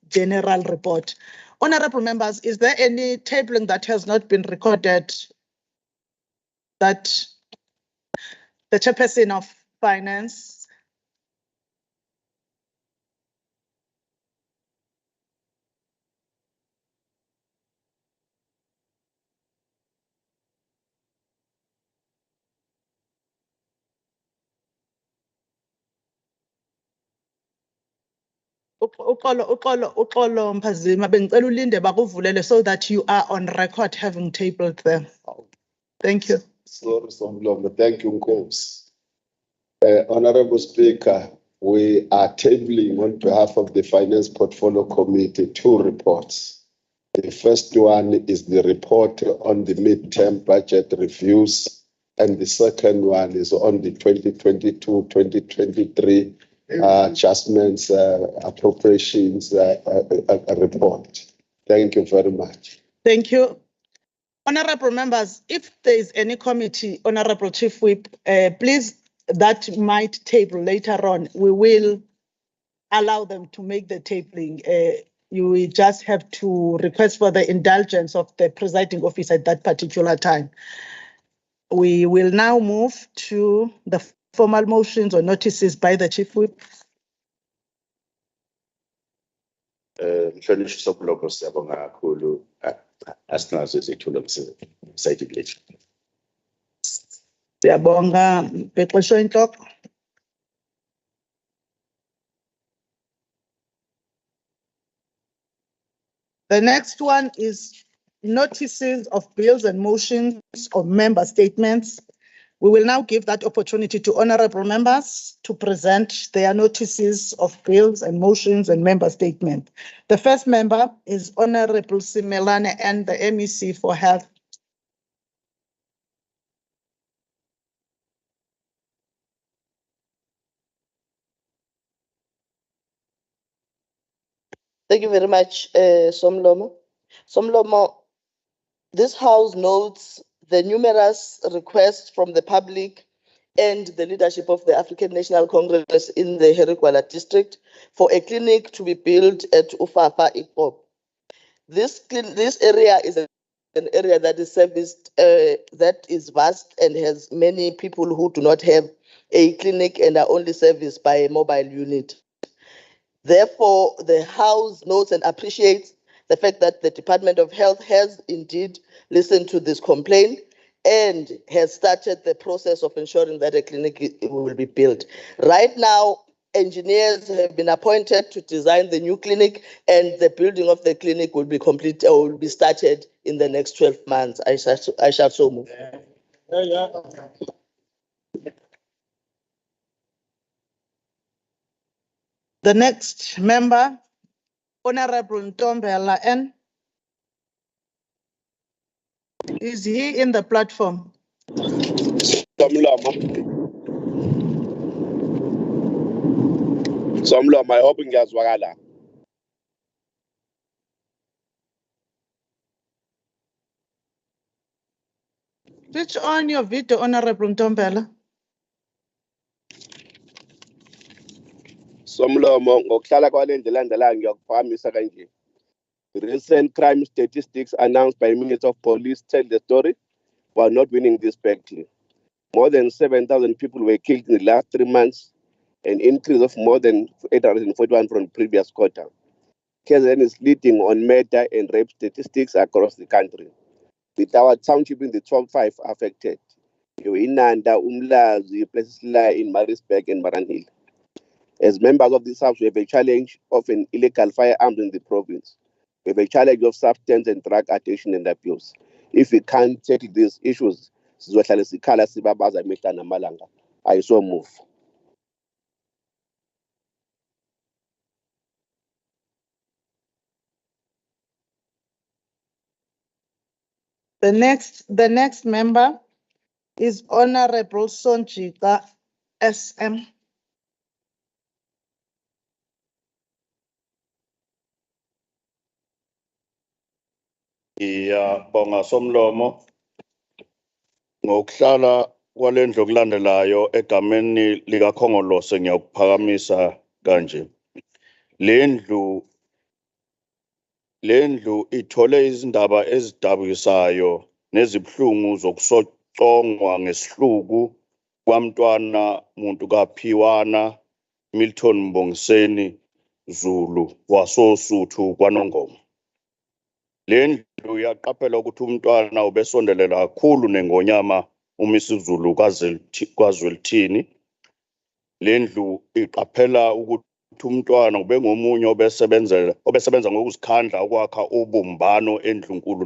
general report. Honorable members, is there any tabling that has not been recorded that the chairperson of finance? Uxolo Mphazima, bengicela ulinde bakuvulele so that you are on record having tabled them. Thank you. Sorry, Somlombo. Thank you, Nkosi. Honorable Speaker, we are tabling on behalf of the Finance Portfolio Committee 2 reports. The first one is the report on the midterm budget reviews, and the second one is on the 2022-2023 adjustments, appropriations report. Thank you very much. Thank you. Honorable members, if there is any committee, Honorable Chief Whip, please, that might table later on, we will allow them to make the tabling. You will just have to request for the indulgence of the presiding officer at that particular time. We will now move to the formal motions or notices by the Chief Whip. Siyabonga, Bhexesho Inhloko. The next one is notices of bills and motions of member statements. We will now give that opportunity to honorable members to present their notices of bills and motions and member statement. The first member is Honorable Simelane and the MEC for Health. Thank you very much, Somlomo. Somlomo, this House notes the numerous requests from the public and the leadership of the African National Congress in the Herigwala district for a clinic to be built at Ufafa Ikop. This area is an area that is serviced, that is vast and has many people who do not have a clinic and are only serviced by a mobile unit. Therefore, the House notes and appreciates the fact that the Department of Health has indeed listened to this complaint and has started the process of ensuring that a clinic will be built. Right now, engineers have been appointed to design the new clinic, and the building of the clinic will be complete or will be started in the next 12 months. I shall so move. The next member, Honorable Ntombela N. Is he in the platform? Somlombo, I hope ngiyazwakala. Switch on your video, Honorable Ntombela. Somlombo, ngokuhlala kwale ndlela ndlela ngiyakuphakamisa kanje. Recent crime statistics announced by Minister of Police tell the story. We are not winning this battle. More than 7,000 people were killed in the last 3 months, an increase of more than 841 from the previous quarter. KZN is leading on murder and rape statistics across the country, with our township in the top 5 affected. Inanda, Umlazi, places lie in Maritzburg and Maranhill. As members of this house, we have a challenge of an illegal firearms in the province. We have a challenge of substance and drug addiction and abuse. If we can't tackle these issues, I so move. The next member is Honorable Sonjika SM. Bonga Somlomo, ngokuhlala kwalendlu okulandelayo egameni likaKhongolose ngiyakuphakamisa kanje. Lendlu Lendlu ithole izindaba ezidabukisayo nezibhlungu zokusocongwa ngesihluku kwamntwana muntu kaPhiwana Milton Mbongiseni Zulu wasosuthu kwaNongoma. Lendlu yaqaphela ukuthi umntwana ubesondelela kakhulu nengonyama uMisuzulu kwaZwelithini. Lendlu iqaphela ukuthi umntwana ubengomunye obesebenza ngokuzikhandla ukwakha ubumbano endlunkulu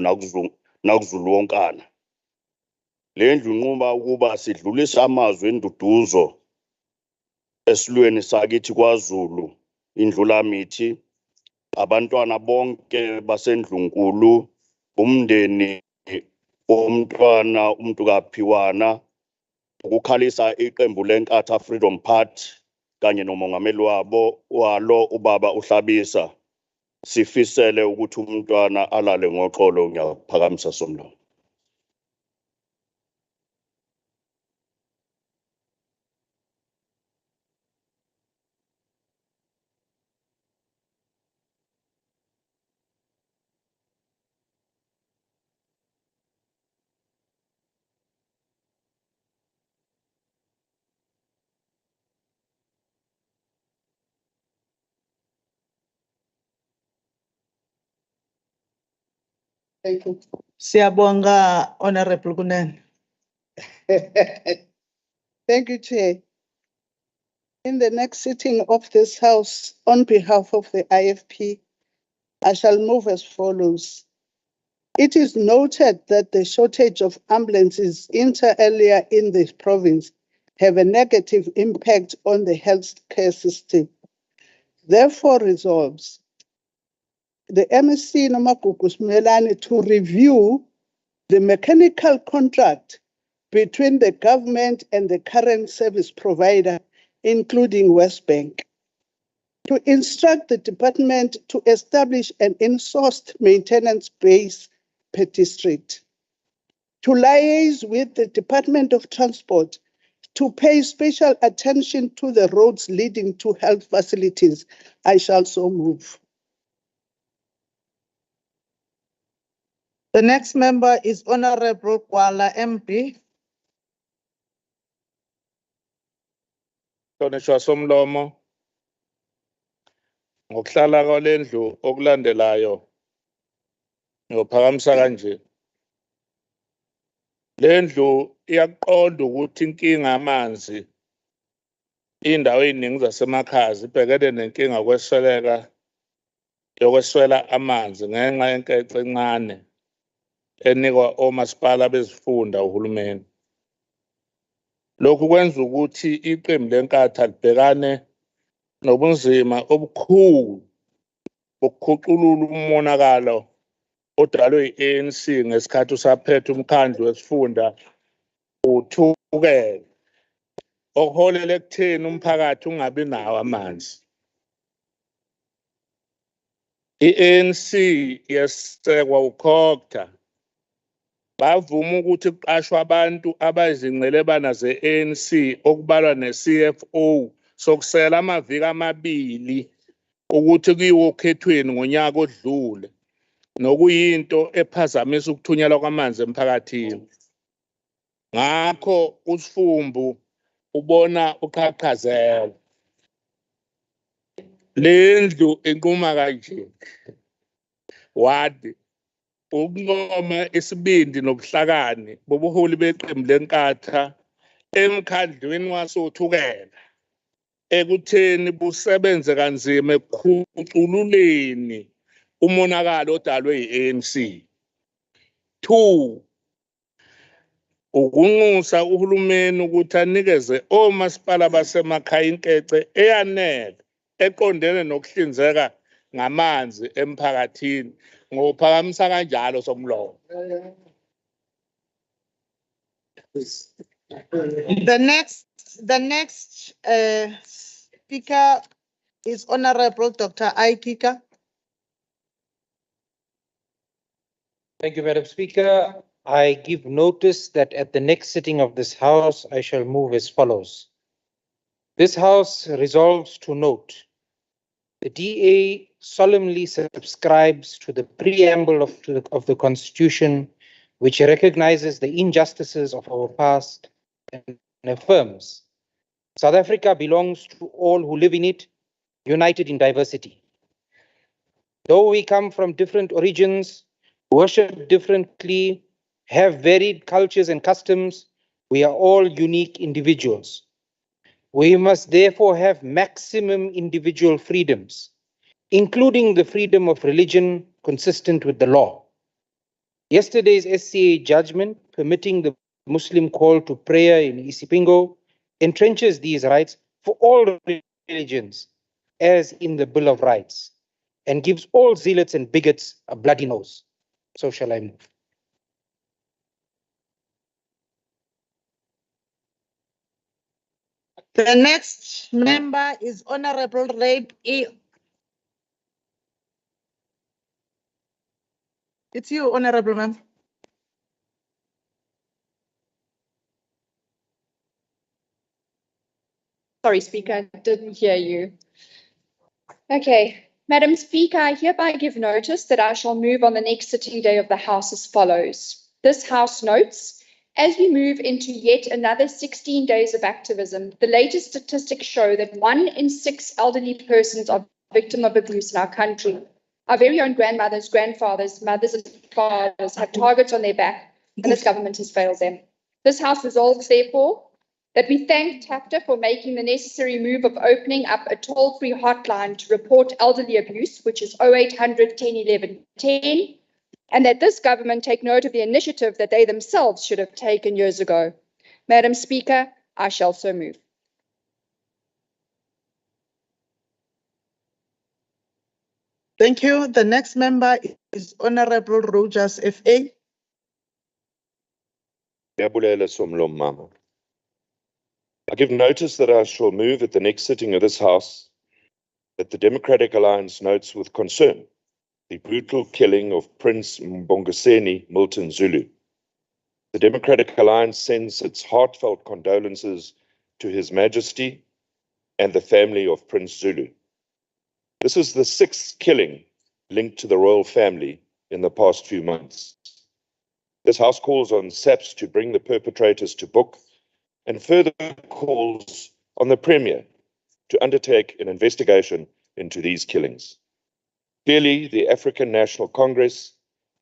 nakuZulu wonkana. Lendlu inquma ukuba sidlulisa amazwi enduduzo esilweni sakithi kwaZulu indlulamithi, abantwana bonke basendlunkulu, umndeni womntwana umuntu kaPhiwana, ukukhalisa iqembu leNkatha Freedom Party kanye nomongameli walo ubaba uHlabisa. Sifisele ukuthi umntwana alale ngoxolo. Ngiyaphakamisa somlomo. Thank you. Siyabonga, Honorable Kunene. Thank you, Chair. In the next sitting of this House, on behalf of the IFP, I shall move as follows. It is noted that the shortage of ambulances inter alia in this province have a negative impact on the healthcare system. Therefore resolves the MEC Nomagugu Smelane to review the mechanical contract between the government and the current service provider, including West Bank, to instruct the department to establish an in-sourced maintenance base per district, to liaise with the Department of Transport to pay special attention to the roads leading to health facilities. I shall so move. The next member is Honorable Kwala MP. Hlonishwa somlomo ngokuhlala kwalendlu okulandelayo ngiyophakamisa kanje. Lendlu iyaqonda ukuthi inkinga yamanzi indawo eziningi zasemakhaya zibhekene nenkinga yokweswela amanzi ngenxa yenkece encane enikwa omasipala bezifunda uhulumeni. Lokhu kwenza ukuthi iqembu leNkatha libhekane nobunzima obukhulu bokukhuculula umonakalo odalwe yi-ANC ngesikhathi usaphethe umkhandlu wesifunda uthukela, okuholela ekutheni umphakathi ungabi nawo amanzi. I-ANC yesekwa ukhokha bavuma ukuthi kuqashwe abantu abayizingqelebana ze-ANC okubalwa ne-CFO sokusela amaviki amabili ukuthi kuyiwe okhethweni ngonyaka odlule, nokuyinto ephazamisa ukuthunyelwa kwamanzi emphakathini. Ngakho uSifumbu ubona uqhaqhazela. Lendlu inquma kanje. Wadi ukunqoma isibindi nobuhlakani bobuholi beqembu leNkatha emkhandlwini wasothukela ekutheni busebenze kanzima ekukhucululeni umonakalo odalwe yi-ANC. 2, ukunxusa uhulumeni ukuthi anikeze omasipala basemakhaya inkece eyanele eqondene nokuhlinzeka ngamanzi emphakathini. Ngophakamisa kanjalo somlomo. The next speaker is Honorable Dr. Aikika. Thank you, Madam Speaker. I give notice that at the next sitting of this House, I shall move as follows. This House resolves to note The DA solemnly subscribes to the preamble of the Constitution, which recognizes the injustices of our past and affirms South Africa belongs to all who live in it, united in diversity. Though we come from different origins, worship differently, have varied cultures and customs, we are all unique individuals. We must therefore have maximum individual freedoms, including the freedom of religion consistent with the law. Yesterday's SCA judgment permitting the Muslim call to prayer in Isipingo entrenches these rights for all religions, as in the Bill of Rights, and gives all zealots and bigots a bloody nose. So shall I move. The next member is Honorable Rape E. It's you, Honorable Ma'am. Sorry, Speaker, I didn't hear you. Okay, Madam Speaker, I hereby give notice that I shall move on the next sitting day of the House as follows. This House notes, as we move into yet another 16 days of activism, the latest statistics show that 1 in 6 elderly persons are victim of abuse in our country. Our very own grandmothers, grandfathers, mothers and fathers have targets on their back, and this government has failed them. This House resolves, therefore, that we thank TAFTA for making the necessary move of opening up a toll-free hotline to report elderly abuse, which is 0800 10 11 10, and that this government take note of the initiative that they themselves should have taken years ago. Madam Speaker, I shall so move. Thank you. The next member is Honorable Rogers FA. Yabulela Somlom Mama. I give notice that I shall move at the next sitting of this House that the Democratic Alliance notes with concern the brutal killing of Prince Mbongiseni Milton Zulu. The Democratic Alliance sends its heartfelt condolences to His Majesty and the family of Prince Zulu. This is the 6th killing linked to the royal family in the past few months. This House calls on SAPS to bring the perpetrators to book and further calls on the Premier to undertake an investigation into these killings. Clearly, the African National Congress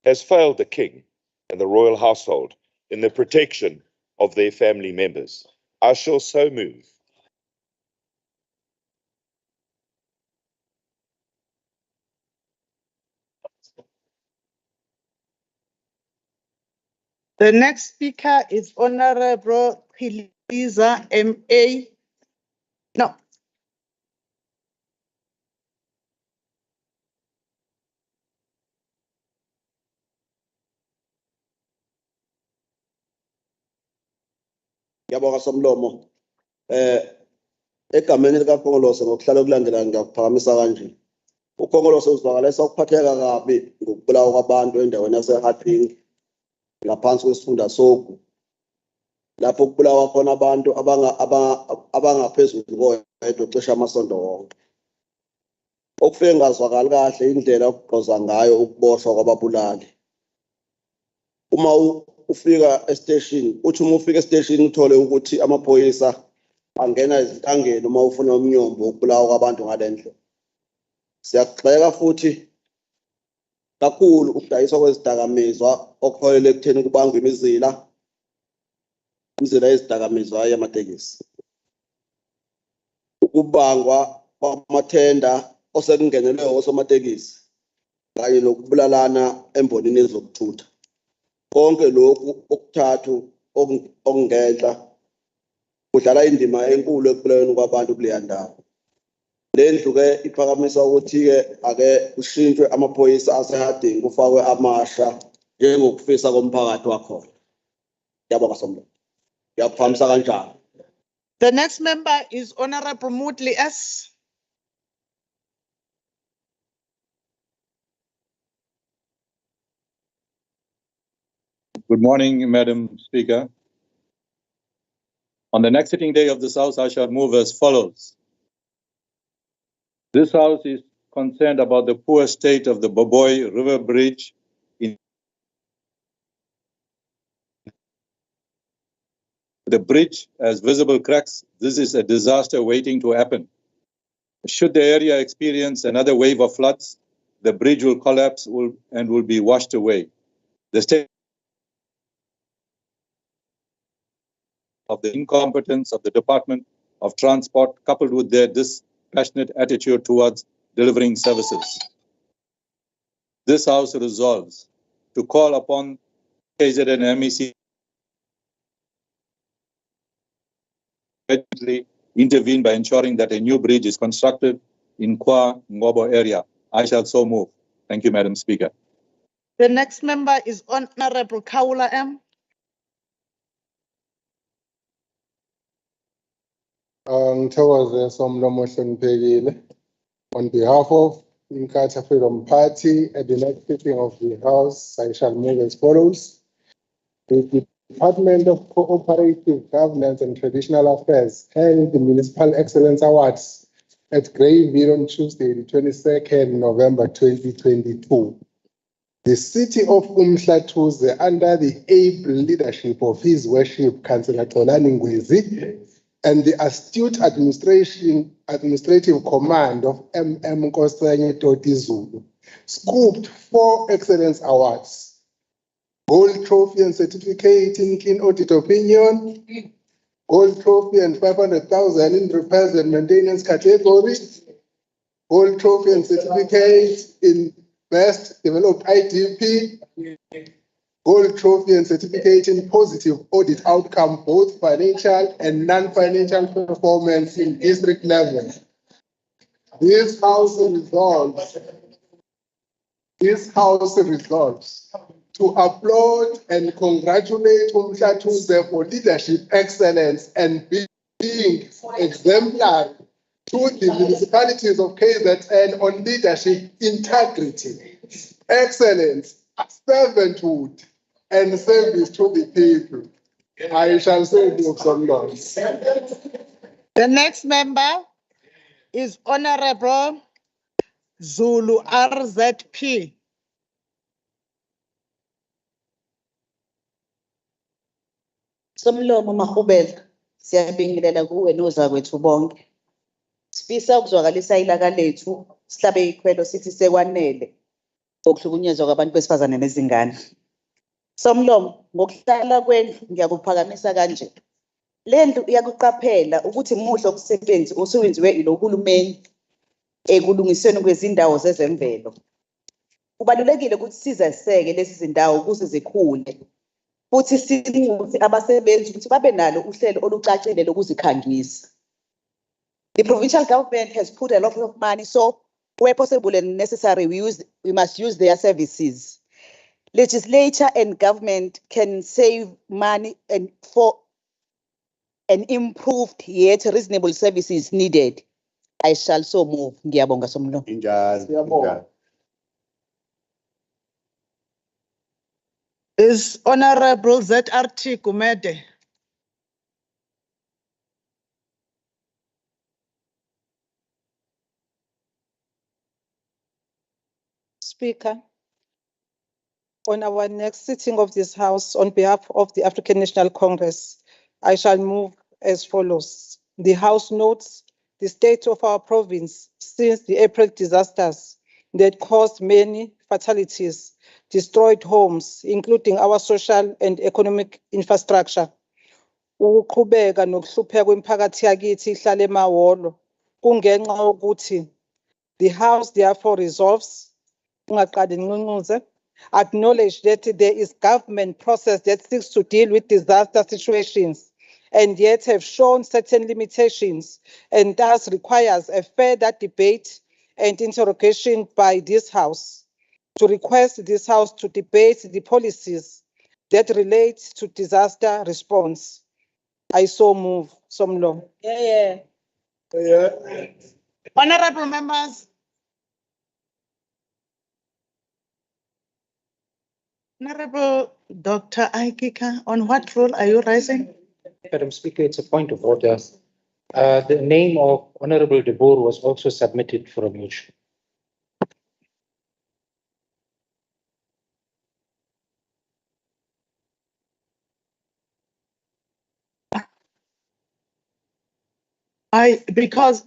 has failed the King and the royal household in the protection of their family members. I shall so move. The next speaker is Honorable Philiza MA. No. Ngiyabonga Somlomo. Egameni likaKhongolose ngokuhlala okulandelayo ngiyakuphakamisa kanje. UKhongolose uzwakalisa ukuphatheka kabi ngokubulawa kwabantu endaweni yaseHarping ngaphansi kwesifunda Sogu. Lapho kubulawa khona abantu abangaphezulu koyedwa cishe amasonto wonke. Okufike ngazwakali kahle indlela okugqoza ngayo ukuboshwa kwababulali. Uma ufika estation, uthi uma ufika estation uthole ukuthi amaphoyisa angena ezintangeni uma ufuna umnyombo wokubulawa kwabantu ngalendlela. Siyaxeka futhi kakhulu ukudayiswa kwezidakamizwa okuholela ekutheni kubangwe imizila yezidakamizwa yamatekisi. Ukubangwa kwamathenda osekungenelwe osomatekisi kanye nokubulalana embonini yezokuthutha. Konke lokhu okuthathu okungenhla kudlala indima enkulu ekubulaweni kwabantu kuleya ndawo. Lendlu ke iphakamisa ukuthi ke ake kushintshwe amaphoyisa asehadingi kufakwe amasha njengokufisa komphakathi wakhona. Ngiyabonga Somlo. Ngiyaphamisa kanjalo. The next member is Honorable Mutli S. Good morning, Madam Speaker. On the next sitting day of this House, I shall move as follows. This House is concerned about the poor state of the Boboi River Bridge in the bridge has visible cracks. This is a disaster waiting to happen. Should the area experience another wave of floods, the bridge will collapse and will be washed away. The state of the incompetence of the Department of Transport, coupled with their dispassionate attitude towards delivering services. This House resolves to call upon KZN and MEC to intervene by ensuring that a new bridge is constructed in KwaNgobo area. I shall so move. Thank you, Madam Speaker. The next member is Honorable Kaula M. Ngithokoze Somlomo Hloniphekile. On behalf of Inkatha Freedom Party at the next sitting of the House, I shall move as follows. The Department of Cooperative Governance and Traditional Affairs held the Municipal Excellence Awards at Greyville on Tuesday, the 22nd November 2022. The city of Umhlathuze, under the able leadership of His Worship Councillor Tolani Ngwezi and the astute administrative command of Nkosanye Toti Zulu, scooped 4 excellence awards: Gold Trophy and Certificate in Clean Audit Opinion, Gold Trophy and 500,000 in Repairs and Maintenance category, Gold Trophy and Certificate in Best Developed IDP, Gold Trophy and Certificate in Positive Audit Outcome, both financial and non-financial performance in district level. This House resolves to applaud and congratulate Umhlathuze for leadership excellence and being exemplary to the municipalities of KZN on leadership integrity, excellence, servanthood, and service to the people. I shall say move some laws. The next member is Honorable Zulu RZP. Somlomo Mahubela, siyabingelela kuwe nozakwethu bonke. Sifisa ukuzwakalisa ilaka lethu, sihlabe ikhwelo sithi sekwanele ngokuhlukunyezwa kwabantu besifazane nezingane. Somlomo, ngokuhlala kwendlu ngiyakuphakamisa kanje. Le ndlu iyakuqaphela ukuthi muhle okusebenzi osuwenziwe ilo hulumeni ekulungisweni kwezindawo zezemvelo. Kubalulekile ukuthi sizeseke lezi zindawo ukuze zikhule. Futhi sithi abasebenzi ukuthi babe nalo uhlelo olucacile lokuzikhangisa. The provincial government has put a lot of money, so where possible and necessary, we must use their services. Legislature and government can save money and for an improved yet reasonable services needed. I shall so move. Ngiyabonga Somlomo. Siyabonga. Is Honorable ZRT Kumede. Speaker, on our next sitting of this House, on behalf of the African National Congress, I shall move as follows. The House notes the state of our province since the April disasters that caused many fatalities, destroyed homes, including our social and economic infrastructure. Ukuqhubeka nokuhlupheka kwemiphakathi yakithi ihlale emahholo kungenxa yokuthi the House therefore resolves acknowledge that there is government process that seeks to deal with disaster situations and yet have shown certain limitations and thus requires a further debate and interrogation by this House. To request this House to debate the policies that relate to disaster response. I so move. Somlo. Yeah. Honorable members. Honorable Dr. Aikika, on what rule are you rising? Madam Speaker, it's a point of order. The name of Honorable De Boer was also submitted for a motion. Because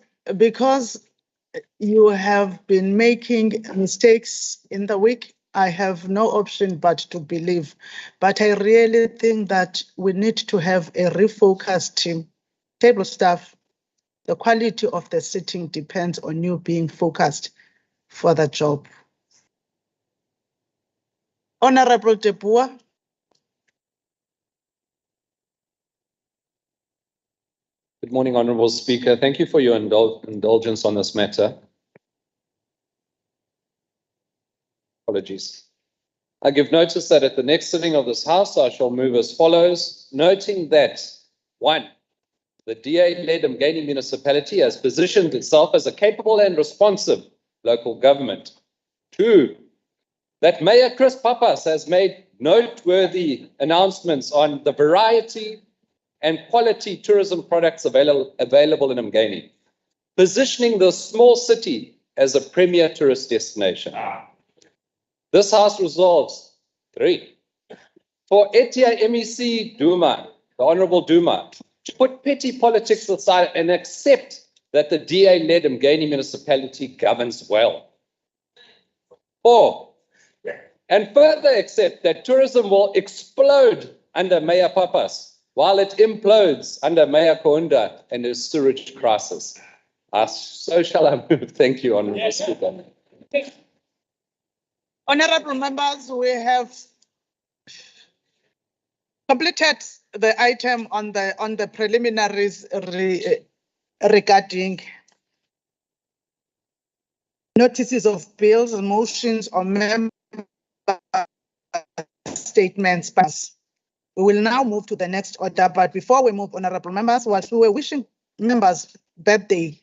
you have been making mistakes in the week, I have no option but to believe. But I really think that we need to have a refocused team. Table staff, the quality of the sitting depends on you being focused for the job. Honorable Depua. Good morning, Honourable Speaker. Thank you for your indulgence on this matter. Apologies. I give notice that at the next sitting of this House, I shall move as follows, noting that 1. The DA-led Mgeni municipality has positioned itself as a capable and responsive local government. 2. That Mayor Chris Pappas has made noteworthy announcements on the variety and quality tourism products available in Mgeni, positioning the small city as a premier tourist destination. This House resolves 3. For Etia MEC Duma, the Honourable Duma, to put petty politics aside and accept that the DA-led Mgeni municipality governs well. 4. And further accept that tourism will explode under Mayor Pappas, while it implodes under Mayor Kaunda and his sewage crisis. So shall I move. Thank you, Honourable Speaker. Honourable members, we have completed the item on the preliminaries regarding notices of bills, motions, or member statements. We will now move to the next order, but before we move, honourable members, whilst we were wishing members' birthday,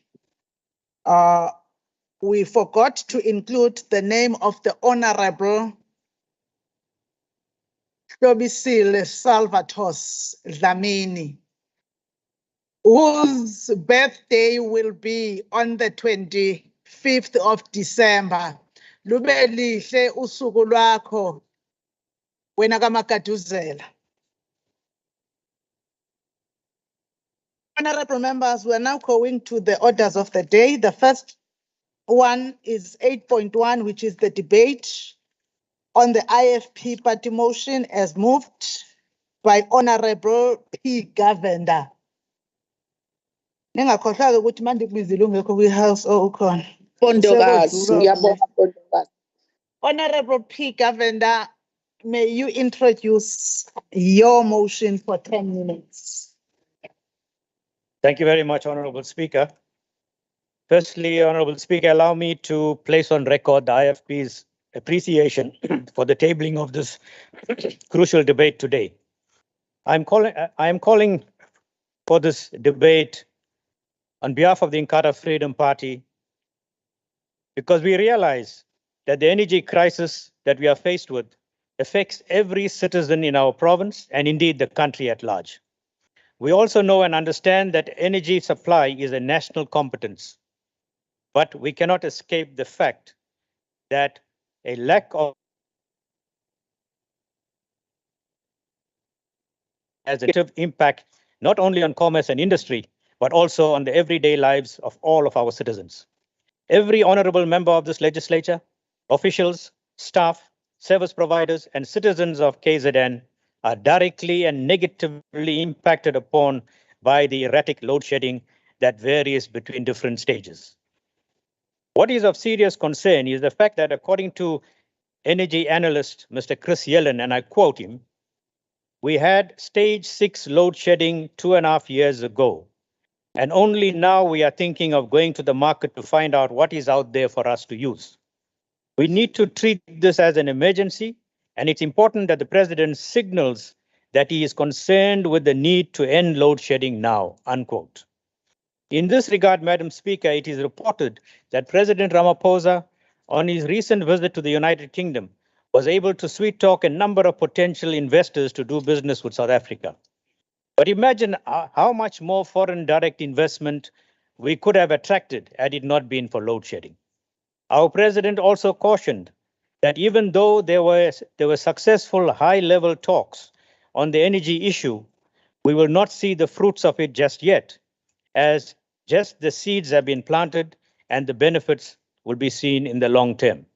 we forgot to include the name of the Honourable Shobisile Salvatos Dlamini, whose birthday will be on the 25th of December. Lube lihle usuku lwakho wena kaMagaduzela. Honourable members, we are now going to the orders of the day. The first one is 8.1, which is the debate on the IFP Party Motion as moved by Honourable P Govender. Ningakhohlwa ukuthi manje kubizile ungekho kwi-house ukhona. Honourable P Govender, may you introduce your motion for 10 minutes. Thank you very much, Honourable Speaker. Firstly, Honourable Speaker, allow me to place on record the IFP's appreciation for the tabling of this crucial debate today. I am calling for this debate on behalf of the Inkatha Freedom Party because we realize that the energy crisis that we are faced with affects every citizen in our province and indeed the country at large. We also know and understand that energy supply is a national competence, but we cannot escape the fact that a lack of has a negative impact not only on commerce and industry, but also on the everyday lives of all of our citizens. Every honourable member of this legislature, officials, staff, service providers, and citizens of KZN are directly and negatively impacted upon by the erratic load shedding that varies between different stages. What is of serious concern is the fact that according to energy analyst Mr. Chris Yellen, and I quote him, we had stage 6 load shedding 2.5 years ago, and only now we are thinking of going to the market to find out what is out there for us to use. We need to treat this as an emergency, and it's important that the president signals that he is concerned with the need to end load shedding now, unquote. In this regard, Madam Speaker, it is reported that President Ramaphosa, on his recent visit to the United Kingdom, was able to sweet talk a number of potential investors to do business with South Africa. But imagine how much more foreign direct investment we could have attracted had it not been for load shedding. Our president also cautioned that even though there were successful high-level talks on the energy issue, we will not see the fruits of it just yet, as Just the seeds have been planted and the benefits will be seen in the long term.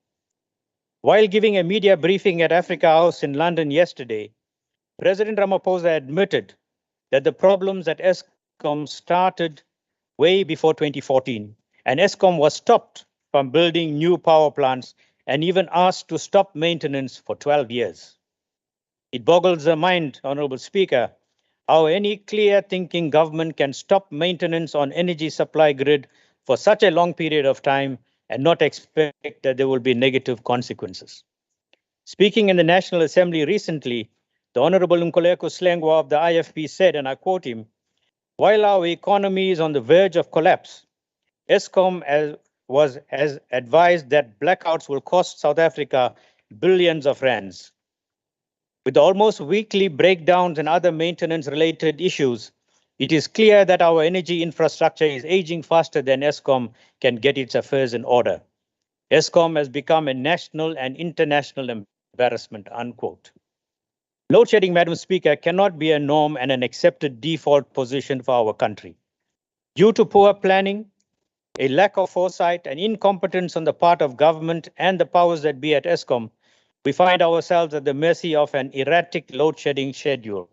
While giving a media briefing at Africa House in London yesterday, President Ramaphosa admitted that the problems at Eskom started way before 2014, and Eskom was stopped from building new power plants and even asked to stop maintenance for 12 years. It boggles the mind, Honorable Speaker, how any clear-thinking government can stop maintenance on energy supply grid for such a long period of time and not expect that there will be negative consequences. Speaking in the National Assembly recently, the Honorable Nkoleko Slengwa of the IFP said, and I quote him, "While our economy is on the verge of collapse, Eskom has advised that blackouts will cost South Africa billions of rands. With almost weekly breakdowns and other maintenance-related issues, it is clear that our energy infrastructure is aging faster than Eskom can get its affairs in order. Eskom has become a national and international embarrassment," unquote. Load shedding, Madam Speaker, cannot be a norm and an accepted default position for our country. Due to poor planning, a lack of foresight, and incompetence on the part of government and the powers that be at Eskom, we find ourselves at the mercy of an erratic load shedding schedule.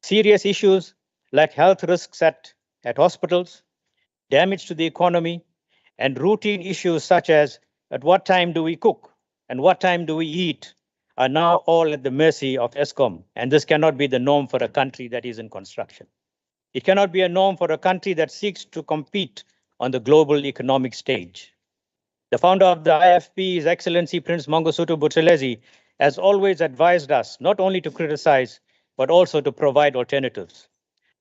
Serious issues like health risks at hospitals, damage to the economy, and routine issues such as at what time do we cook and what time do we eat are now all at the mercy of Eskom, and this cannot be the norm for a country that is in construction. It cannot be a norm for a country that seeks to compete on the global economic stage. The founder of the IFP, His Excellency Prince Mangosuthu Buthelezi, has always advised us not only to criticize, but also to provide alternatives.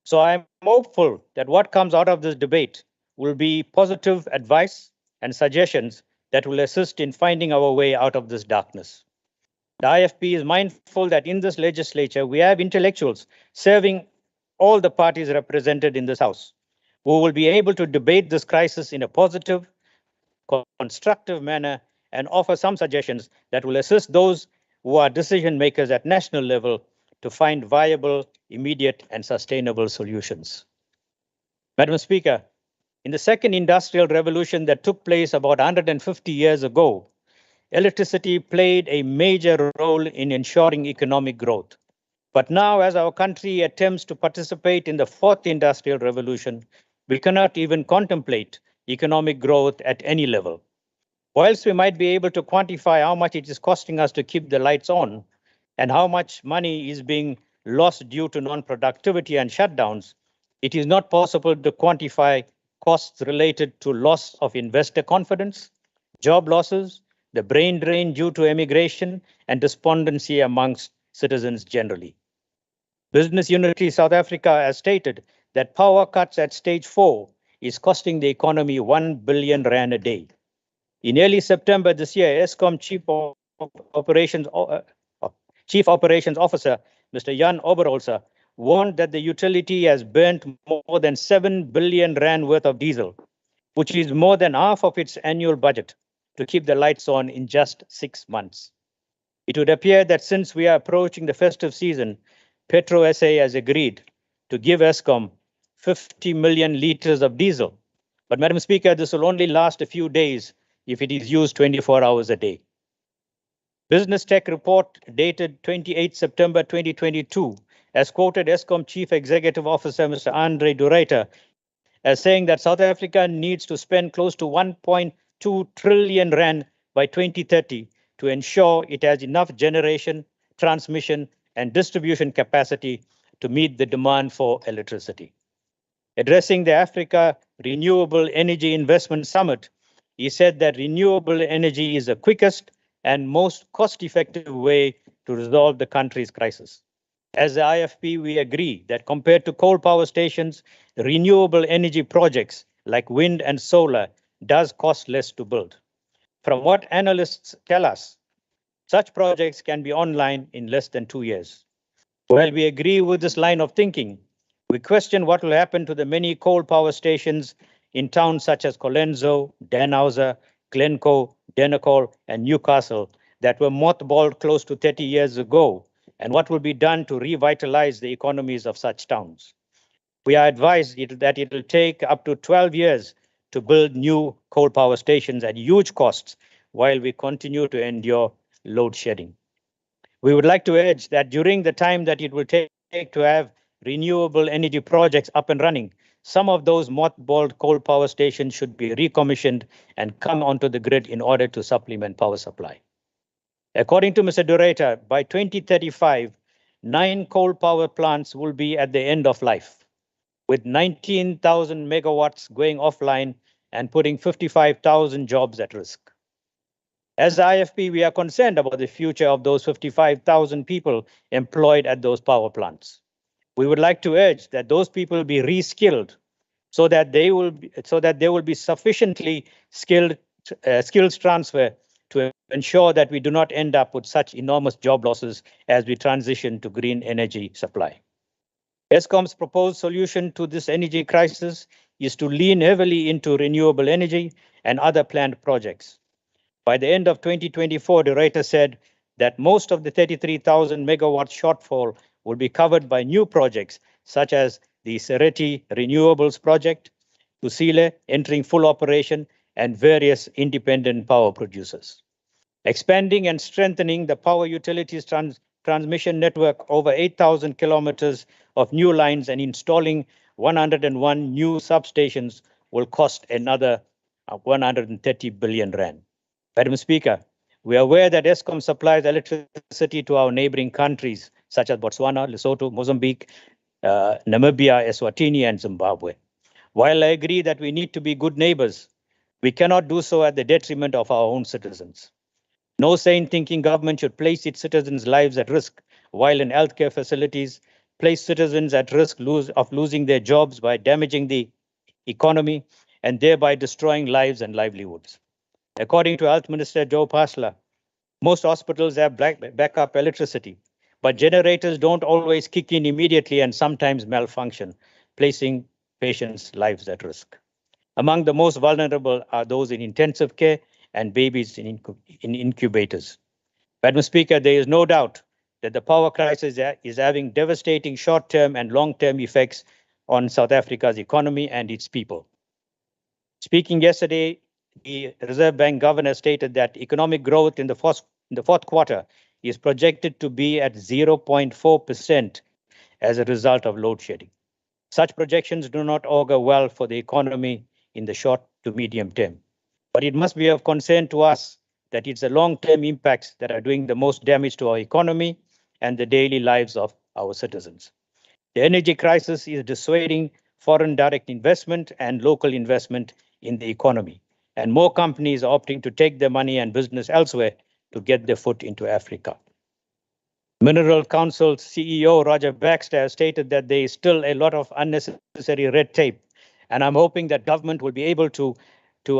So I'm hopeful that what comes out of this debate will be positive advice and suggestions that will assist in finding our way out of this darkness. The IFP is mindful that in this legislature, we have intellectuals serving all the parties represented in this House, who will be able to debate this crisis in a positive, constructive manner and offer some suggestions that will assist those who are decision makers at national level to find viable, immediate, and sustainable solutions. Madam Speaker, in the second industrial revolution that took place about 150 years ago, electricity played a major role in ensuring economic growth. But now, as our country attempts to participate in the fourth industrial revolution, we cannot even contemplate economic growth at any level. Whilst we might be able to quantify how much it is costing us to keep the lights on and how much money is being lost due to non-productivity and shutdowns, it is not possible to quantify costs related to loss of investor confidence, job losses, the brain drain due to emigration, and despondency amongst citizens generally. Business Unity South Africa has stated that power cuts at stage 4 is costing the economy 1 billion rand a day. In early September this year, Eskom Chief Operations Officer, Mr. Jan Oberholzer, warned that the utility has burnt more than 7 billion rand worth of diesel, which is more than half of its annual budget, to keep the lights on in just 6 months. It would appear that since we are approaching the festive season, Petro SA has agreed to give Eskom 50 million liters of diesel. But Madam Speaker, this will only last a few days if it is used 24 hours a day. Business Tech report dated 28 September 2022 has quoted Eskom Chief Executive Officer Mr. Andre de Ruyter as saying that South Africa needs to spend close to 1.2 trillion rand by 2030 to ensure it has enough generation, transmission, and distribution capacity to meet the demand for electricity. Addressing the Africa Renewable Energy Investment Summit, he said that renewable energy is the quickest and most cost-effective way to resolve the country's crisis. As the IFP, we agree that compared to coal power stations, renewable energy projects like wind and solar does cost less to build. From what analysts tell us, such projects can be online in less than 2 years. While we agree with this line of thinking, we question what will happen to the many coal power stations in towns such as Colenso, Danhauser, Glencoe, Denacol, and Newcastle that were mothballed close to 30 years ago, and what will be done to revitalize the economies of such towns. We are advised that it will take up to 12 years to build new coal power stations at huge costs while we continue to endure load shedding. We would like to urge that during the time that it will take to have renewable energy projects up and running, some of those mothballed coal power stations should be recommissioned and come onto the grid in order to supplement power supply. According to Mr. Doreta, by 2035, 9 coal power plants will be at the end of life, with 19,000 megawatts going offline and putting 55,000 jobs at risk. As the IFP, we are concerned about the future of those 55,000 people employed at those power plants. We would like to urge that those people be reskilled so that there will be sufficiently skills transfer to ensure that we do not end up with such enormous job losses as we transition to green energy supply. Eskom's proposed solution to this energy crisis is to lean heavily into renewable energy and other planned projects. By the end of 2024, the rater said that most of the 33,000 megawatt shortfall will be covered by new projects, such as the Sereti Renewables Project, Kusile entering full operation, and various independent power producers. Expanding and strengthening the power utilities transmission network over 8,000 kilometers of new lines and installing 101 new substations will cost another 130 billion rand. Madam Speaker, we are aware that Eskom supplies electricity to our neighboring countries, such as Botswana, Lesotho, Mozambique, Namibia, Eswatini, and Zimbabwe. While I agree that we need to be good neighbors, we cannot do so at the detriment of our own citizens. No sane-thinking government should place its citizens' lives at risk, while in healthcare facilities, place citizens at risk of losing their jobs by damaging the economy and thereby destroying lives and livelihoods. According to Health Minister Joe Pasla, most hospitals have backup electricity, but generators don't always kick in immediately and sometimes malfunction, placing patients' lives at risk. Among the most vulnerable are those in intensive care and babies in incubators. Madam Speaker, there is no doubt that the power crisis is having devastating short-term and long-term effects on South Africa's economy and its people. Speaking yesterday, the Reserve Bank governor stated that economic growth in the fourth quarter is projected to be at 0.4% as a result of load shedding. Such projections do not augur well for the economy in the short to medium term. But it must be of concern to us that it's the long-term impacts that are doing the most damage to our economy and the daily lives of our citizens. The energy crisis is dissuading foreign direct investment and local investment in the economy, and more companies are opting to take their money and business elsewhere to get their foot into Africa. Mineral Council CEO Roger Baxter has stated that there is still a lot of unnecessary red tape, and I'm hoping that government will be able to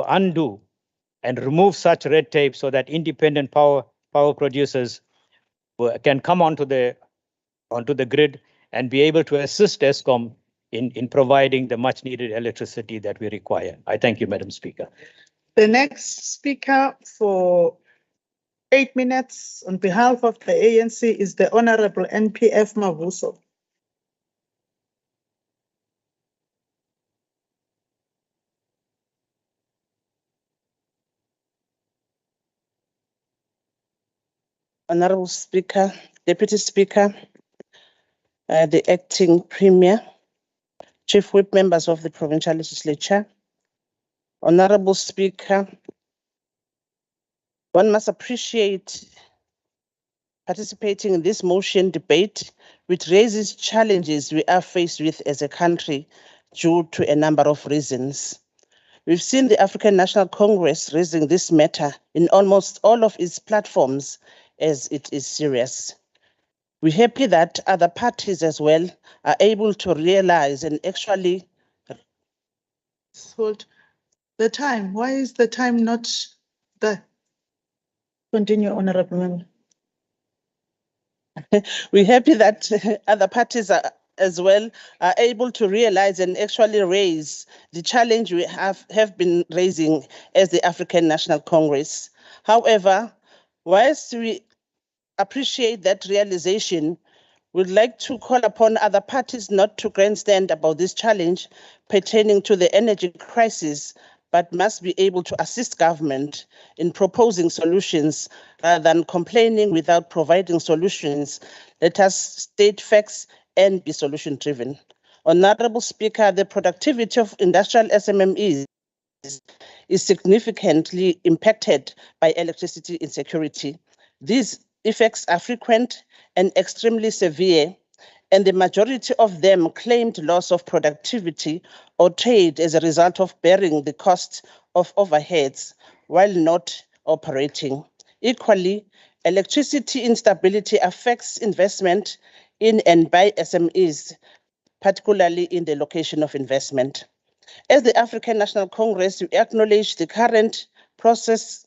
undo and remove such red tape so that independent power producers can come onto the grid and be able to assist Eskom in providing the much needed electricity that we require. I thank you, Madam Speaker. The next speaker for 8 minutes on behalf of the ANC is the Honorable NPF Mavuso. Honorable Speaker, Deputy Speaker, the Acting Premier, Chief Whip members of the Provincial Legislature, Honorable Speaker, one must appreciate participating in this motion debate, which raises challenges we are faced with as a country due to a number of reasons. We've seen the African National Congress raising this matter in almost all of its platforms as it is serious. We're happy that other parties as well are able to realize and actually Hold the time. Why is the time not there? Continue, Honorable Member. We're happy that other parties are as well are able to realize and actually raise the challenge we have been raising as the African National Congress. However, whilst we appreciate that realization, We'd like to call upon other parties not to grandstand about this challenge pertaining to the energy crisis, but must be able to assist government in proposing solutions rather than complaining without providing solutions. Let us state facts and be solution-driven. Honorable Speaker, the productivity of industrial SMMEs is significantly impacted by electricity insecurity. These effects are frequent and extremely severe, and the majority of them claimed loss of productivity or trade as a result of bearing the cost of overheads while not operating. Equally, electricity instability affects investment in and by SMEs, particularly in the location of investment. As the African National Congress, we acknowledge the current processes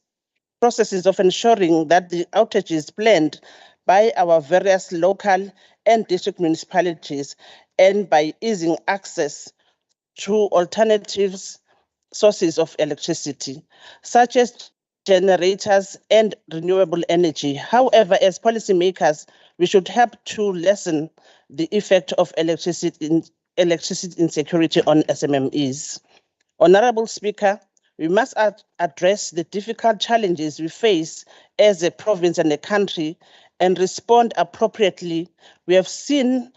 of ensuring that the outages planned by our various local and district municipalities and by easing access to alternatives sources of electricity, such as generators and renewable energy. However, as policymakers, we should help to lessen the effect of electricity insecurity on SMMEs. Honorable Speaker, we must address the difficult challenges we face as a province and a country and respond appropriately. We have seen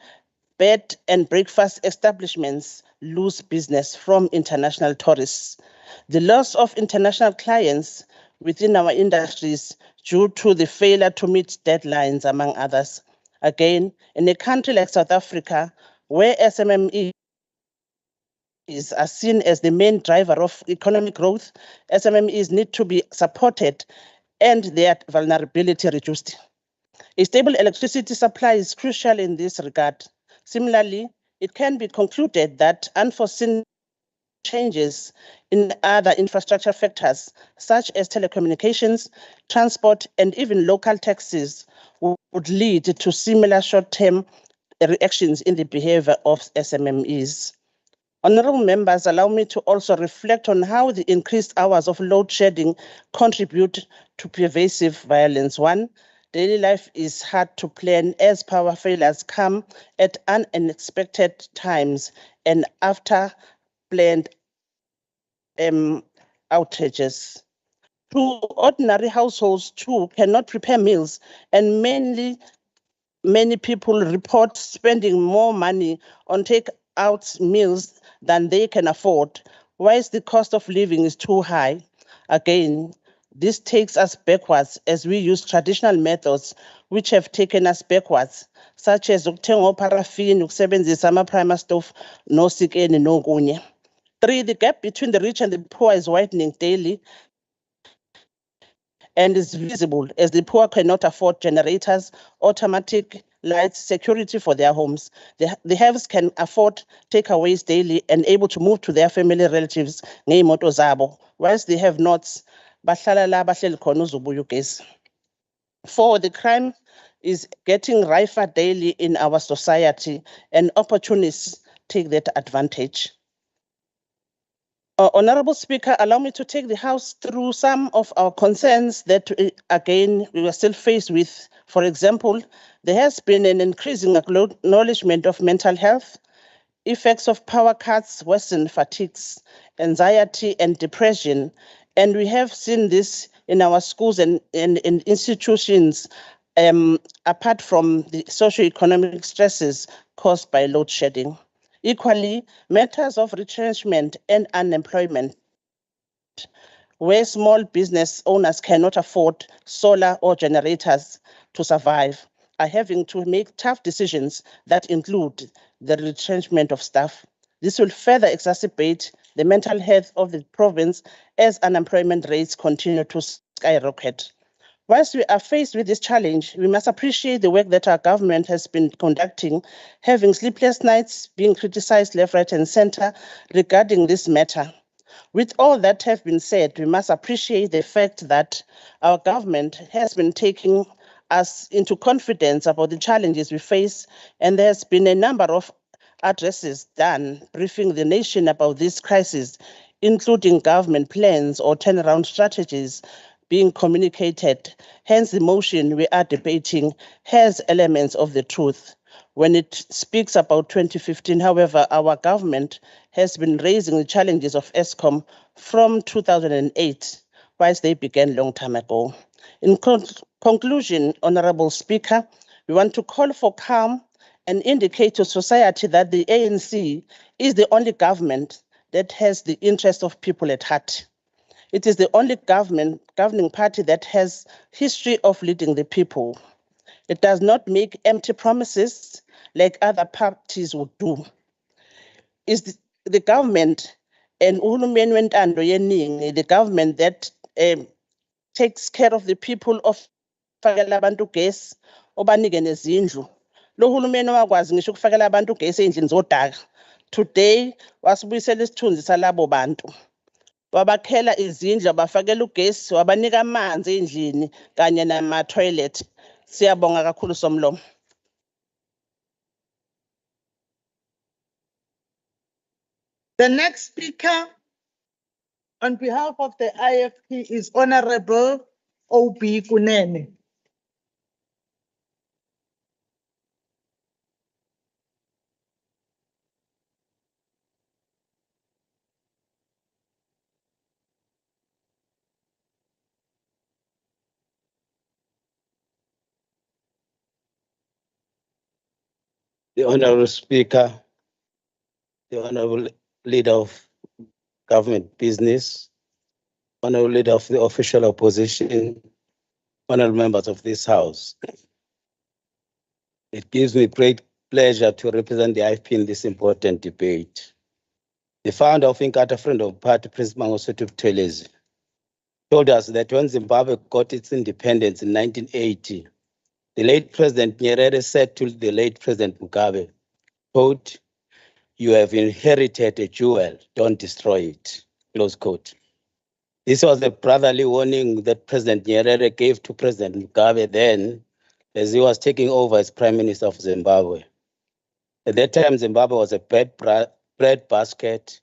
bed and breakfast establishments lose business from international tourists. The loss of international clients within our industries due to the failure to meet deadlines, among others. Again, in a country like South Africa, where SMMEs are seen as the main driver of economic growth, SMMEs need to be supported and their vulnerability reduced. A stable electricity supply is crucial in this regard. Similarly, it can be concluded that unforeseen changes in other infrastructure factors, such as telecommunications, transport, and even local taxes, would lead to similar short-term reactions in the behavior of SMMEs. Honorable members, allow me to also reflect on how the increased hours of load shedding contribute to pervasive violence. One, daily life is hard to plan as power failures come at unexpected times and after planned outages. Two, ordinary households too cannot prepare meals, and many people report spending more money on take-out meals than they can afford, whilst the cost of living is too high. Again, this takes us backwards as we use traditional methods which have taken us backwards, such as ukuthenga paraffin, ukusebenzisa ama-primer stove, nosikeni nokunye. Three, the gap between the rich and the poor is widening daily and is visible as the poor cannot afford generators, automatic lights, security for their homes. The haves can afford takeaways daily and able to move to their family relatives ngeimoto zabo, whilst the have-nots bahlala la bahleli khona uzobuya ugesi. Four, the crime is getting rifer daily in our society and opportunists take that advantage. Honorable Speaker, allow me to take the House through some of our concerns that, again, we are still faced with. For example, there has been an increasing acknowledgement of mental health, effects of power cuts, worsen fatigues, anxiety, and depression. And we have seen this in our schools and in institutions, apart from the socioeconomic stresses caused by load shedding. Equally, matters of retrenchment and unemployment, where small business owners cannot afford solar or generators to survive, are having to make tough decisions that include the retrenchment of staff. This will further exacerbate the mental health of the province as unemployment rates continue to skyrocket. Whilst we are faced with this challenge, we must appreciate the work that our government has been conducting, having sleepless nights, being criticized left, right, and center regarding this matter. With all that have been said, we must appreciate the fact that our government has been taking us into confidence about the challenges we face, and there has been a number of addresses done briefing the nation about this crisis, including government plans or turnaround strategies being communicated. Hence, the motion we are debating has elements of the truth. when it speaks about 2015. However, our government has been raising the challenges of Eskom from 2008, whilst they began long time ago. In conclusion, Honorable Speaker, we want to call for calm and indicate to society that the ANC is the only government that has the interest of people at heart. It is the only governing party that has history of leading the people. It does not make empty promises like other parties would do. Is the government and uhulumeni wentando yeningi, the government that takes care of the people, of fakela abantu ugesi, obanike nezindlu. Lo hulumeni wakwazi ngisho ukufakela abantu ugesi endlini zodaka. Today wasibuyisela isithunzi salabo bantu. Wabakhela izindlu, abafakela ugesi, wabanika amanzi endlini kanye nama toilet. Siyabonga kakhulu Somlomo. The next speaker on behalf of the IFP is Honorable OB Kunene. The Honorable Speaker, the Honorable Leader of Government Business, Honorable Leader of the Official Opposition, Honorable members of this House. It gives me great pleasure to represent the IFP in this important debate. The founder of Inkatha Freedom Party, Prince Mangosuthu Buthelezi, told us that when Zimbabwe got its independence in 1980, the late President Nyerere said to the late President Mugabe, quote, "You have inherited a jewel, don't destroy it," close quote. This was a brotherly warning that President Nyerere gave to President Mugabe then, as he was taking over as Prime Minister of Zimbabwe. At that time, Zimbabwe was a bread basket.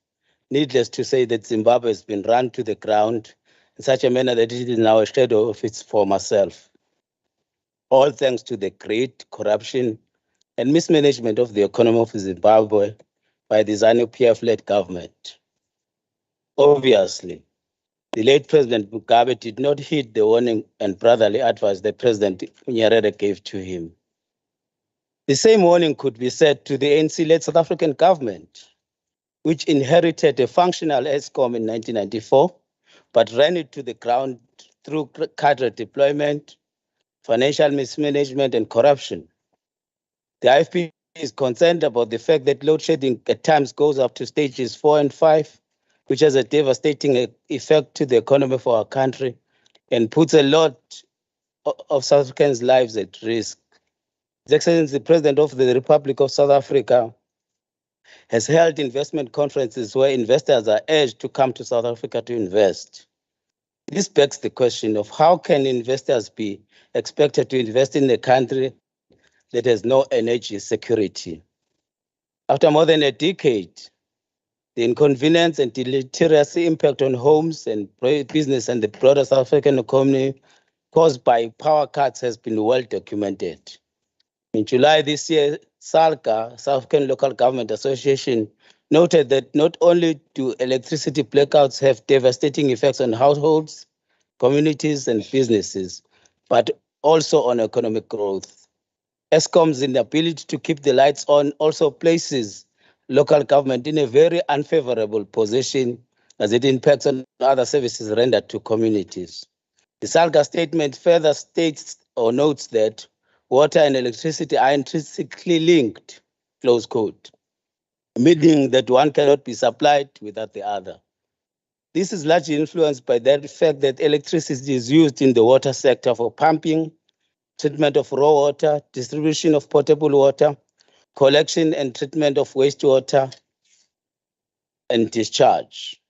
Needless to say that Zimbabwe has been run to the ground in such a manner that it is now a shadow of its former self. All thanks to the great corruption and mismanagement of the economy of Zimbabwe by the ZANU-PF-led government. Obviously, the late President Mugabe did not heed the warning and brotherly advice that President Nyerere gave to him. The same warning could be said to the ANC-led South African government, which inherited a functional Eskom in 1994, but ran it to the ground through cadre deployment, financial mismanagement, and corruption. The IFP is concerned about the fact that load shedding at times goes up to stages 4 and 5, which has a devastating effect to the economy for our country and puts a lot of South Africans' lives at risk. His Excellency, the President of the Republic of South Africa has held investment conferences where investors are urged to come to South Africa to invest. This begs the question of how can investors be expected to invest in a country that has no energy security? After more than a decade, the inconvenience and deleterious impact on homes and business and the broader South African economy caused by power cuts has been well documented. In July this year, SALGA, South African Local Government Association, noted that not only do electricity blackouts have devastating effects on households, communities, and businesses, but also on economic growth. Eskom's inability to keep the lights on also places local government in a very unfavorable position as it impacts on other services rendered to communities. The SALGA statement further states or notes that water and electricity are intrinsically linked, close quote, meaning that one cannot be supplied without the other. This is largely influenced by the fact that electricity is used in the water sector for pumping, treatment of raw water, distribution of potable water, collection and treatment of wastewater, and discharge.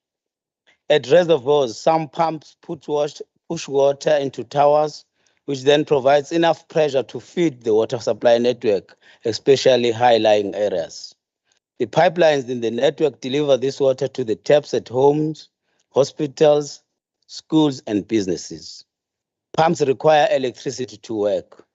At reservoirs, some pumps push water into towers, which then provides enough pressure to feed the water supply network, especially high-lying areas. The pipelines in the network deliver this water to the taps at homes, hospitals, schools, and businesses. Pumps require electricity to work.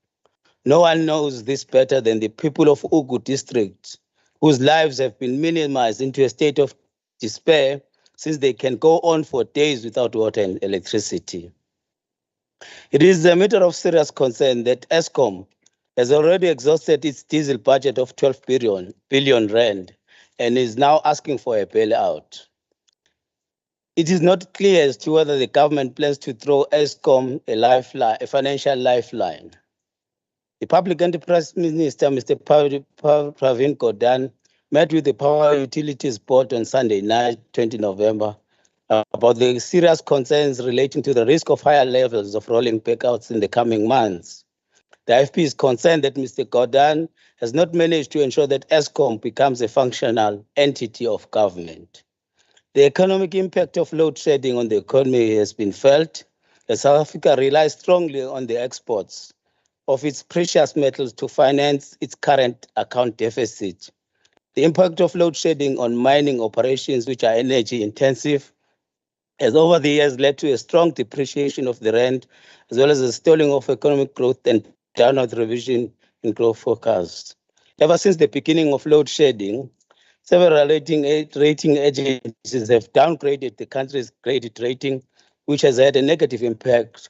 No one knows this better than the people of Ugu district, whose lives have been minimized into a state of despair since they can go on for days without water and electricity. It is a matter of serious concern that Eskom has already exhausted its diesel budget of 12 billion rand and is now asking for a bailout. It is not clear as to whether the government plans to throw Eskom a financial lifeline. The Public Enterprise Minister, Mr. Pravin Gordhan, met with the Power Utilities Board on Sunday night, 20 November, about the serious concerns relating to the risk of higher levels of rolling blackouts in the coming months. The IFP is concerned that Mr. Gordhan has not managed to ensure that Eskom becomes a functional entity of government. The economic impact of load shedding on the economy has been felt, as South Africa relies strongly on the exports of its precious metals to finance its current account deficit. The impact of load shedding on mining operations, which are energy intensive, has over the years led to a strong depreciation of the rand, as well as a stalling of economic growth and downward revision in growth forecasts. Ever since the beginning of load shedding, several rating agencies have downgraded the country's credit rating, which has had a negative impact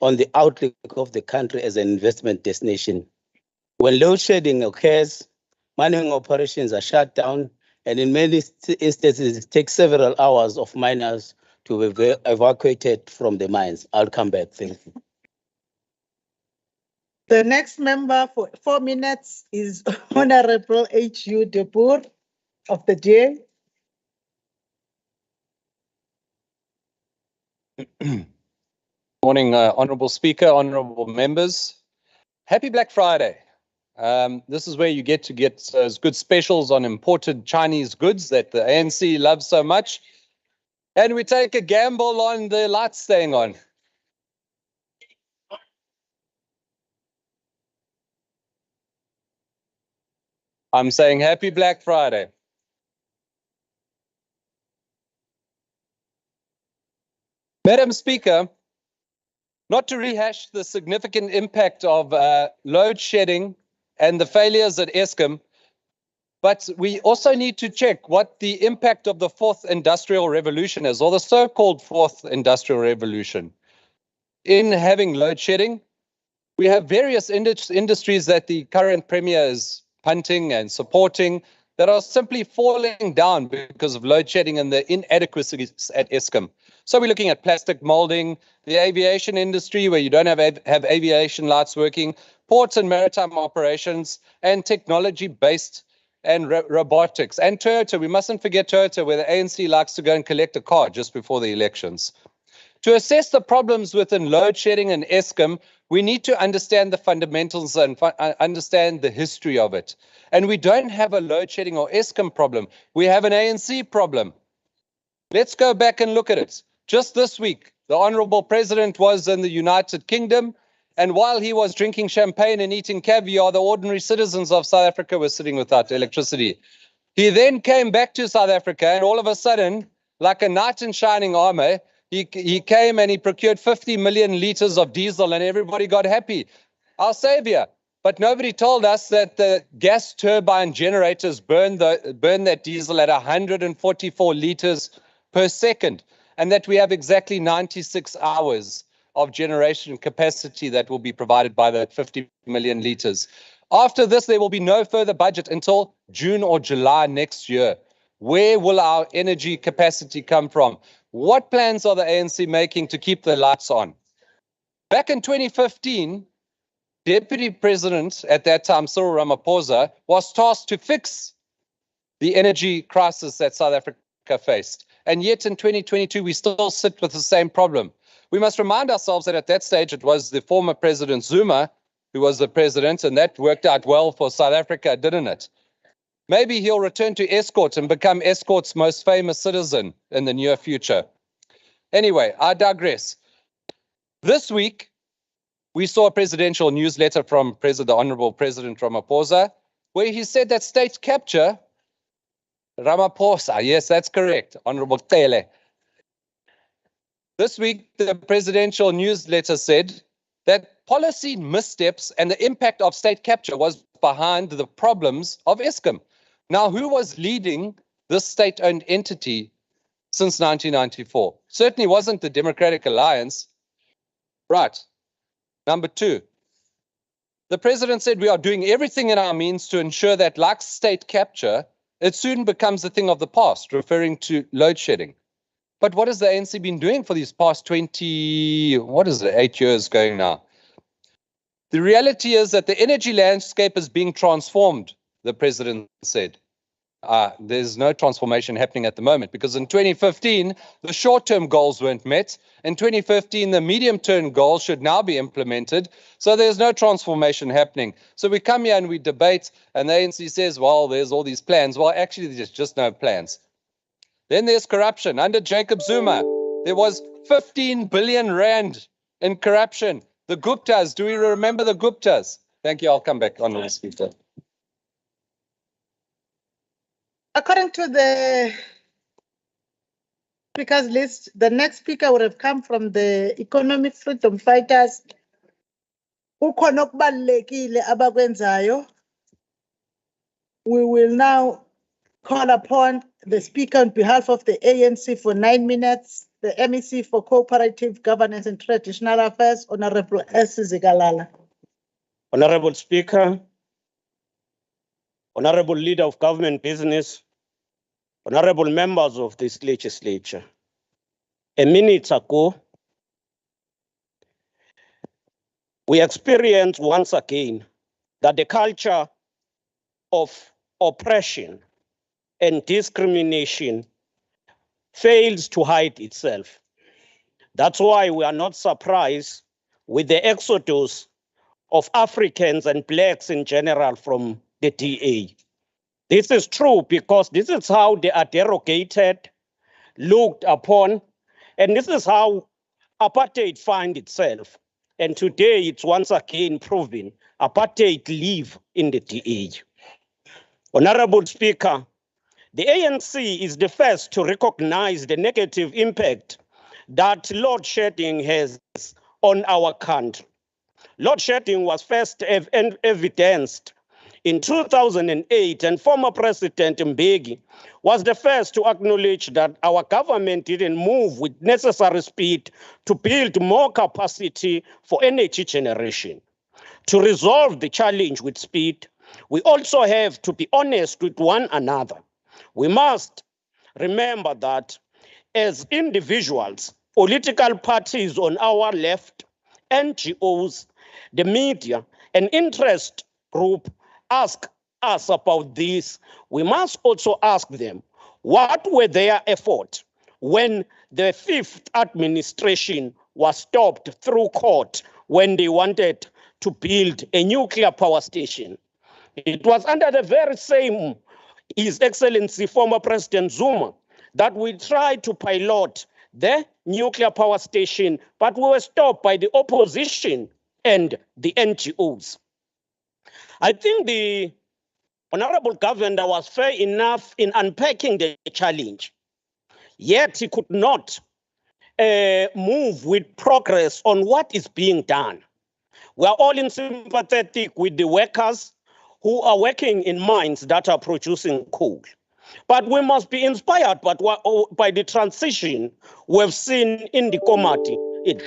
on the outlook of the country as an investment destination. When load shedding occurs, mining operations are shut down, and in many instances, it takes several hours of miners to be evacuated from the mines. I'll come back. Thank you. The next member for 4 minutes is Honorable H.U. De Boer of the DA. Morning, Honourable Speaker, honourable members. Happy Black Friday. This is where you get those good specials on imported Chinese goods that the ANC loves so much. And we take a gamble on the lights staying on. I'm saying happy Black Friday. Madam Speaker, not to rehash the significant impact of load shedding and the failures at Eskom, but we also need to check what the impact of the fourth industrial revolution is, or the so-called fourth industrial revolution. In having load shedding, we have various industries that the current premier is punting and supporting that are simply falling down because of load shedding and the inadequacies at Eskom. So we're looking at plastic molding, the aviation industry where you don't have aviation lights working, ports and maritime operations, and technology-based and robotics. And Toyota, we mustn't forget Toyota, where the ANC likes to go and collect a car just before the elections. To assess the problems within load shedding and Eskom, we need to understand the fundamentals and understand the history of it. And we don't have a load shedding or Eskom problem. We have an ANC problem. Let's go back and look at it. Just this week, the Honourable President was in the United Kingdom, and while he was drinking champagne and eating caviar, the ordinary citizens of South Africa were sitting without electricity. He then came back to South Africa, and all of a sudden, like a knight in shining armor, he came and he procured 50 million liters of diesel, and everybody got happy. Our savior. But nobody told us that the gas turbine generators burn that diesel at 144 liters per second, and that we have exactly 96 hours of generation capacity that will be provided by that 50 million liters. After this, there will be no further budget until June or July next year. Where will our energy capacity come from? What plans are the ANC making to keep the lights on? Back in 2015, Deputy President at that time, Cyril Ramaphosa, was tasked to fix the energy crisis that South Africa faced. And yet in 2022, we still sit with the same problem. We must remind ourselves that at that stage, it was the former President Zuma who was the president, and that worked out well for South Africa, didn't it? Maybe he'll return to Escort and become Escort's most famous citizen in the near future. Anyway, I digress. This week, we saw a presidential newsletter from the Honourable President Ramaphosa, where he said that state capture, Ramaphosa, yes, that's correct, Honourable Tele. This week, the presidential newsletter said that that policy missteps and the impact of state capture was behind the problems of Eskom. Now, who was leading this state-owned entity since 1994? Certainly wasn't the Democratic Alliance. Right. Number two, the president said we are doing everything in our means to ensure that, like state capture, it soon becomes a thing of the past, referring to load shedding. But what has the ANC been doing for these past 8 years going now? The reality is that the energy landscape is being transformed, the president said. There's no transformation happening at the moment because in 2015, the short-term goals weren't met. In 2015, the medium-term goals should now be implemented. So there's no transformation happening. So we come here and we debate, and the ANC says, well, there's all these plans. Well, actually, there's just no plans. Then there's corruption. Under Jacob Zuma, there was 15 billion rand in corruption. The Guptas, do we remember the Guptas? Thank you. I'll come back on the speaker. According to the speakers list, the next speaker would have come from the economic freedom fighters. Kukhona okubalulekile abakwenzayo. We will now call upon the speaker on behalf of the ANC for 9 minutes, the MEC for Cooperative Governance and Traditional Affairs, Honorable S. Zigalala. Honorable Speaker, Honorable Leader of Government Business, Honorable members of this legislature. A minute ago, we experienced once again that the culture of oppression and discrimination fails to hide itself. That's why we are not surprised with the exodus of Africans and blacks in general from the DA. This is true because this is how they are derogated, looked upon, and this is how apartheid finds itself. And today it's once again proven apartheid live in the DA. Honorable Speaker, the ANC is the first to recognize the negative impact that load shedding has on our country. Load shedding was first evidenced in 2008, and former President Mbeki was the first to acknowledge that our government didn't move with necessary speed to build more capacity for energy generation. To resolve the challenge with speed, we also have to be honest with one another. We must remember that as individuals, political parties on our left, NGOs, the media, and interest group ask us about this, we must also ask them, what were their efforts when the fifth administration was stopped through court when they wanted to build a nuclear power station? It was under the very same His Excellency former President Zuma that we tried to pilot the nuclear power station, but we were stopped by the opposition and the NGOs. I think the Honorable Governor was fair enough in unpacking the challenge, yet he could not move with progress on what is being done. We are all sympathetic with the workers who are working in mines that are producing coal. But we must be inspired by the transition we've seen in the Komati.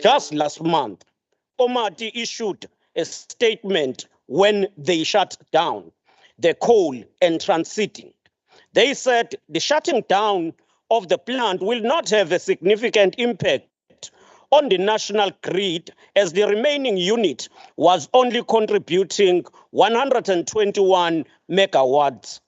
Just last month, Komati issued a statement when they shut down the coal and transiting. They said the shutting down of the plant will not have a significant impact on the national grid, as the remaining unit was only contributing 121 megawatts.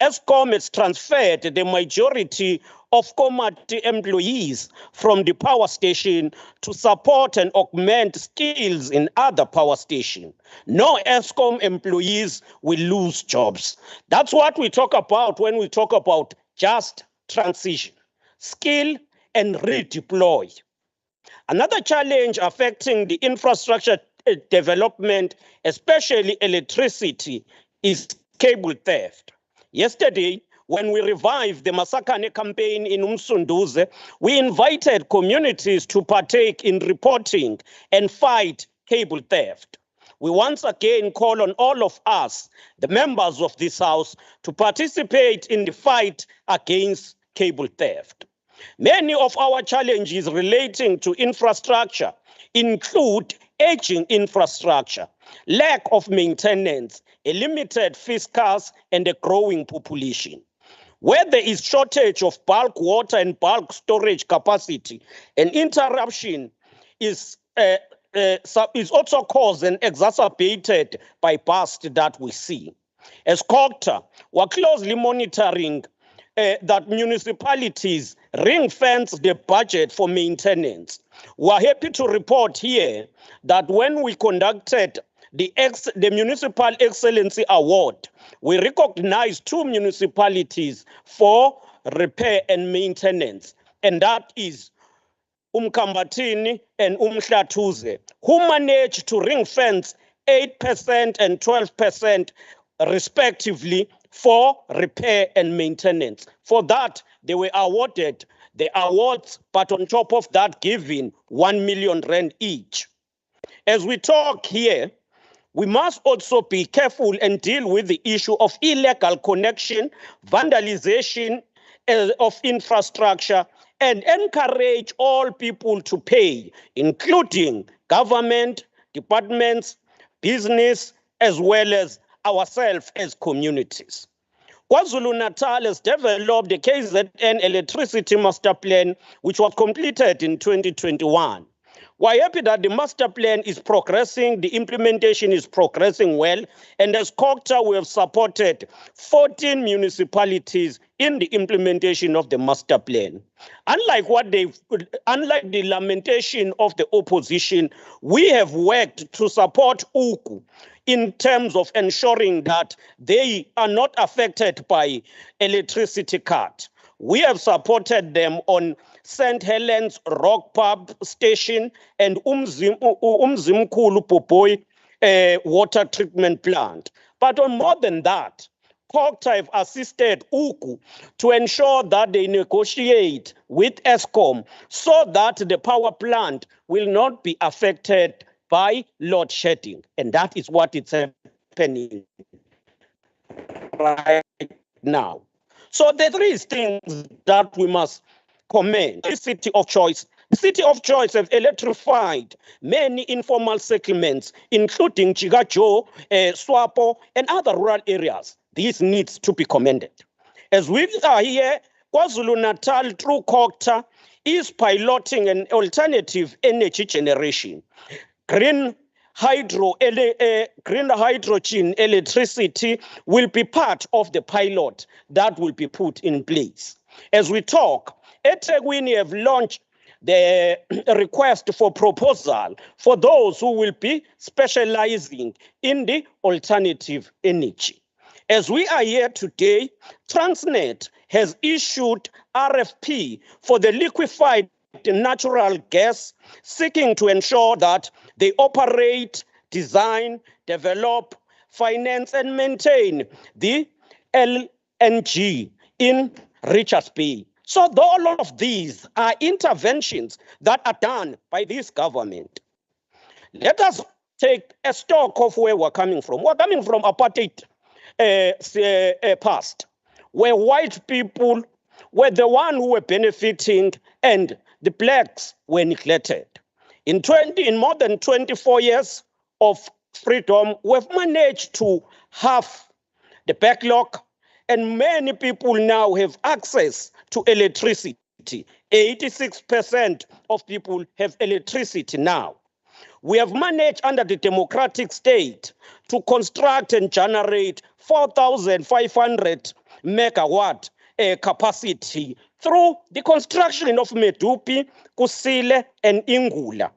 Eskom has transferred the majority of Komati employees from the power station to support and augment skills in other power stations. No Eskom employees will lose jobs. That's what we talk about when we talk about just transition, skill and redeploy. Another challenge affecting the infrastructure development, especially electricity, is cable theft. Yesterday, when we revived the Masakane campaign in Umsunduze, we invited communities to partake in reporting and fight cable theft. We once again call on all of us, the members of this House, to participate in the fight against cable theft. Many of our challenges relating to infrastructure include aging infrastructure, lack of maintenance, a limited fiscus, and a growing population. Where there is shortage of bulk water and bulk storage capacity, an interruption is also caused and exacerbated by bust that we see. As COGTA, we're closely monitoring that municipalities ring-fence the budget for maintenance. We're happy to report here that when we conducted the Municipal Excellency Award, we recognized 2 municipalities for repair and maintenance, and that is Umkambatini and Umhlatuze, who managed to ring-fence 8% and 12% respectively for repair and maintenance. For that, they were awarded the awards, but on top of that, given 1 million rand each. As we talk here, we must also be careful and deal with the issue of illegal connection, vandalization of infrastructure, and encourage all people to pay, including government, departments, business, as well as ourselves as communities. KwaZulu-Natal has developed the KZN Electricity Master Plan, which was completed in 2021. We're happy that the master plan is progressing, the implementation is progressing well, and as COGTA, we have supported 14 municipalities in the implementation of the master plan. Unlike the lamentation of the opposition, we have worked to support UKU in terms of ensuring that they are not affected by electricity cut. We have supported them on St. Helens Rock Pub Station and Umzimkulu Popoy water treatment plant. But on more than that, COGTA have assisted UKU to ensure that they negotiate with Eskom so that the power plant will not be affected by load shedding. And that is what is happening right now. So the 3 things that we must commend: the city of choice. The city of choice have electrified many informal settlements, including Chigajo, Swapo, and other rural areas. This needs to be commended. As we are here, KwaZulu-Natal, through COGTA, is piloting an alternative energy generation. Green hydrogen electricity will be part of the pilot that will be put in place. As we talk, eThekwini have launched the request for proposal for those who will be specializing in the alternative energy. As we are here today, Transnet has issued RFP for the liquefied natural gas, seeking to ensure that they operate, design, develop, finance, and maintain the LNG in Richards Bay. So all of these are interventions that are done by this government. Let us take a stock of where we're coming from. We're coming from apartheid past, where white people were the one who were benefiting and the blacks were neglected. In more than 24 years of freedom, we've managed to halve the backlog, and many people now have access to electricity. 86% of people have electricity now. We have managed under the democratic state to construct and generate 4,500 megawatt capacity through the construction of Medupi, Kusile, and Ingula.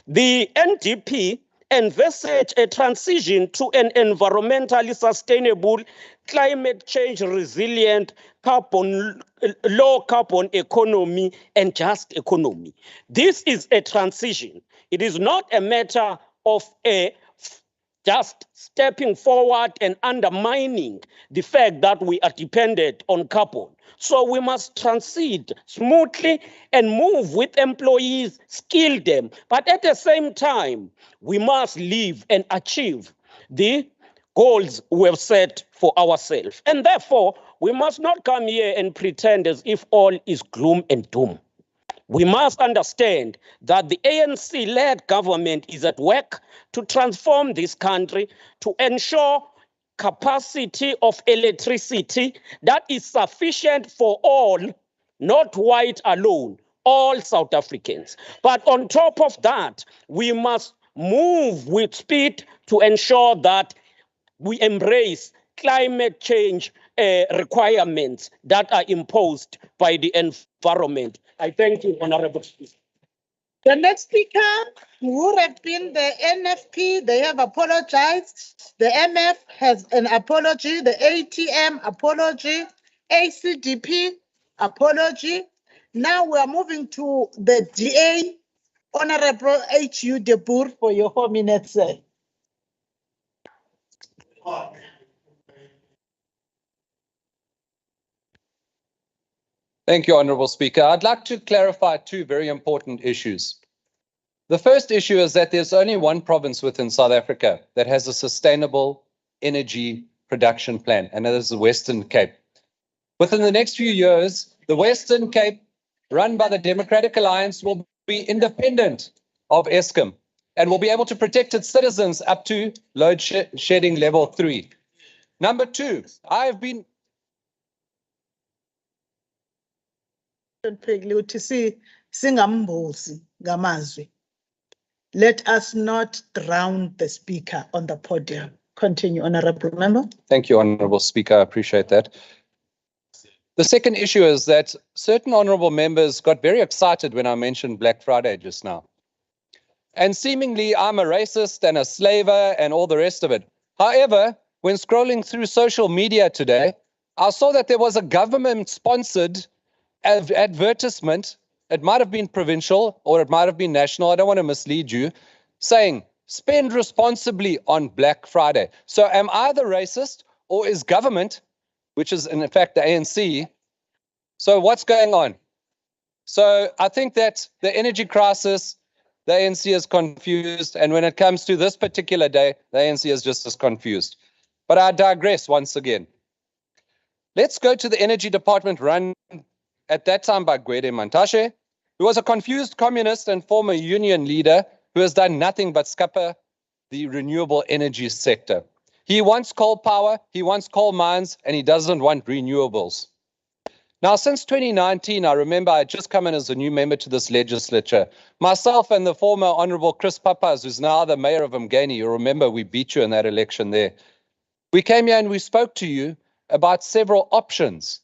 The NDP envisage a transition to an environmentally sustainable, climate change resilient, low carbon economy and just economy. This is a transition. It is not a matter of just stepping forward and undermining the fact that we are dependent on carbon. So we must transit smoothly and move with employees, skill them. But at the same time, we must live and achieve the goals we have set for ourselves. And therefore, we must not come here and pretend as if all is gloom and doom. We must understand that the ANC-led government is at work to transform this country, to ensure capacity of electricity that is sufficient for all, not white alone, all South Africans. But on top of that, we must move with speed to ensure that we embrace climate change requirements that are imposed by the environment. I thank you, Honorable Speaker. The next speaker would have been the NFP. They have apologized. The MF has an apology. The ATM apology. ACDP apology. Now we are moving to the DA. Honorable H.U. De Boer for your 4 minutes, sir. Thank you, Honourable Speaker. I'd like to clarify 2 very important issues. The first issue is that there's only one province within South Africa that has a sustainable energy production plan, and that is the Western Cape. Within the next few years, the Western Cape, run by the Democratic Alliance, will be independent of Eskom and will be able to protect its citizens up to load shedding level 3. Number 2, I have been Let us not drown the speaker on the podium. Continue, Honorable Member. Thank you, Honourable Speaker. I appreciate that. The second issue is that certain honourable members got very excited when I mentioned Black Friday just now. And seemingly I'm a racist and a slaver and all the rest of it. However, when scrolling through social media today, I saw that there was a government-sponsored advertisement. It might have been provincial or it might have been national. I don't want to mislead you, saying spend responsibly on Black Friday. So am I the racist, or is government, which is in fact the ANC? So what's going on? So I think that the energy crisis, the ANC is confused. And when it comes to this particular day, the ANC is just as confused. But I digress once again. Let's go to the energy department run at that time by Gwede Mantashe, who was a confused communist and former union leader who has done nothing but scupper the renewable energy sector. He wants coal power, he wants coal mines, and he doesn't want renewables. Now, since 2019, I remember I had just come in as a new member to this legislature. Myself and the former Honourable Chris Pappas, who's now the mayor of Mgeni, you remember we beat you in that election there. We came here and we spoke to you about several options.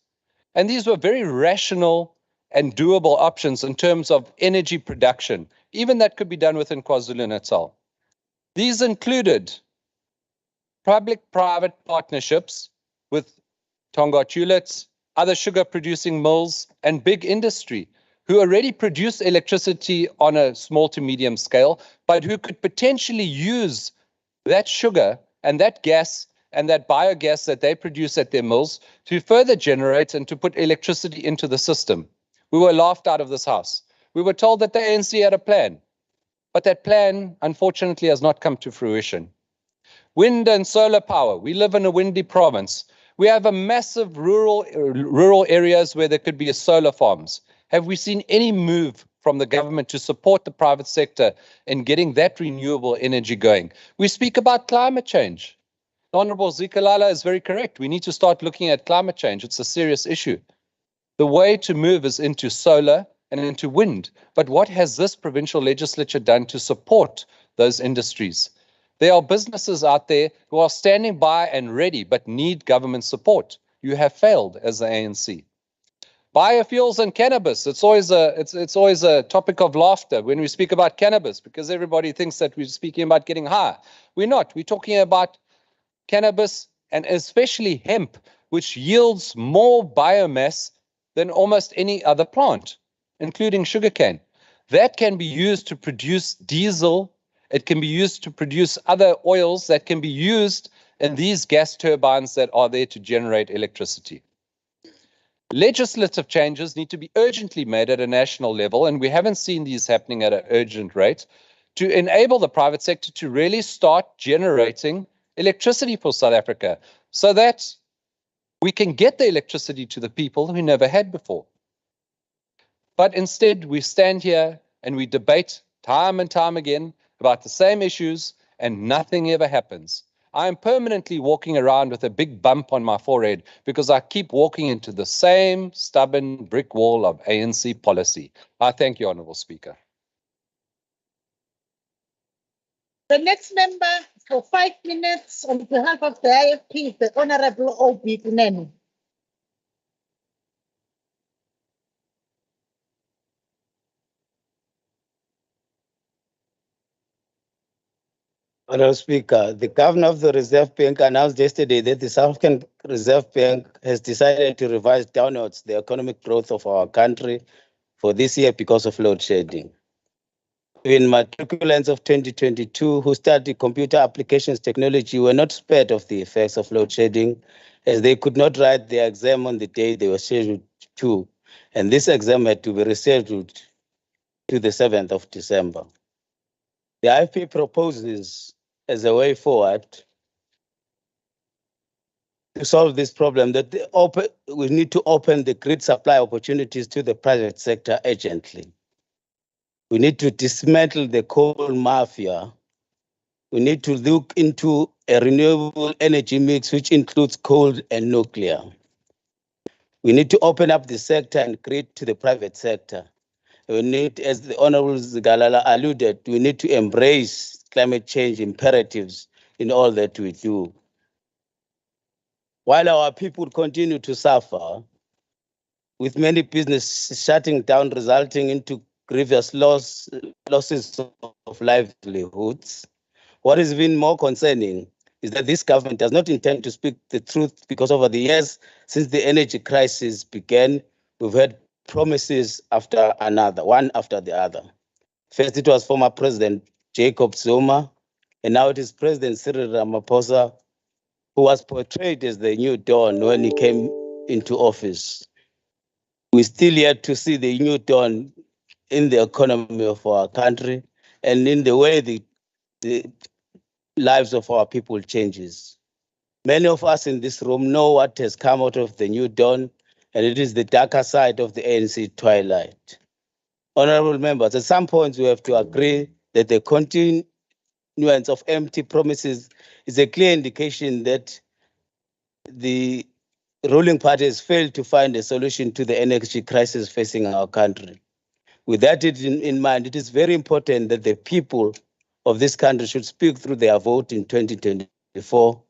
And these were very rational and doable options in terms of energy production, even that could be done within KwaZulu-Natal. These included public-private partnerships with Tongaat Hulett, other sugar-producing mills, and big industry who already produce electricity on a small to medium scale, but who could potentially use that sugar and that gas and that biogas that they produce at their mills to further generate and to put electricity into the system. We were laughed out of this house. We were told that the ANC had a plan, but that plan, unfortunately, has not come to fruition. Wind and solar power. We live in a windy province. We have a massive rural areas where there could be solar farms. Have we seen any move from the government to support the private sector in getting that renewable energy going? We speak about climate change. Honourable Zikalala is very correct. We need to start looking at climate change. It's a serious issue. The way to move is into solar and into wind. But what has this provincial legislature done to support those industries? There are businesses out there who are standing by and ready, but need government support. You have failed as the ANC. Biofuels and cannabis. It's always a topic of laughter when we speak about cannabis, because everybody thinks that we're speaking about getting high. We're not. We're talking about cannabis and especially hemp, which yields more biomass than almost any other plant, including sugarcane. That can be used to produce diesel It can be used to produce other oils that can be used in these gas turbines that are there to generate electricity. Legislative changes need to be urgently made at a national level, and we haven't seen these happening at an urgent rate, to enable the private sector to really start generating electricity for South Africa so that we can get the electricity to the people who never had before. But instead, we stand here and we debate time and time again about the same issues and nothing ever happens. I am permanently walking around with a big bump on my forehead because I keep walking into the same stubborn brick wall of ANC policy. I thank you, Honourable Speaker. The next member for 5 minutes on behalf of the IFP is the Honorable O.B. Kunene. Honourable Speaker, the Governor of the Reserve Bank announced yesterday that the South African Reserve Bank has decided to revise downwards the economic growth of our country for this year because of load shedding. In matriculants of 2022 who studied computer applications technology were not spared of the effects of load shedding, as they could not write their exam on the day they were scheduled to, and this exam had to be rescheduled to the 7th of December. The IFP proposes as a way forward to solve this problem that we need to open the grid supply opportunities to the private sector urgently. We need to dismantle the coal mafia. We need to look into a renewable energy mix which includes coal and nuclear. We need to open up the sector and grid to the private sector. We need, as the Honourable Zigalala alluded, we need to embrace climate change imperatives in all that we do. While our people continue to suffer, with many businesses shutting down, resulting into grievous losses of livelihoods, what is even more concerning is that this government does not intend to speak the truth, because over the years since the energy crisis began, we've heard promises after another, one after the other. First, it was former President Jacob Zuma, and now it is President Cyril Ramaphosa, who was portrayed as the new dawn when he came into office. We still yet to see the new dawn in the economy of our country and in the way the lives of our people changes. Many of us in this room know what has come out of the new dawn, and it is the darker side of the ANC twilight. Honorable members, at some points we have to agree that the continuance of empty promises is a clear indication that the ruling party has failed to find a solution to the energy crisis facing our country. With that in mind, it is very important that the people of this country should speak through their vote in 2024.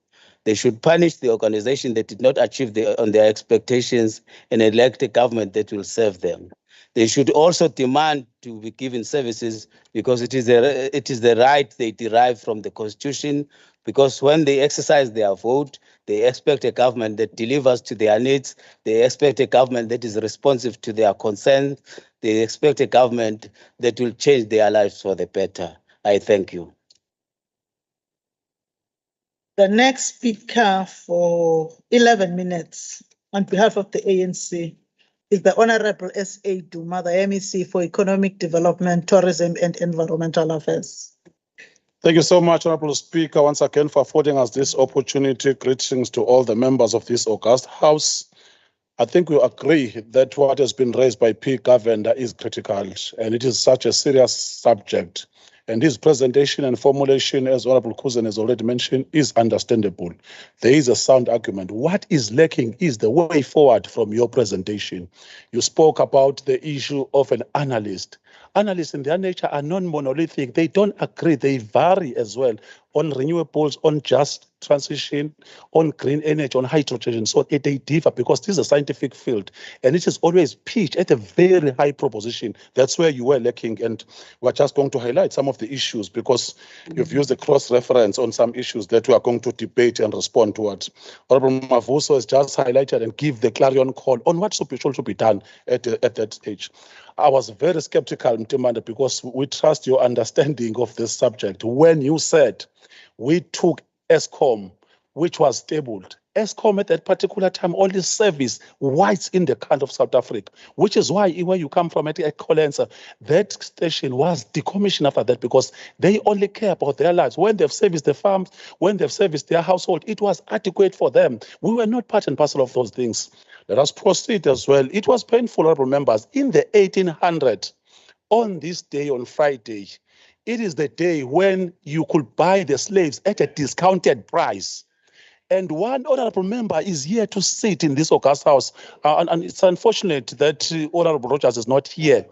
They should punish the organization that did not achieve on their expectations and elect a government that will serve them. They should also demand to be given services, because it is the right they derive from the Constitution, because when they exercise their vote, they expect a government that delivers to their needs. They expect a government that is responsive to their concerns. They expect a government that will change their lives for the better. I thank you. The next speaker for 11 minutes on behalf of the ANC is the Honorable S.A. Duma, the MEC for Economic Development, Tourism and Environmental Affairs. Thank you so much, Honourable Speaker, once again for affording us this opportunity. Greetings to all the members of this august House. I think we agree that what has been raised by P Govender is critical, and it is such a serious subject. And his presentation and formulation, as Honourable Kuzen has already mentioned, is understandable. There is a sound argument. What is lacking is the way forward from your presentation. You spoke about the issue of an analyst. Analysts in their nature are non-monolithic. They don't agree. They vary as well on renewables, on just transition, on green energy, on hydrogen. So they differ because this is a scientific field, and it is always pitched at a very high proposition. That's where you were lacking, and we're just going to highlight some of the issues because you've used a cross-reference on some issues that we are going to debate and respond towards. Honourable Ramaphosa has just highlighted and give the clarion call on what should be done at that stage. I was very skeptical, Mtimanda, because we trust your understanding of this subject. When you said we took Eskom, which was stabled, Eskom at that particular time only serviced whites in the country of South Africa, which is why where you come from at Colenza, that station was decommissioned after that because they only care about their lives. When they've serviced the farms, when they've serviced their household, it was adequate for them. We were not part and parcel of those things. Let us proceed as well. It was painful, honorable members, in the 1800s, on this day, on Friday, it is the day when you could buy the slaves at a discounted price. And one honorable member is here to sit in this August House. And it's unfortunate that Honorable Rogers is not here.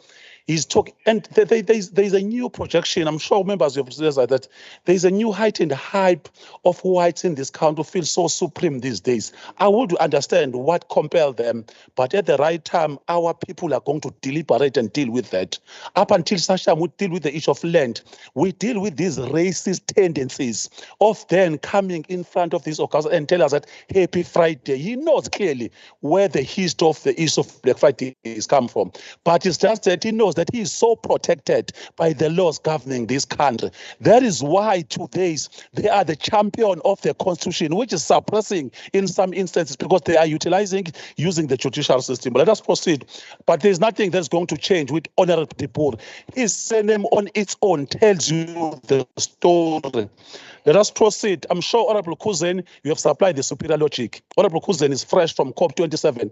He's talking, and there's a new projection. I'm sure members of that there's a new heightened hype of whites in this country feel so supreme these days. I would understand what compelled them, but at the right time, our people are going to deliberate and deal with that. Up until such time, we deal with the issue of land. We deal with these racist tendencies of then coming in front of this occasion and tell us that Happy Friday. He knows clearly where the history of the issue of Black Friday is come from, but it's just that he knows that he is so protected by the laws governing this country. That is why today they are the champion of the constitution, which is suppressing in some instances because they are using the judicial system. Let us proceed. But there's nothing that's going to change with Honorable Dipur. His surname on its own tells you the story. Let us proceed. I'm sure, Honorable Kuzen, you have supplied the superior logic. Honorable Kuzen is fresh from COP27.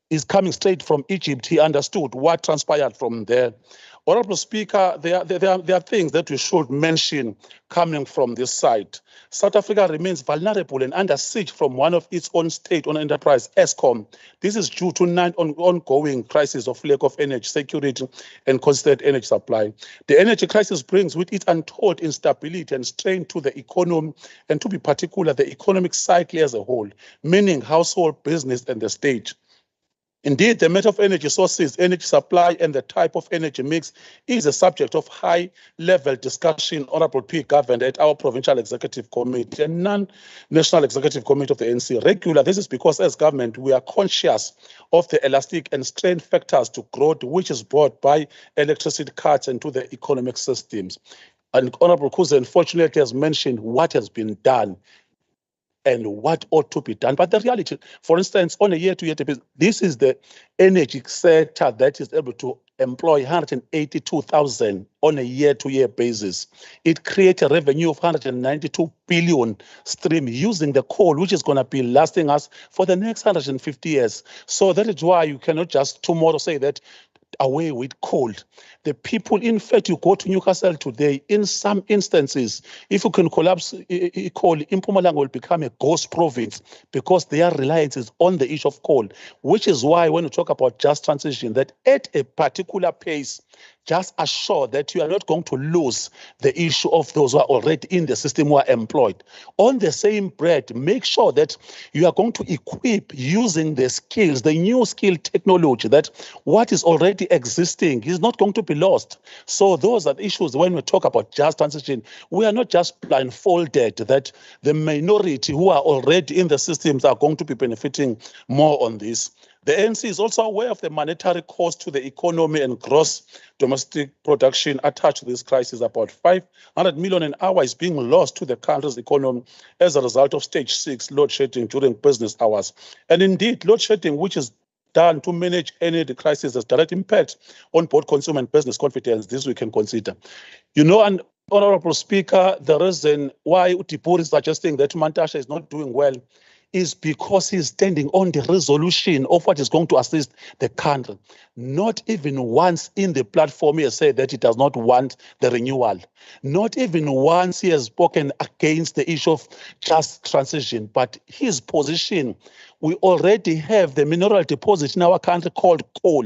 He's coming straight from Egypt. He understood what transpired from there. Honorable Speaker, there are things that we should mention coming from this side. South Africa remains vulnerable and under siege from one of its own state-owned enterprise, Eskom. This is due to ongoing crisis of lack of energy security and constant energy supply. The energy crisis brings with it untold instability and strain to the economy, and to be particular, the economic cycle as a whole, meaning household, business, and the state. Indeed, the matter of energy sources, energy supply, and the type of energy mix is a subject of high-level discussion, Honorable P Govender, at our Provincial Executive Committee and non-National Executive Committee of the NC regular. This is because as government, we are conscious of the elastic and strain factors to growth, which is brought by electricity cuts into the economic systems. And Honorable Kuze, unfortunately, has mentioned what has been done and what ought to be done. But the reality, for instance, on a year-to-year basis, this is the energy sector that is able to employ 182,000 on a year-to-year basis. It creates a revenue of 192 billion stream using the coal, which is going to be lasting us for the next 150 years. So that is why you cannot just tomorrow say that away with coal. The people, in fact, you go to Newcastle today, in some instances, if you can collapse coal, Mpumalanga will become a ghost province because their reliance is on the issue of coal, which is why when you talk about just transition, that at a particular pace, just assure that you are not going to lose the issue of those who are already in the system who are employed. On the same bread, make sure that you are going to equip using the skills, the new skill technology, that what is already existing is not going to be lost. So those are the issues when we talk about just transition. We are not just blindfolded that the minority who are already in the systems are going to be benefiting more on this. The ANC is also aware of the monetary cost to the economy and gross domestic production attached to this crisis. About 500 million an hour is being lost to the country's economy as a result of stage 6 load shedding during business hours. And indeed, load shedding, which is done to manage any crisis, has direct impact on both consumer and business confidence. This we can consider. You know, and Honorable Speaker, the reason why Utipur is suggesting that Mantashe is not doing well is because he's standing on the resolution of what is going to assist the country. Not even once in the platform he has said that he does not want the renewal. Not even once he has spoken against the issue of just transition, but his position, we already have the mineral deposit in our country called coal.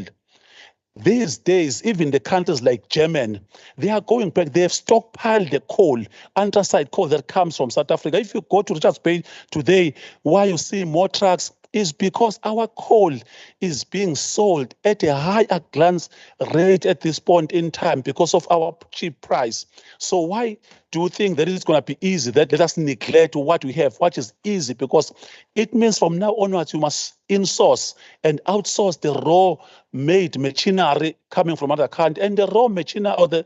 These days, even the countries like Germany, they are going back. They have stockpiled the coal, anthracite coal that comes from South Africa. If you go to Richards Bay today, why you see more trucks is because our coal is being sold at a higher glance rate at this point in time because of our cheap price. So why do you think that it's going to be easy that let us neglect what we have, what is easy? Because it means from now onwards you must insource and outsource the raw made machinery coming from other countries and the raw machinery or the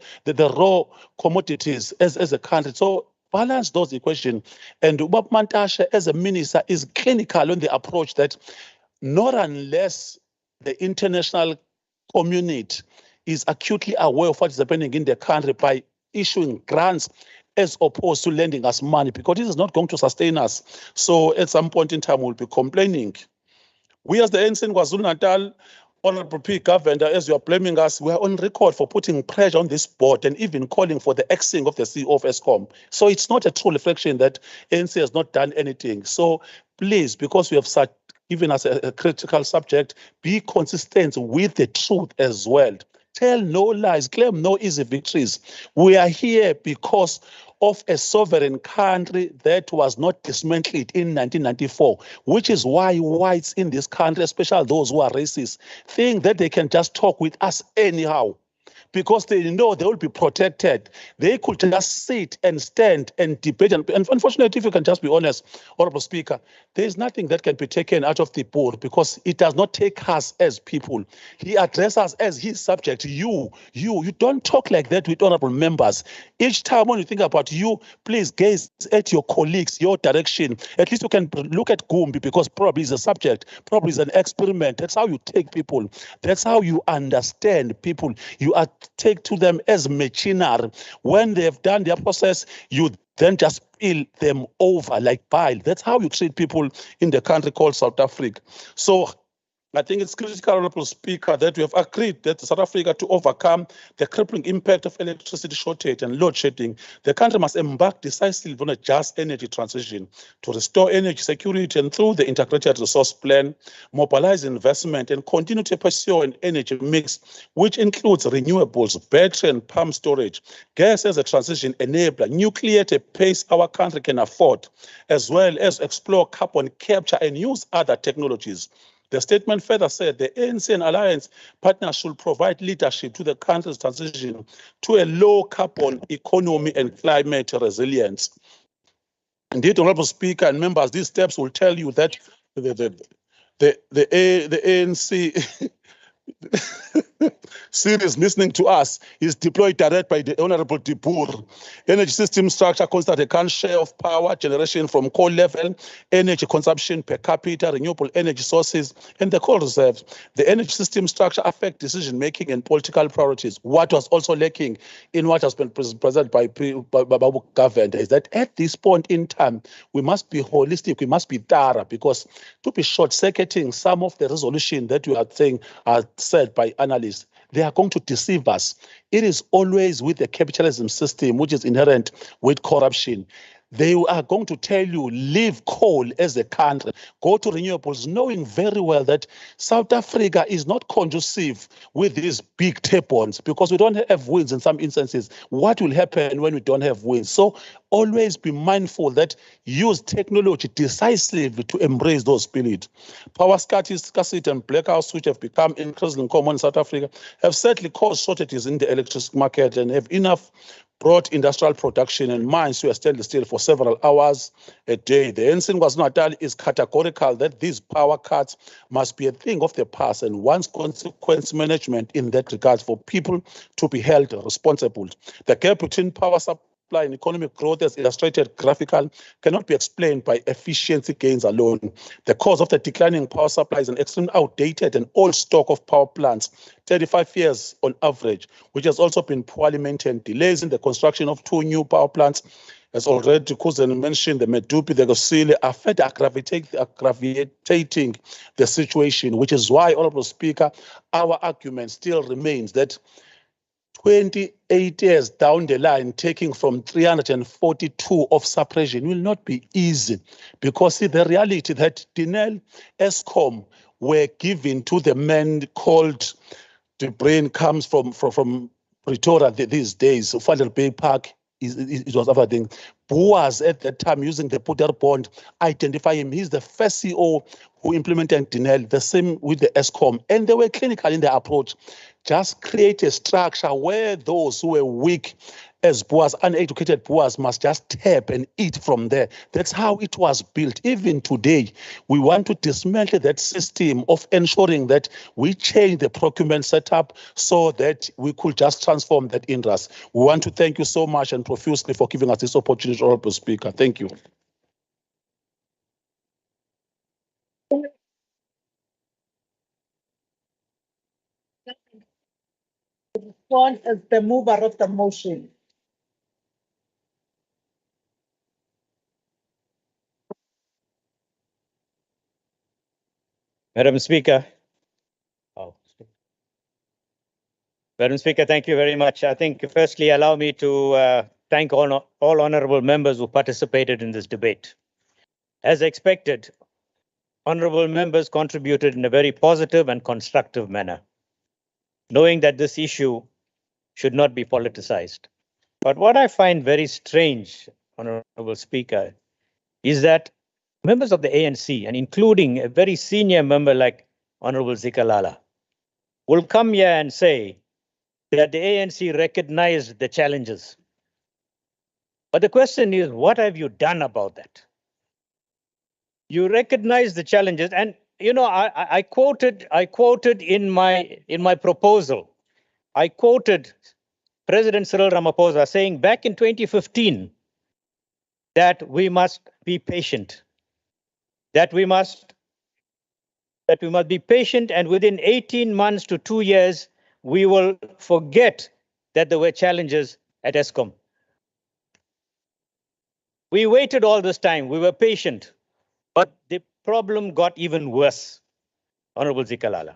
raw commodities as a country. So balance those equations. And Bob Mantashe, as a minister, is clinical on the approach that not unless the international community is acutely aware of what is happening in the country by issuing grants as opposed to lending us money, because this is not going to sustain us. So at some point in time, we'll be complaining. We as the ANC in KwaZulu-Natal, Honorable P Govender, as you are blaming us, we are on record for putting pressure on this board and even calling for the axing of the CEO of Eskom. So it's not a true reflection that ANC has not done anything. So please, because we have given us a critical subject, be consistent with the truth as well. Tell no lies, claim no easy victories. We are here because of a sovereign country that was not dismantled in 1994, which is why whites in this country, especially those who are racist, think that they can just talk with us anyhow, because they know they will be protected. They could just sit and stand and debate. And unfortunately, if you can just be honest, Honorable Speaker, there is nothing that can be taken out of the board because it does not take us as people. He addresses us as his subject. You don't talk like that with honorable members. Each time when you think about you, please gaze at your colleagues, your direction. At least you can look at Gumbi because probably is a subject, probably is an experiment. That's how you take people. That's how you understand people. You take to them as machinery. When they have done their process, you then just spill them over like bile. That's how you treat people in the country called South Africa. So I think it's critical, Honorable Speaker, that we have agreed that South Africa, to overcome the crippling impact of electricity shortage and load shedding, the country must embark decisively on a just energy transition to restore energy security, and through the integrated resource plan, mobilize investment and continue to pursue an energy mix which includes renewables, battery and pump storage, gas as a transition enabler, nuclear at a pace our country can afford, as well as explore carbon capture and use other technologies. The statement further said the ANC and alliance partners should provide leadership to the country's transition to a low carbon economy and climate resilience. Indeed, Honorable Speaker and members, these steps will tell you that the ANC series listening to us is deployed direct by the Honorable Dibur. Energy system structure considers the current share of power generation from coal level, energy consumption per capita, renewable energy sources, and the coal reserves. The energy system structure affects decision-making and political priorities. What was also lacking in what has been presented by Babu Govender is that at this point in time, we must be holistic, we must be thorough, because to be short-circuiting some of the resolution that we are saying are said by analysts, they are going to deceive us. It is always with the capitalism system, which is inherent with corruption. They are going to tell you, leave coal as a country, go to renewables, knowing very well that South Africa is not conducive with these big tampons because we don't have winds in some instances. What will happen when we don't have winds? So always be mindful that use technology decisively to embrace those spirits. Power scarcity and blackouts, which have become increasingly common in South Africa, have certainly caused shortages in the electricity market and have brought industrial production and mines to a standstill for several hours a day. The ANC in KwaZulu-Natal is categorical that these power cuts must be a thing of the past and wants consequence management in that regard for people to be held responsible. The gap between power supply and economic growth, as illustrated graphical, cannot be explained by efficiency gains alone. The cause of the declining power supply is an extremely outdated and old stock of power plants, 35 years on average, which has also been poorly maintained. Delays in the construction of 2 new power plants, as already Kuzen mentioned, the Medupi, the Gosile, are further aggravating the situation, which is why, Honorable Speaker, our argument still remains that 28 years down the line, taking from 342 of suppression will not be easy, because see, the reality that Dinel, Eskom were given to the men called, the brain comes from Pretoria these days, Fadel Bay Park, it was everything. Boaz at that time using the Potter bond, identify him. He's the first CEO who implemented Dinel, the same with the Eskom. And they were clinical in their approach. Just create a structure where those who were weak as Boaz, uneducated Boaz, must just tap and eat from there. That's how it was built. Even today, we want to dismantle that system of ensuring that we change the procurement setup so that we could just transform that interest. We want to thank you so much and profusely for giving us this opportunity, Honorable Speaker. Thank you. Respond as the mover of the motion. Madam Speaker. Madam Speaker, thank you very much. I think firstly, allow me to thank all honorable members who participated in this debate. As expected, honorable members contributed in a very positive and constructive manner, knowing that this issue should not be politicized. But what I find very strange, Honorable Speaker, is that members of the ANC, and including a very senior member like Honorable Zikalala, will come here and say that the ANC recognized the challenges. But the question is, what have you done about that? You recognize the challenges, and you know, I quoted in my proposal, I quoted President Cyril Ramaphosa saying back in 2015 that we must be patient, that we must be patient, and within 18 months to 2 years, we will forget that there were challenges at Eskom. We waited all this time, we were patient, but the problem got even worse, Honorable Zikalala.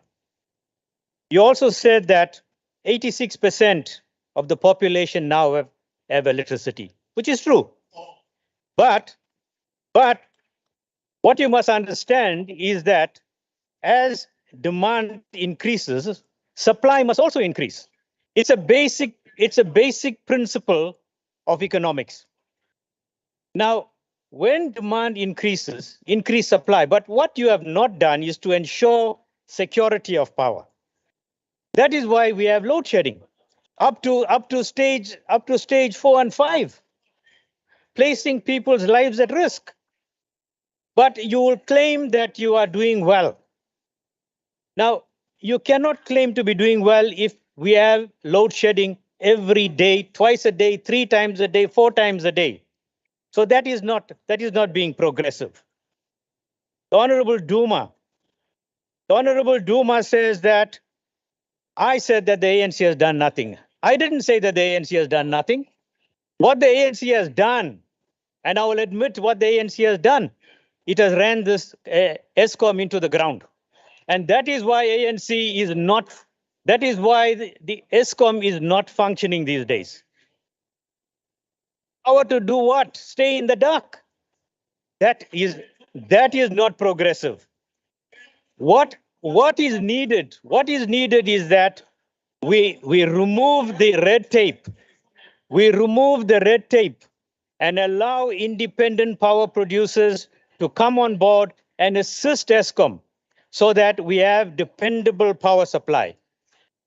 You also said that 86% of the population now have electricity, which is true. But what you must understand is that as demand increases, supply must also increase. It's a basic principle of economics. Now, when demand increases, increase supply. But what you have not done is to ensure security of power. That is why we have load shedding up to stage 4 and 5, placing people's lives at risk. But you will claim that you are doing well. Now, you cannot claim to be doing well if we have load shedding every day, twice a day, 3 times a day, 4 times a day. So that is not being progressive. The Honorable Duma says that I said that the ANC has done nothing. I didn't say that the ANC has done nothing. What the ANC has done, and I will admit what the ANC has done, it has ran this Eskom into the ground. And that is why ANC is not, that is why the Eskom is not functioning these days. Power to do what? Stay in the dark. That is not progressive. What is needed? What is needed is that we remove the red tape. We remove the red tape and allow independent power producers to come on board and assist Eskom so that we have dependable power supply.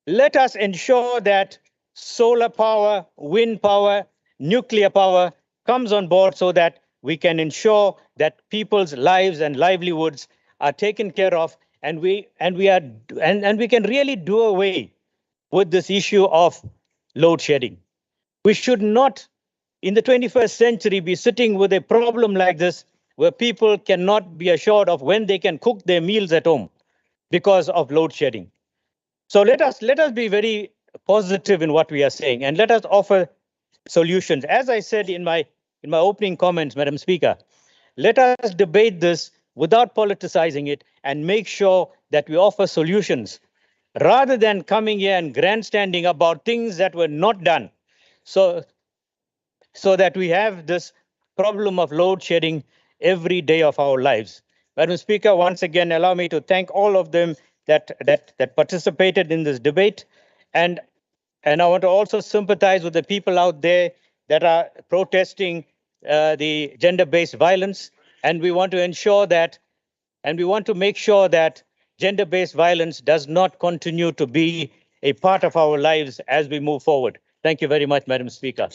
Let us ensure that solar power, wind power, nuclear power comes on board so that we can ensure that people's lives and livelihoods are taken care of, and we can really do away with this issue of load shedding. We should not, in the 21st century, be sitting with a problem like this where people cannot be assured of when they can cook their meals at home because of load shedding. So let us be very positive in what we are saying, and let us offer solutions. As I said in my opening comments, Madam Speaker, let us debate this without politicizing it and make sure that we offer solutions rather than coming here and grandstanding about things that were not done. So that we have this problem of load shedding every day of our lives. Madam Speaker, once again, allow me to thank all of them that participated in this debate. And I want to also sympathize with the people out there that are protesting the gender-based violence, and we want to ensure that, and we want to make sure that gender-based violence does not continue to be a part of our lives as we move forward. Thank you very much, Madam Speaker.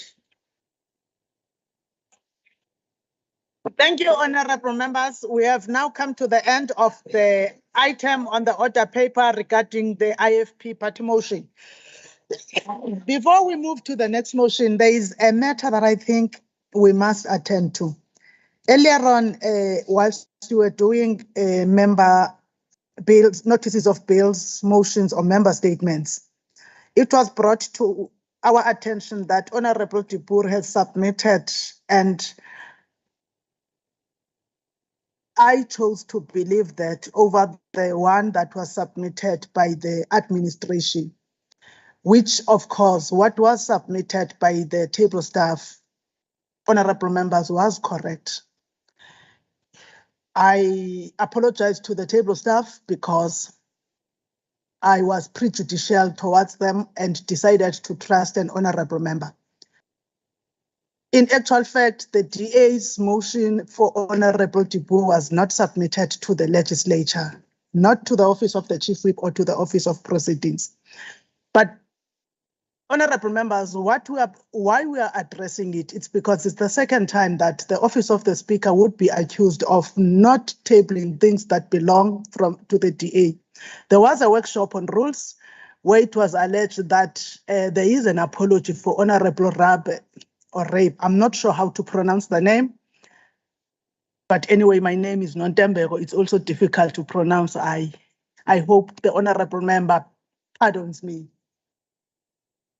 Thank you, honorable members. We have now come to the end of the item on the order paper regarding the IFP Party Motion. Before we move to the next motion, there is a matter that I think we must attend to. Earlier on, whilst you were doing member bills, notices of bills, motions, or member statements, it was brought to our attention that Honorable Dipur has submitted, and I chose to believe that over the one that was submitted by the administration, which of course, what was submitted by the table staff, honorable members, was correct. I apologize to the table staff because I was prejudicial towards them and decided to trust an honorable member. In actual fact, the DA's motion for Honorable Tibu was not submitted to the legislature, not to the Office of the Chief Whip or to the Office of Proceedings. But honorable members, why we are addressing it, it's because it's the second time that the Office of the Speaker would be accused of not tabling things that belong to the DA. There was a workshop on rules where it was alleged that there is an apology for Honorable Rape. I'm not sure how to pronounce the name. But anyway, my name is Nontembeko. It's also difficult to pronounce. I hope the honorable member pardons me.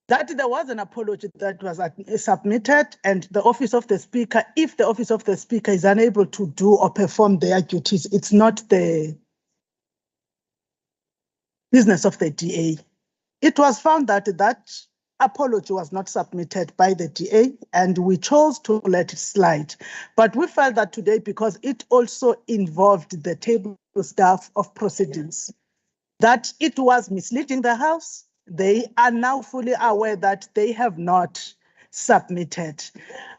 That there was an apology that was submitted, and the Office of the Speaker, if the Office of the Speaker is unable to do or perform their duties, it's not the business of the DA. It was found that that apology was not submitted by the DA, and we chose to let it slide. But we felt that today, because it also involved the table staff of proceedings, that it was misleading the House. They are now fully aware that they have not submitted.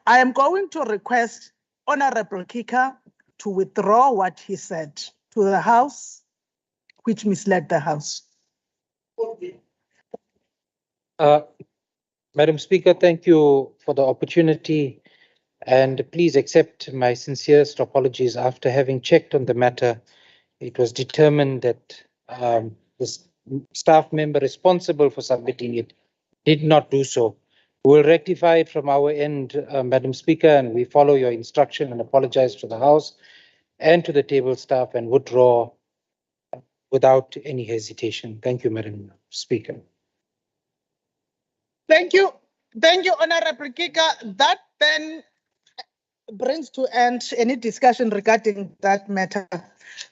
I am going to request Honorable Kika to withdraw what he said to the House, which misled the House. Madam Speaker, thank you for the opportunity, and please accept my sincerest apologies. After having checked on the matter, it was determined that the staff member responsible for submitting it did not do so. We will rectify it from our end, Madam Speaker, and we follow your instruction and apologize to the House and to the table staff and withdraw without any hesitation. Thank you, Madam Speaker. Thank you. Thank you, Honorable Kika. That then brings to end any discussion regarding that matter.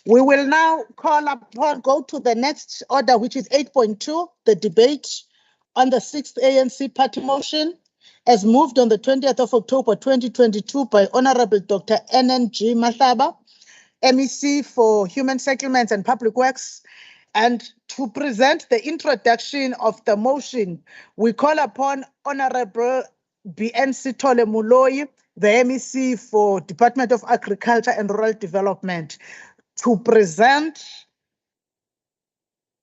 We will now go to the next order, which is 8.2, the debate on the 6th ANC party motion, as moved on the 20th of October 2022 by Honorable Dr. NNG Mahlaba, MEC for Human Settlements and Public Works. And to present the introduction of the motion, we call upon Honorable BNC Tole Muloi, the MEC for Department of Agriculture and Rural Development, to present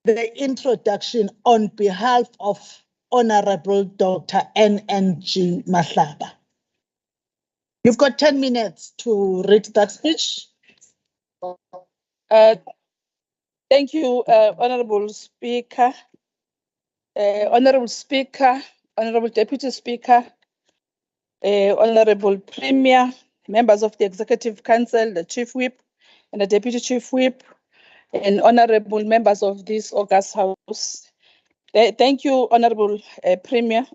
the introduction on behalf of Honorable Dr. NNG Mahlaba. You've got 10 minutes to read that speech. Thank you, Honorable Speaker. Honorable Speaker, Honorable Deputy Speaker, Honorable Premier, members of the Executive Council, the Chief Whip and the Deputy Chief Whip, and honorable members of this august House. Thank you, Honorable Premier.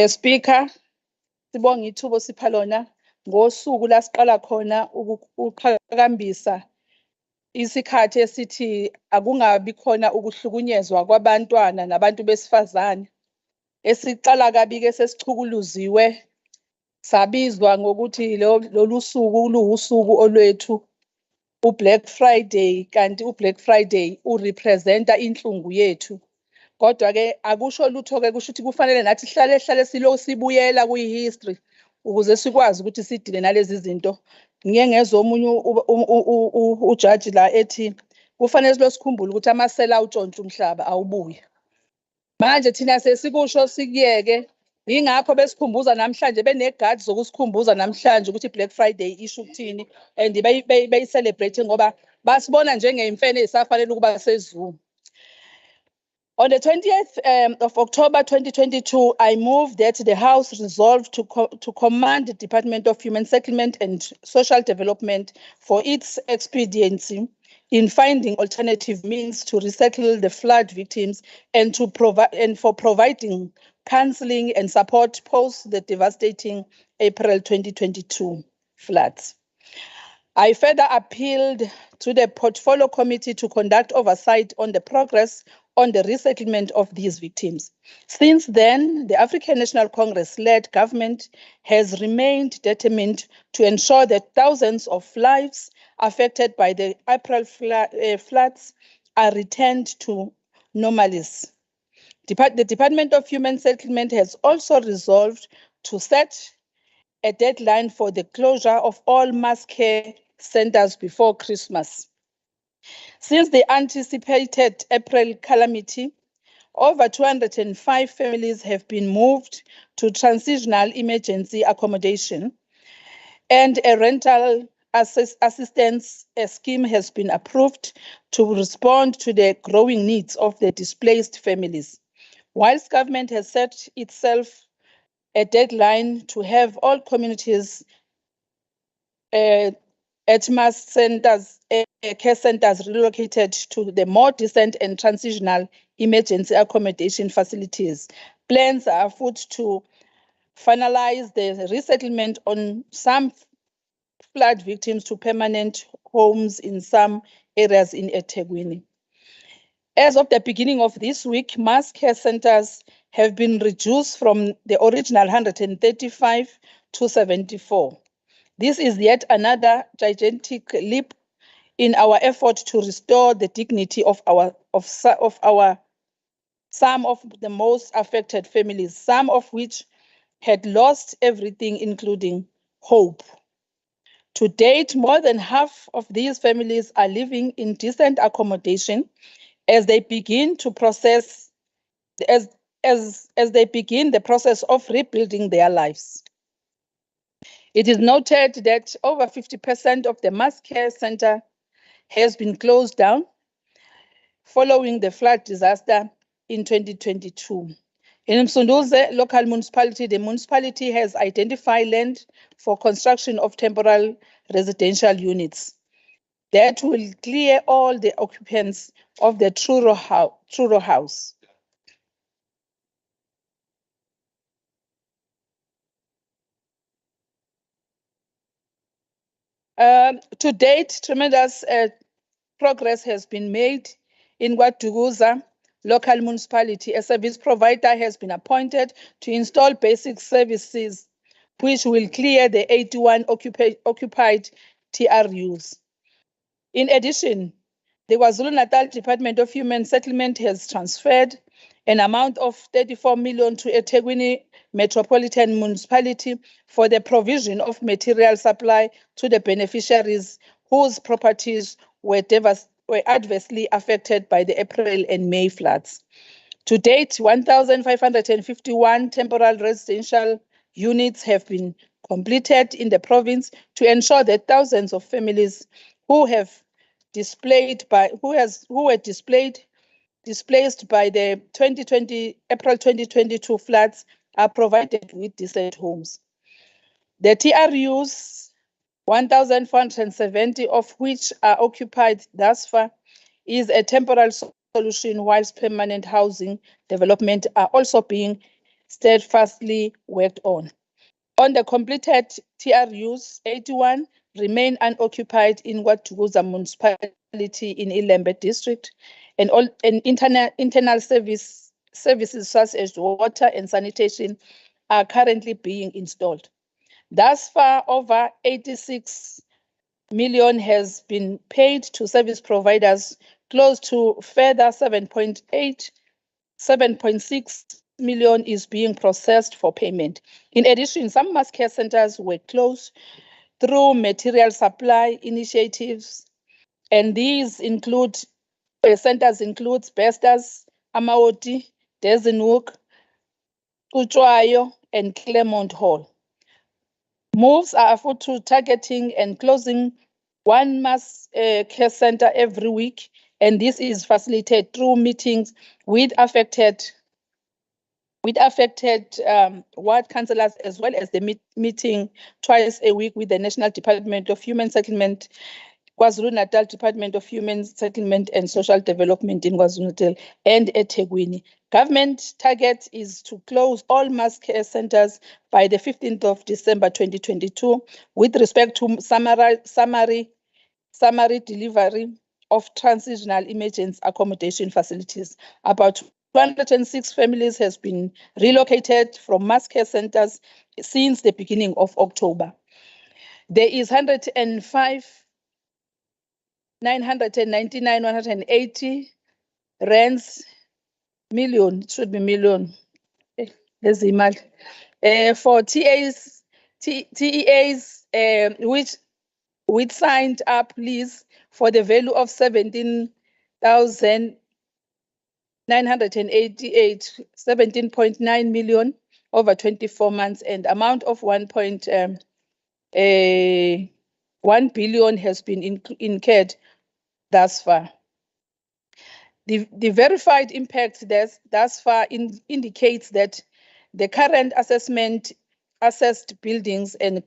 Speaker, sibonga ithuba sipha lona ngosuku la siqala khona ukuqhakambisa isikhathi esithi akungabi khona ukuhlukunyezwa kwabantwana nabantu besifazane. Esiqala kabi ke sesichukuluziwe sabizwa ngokuthi lolu suku luwusuku olwethu uBlack Friday, kanti uBlack Friday urepresenta inhlungu yethu. Kodwa-ke akusho lutho-ke kusho ukuthi kufanele nathi hlale silokhu sibuyela kwi-history ukuze sikwazi ukuthi sidile nalezi zinto. Ngike ngezwe omunye ujaji la ethi kufanele silokhu sikhumbule ukuthi amasela awutshontsha umhlaba awubuye. Manje thina sesikusho sikuyeke, yingakho besikhumbuza namhlanje benegadi zokusikhumbuza namhlanje ukuthi Black Friday isho ukuthini and beyi-celebrate ngoba basibona njengeyimfene ezisafanele ukuba seZulu. On the 20th of October 2022, I moved that the House resolved to command the Department of Human Settlement and Social Development for its expediency in finding alternative means to resettle the flood victims and for providing counseling and support post the devastating April 2022 floods. I further appealed to the Portfolio Committee to conduct oversight on the progress on the resettlement of these victims. Since then, the African National Congress-led government has remained determined to ensure that thousands of lives affected by the April floods are returned to normalcy. The Department of Human Settlement has also resolved to set a deadline for the closure of all mass care centers before Christmas. Since the anticipated April calamity, over 205 families have been moved to transitional emergency accommodation, and a rental assistance scheme has been approved to respond to the growing needs of the displaced families. Whilst government has set itself a deadline to have all communities at mass centers, care centers relocated to the more decent and transitional emergency accommodation facilities. Plans are afoot to finalize the resettlement on some flood victims to permanent homes in some areas in eThekwini. As of the beginning of this week, mass care centers have been reduced from the original 135 to 74. This is yet another gigantic leap in our effort to restore the dignity of some of the most affected families, some of which had lost everything, including hope. To date, more than half of these families are living in decent accommodation as they begin to process as they begin the process of rebuilding their lives. It is noted that over 50% of the mass care center has been closed down following the flood disaster in 2022. In Msunduze local municipality, the municipality has identified land for construction of temporary residential units that will clear all the occupants of the Truro house. To date, tremendous progress has been made in KwaDukuza local municipality. A service provider has been appointed to install basic services, which will clear the 81 occupied TRUs. In addition, the KwaZulu-Natal Department of Human Settlement has transferred an amount of 34 million to eThekwini Metropolitan Municipality for the provision of material supply to the beneficiaries whose properties were adversely affected by the April and May floods. To date, 1,551 temporary residential units have been completed in the province to ensure that thousands of families who were displaced by the April 2022 floods are provided with decent homes. The TRUs, 1,470 of which are occupied thus far, is a temporary solution, whilst permanent housing development are also being steadfastly worked on. On the completed TRUs, 81 remain unoccupied in KwaDukuza municipality in Ilembe district, and internal services such as water and sanitation are currently being installed. Thus far, over 86 million has been paid to service providers, close to further 7.8 7.6 million is being processed for payment. In addition, some mass care centers were closed through material supply initiatives, and these include centers includes Bestas, Amaoti, Desinook, Uchoayo, and Claremont Hall. Moves are afoot to targeting and closing one mass care center every week, and this is facilitated through meetings with affected ward councillors, as well as the meeting twice a week with the National Department of Human Settlement, KwaZulu-Natal Department of Human Settlement and Social Development in KwaZulu-Natal, and eThekwini. Government target is to close all mass care centers by the 15th of December 2022 with respect to summary delivery of transitional emergency accommodation facilities. About 206 families has been relocated from mass care centers since the beginning of October. There is 105,999,180 rands million, should be million, decimal, for TEAs, which signed up lease for the value of 17,988, 17.9 million over 24 months, and amount of 1 billion has been incurred thus far. The verified impact thus far indicates that the current assessed buildings and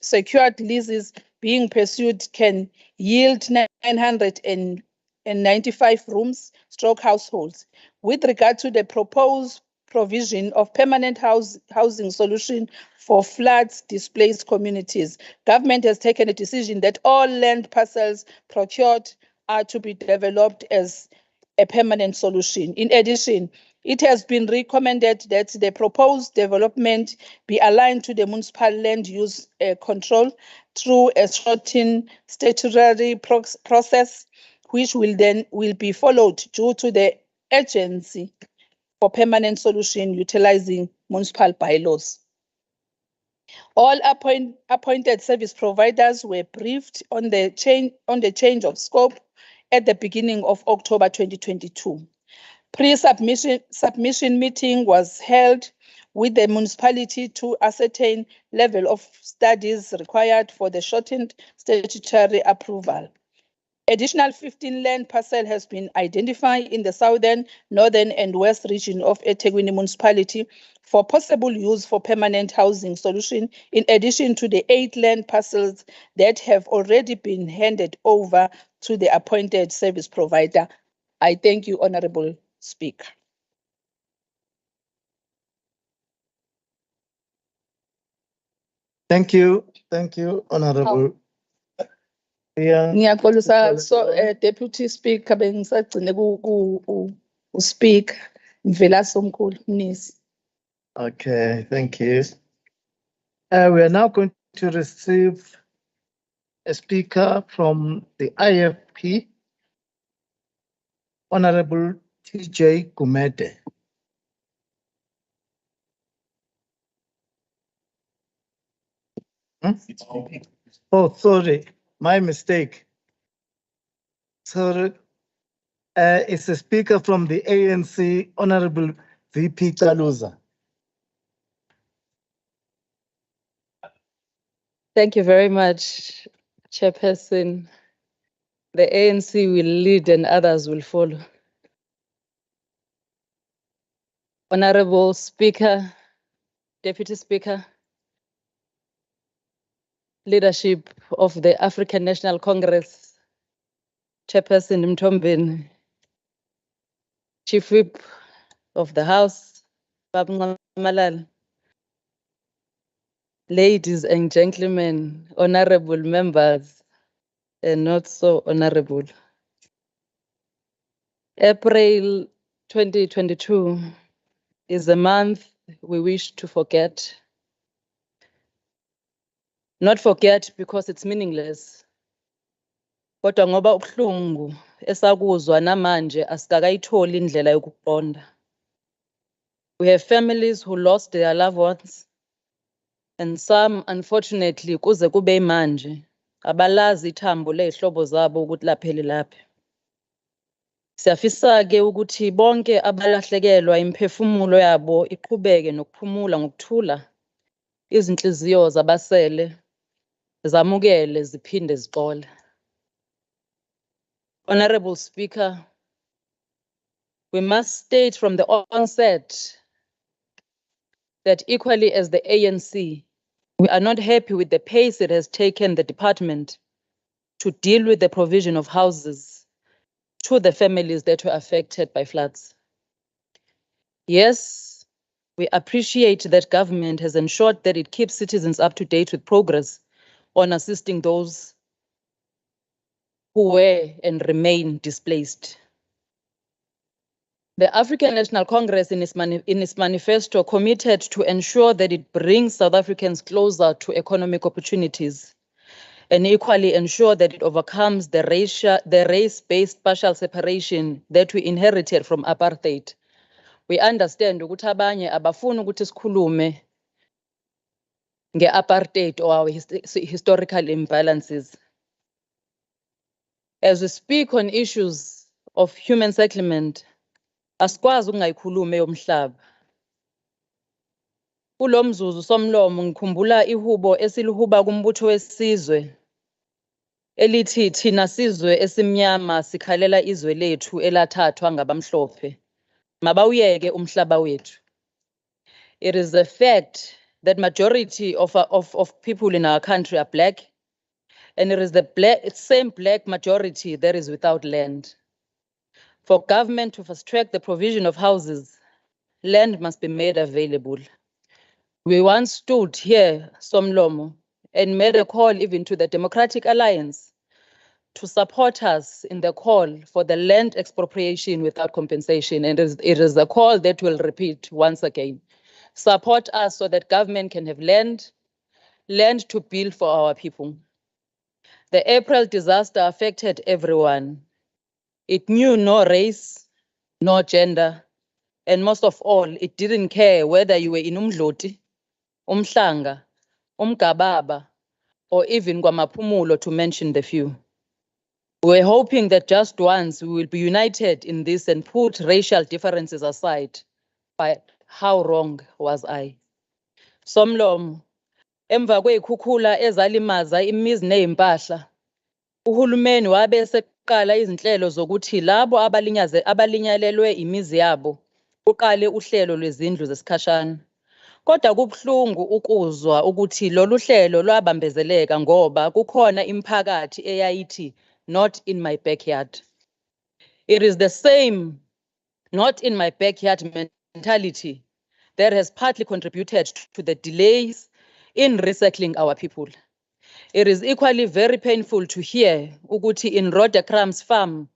secured leases being pursued can yield 995 rooms stroke households. With regard to the proposed provision of permanent housing solution for floods displaced communities, government has taken a decision that all land parcels procured are to be developed as a permanent solution. In addition, it has been recommended that the proposed development be aligned to the municipal land use control through a shortened statutory process, which will be followed due to the urgency for permanent solution utilizing municipal bylaws. All appointed service providers were briefed on the change of scope at the beginning of October 2022. Pre-submission meeting was held with the municipality to ascertain level of studies required for the shortened statutory approval. Additional 15 land parcel has been identified in the southern, northern, and west region of eThekwini municipality for possible use for permanent housing solution, in addition to the 8 land parcels that have already been handed over to the appointed service provider. I thank you, Honorable Speaker. Thank you, Honorable. Ngiyaxolisa Deputy Speaker bengisagcine uSpeaker Mvelasi omkhulu Mnisi. Okay, thank you. We are now going to receive a speaker from the IFP, Honorable TJ Gumede. Oh, sorry, my mistake. Sorry, it's a speaker from the ANC, Honorable VP Kaluza. Thank you very much, Chairperson. The ANC will lead and others will follow. Honorable Speaker, Deputy Speaker, leadership of the African National Congress, Chairperson Mtombeni, Chief Whip of the House, Babu Malal, ladies and gentlemen, honorable members, and not so honorable. April 2022 is a month we wish to forget. Not forget because it's meaningless. Kodwa ngoba ubuhlungu esakuzwa namanje asikakayitholi indlela yokuqonda. We have families who lost their loved ones, and some, unfortunately, kuze kube manje, abalazi ithambo ley'hlobo zabo ukuthi lapheli laphi. Siyafisa-ke ukuthi bonke abalahlekelwa imiphefumulo yabo iqhubeke nokuphumula ngokuthula, izinhliziyo zabasele zamukele ziphinde zixole. Honorable Speaker, we must state from the onset that equally as the ANC, we are not happy with the pace it has taken the department to deal with the provision of houses to the families that were affected by floods. Yes, we appreciate that government has ensured that it keeps citizens up to date with progress on assisting those who were and remain displaced. The African National Congress in its manifesto committed to ensure that it brings South Africans closer to economic opportunities and equally ensure that it overcomes the race-based partial separation that we inherited from apartheid. We understand ukuthi abanye abafuni ukuthi sikhulume nge-apartheid or our historical imbalances. As we speak on issues of human settlement, asikwazi ukungayikhulumi yomhlaba. Kulo mzuzu somlomo ngikhumbula ihubo esilihuba kumbutho wesizwe elithi thina sizwe esimnyama sikhalela izwe lethu elathathwa ngabamhlophe. Mabawuyeke umhlaba wethu. It is a fact that majority of people in our country are black, and it is the same black majority that is without land. For government to fast-track the provision of houses, land must be made available. We once stood here, Somlomo, and made a call even to the Democratic Alliance to support us in the call for the land expropriation without compensation. And it is a call that will repeat once again. Support us so that government can have land to build for our people. The April disaster affected everyone. It knew no race, no gender, and most of all, it didn't care whether you were in Umdloti, Umhlanga, Umgababa, or even KwaMaphumulo, to mention the few. We're hoping that just once we will be united in this and put racial differences aside. But how wrong was I? Somlomo, emva kwey'khukhula ezalimaza imizi ney'mpahla, uhulumeni wabe eseqala izinhlelo zokuthi labo abalinyalelwe imizi yabo uqale uhlelo lwezindlu zesikhashana. Kodwa kubuhlungu ukuzwa ukuthi lolu hlelo lwabambezeleka ngoba kukhona imiphakathi eyayithi not in my backyard. It is the same not in my backyard mentality that has partly contributed to the delays in resettling our people. It is equally very painful to hear ukuthi in Rodekram's farm,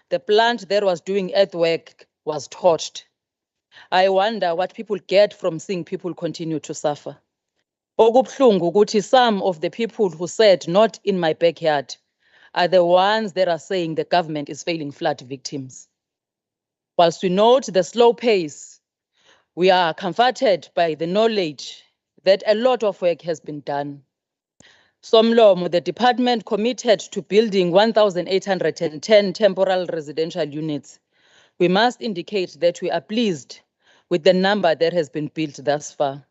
the plant that was doing earthwork was torched. I wonder what people get from seeing people continue to suffer. Okubuhlungu ukuthi some of the people who said not in my backyard are the ones that are saying the government is failing flood victims. Whilst we note the slow pace, we are comforted by the knowledge that a lot of work has been done. Somlomo, the department committed to building 1,810 temporary residential units. We must indicate that we are pleased with the number that has been built thus far.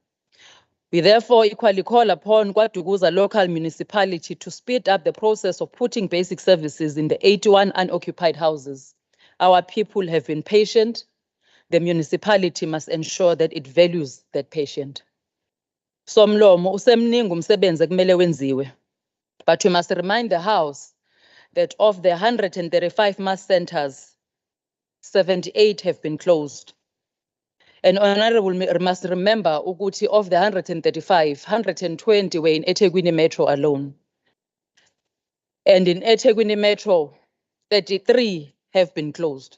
We therefore equally call upon KwaDukuza local municipality to speed up the process of putting basic services in the 81 unoccupied houses. Our people have been patient. The municipality must ensure that it values that patient. Somlomo, usemningi umsebenzi ekumele wenziwe. But we must remind the House that of the 135 mass centers, 78 have been closed. And Honorable must remember ukuthi of the 135, 120 were in eThekwini Metro alone. And in eThekwini Metro, 33 have been closed.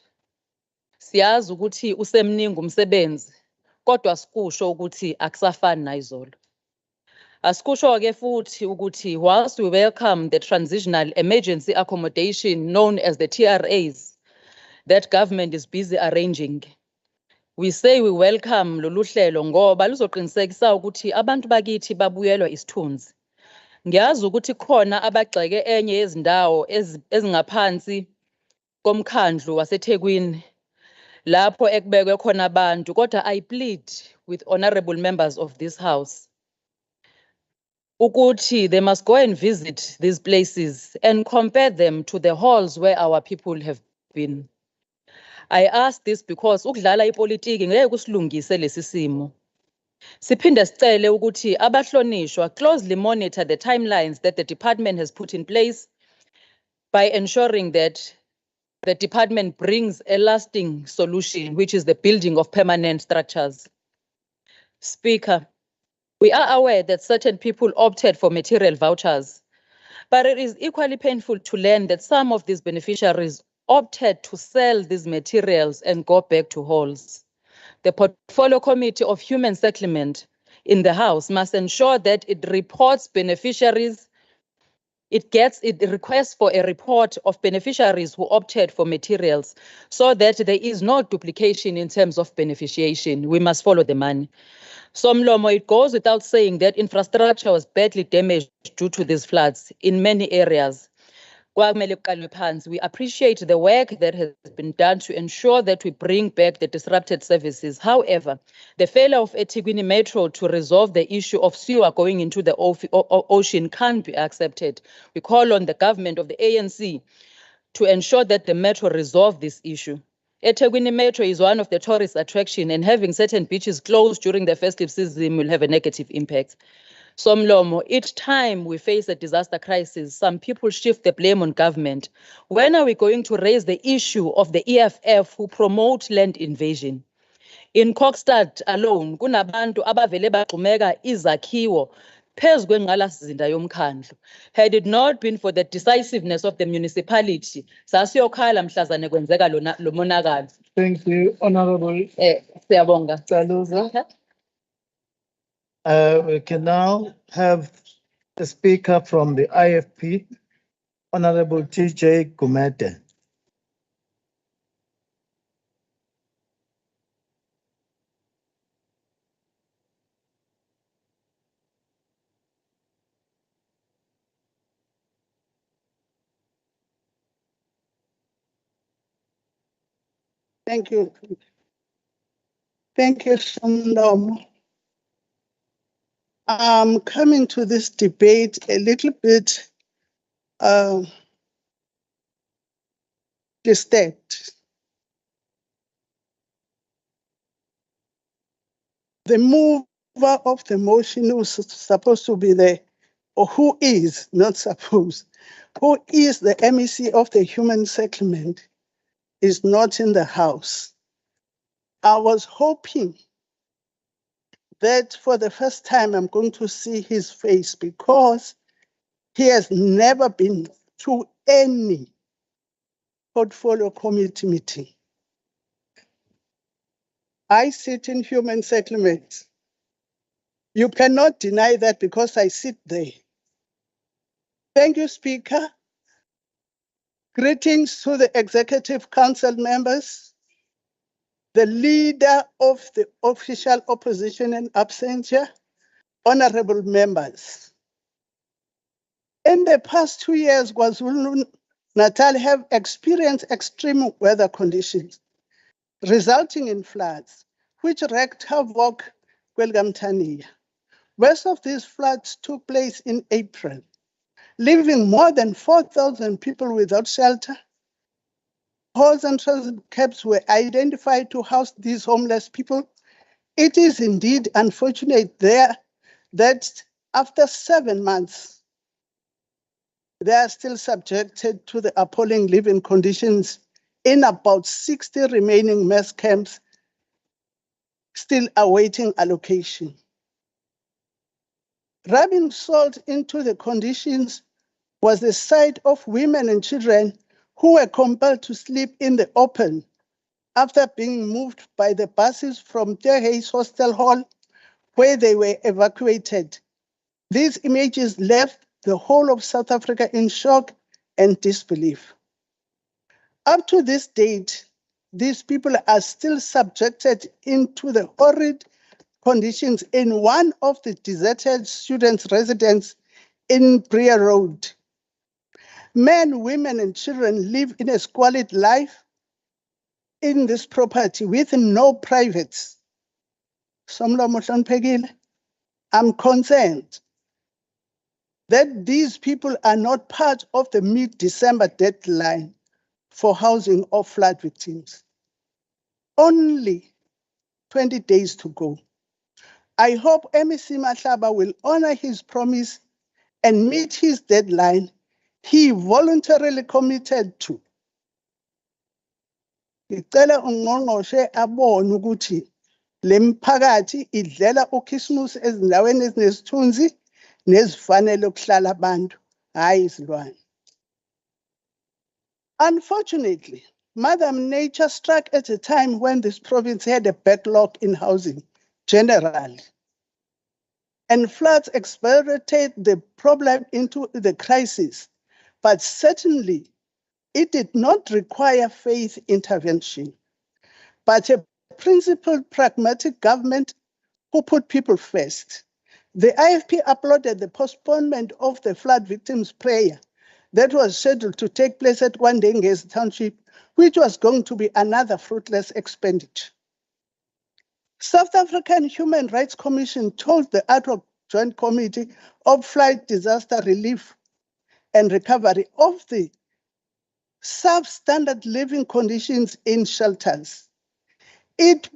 Siyazi ukuthi usemningi umsebenzi, kodwa sikusho ukuthi akusafani nayizolo. Asikusho-ke futhi ukuthi whilst we welcome the transitional emergency accommodation known as the TRAs that government is busy arranging, We say we welcome lolu hlelo ngoba luzoqinisekisa ukuthi abantu bakithi babuyelwa isithunzi. Ngiyazi ukuthi khona abagxeke enye yezindawo ezingaphansi komkhandlu waseThekwini lapho ekubekwe khona abantu, kodwa I plead with honorable members of this house ukuthi they must go and visit these places and compare them to the halls where our people have been. I ask this because ukudlala ipolitiki ngeke kusilungise lesi simo. Siphinde sicele ukuthi abahlonishwa closely monitor the timelines that the department has put in place by ensuring that the department brings a lasting solution, which is the building of permanent structures. Speaker, we are aware that certain people opted for material vouchers, but it is equally painful to learn that some of these beneficiaries opted to sell these materials and go back to halls. The Portfolio Committee of Human Settlement in the House must ensure that it reports beneficiaries. It requests for a report of beneficiaries who opted for materials so that there is no duplication in terms of beneficiation. We must follow the money. Somlomo, it goes without saying that infrastructure was badly damaged due to these floods in many areas. We appreciate the work that has been done to ensure that we bring back the disrupted services. However, the failure of eThekwini Metro to resolve the issue of sewer going into the ocean can't be accepted. We call on the government of the ANC to ensure that the Metro resolve this issue. eThekwini Metro is one of the tourist attractions, and having certain beaches closed during the festive season will have a negative impact. Somlomo, each time we face a disaster crisis, some people shift the blame on government. When are we going to raise the issue of the EFF who promote land invasion? In Kokstad alone, kunabantu abavele bagxumeka izakhiwo phezu kwengqalasizinda yomkhandlu. Had it not been for the decisiveness of the municipality, sasiyokhala mhlazane kwenzeka lo monakalo. Thank you, Honorable Siyabonga. Saluza. We can now have the speaker from the IFP, Honorable TJ Gumede. Thank you. Thank you, Somlomo. I'm coming to this debate a little bit disturbed. The mover of the motion who's supposed to be there, or who is, not supposed, who is the MEC of the Human Settlement, is not in the house. I was hoping that for the first time I'm going to see his face because he has never been to any portfolio committee meeting. I sit in human settlements. You cannot deny that because I sit there. Thank you, Speaker. Greetings to the Executive Council members, the leader of the official opposition in absentia, honorable members. In the past 2 years, KwaZulu-Natal have experienced extreme weather conditions, resulting in floods, which wreaked havoc Kwelgamtania. Most of these floods took place in April, leaving more than 4,000 people without shelter. Halls and transit cabs were identified to house these homeless people. It is indeed unfortunate that after 7 months, they are still subjected to the appalling living conditions in about 60 remaining mess camps, still awaiting allocation. Rubbing salt into the conditions was the sight of women and children who were compelled to sleep in the open after being moved by the buses from Terhey's Hostel Hall, where they were evacuated. These images left the whole of South Africa in shock and disbelief. Up to this date, these people are still subjected into the horrid conditions in one of the deserted students' residence in Bria Road. Men, women, and children live in a squalid life in this property with no privates. I'm concerned that these people are not part of the mid-December deadline for housing of flood victims. Only 20 days to go. I hope MEC Mahlaba will honor his promise and meet his deadline he voluntarily committed to. Ngicela ungqongqoshe abone ukuthi le mphakathi idlela ukhisimusi ezindaweni ezinesithunzi nezifanele ukuhlala abantu, hayi izilwane. Unfortunately, Mother Nature struck at a time when this province had a backlog in housing generally, and floods accelerated the problem into the crisis, but certainly it did not require faith intervention, but a principled, pragmatic government who put people first. The IFP applauded the postponement of the flood victims' prayer that was scheduled to take place at Kwandengezi Township, which was going to be another fruitless expenditure. South African Human Rights Commission told the ad hoc Joint Committee of Flood Disaster Relief and Recovery of the substandard living conditions in shelters. It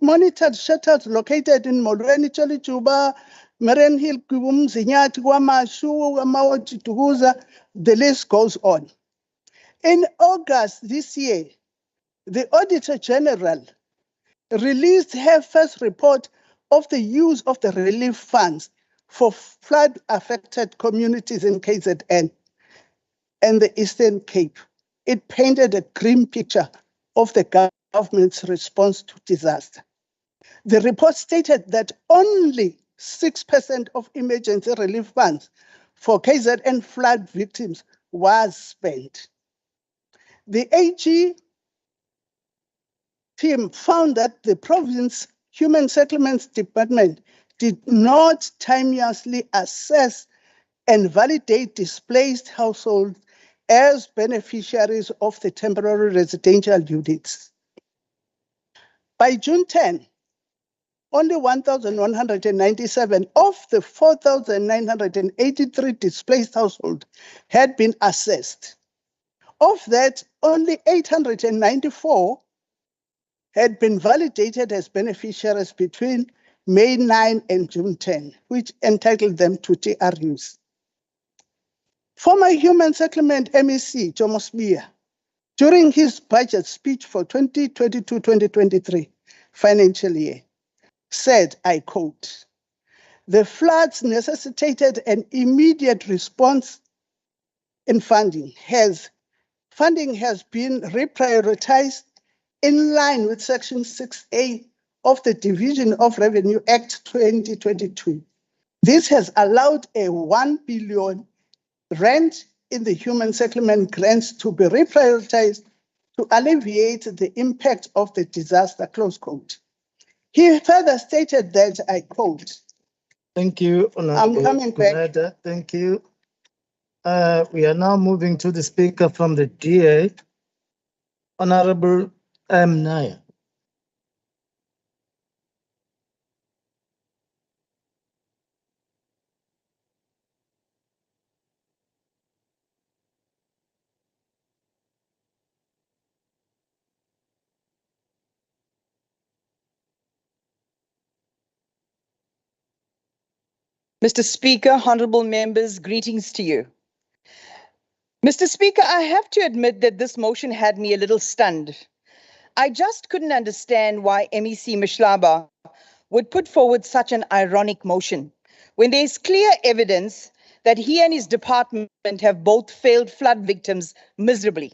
monitored shelters located in Molweni, Cholichuba, Marian Hill, Kubum, Zinyati, Kwamashu, Amawati, Tuguza, the list goes on. In August this year, the Auditor General released her first report of the use of the relief funds for flood-affected communities in KZN and the Eastern Cape. It painted a grim picture of the government's response to disaster. The report stated that only 6% of emergency relief funds for KZN flood victims was spent. The AG team found that the province Human Settlements Department did not timeously assess and validate displaced households as beneficiaries of the temporary residential units. By June 10, only 1,197 of the 4,983 displaced households had been assessed. Of that, only 894 had been validated as beneficiaries between May 9 and June 10, which entitled them to TRUs. Former Human Settlement MEC Jomo Sibiya, during his budget speech for 2022-2023 financial year, said, I quote, "The floods necessitated an immediate response in funding has been reprioritized in line with Section 6A of the Division of Revenue Act 2022. This has allowed a 1 billion rand in the human settlement grants to be reprioritized to alleviate the impact of the disaster," close quote. He further stated that, I quote, Thank you, Honorable I'm coming back. Gumede. Thank you. We are now moving to the speaker from the DA, Honorable M. Naya. Mr. Speaker, honorable members, greetings to you. Mr. Speaker, I have to admit that this motion had me a little stunned. I just couldn't understand why MEC Mahlaba would put forward such an ironic motion when there is clear evidence that he and his department have both failed flood victims miserably.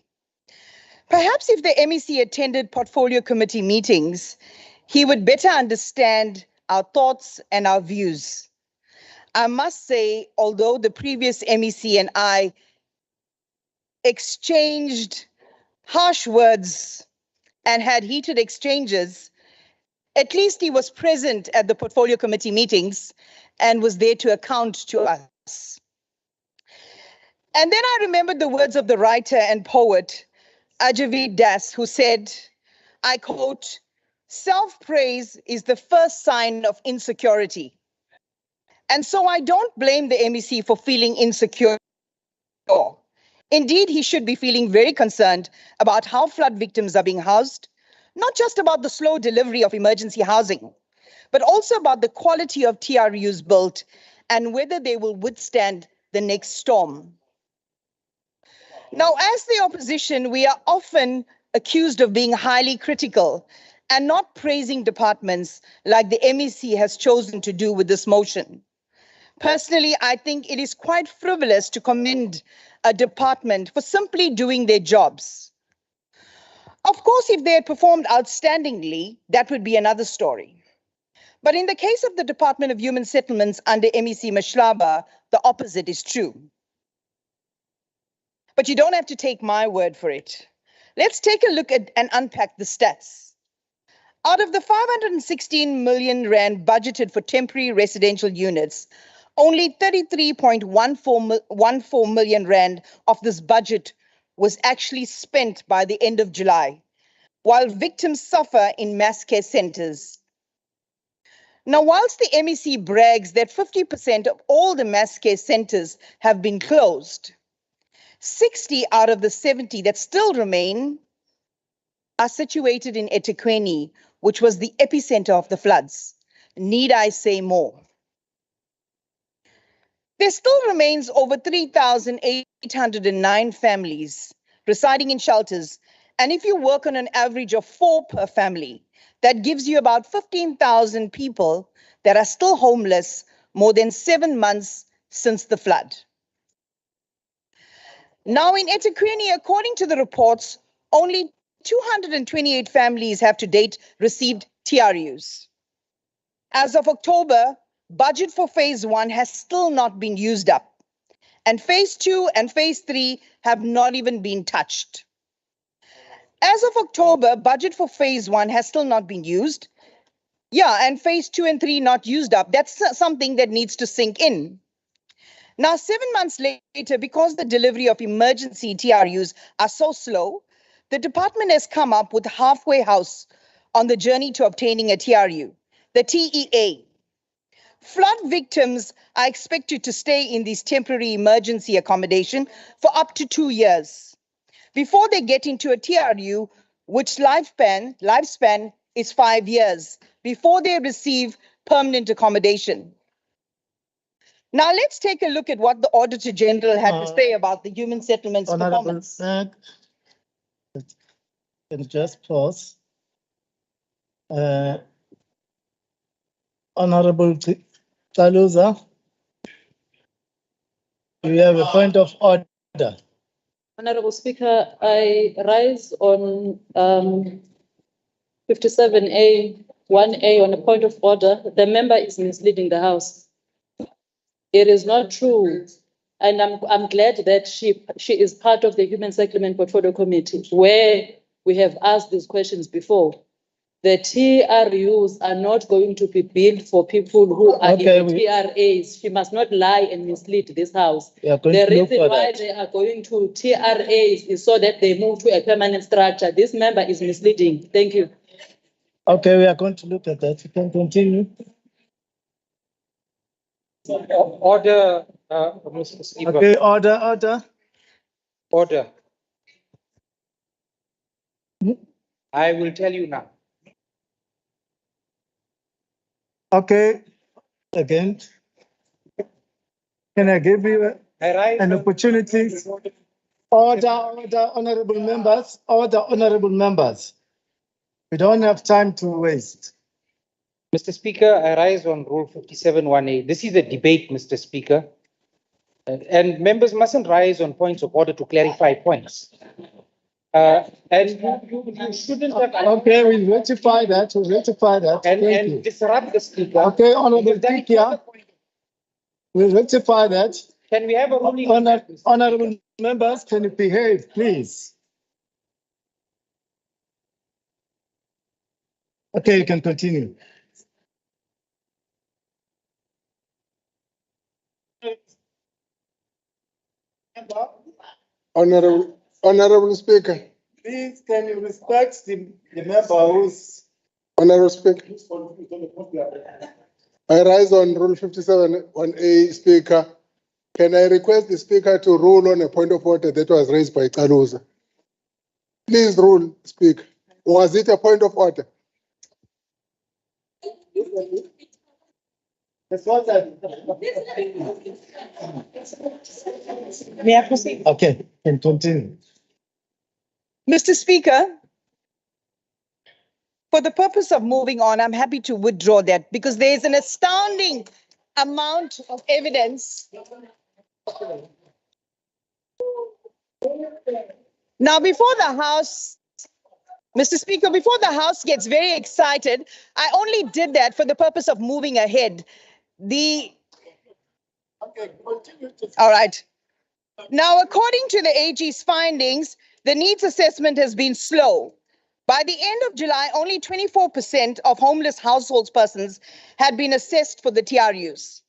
Perhaps if the MEC attended portfolio committee meetings, he would better understand our thoughts and our views. I must say, although the previous MEC and I exchanged harsh words, and had heated exchanges, at least he was present at the portfolio committee meetings and was there to account to us. And then I remembered the words of the writer and poet Ajavi Das, who said, I quote, self-praise is the first sign of insecurity. And so I don't blame the MEC for feeling insecure. Indeed, he should be feeling very concerned about how flood victims are being housed, not just about the slow delivery of emergency housing, but also about the quality of TRUs built and whether they will withstand the next storm. Now, as the opposition, we are often accused of being highly critical and not praising departments like the MEC has chosen to do with this motion. Personally, I think it is quite frivolous to commend a department for simply doing their jobs. Of course, if they had performed outstandingly, that would be another story. But in the case of the Department of Human Settlements under MEC Mashlaba, the opposite is true. But you don't have to take my word for it. Let's take a look at and unpack the stats. Out of the 516 million rand budgeted for temporary residential units, only 33.14 million rand of this budget was actually spent by the end of July, while victims suffer in mass care centers. Now, whilst the MEC brags that 50% of all the mass care centers have been closed, 60 out of the 70 that still remain are situated in eThekwini, which was the epicenter of the floods. Need I say more? There still remains over 3,809 families residing in shelters, and if you work on an average of 4 per family, that gives you about 15,000 people that are still homeless more than 7 months since the flood. Now in eThekwini, according to the reports, only 228 families have to date received TRUs. As of October, budget for phase 1 has still not been used up, and phase 2 and phase 3 have not even been touched. As of October, budget for phase 1 has still not been used. Yeah, and phase 2 and 3 not used up. That's something that needs to sink in. Now, 7 months later, because the delivery of emergency TRUs are so slow, the department has come up with halfway house on the journey to obtaining a TRU, the TEA. Flood victims are expected to stay in these temporary emergency accommodation for up to 2 years before they get into a TRU, which lifespan is 5 years, before they receive permanent accommodation. Now let's take a look at what the Auditor General had to say about the human settlements performance. Can just pause. Honorable Taluza, you have a point of order. Honorable Speaker, I rise on 57A, 1A on a point of order. The member is misleading the House. It is not true. And I'm glad that she is part of the Human Settlement Portfolio Committee, where we have asked these questions before. The TRUs are not going to be built for people who are in the TRAs. She must not lie and mislead this House. The reason why they are going to TRAs is so that they move to a permanent structure. This member is misleading. Thank you. Okay, we are going to look at that. You can continue. Order, Mr. Speaker. Okay, order. Order. I will tell you now. Okay, again, can I give you an opportunity? Order, honorable members, honorable members. We don't have time to waste. Mr. Speaker, I rise on Rule 57(1)(a). This is a debate, Mr. Speaker. And members mustn't rise on points of order to clarify points. And you shouldn't have... Okay, we'll rectify that. And disrupt the Speaker. Okay, Honorable Speaker, we'll rectify that. Can we have a ruling? Honorable members, can you behave, please? Okay, you can continue. Honorable Speaker. Please, can you respect the member who's... Honorable Speaker. I rise on Rule 57 on A, Speaker. Can I request the Speaker to rule on a point of order that was raised by Kaluza? Please rule, Speaker. Was it a point of order? May I proceed? Okay, can continue. Mr. Speaker, for the purpose of moving on, I'm happy to withdraw that because there is an astounding amount of evidence. Now, before the House, Mr. Speaker, before the House gets very excited, I only did that for the purpose of moving ahead. All right. Now, according to the AG's findings, the needs assessment has been slow. By the end of July, only 24% of homeless households persons had been assessed for the TRUs.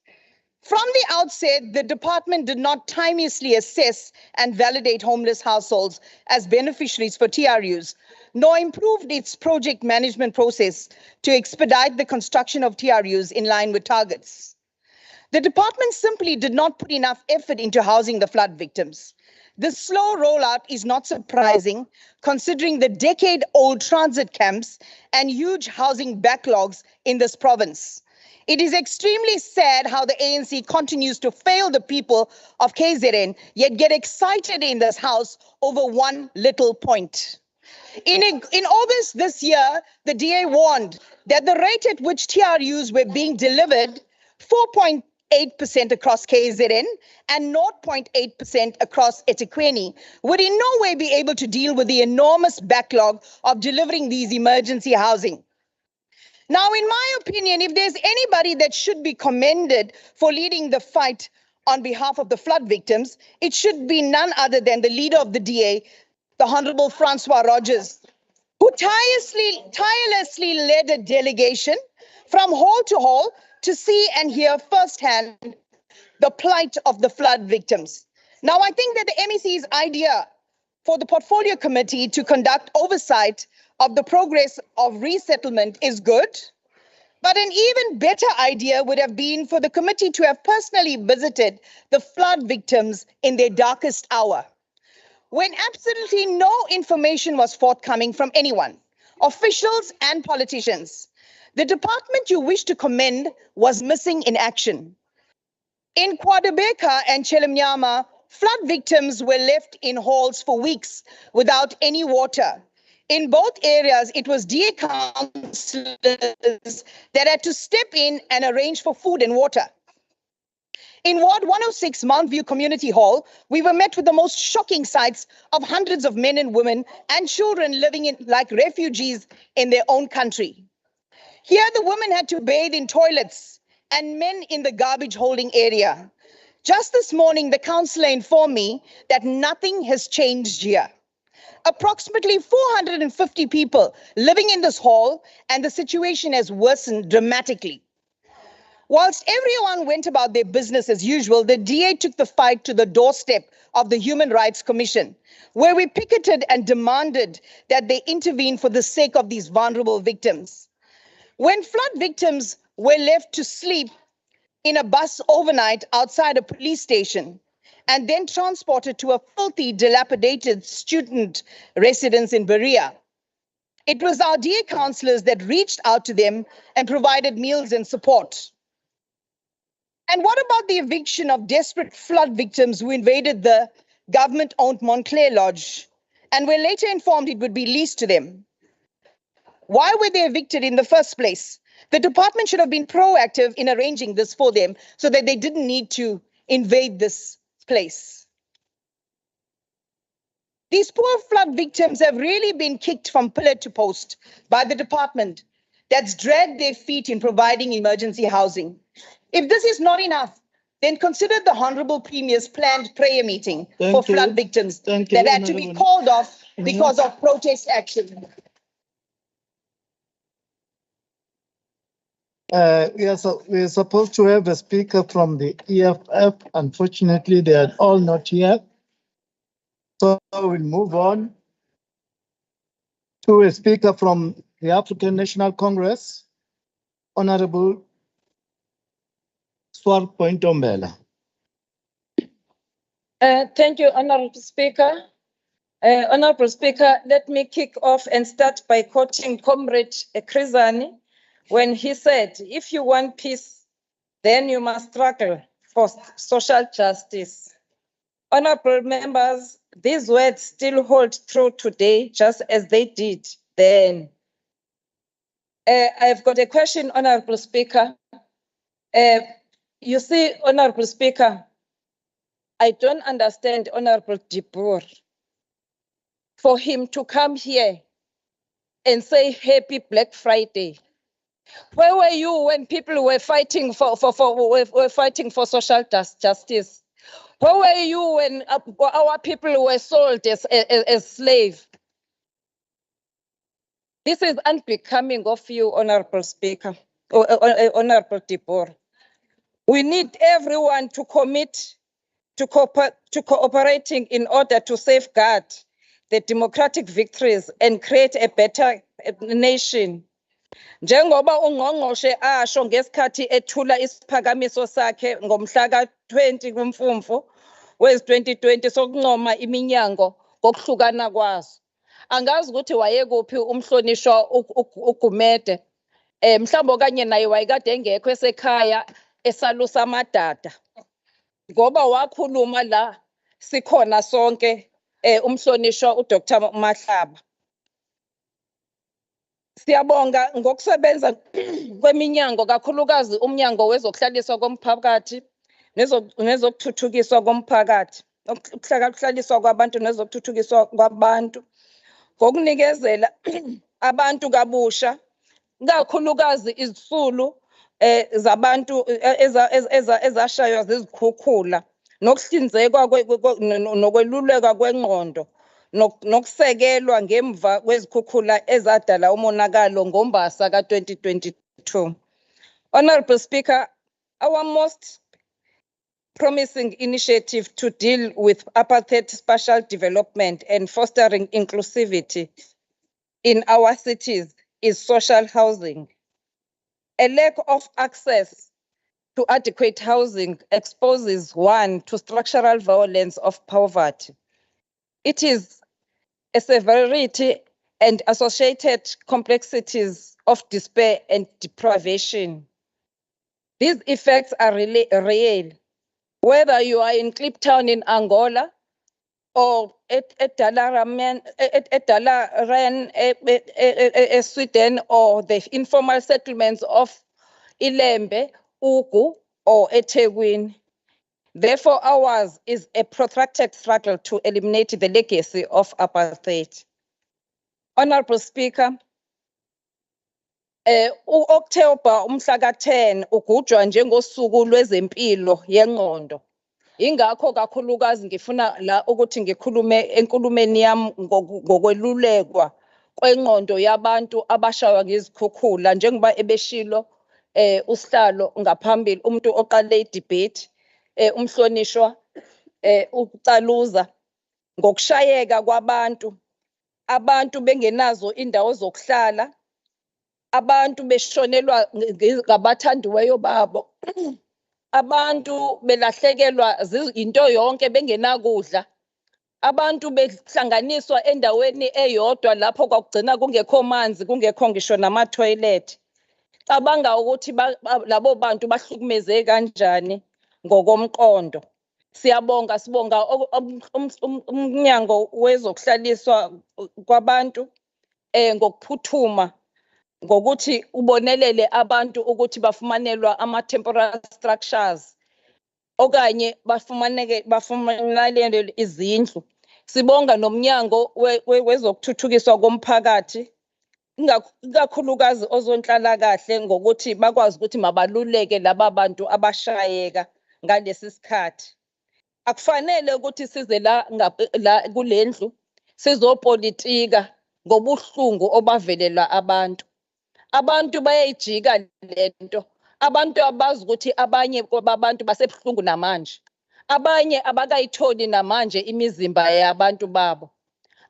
From the outset, the department did not timeously assess and validate homeless households as beneficiaries for TRUs, nor improved its project management process to expedite the construction of TRUs in line with targets. The department simply did not put enough effort into housing the flood victims. This slow rollout is not surprising, considering the decade-old transit camps and huge housing backlogs in this province. It is extremely sad how the ANC continues to fail the people of KZN, yet get excited in this House over one little point. In August this year, the DA warned that the rate at which TRUs were being delivered, 4.8% across KZN and 0.8% across eThekwini, would in no way be able to deal with the enormous backlog of delivering these emergency housing. Now, in my opinion, if there's anybody that should be commended for leading the fight on behalf of the flood victims, it should be none other than the leader of the DA, the Honorable Francois Rogers, who tirelessly led a delegation from hall to hall to see and hear firsthand the plight of the flood victims. Now, I think that the MEC's idea for the portfolio committee to conduct oversight of the progress of resettlement is good, but an even better idea would have been for the committee to have personally visited the flood victims in their darkest hour, when absolutely no information was forthcoming from anyone, officials and politicians. The department you wish to commend was missing in action. In KwaDuBeka and Chelemnyama, flood victims were left in halls for weeks without any water. In both areas, it was DA councillors that had to step in and arrange for food and water. In Ward 106 Mount View Community Hall, we were met with the most shocking sights of hundreds of men and women and children living like refugees in their own country. Here, the women had to bathe in toilets and men in the garbage holding area. Just this morning, the councillor informed me that nothing has changed here. Approximately 450 people living in this hall, and the situation has worsened dramatically. Whilst everyone went about their business as usual, the DA took the fight to the doorstep of the Human Rights Commission, where we picketed and demanded that they intervene for the sake of these vulnerable victims. When flood victims were left to sleep in a bus overnight outside a police station and then transported to a filthy, dilapidated student residence in Berea, it was our DA councillors that reached out to them and provided meals and support. And what about the eviction of desperate flood victims who invaded the government-owned Montclair Lodge and were later informed it would be leased to them? Why were they evicted in the first place? The department should have been proactive in arranging this for them so that they didn't need to invade this place. These poor flood victims have really been kicked from pillar to post by the department that's dragged their feet in providing emergency housing. If this is not enough, then consider the Honorable Premier's planned prayer meeting for flood victims that had to be called off because of protest action. we're supposed to have a speaker from the EFF. Unfortunately, they are all not here. So we'll move on to a speaker from the African National Congress, Honorable Swar Pointombela. Thank you, Honorable Speaker. Honorable Speaker, let me kick off and start by quoting Comrade Krizani when he said, if you want peace, then you must struggle for social justice. Honorable members, these words still hold true today, just as they did then. I've got a question, Honorable Speaker. You see, Honorable Speaker, I don't understand Honorable Dibur for him to come here and say Happy Black Friday. Where were you when people were fighting for social justice? Where were you when our people were sold as slaves? This is unbecoming of you, Honorable Speaker, Honorable Dibur. We need everyone to commit to cooperating in order to safeguard the democratic victories and create a better nation. Njengoba ungqongqoshe asho ngesikhathi ethula isiphakamiso sakhe ngomhla ka-20 kuMfumfu wezi-2020 sokuncoma iminyango ngokuhlukana kwazo. Angazi ukuthi wayekuphi umhlonishwa uGumede. Mhlawumbe okanye naye wayekade engekho esekhaya esalusa amadada. Ngoba wakhuluma la sikhona sonke umhlonishwa uDr. Mahlaba. Siyabonga ngokusebenza kweminyango kakhulukazi umnyango wezokuhlaliswa komphakathi nezokuthuthukiswa komphakathi, ukuhlaliswa kwabantu nezokuthuthukiswa kwabantu ngokunikezela abantu kabusha kakhulukazi izisulu zabantu ezashaywa zizikhukhula nokuhlinzekwa nokweluleka kwengqondo nokusekelwa ngemva kwezikhukhula ezadala umonakalo ngoMbasa ka-2022. Honorable Speaker, our most promising initiative to deal with apartheid spatial development and fostering inclusivity in our cities is social housing. A lack of access to adequate housing exposes one to structural violence of poverty. It is a severity and associated complexities of despair and deprivation. These effects are really real, whether you are in Kliptown in Angola or at Dalaran, Sweden, or the informal settlements of Ilembe, Ugu, or eThekwini. Therefore, ours is a protracted struggle to eliminate the legacy of apartheid. Honorable Speaker, u-October umhla ka-10 ugujwa njengosuku lwezempilo yengqondo. Ingakho kakhulukazi ngifuna la ukuthi ngikhulume enkulumeni yami ngokwelulekwa kwengqondo yabantu abashaywa ngezikhukhula njengoba ebeshilo usihlalo ngaphambili umuntu oqale i-debate umhlonishwa uCaluza ngokushayeka kwabantu, abantu bengenazo indawo zokuhlala, abantu beshonelwa ngabathandiweyo babo, abantu belahlekelwa into yonke bengenakudla, abantu behlanganiswa endaweni eyodwa lapho kwakugcina kungekho manzi, kungekho ngisho nama-toilet. Cabanga ukuthi labo bantu bahlukumeze kanjani ngokomqondo. Siyabonga, sibonga umnyango wezokuhlaliswa kwabantu ngokuphuthuma ngokuthi ubonelele abantu ukuthi bafumanelwa ama-temporary structures okanye bafumanele izindlu. Sibonga nomnyango wezokuthuthukiswa komphakathi ikakhulukazi ozonhlalakahle ngokuthi bakwazi ukuthi mabaluleke laba bantu abashayeka ngalesi sikhathi. Akufanele ukuthi size la kulendlu sizopolitika ngobuhlungu obavelela abantu. Abantu bayayijika lento. Abantu abazi ukuthi abanye kwabantu basebuhlungu namanje. Abanye abakayitholi namanje imizimba yabantu babo.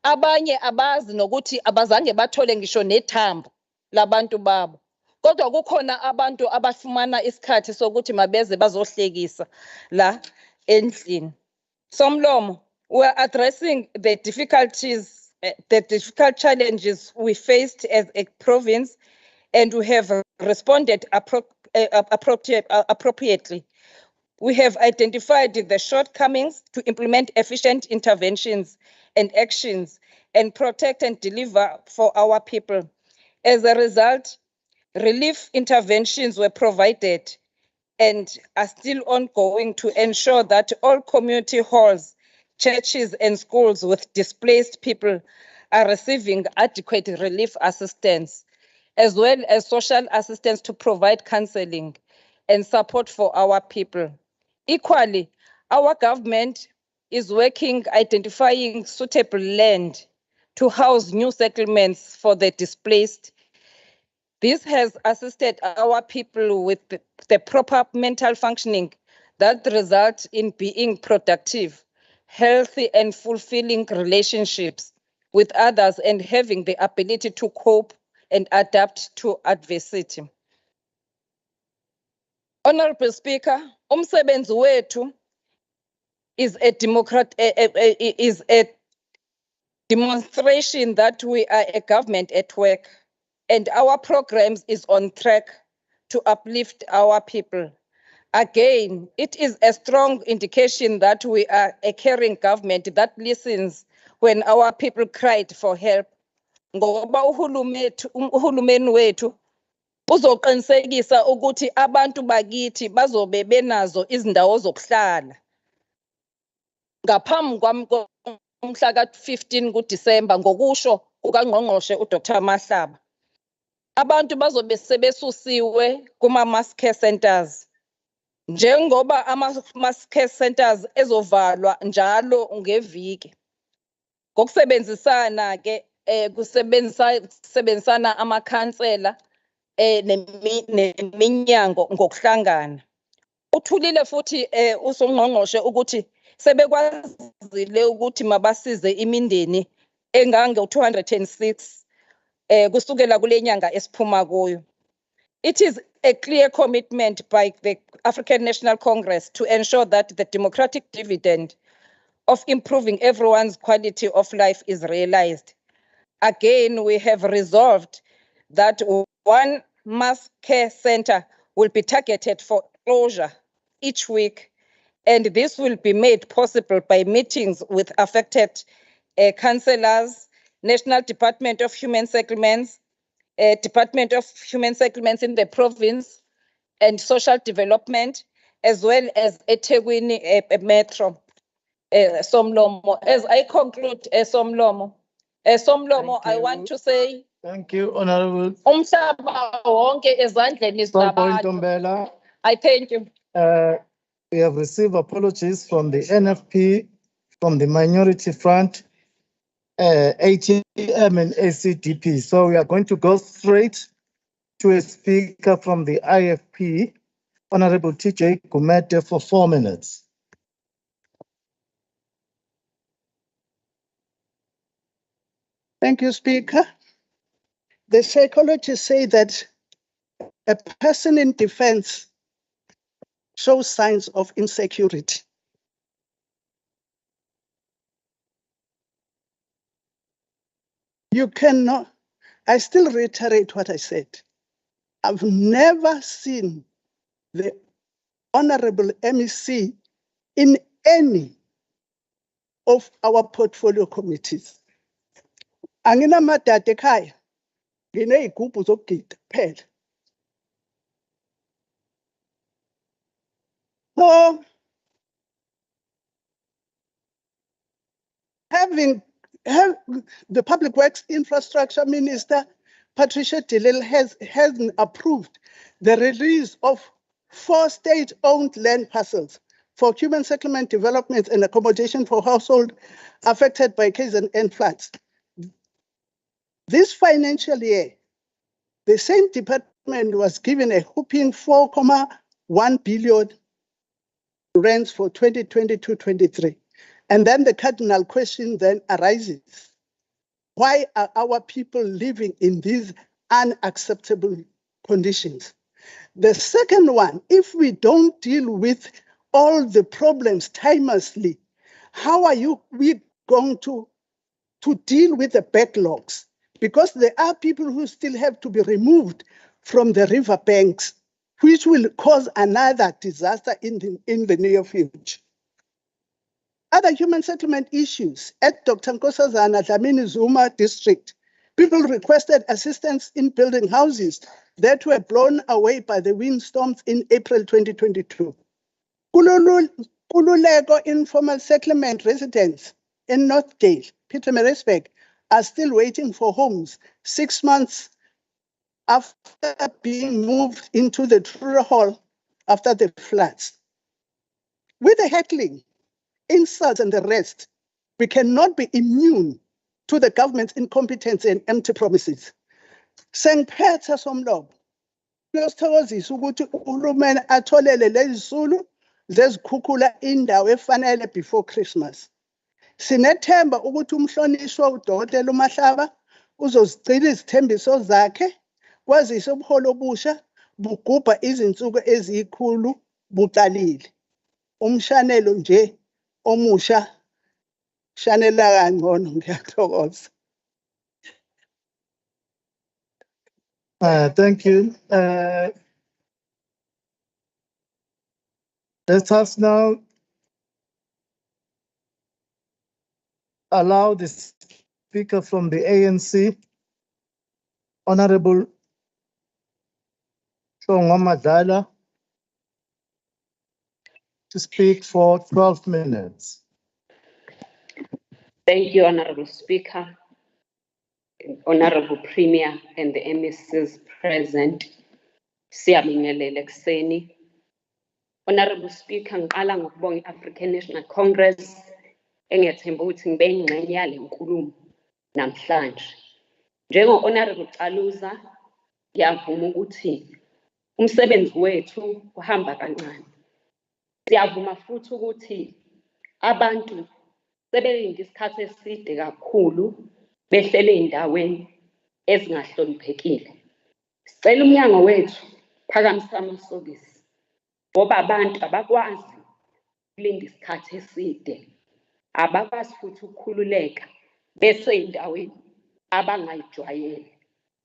Abanye abazi nokuthi abazange bathole ngisho nethambo labantu babo. Kodwa kukhona abantu abafumana isikhathi sokuthi mabeze bazohlekisa la endlini. Somlomo, we are addressing the difficulties, the difficult challenges we faced as a province, and we have responded appropriately. We have identified the shortcomings to implement efficient interventions and actions and protect and deliver for our people. As a result, relief interventions were provided and are still ongoing to ensure that all community halls, churches, and schools with displaced people are receiving adequate relief assistance, as well as social assistance to provide counseling and support for our people. Equally, our government is working identifying suitable land to house new settlements for the displaced. This has assisted our people with the proper mental functioning that results in being productive, healthy, and fulfilling relationships with others and having the ability to cope and adapt to adversity. Honorable Speaker, umsebenzi wethu is a demonstration that we are a government at work, and our programs is on track to uplift our people. Again, it is a strong indication that we are a caring government that listens when our people cried for help. Ngoba uhulumeni wethu uzoqinisekisa ukuthi abantu bakithi bazobe benazo izindawo zokuhlala. Ngaphambi komhla ka-15 kuDisemba ngokusho kukaNgqongqoshe uDr. Mahlaba, abantu bazobe sebesusiwe kuma-mass care centers. Njengoba ama-mass care centers ezovalwa njalo ngeviki. Ngokusebenzisana-ke kusebenzisana amakhansela neminyango ngokuhlangana. Uthulile futhi usongqongqoshe ukuthi sebekwazile ukuthi mabasize imindeni engango-206 kusukela kule nyanga esiphuma kuyo. It is a clear commitment by the African National Congress to ensure that the democratic dividend of improving everyone's quality of life is realized. Again, we have resolved that one mass care center will be targeted for closure each week, and this will be made possible by meetings with affected councillors, National Department of Human Settlements, Department of Human Settlements in the province, and Social Development, as well as eThekwini Metro. Somlomo, as I conclude, Somlomo, I want to say, Thank you, Honorable. umhlaba wonke ezandleni zabantu. Ntombela. I thank you. We have received apologies from the NFP, from the Minority Front, ATM and ACDP. So we are going to go straight to a speaker from the IFP, Honorable TJ Gumede, for 4 minutes. Thank you, Speaker. The psychologists say that a person in defense shows signs of insecurity. You cannot, I still reiterate what I said. I've never seen the Honorable MEC in any of our portfolio committees. Anginamadada ekhaya, nginey'gubhu zokugida kuphela. So, have the Public Works Infrastructure Minister, Patricia de Lille, hasn't approved the release of 4 state-owned land parcels for human settlement development and accommodation for households affected by KZN floods. This financial year, The same department was given a whopping 4.1 billion rands for 2022-23. And then the cardinal question then arises. Why are our people living in these unacceptable conditions? The second one, if we don't deal with all the problems timelessly, how are we going to deal with the backlogs? Because there are people who still have to be removed from the river banks, which will cause another disaster in the near future. Other human settlement issues at Dr. Nkosazana Dlamini Zuma district, people requested assistance in building houses that were blown away by the windstorms in April 2022. Kululeko informal settlement residents in Northgate, Pietermaritzburg, are still waiting for homes 6 months after being moved into the Truro Hall after the floods. With the heckling, insults, and the rest, we cannot be immune to the government's incompetence and empty promises. Sengiphethe somlomo. Kuyosithokozisa ukuthi uhulumeni atholele lezi zulu zezikhukhula indawo efanele before Christmas. Sinethemba ukuthi umhlonishwa uDokotela uMahlaba uzozigcina izithembiso zakhe, kwazise ubuholo obusha bugubha izinsuku eziyikhulu buqalile. Umshanelo nje omusha shanela kangcono, ngiyathokoza. Thank you. Let us now allow the speaker from the ANC, Honorable Shongwa Madala, to speak for 12 minutes. Thank you, Honorable Speaker, Honorable Premier, and the MECs present. Siyabingelela ekseni. Honorable Speaker, ngiqala ngokubonga i-African National Congress engethemba ukuthi ngibe ingxenye yale nkulumo namhlanje. Njengo-Honorable Caluza, ngiyavuma ukuthi umsebenzi wethu uhamba kancane. Siyavuma futhi ukuthi abantu sebelinde isikhathi eside kakhulu behlele ey'ndaweni ezingahloniphekile. Sicela umnyango wethu phakamisa amasokisi ngoba abantu abakwazi ukulinda isikhathi eside, abakwazi futhi ukukhululeka besey'ndaweni abangayijwayele,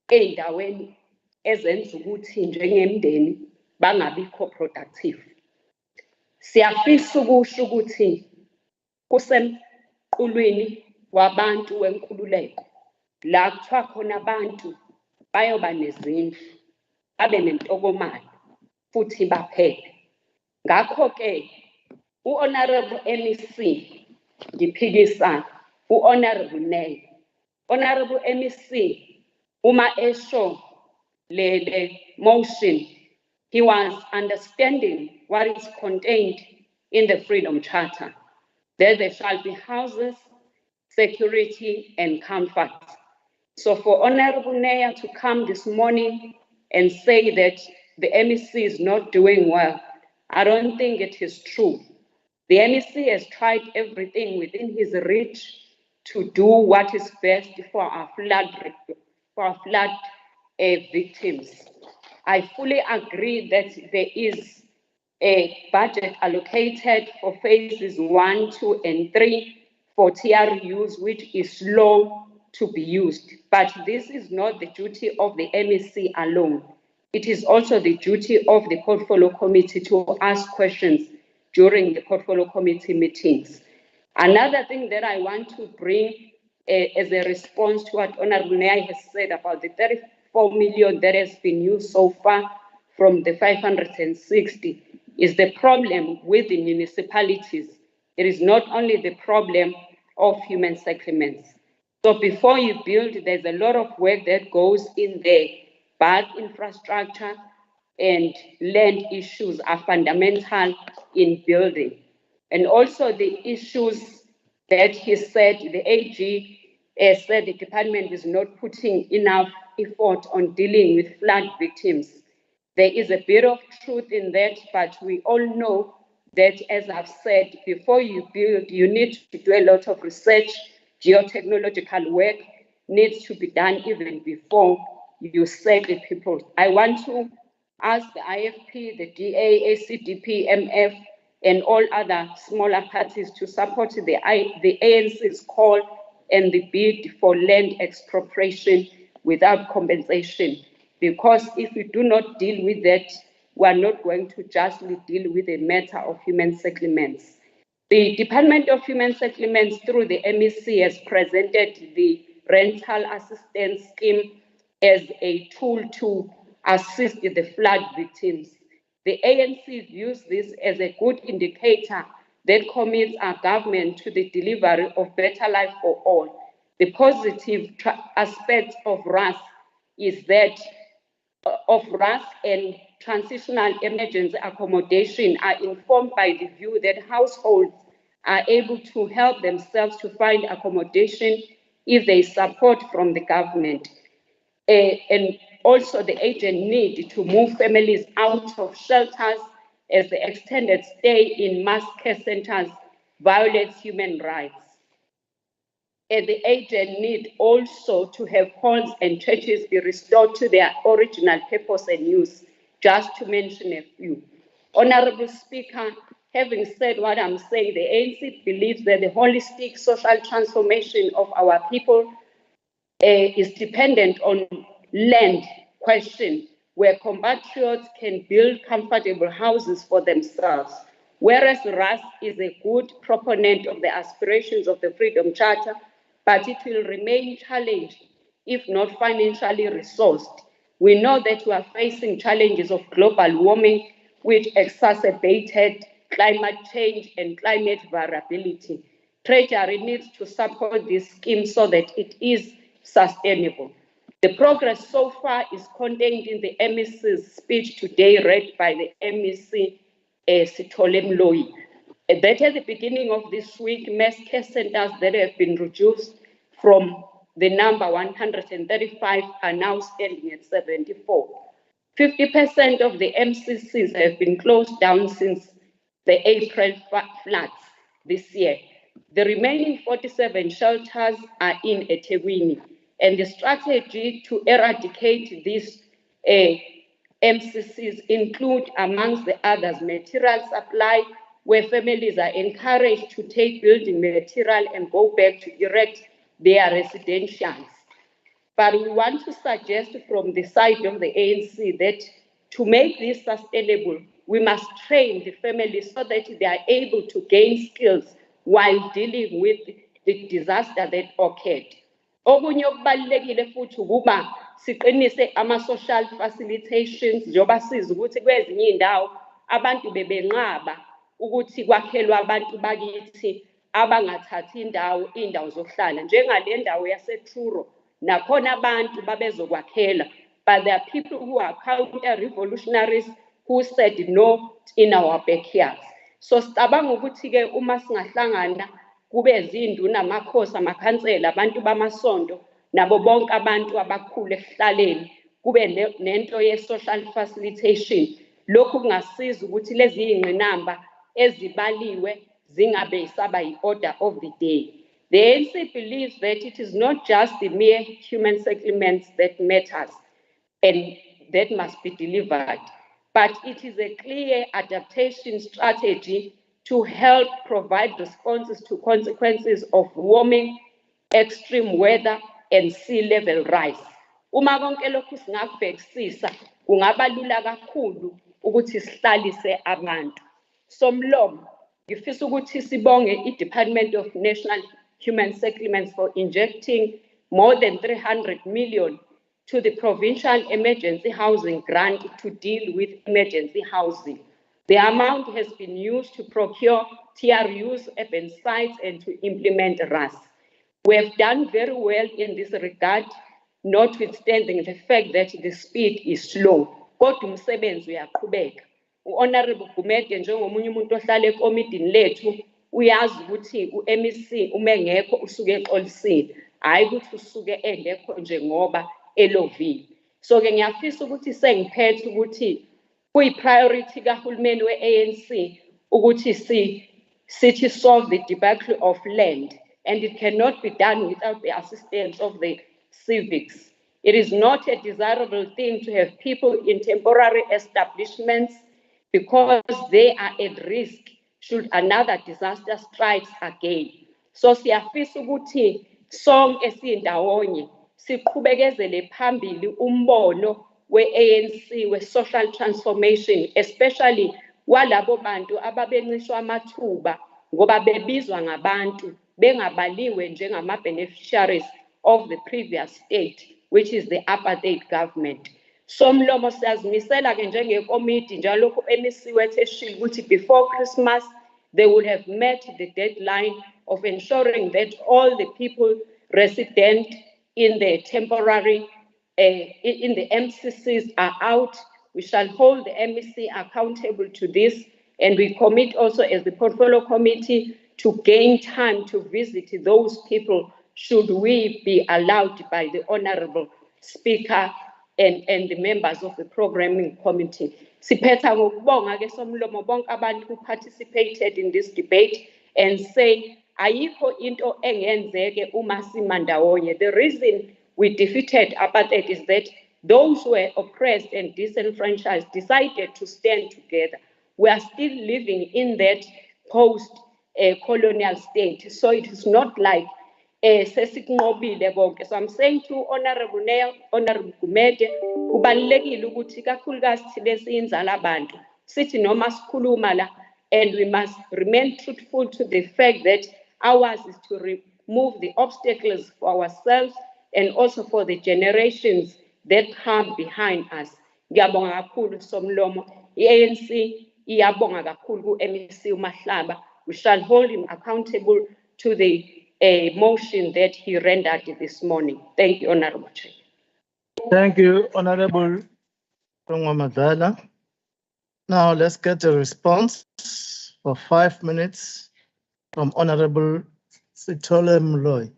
ey'ndaweni ezenza ukuthi njengemndeni bangabikho productive. Siyafisa ukusho ukuthi kusemqulwini wabantu wenkululeko la kuthiwa khona abantu bayoba nezindlu, babe nentokomalo futhi baphephe. Ngakho-ke u-Honorable MEC ngiphikisa u-Honorable Nel. Honorable MEC uma esho le motion, he was understanding what is contained in the Freedom Charter, that there shall be houses, security, and comfort. So for Honorable Naya to come this morning and say that the MEC is not doing well, I don't think it is true. The MEC has tried everything within his reach to do what is best for our flood victims. I fully agree that there is a budget allocated for phases 1, 2, and 3 for TRUs, which is slow to be used. But this is not the duty of the MEC alone. It is also the duty of the Portfolio Committee to ask questions during the Portfolio Committee meetings. Another thing that I want to bring as a response to what Honorable Naya has said about the 34 million that has been used so far from the 560 is the problem with the municipalities. It is not only the problem of human settlements. So before you build, there's a lot of work that goes in there, but infrastructure and land issues are fundamental in building. And also the issues that he said, the AG said the department is not putting enough effort on dealing with flood victims. There is a bit of truth in that, but we all know that, as I've said, before you build, you need to do a lot of research. Geotechnological work needs to be done even before you say the people. I want to ask the IFP, the DA, ACDP, MF, and all other smaller parties to support the ANC's call and the bid for land expropriation without compensation. Because if we do not deal with that, we are not going to justly deal with the matter of human settlements. The Department of Human Settlements, through the MEC, has presented the rental assistance scheme as a tool to assist the flood victims. The ANC views this as a good indicator that commits our government to the delivery of better life for all. The positive aspect of RAS is that RAS and transitional emergency accommodation are informed by the view that households are able to help themselves to find accommodation if there is support from the government. And also the agent need to move families out of shelters as the extended stay in mass care centers violates human rights. And the agent need also to have homes and churches be restored to their original purpose and use, just to mention a few. Honorable Speaker, having said what I'm saying, the ANC believes that the holistic social transformation of our people is dependent on land question, where compatriots can build comfortable houses for themselves. Whereas RAS is a good proponent of the aspirations of the Freedom Charter, but it will remain challenged if not financially resourced. We know that we are facing challenges of global warming, which exacerbated climate change and climate variability. Treasury needs to support this scheme so that it is sustainable. The progress so far is contained in the MEC's speech today, read by the MEC Sithole Mloyi. That at the beginning of this week, mass care centers that have been reduced from the number 135 are now standing at 74. 50% of the MCCs have been closed down since the April floods this year. The remaining 47 shelters are in eThekwini, and the strategy to eradicate these MCCs include, amongst the others, material supply, where families are encouraged to take building material and go back to erect their residentials. But we want to suggest from the side of the ANC that to make this sustainable, we must train the families so that they are able to gain skills while dealing with the disaster that occurred. Okunye okubalulekile futhi ukuba siqinise ama-social facilitations njengoba siza ukuthi kwezinye indawo abantu bebenqaba ukuthi kwakhelwe abantu bakithi abangathathi indawo zokuhlala njengale ndawo yaseTruro nakhona abantu babezokwakhela, but there are people who are counter-revolutionaries who said no in our backyards. So sicabanga ukuthi ke uma singahlangana kube zinduna amakhosi amakhansela abantu bamasonto nabo bonke abantu abakhulu ekuhlaleni kube nento ye-social facilitation, lokhu kungasiza ukuthi lezi iy'ngqinamba ezibaliwe zingabe isaba yi-order of the day. The ANC believes that it is not just the mere human settlements that matters and that must be delivered, but it is a clear adaptation strategy to help provide responses to consequences of warming, extreme weather, and sea level rise. Uma konke lokhu singakubhekisisa, kungaba lula kakhulu ukuthi sihlalise abantu. Somlomo, ngifisa ukuthi sibonge i-Department of National Human Settlements for injecting more than 300 million to the Provincial Emergency Housing Grant to deal with emergency housing. The amount has been used to procure TRUs, urban sites, and to implement RAS. We have done very well in this regard, notwithstanding the fact that the speed is slow. Kodwa umsebenzi uyaqhubeka. U-Honorable Gumede njengomunye umuntu ohlala ekomidini lethu uyazi ukuthi u-MEC uma engekho usuke exolisile, hayi ukuthi usuke engekho nje ngoba elovini. So ke ngiyafisa ukuthi sengiphethe ukuthi kuyi-priority kahulumeni we-ANC ukuthi sithi solve the debacle of land, and it cannot be done without the assistance of the civics. It is not a desirable thing to have people in temporary establishments because they are at risk should another disaster strikes again. So siyafisa ukuthi sonke sindawonye siqhubezele phambili umbono we-ANC we-social transformation, especially walabo bantu ababencishwa amathuba ngoba bebizwa ngabantu bengabaliwe njengama-beneficiaries of the previous state, which is the apartheid government. Somlomo siyazimisela ke njengekomiti njalo ku-emisiwe etheshile ukuthi before Christmas they would have met the deadline of ensuring that all the people resident in the temporary in the MCCs are out. We shall hold the MEC accountable to this, and we commit also as the portfolio committee to gain time to visit those people should we be allowed by the Honorable Speaker and the members of the programming committee. Siphetha ngokubonga ke Somlomo bonke abantu who participated in this debate and say ayikho into engenzeke uma simandawonye. The reason we defeated apartheid is that those who were oppressed and disenfranchised decided to stand together. We are still living in that post-colonial state, so it is not like sesinqobile konke. So I'm saying to Honorable Nel, Honorable Gumede, kubalulekile ukuthi kakhulukazi thina esiyinzala abantu sithi noma sikhuluma la, and we must remain truthful to the fact that ours is to remove the obstacles for ourselves and also for the generations that come behind us. Ngiyabonga kakhulu Somlomo, i-ANC iyabonga kakhulu ku-MEC uMahlaba. We shall hold him accountable to the motion that he rendered this morning. Thank you, Honorable Chair. Thank you, Honorable Madala. Now let's get a response for 5 minutes from Honorable Sithole Mloyi.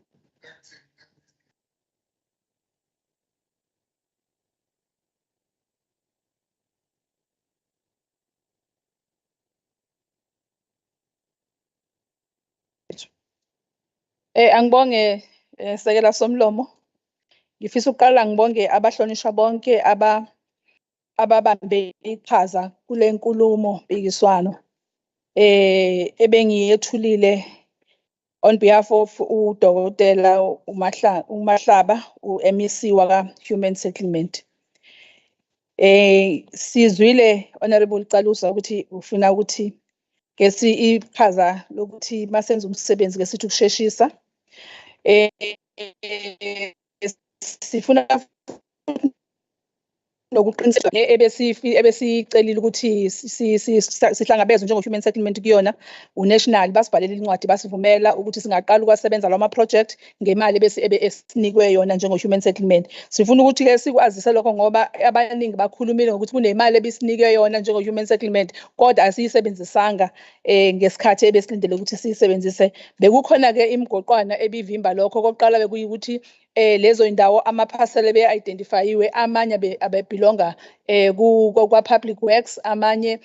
Angibonge Sekela Somlomo. Ngifisa ukuqala ngibonge abahlonishwa bonke ababambe iqhaza kule nkulumo mpikiswano ebengiyethulile on behalf of uDokotela uMahlaba, uMEC waka Human Settlement. Sizwile Honorable Calusa ukuthi ufuna ukuthi ngesi iqhaza lokuthi masenza umsebenzi ngesithi ukusheshisa. Sifuna nokuqiniseka ebesicelile ukuthi sihlangabezwe njengo-human settlement kuyona unational basibhalela incwadi basivumela ukuthi singaqala ukwasebenza lawo ma-project ngemali esinikwe yona njengo-human settlement. Sifuna ukuthi-ke sikwazise lokho ngoba abaningi bakhulumile ngokuthi kunemali ebisinikwe yona njengo-human settlement kodwa asiyisebenzisanga ngesikhathi ebesilindele ukuthi siyisebenzise. Bekukhona-ke imigoqwana ebivimba lokho. Kokuqala bekuyikuthi lezo indawo amaphasela be-identifyiwe, amanye abebhilonga kwa-public works, amanye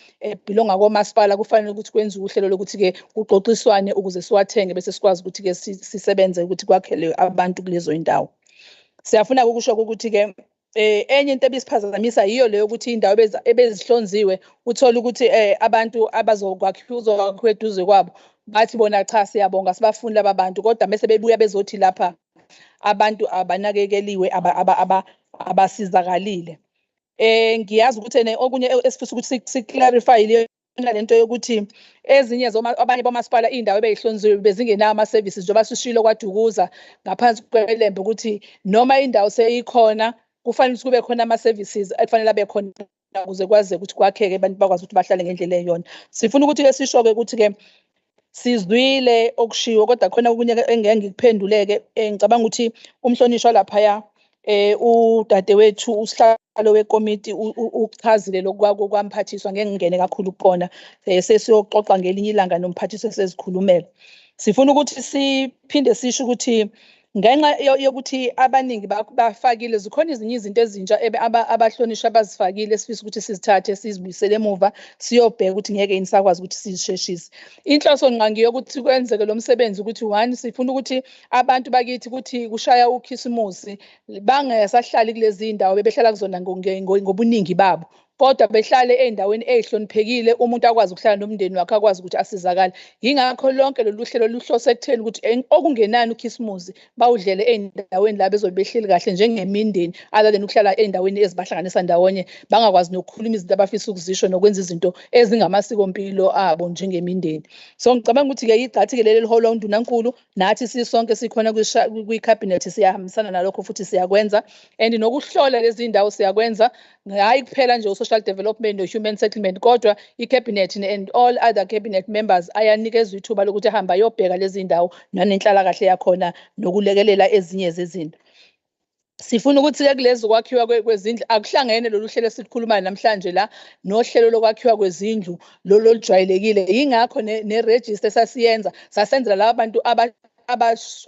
belonga komasipala. Kufanele ukuthi kwenziwe uhlelo lokuthi-ke kuxoxiswane ukuze siwathenge bese sikwazi ukuthi-ke sisebenze ukuthi kwakhelwe abantu kulezo indawo. Siyafuna ukusho ukuthi-ke enye into ebisiphazamisa yiyo leyo ukuthi indawo ebezihlonziwe uthola ukuthi abantu abazokwakhiwa eduze kwabo bathi bona cha siyabonga sibafuni laba bantu, kodwa bese bebuya bezothi lapha abantu abanakekeliwe abasizakalile. Ngiyazi ukuthi okunye esifisa ukuthi si-clarify lento yokuthi ezinye abanye bomasipala iy'ndawo ebeyihlonziwe bezingenawo ama-services njengoba sishilo kwaDukuza ngaphansi kwelembe ukuthi noma indawo seyikhona kufanele ukuthi kube khona ama-services ekufanele abe khona ukuze kwazeke ukuthi kwakheke abantu bakwazi ukuthi bahlale ngendlela eyiyona. Sifuna ukuthi-ke sisho-ke ukuthi-ke sizwile okushiwo kodwa khona okunye engeke ngikuphenduleke. Ngicabanga ukuthi umhlonishwa laphaya udadewethu usihlalo wekomiti uchazile lokhu kwamphathiswa. Ngeke ngingene kakhulu kubona, sesiyoxoxa ngelinye ilanga nomphathiswa sezikhulumela. Sifuna ukuthi siphinde sisho ukuthi ngenxa yokuthi abaningi bafakile zikhona ezinye izinto ezintsha abahlonishwa abazifakile esifisa ukuthi sizithathe sizibuyisele emuva siyobheka ukuthi ngeke yini sakwazi ukuthi sizisheshise. Inhloso ngiyokuthi kwenzeke lo msebenzi ukuthi one sifuna ukuthi abantu bakithi ukuthi kushaya ukhisimusi bangasahlali kulezi ndawo bebehlala kuzona ngobuningi babo, kodwa behlale ey'ndaweni ey'hloniphekile, umuntu akwazi ukuhlala nomndeni wakhe akwazi ukuthi asizakale. Yingakho lonke lolu hlelo luhlose ekutheni ukuthi okungenani ukhisimusi bawudlele ey'ndaweni la bezobe behleli kahle njengemindeni, other than ukuhlala ey'ndaweni ezibahlanganisa ndawonye, bangakwazi nokukhuluma izinto abafisa ukuzisho nokwenza izinto ezingamasikompilo abo njengemindeni. So ngicabanga ukuthi-ke igxathi-ke leli liholwa undunankulu, nathi sisonke sikhona kwikhabhinethi siyahambisana nalokho futhi siyakwenza, and nokuhlola lezi ndawo siyakwenza, hhayi kuphela nje social development no-human settlement, kodwa i-cabinet and all other cabinet members ayanikezwa ithuba lokuthi ahambe ayobheka lezi ndawo nanenhlalakahle yakhona nokulekelela ezinye zezinto. Sifuna ukuthi-ke kulezi kwakhiwa kwezindlu akuhlangene lolu hlelo esilukhulumayo namhlanje la nohlelo lokwakhiwa kwezindlu lolu olujwayelekile. Yingakho ne-register esasiyenza sasenzela laba bantu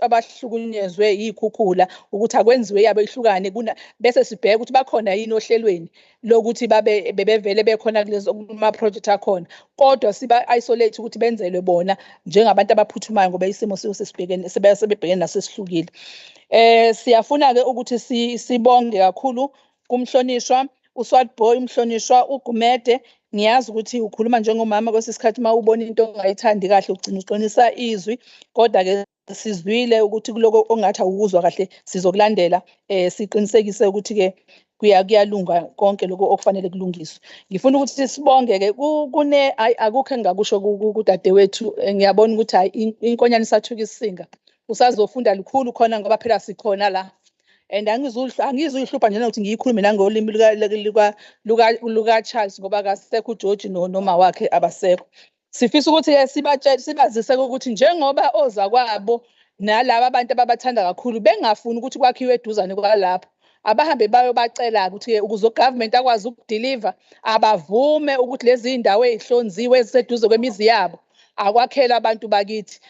abahlukunyezwe yikhukhula ukuthi akwenziwe yabo ihlukane bese sibheka ukuthi bakhona yini ohlelweni lokuthi bebevele bekhona kulezo kuma-project akhona, kodwa siba-isolate ukuthi benzelwe bona njengabantu abaphuthumayo ngoba isimo sebebhekene nasesihlukile. Siyafuna-ke ukuthi sibonge kakhulu kumhlonishwa uSwartboy, umhlonishwa uGumede. Ngiyazi ukuthi ukhuluma njengomama kwesinye isikhathi uma ubona into ongayithandi kahle ugcina uqinisa izwi, kodwa-ke sizwile ukuthi kuloko ongathi awukuzwa kahle sizokulandela, siqinisekise ukuthi-ke kuyalunga konke lokho okufanele kulungiswe. Ngifuna ukuthi sibonge-ke akukho engingakusho kudadewethu, ngiyabona ukuthi hayi inkonyane isathuka isisinga, usazofunda lukhulu khona ngoba phela sikhona la, and angizuyihlupha nje ukuthi ngiyikhulume nangolimi luka-Charles ngoba akasekho uGeorge noma wakhe abasekho. Sifisa ukuthi-ke sibazise ukuthi njengoba ozakwabo nalaba abantu ababathanda kakhulu bengafuni ukuthi kwakhiwe eduzane kwalapho, abahambe bayobacela ukuthi-ke ukuze u-government akwazi ukudiliva, abavume ukuthi lezi ndawo ey'hlonziwe eziseduze kwemizi yabo akwakhele abantu bakithi.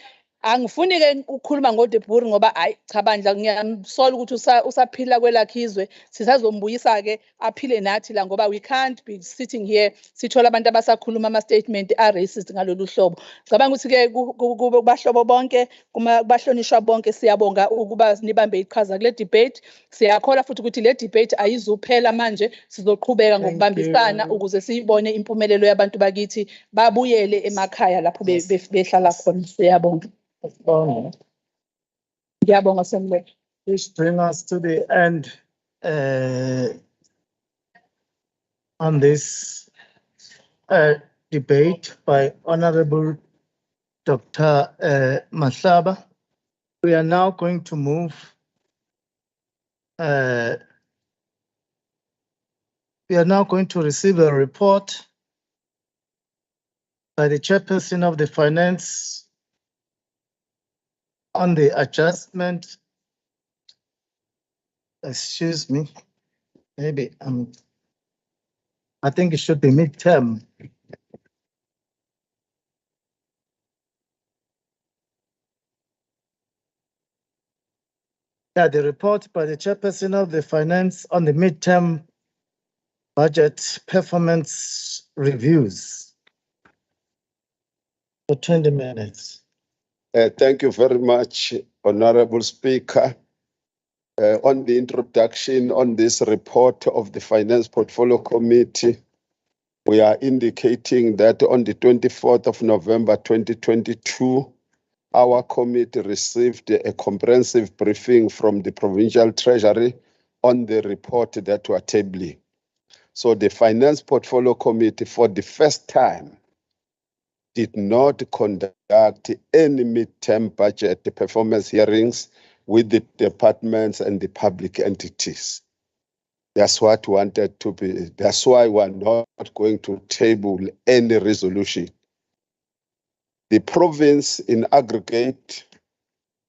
Angifuni-ke ukukhuluma ngoDeburi ngoba hayi cha bandla, ngiyamsola ukuthi usaphila kwelakhe izwe, sisazombuyisa-ke aphile nathi la ngoba we can't be sitting here sithola abantu abasakhuluma ama-statement a-racist ngalolu hlobo. Ngicabanga ukuthi-ke kubahlobo bonke, kubahlonishwa bonke, siyabonga ukuba nibambe iqhaza kule debate. Siyakholwa futhi ukuthi le debate ayizuphela manje, sizoqhubeka ngokubambisana ukuze siyibone impumelelo yabantu bakithi babuyele emakhaya lapho behlala khona. Siyabonga. This brings us to the end on this debate by Honorable Dr. Mahlaba. We are now going to move receive a report by the chairperson of the Finance on the adjustment. Excuse me, maybe I think it should be midterm. Yeah, the report by the chairperson of the Finance on the midterm budget performance reviews for 20 minutes. Thank you very much, Honorable Speaker. On the introduction on this report of the Finance Portfolio Committee, we are indicating that on the 24th of November 2022, our committee received a comprehensive briefing from the Provincial Treasury on the report that we are tabling. So the Finance Portfolio Committee, for the first time, did not conduct any midterm budget performance hearings with the departments and the public entities. That's what wanted to be. That's why we're not going to table any resolution. The province in aggregate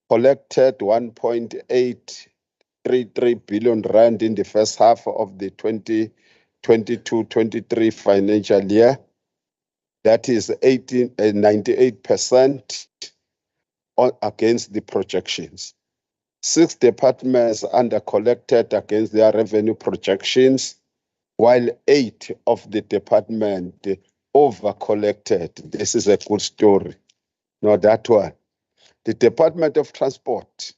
collected 1.833 billion rand in the first half of the 2022-23 financial year. That is 98% against the projections. 6 departments under-collected against their revenue projections, while 8 of the department over-collected. This is a good story. Now that one. The Department of Transport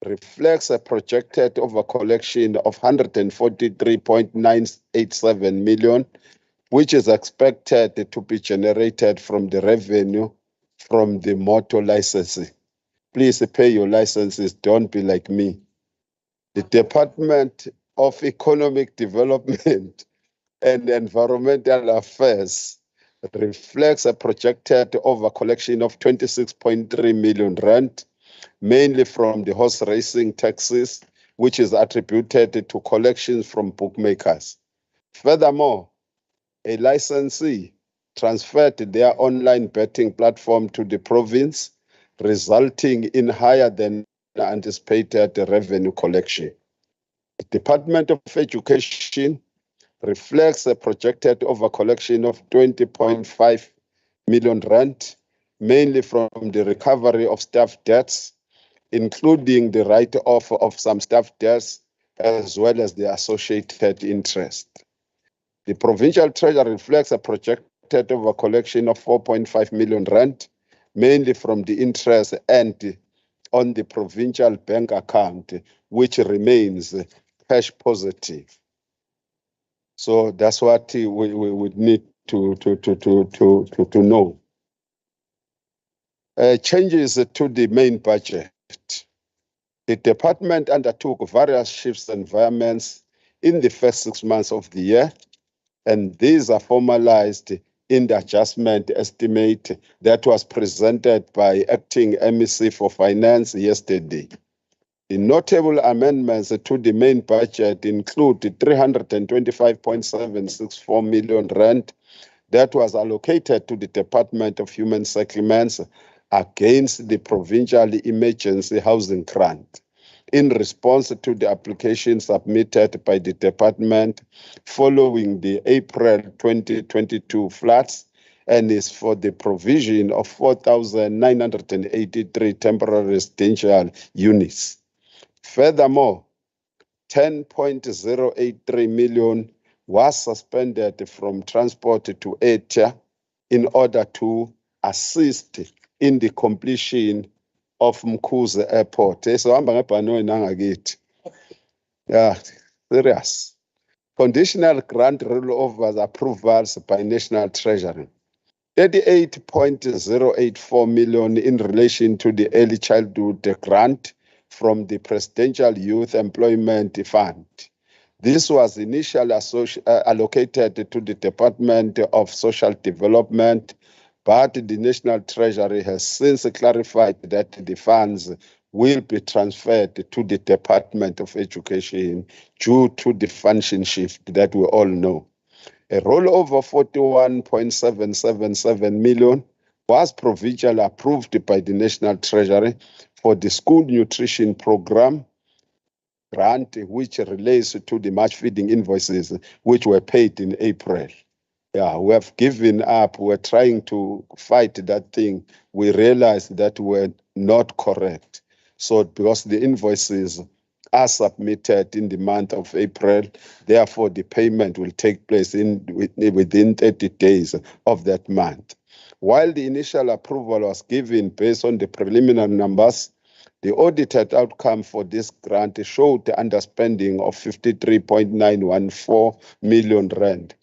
reflects a projected over-collection of 143.987 million, which is expected to be generated from the revenue from the motor licensing. Please pay your licenses, don't be like me. The Department of Economic Development and Environmental Affairs reflects a projected over-collection of 26.3 million rand, mainly from the horse racing taxes, which is attributed to collections from bookmakers. Furthermore, a licensee transferred their online betting platform to the province, resulting in higher than anticipated revenue collection. The Department of Education reflects a projected over-collection of 20.5 million rand, mainly from the recovery of staff debts, including the write-off of some staff debts, as well as the associated interest. The provincial treasury reflects a projected over-collection of 4.5 million rand, mainly from the interest earned on the provincial bank account, which remains cash positive. So that's what we would need to know. Changes to the main budget. The department undertook various shifts and environments in the first 6 months of the year, and these are formalized in the adjustment estimate that was presented by Acting MEC for Finance yesterday. The notable amendments to the main budget include 325.764 million rand that was allocated to the Department of Human Settlements against the Provincial Emergency Housing Grant in response to the application submitted by the department following the April 2022 floods, and is for the provision of 4,983 temporary residential units. Furthermore, 10.083 million was suspended from transport to Etia in order to assist in the completion of Mkhuze Airport. Yeah, serious. Conditional grant rollovers approvals by National Treasury. 38.084 million in relation to the early childhood grant from the Presidential Youth Employment Fund. This was initially allocated to the Department of Social Development, but the National Treasury has since clarified that the funds will be transferred to the Department of Education due to the function shift that we all know. A rollover 41.777 million was provincially approved by the National Treasury for the school nutrition program grant, which relates to the March feeding invoices, which were paid in April. Yeah, we have given up. We're trying to fight that thing. We realized that we're not correct. So because the invoices are submitted in the month of April, therefore the payment will take place within 30 days of that month. While the initial approval was given based on the preliminary numbers, the audited outcome for this grant showed the underspending of 53.914 million rand.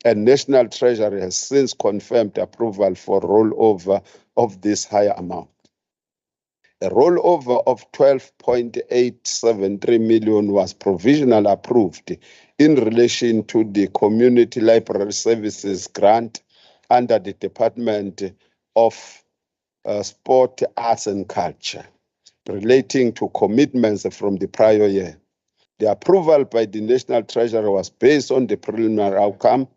And National Treasury has since confirmed approval for rollover of this higher amount. A rollover of 12.873 million was provisionally approved in relation to the Community Library Services grant under the Department of Sport, Arts and Culture, relating to commitments from the prior year. The approval by the National Treasury was based on the preliminary outcome,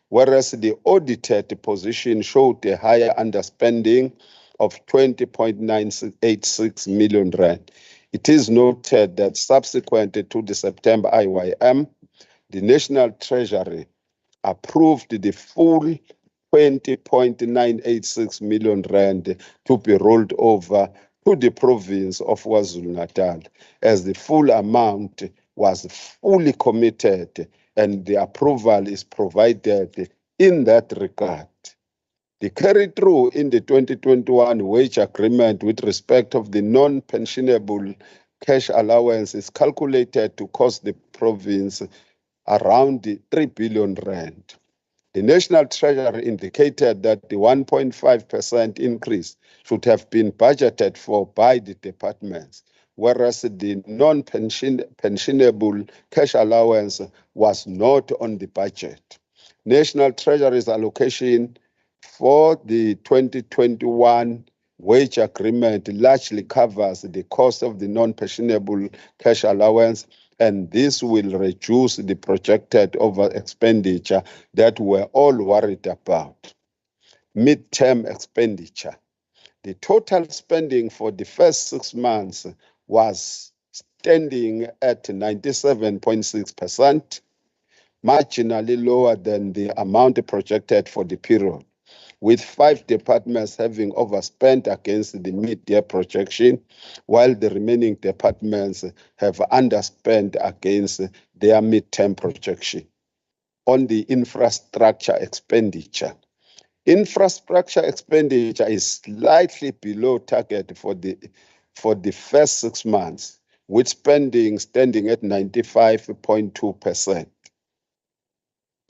whereas the audited position showed a higher underspending of 20.986 million rand. It is noted that subsequent to the September IYM, the National Treasury approved the full 20.986 million rand to be rolled over to the province of KwaZulu-Natal, as the full amount was fully committed and the approval is provided in that regard. The carry-through in the 2021 wage agreement with respect of the non-pensionable cash allowance is calculated to cost the province around 3 billion rand. The National Treasury indicated that the 1.5% increase should have been budgeted for by the departments, whereas the non-pensionable cash allowance was not on the budget. National Treasury's allocation for the 2021 wage agreement largely covers the cost of the non-pensionable cash allowance, and this will reduce the projected over expenditure that we're all worried about. Mid-term expenditure. The total spending for the first 6 months was standing at 97.6%, marginally lower than the amount projected for the period, with 5 departments having overspent against the mid-year projection, while the remaining departments have underspent against their mid-term projection. On the infrastructure expenditure. Infrastructure expenditure is slightly below target for the first 6 months, with spending standing at 95.2%.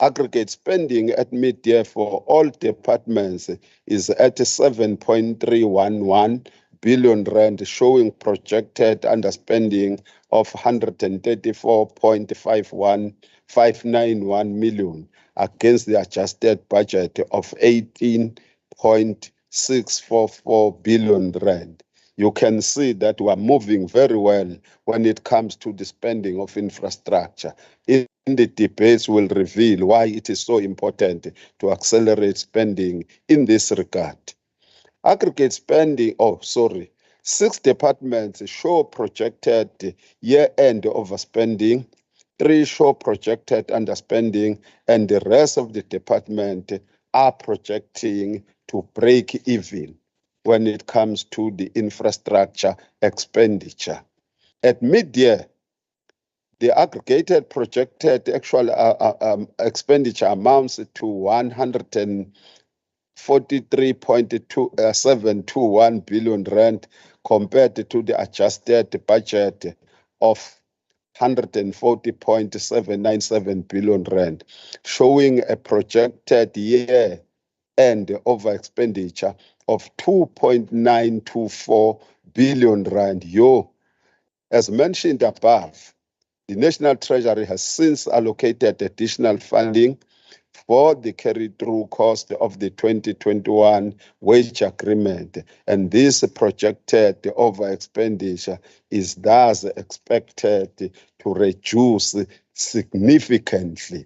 Aggregate spending at mid-year for all departments is at 7.311 billion rand, showing projected underspending of 134.591 million against the adjusted budget of 18.644 billion rand. You can see that we are moving very well when it comes to the spending of infrastructure. In the debates will reveal why it is so important to accelerate spending in this regard. Aggregate spending, 6 departments show projected year-end overspending, 3 show projected underspending, and the rest of the department are projecting to break even when it comes to the infrastructure expenditure. At mid-year, the aggregated projected actual expenditure amounts to 143.721 billion rand compared to the adjusted budget of 140.797 billion rand, showing a projected year-end over expenditure of 2.924 billion rand. As mentioned above, the National Treasury has since allocated additional funding for the carry-through cost of the 2021 wage agreement, and this projected over expenditure is thus expected to reduce significantly.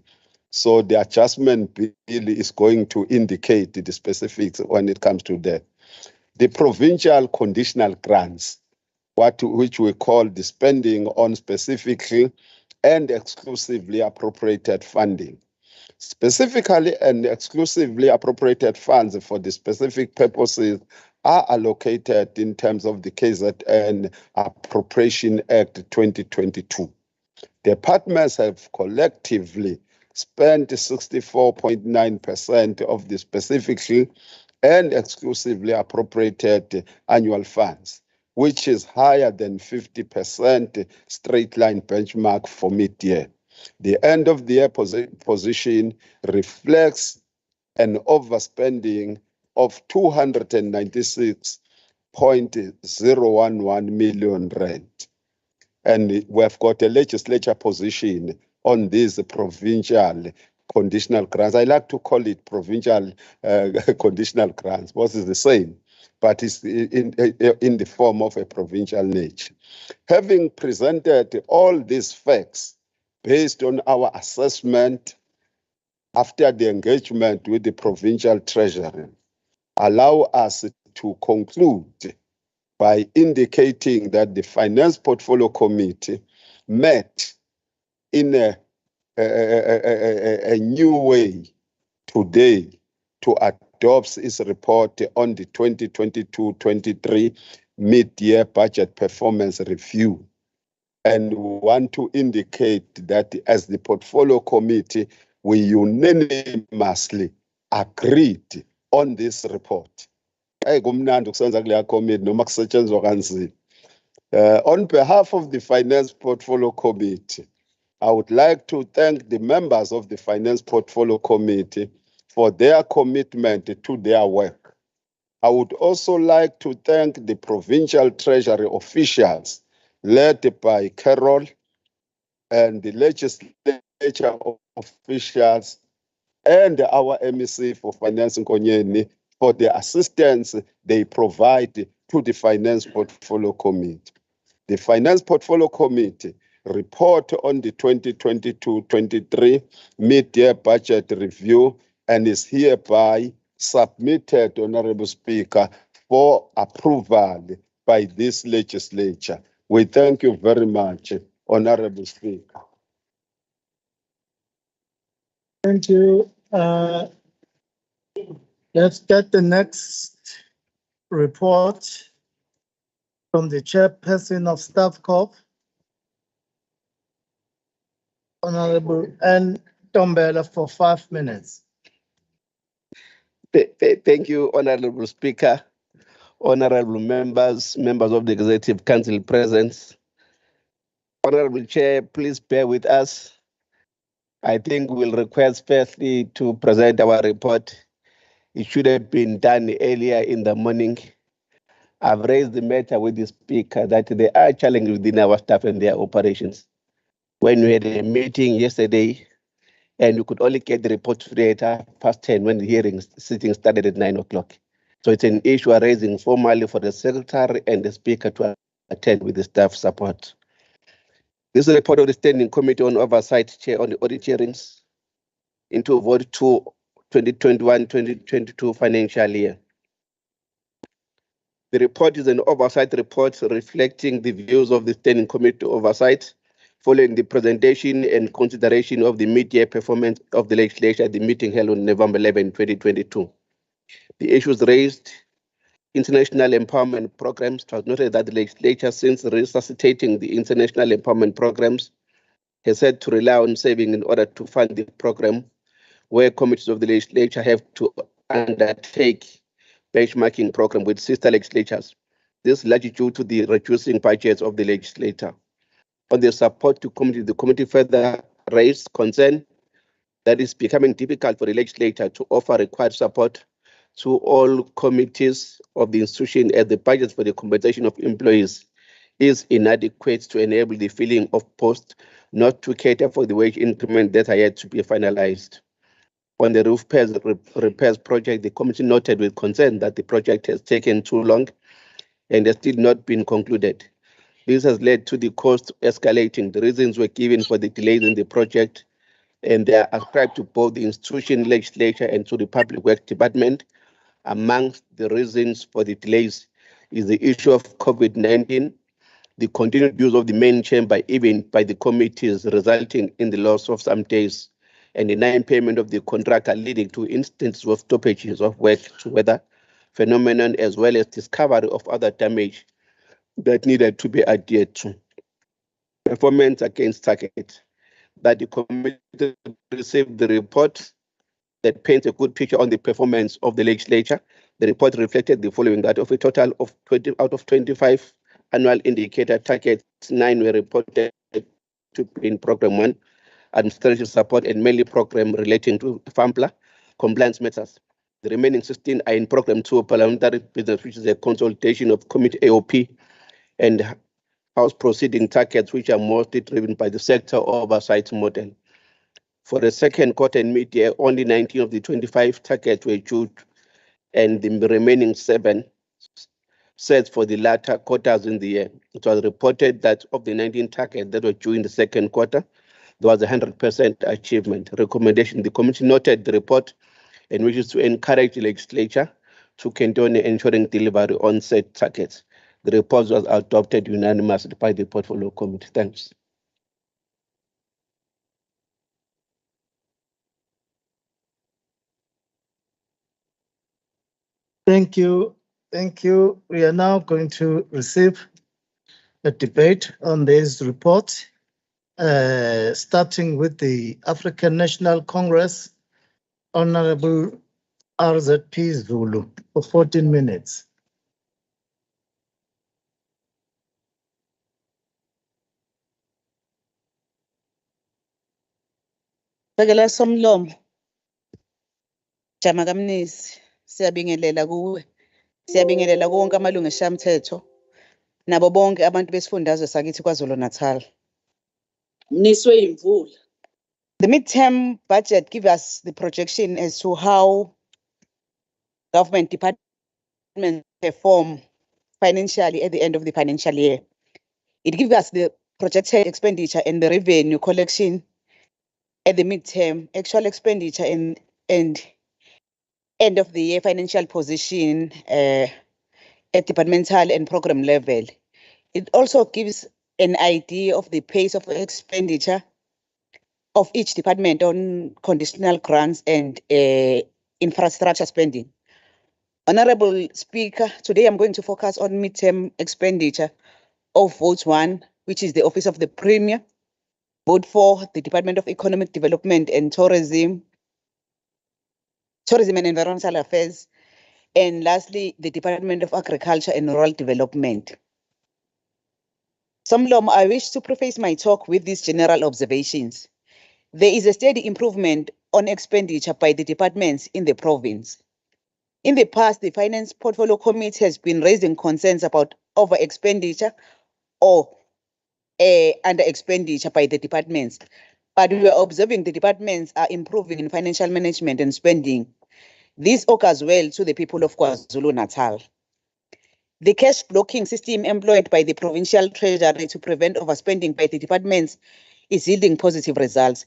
So the adjustment bill is going to indicate the specifics when it comes to that. The provincial conditional grants, which we call the spending on specifically and exclusively appropriated funding. Specifically and exclusively appropriated funds for the specific purposes are allocated in terms of the KZN Appropriation Act 2022. Departments have collectively spent 64.9% of the specifically and exclusively appropriated annual funds, which is higher than 50% straight line benchmark for mid-year. The end of the year position reflects an overspending of 296.011 million rand. And we have got a legislature position on these provincial conditional grants. I like to call it provincial conditional grants, because it's the same, but it's in the form of a provincial nature. Having presented all these facts based on our assessment after the engagement with the provincial treasury, allow us to conclude by indicating that the Finance Portfolio Committee met in a new way today to adopt its report on the 2022-23 mid-year budget performance review. And we want to indicate that as the portfolio committee, we unanimously agreed on this report. Kumnandi ukusenza kuleya committee noma kusetshenzwa kanzima. On behalf of the Finance Portfolio Committee, I would like to thank the members of the Finance Portfolio Committee for their commitment to their work. I would also like to thank the provincial treasury officials led by Carol and the legislature officials and our MEC for Finance Nkonyeni for the assistance they provide to the Finance Portfolio Committee. The Finance Portfolio Committee report on the 2022-23 mid-year budget review and is hereby submitted, Honorable Speaker, for approval by this legislature. We thank you very much, Honorable Speaker. Thank you. Let's get the next report from the chairperson of Staff Corp, Honorable N. Tombela, for 5 minutes. Thank you, Honorable Speaker, honorable members of the Executive Council present. Honorable Chair, please bear with us. I think we'll request firstly to present our report. It should have been done earlier in the morning. I've raised the matter with the Speaker that there are challenges within our staff and their operations. When we had a meeting yesterday, and we could only get the report today at 10:30 when the sitting started at 9 o'clock. So it's an issue we're raising formally for the Secretary and the Speaker to attend with the staff support. This is a report of the Standing Committee on Oversight Chair on the audit hearings into vote 2 2021-2022 financial year. The report is an oversight report reflecting the views of the Standing Committee Oversight following the presentation and consideration of the mid-year performance of the legislature at the meeting held on November 11, 2022. The issues raised: international empowerment programs. It was noted that the legislature, since resuscitating the international empowerment programs, has had to rely on saving in order to fund the program, where committees of the legislature have to undertake benchmarking program with sister legislatures. This is largely due to the reducing budgets of the legislature. On the support to committee, the committee further raised concern that it's becoming difficult for the legislature to offer required support to all committees of the institution as the budget for the compensation of employees is inadequate to enable the filling of posts, not to cater for the wage increment that are yet to be finalized. On the roof repairs project, the committee noted with concern that the project has taken too long and has still not been concluded. This has led to the cost escalating. The reasons were given for the delays in the project, and they are ascribed to both the institution, legislature, and to the Public Works Department. Amongst the reasons for the delays is the issue of COVID-19, the continued use of the main chamber even by the committees, resulting in the loss of some days, and the non-payment of the contractor, leading to instances of stoppages of work to weather phenomenon, as well as discovery of other damage that needed to be adhered to. Performance against target. That the committee received the report that paints a good picture on the performance of the legislature. The report reflected the following: that of a total of 20 out of 25 annual indicator targets, 9 were reported to be in Program 1, administrative support, and mainly program relating to FAMPLA compliance matters. The remaining 16 are in Program 2, parliamentary business, which is a consultation of committee AOP and House proceeding targets, which are mostly driven by the sector oversight model. For the second quarter and mid-year, only 19 of the 25 targets were due, and the remaining 7 set for the latter quarters in the year. It was reported that of the 19 targets that were due in the second quarter, there was 100% achievement. Recommendation: the committee noted the report and wishes to encourage the legislature to continue ensuring delivery on said targets. The report was adopted unanimously by the Portfolio Committee. Thanks. Thank you, Thank you. We are now going to receive a debate on this report, starting with the African National Congress, Honorable RZP Zulu, for 14 minutes. Sekela Somlomo. Jama kamnisi, siyabingelela kuwe. Siyabingelela konke amalungu eshamthetho nabo bonke abantu besifundazwe sakithi KwaZulu-Natal. Mniswe imvula. The midterm budget gives us the projection as to how government departments perform financially at the end of the financial year. It gives us the projected expenditure and the revenue collection at the midterm, actual expenditure and end of the year financial position at departmental and program level. It also gives an idea of the pace of expenditure of each department on conditional grants and infrastructure spending. Honorable Speaker, today I'm going to focus on midterm expenditure of Vote 1, which is the Office of the Premier, Vote 4, the Department of Economic Development and Tourism and Environmental Affairs, and lastly, the Department of Agriculture and Rural Development. Somlomo, I wish to preface my talk with these general observations. There is a steady improvement on expenditure by the departments in the province. In the past, the Finance Portfolio Committee has been raising concerns about over expenditure or under expenditure by the departments, but we are observing the departments are improving in financial management and spending. This augurs well to the people of KwaZulu-Natal. The cash blocking system employed by the provincial treasury to prevent overspending by the departments is yielding positive results.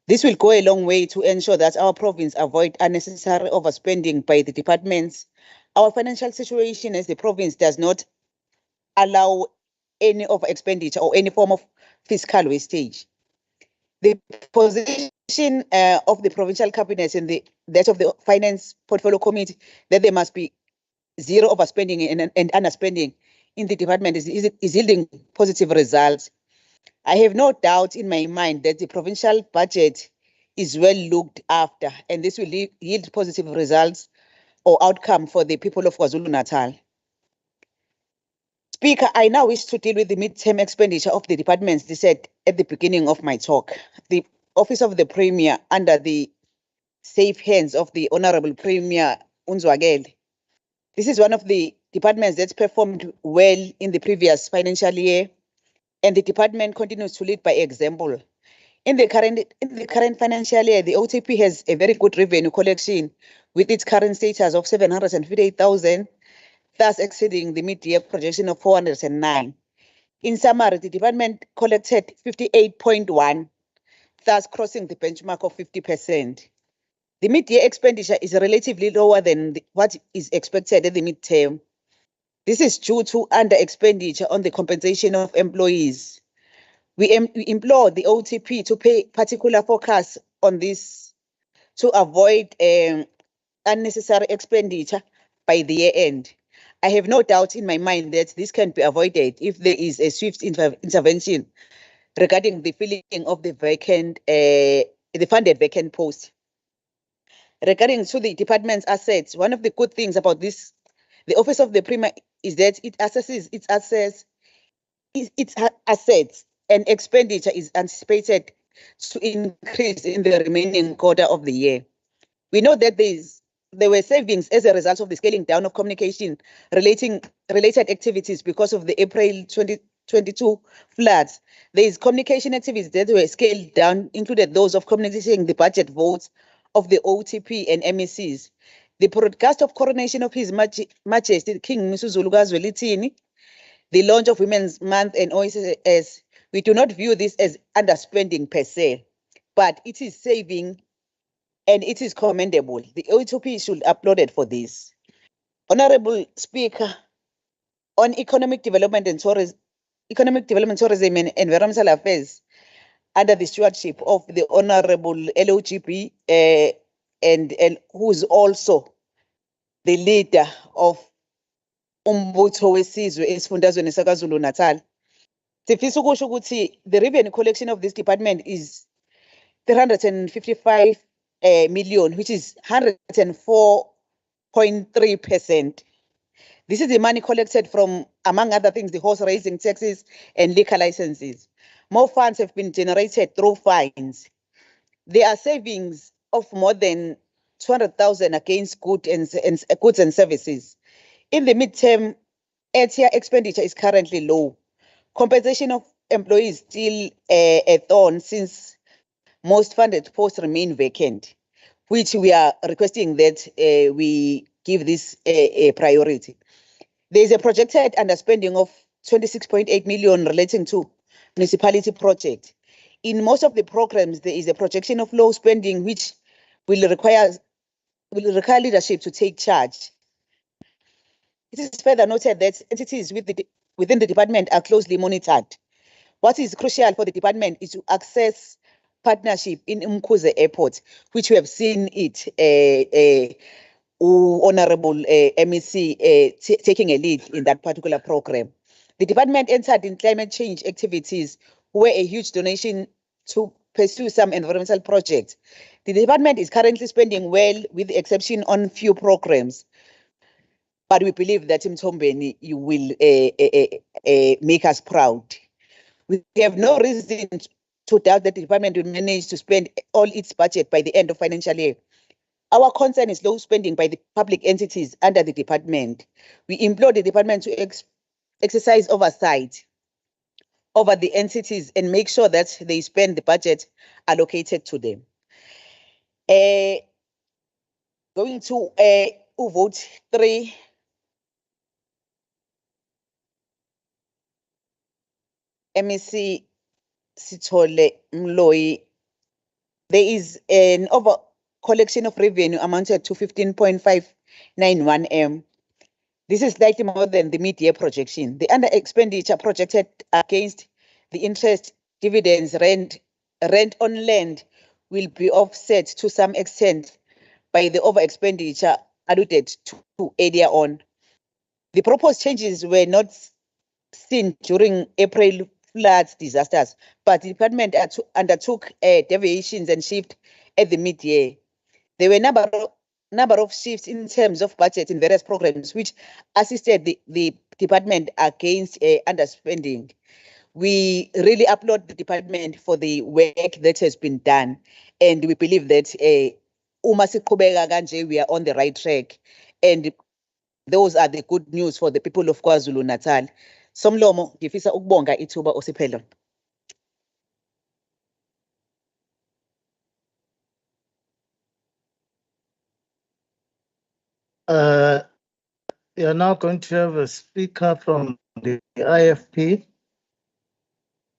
This will go a long way to ensure that our province avoid unnecessary overspending by the departments. Our financial situation as the province does not allow any over expenditure or any form of fiscal wastage. The position of the provincial cabinet and that of the Finance Portfolio Committee that there must be zero overspending and underspending in the department is yielding positive results. I have no doubt in my mind that the provincial budget is well looked after, and this will yield positive results or outcome for the people of KwaZulu-Natal. Speaker, I now wish to deal with the midterm expenditure of the departments they said at the beginning of my talk. The Office of the Premier, under the safe hands of the Honorable Premier Unzwakele. This is one of the departments that performed well in the previous financial year, and the department continues to lead by example. In the current financial year, the OTP has a very good revenue collection with its current status of 758,000, thus exceeding the mid-year projection of 409. In summary, the department collected 58.1, thus crossing the benchmark of 50%. The mid-year expenditure is relatively lower than what is expected at the midterm. This is due to under-expenditure on the compensation of employees. We implore the OTP to pay particular focus on this to avoid unnecessary expenditure by the year end. I have no doubt in my mind that this can be avoided if there is a swift intervention regarding the filling of the funded vacant post. Regarding to the department's assets, one of the good things about this, the Office of the Premier, is that it assesses its assets and expenditure is anticipated to increase in the remaining quarter of the year. We know that there were savings as a result of the scaling down of communication related activities because of the April 2022 floods. There is communication activities that were scaled down, included those of communicating the budget votes of the OTP and MECs. The broadcast of coronation of His Majesty King Msuzulu kaZwelithini, the launch of Women's Month and OSS, we do not view this as underspending per se, but it is saving and it is commendable. The OTP should applaud it for this. Honorable Speaker, on economic development, tourism and environmental affairs, under the stewardship of the Honorable LOGP, and who is also the leader of umbutho wesizwe esifundazweni saKwaZulu-Natal. Sifisa ukusho ukuthi the revenue collection of this department is 355 million, which is 104.3%. This is the money collected from, among other things, the horse racing taxes and liquor licenses. More funds have been generated through fines. There are savings of more than 200,000 against goods and services. In the midterm, ATIA expenditure is currently low. Compensation of employees still a thorn since most funded posts remain vacant, which we are requesting that we give this a priority. There is a projected underspending of 26.8 million relating to municipality project. In most of the programs, there is a projection of low spending, which will require leadership to take charge. It is further noted that entities within the department are closely monitored. What is crucial for the department is to access partnership in Umkhuze Airport, which we have seen it, Honorable MEC taking a lead in that particular program. The department entered in climate change activities, where a huge donation to pursue some environmental projects. The department is currently spending well, with the exception on few programs. But we believe that Mthombeni, you will make us proud. We have no reason to doubt that the department will manage to spend all its budget by the end of financial year. Our concern is low spending by the public entities under the department. We implore the department to exercise oversight over the entities and make sure that they spend the budget allocated to them. Going to vote 3. MEC Sithole Mloyi. There is an over collection of revenue amounted to 15.591 M. This is slightly more than the mid-year projection. The under expenditure projected against the interest, dividends, rent on land will be offset to some extent by the over expenditure alluded to earlier on. The proposed changes were not seen during April floods disasters, but the department undertook deviations and shift at the mid-year. There were number of shifts in terms of budget in various programs, which assisted the department against underspending. We really applaud the department for the work that has been done, and we believe that uma siqhubeka kanje, we are on the right track, and those are the good news for the people of KwaZulu-Natal. Somlomo, ngifisa ukubonga ithuba osiphe lona. We are now going to have a speaker from the IFP,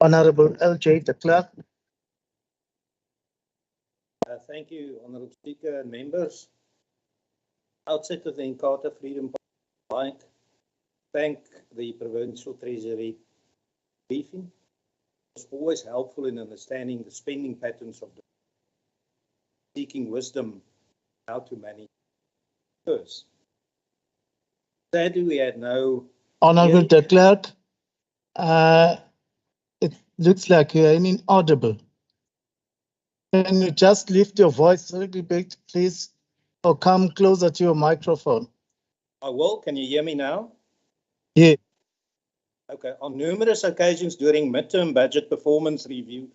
Honorable LJ de Klerk. Thank you, Honorable Speaker and members. Outside of the Inkatha Freedom Party, thank the Provincial Treasury briefing. It's always helpful in understanding the spending patterns of the seeking wisdom how to manage first. Sadly, we had no... Honorable de Klerk, it looks like you are inaudible. Can you just lift your voice a little bit, please, or come closer to your microphone? I will. Can you hear me now? Yeah. Okay. On numerous occasions during midterm budget performance review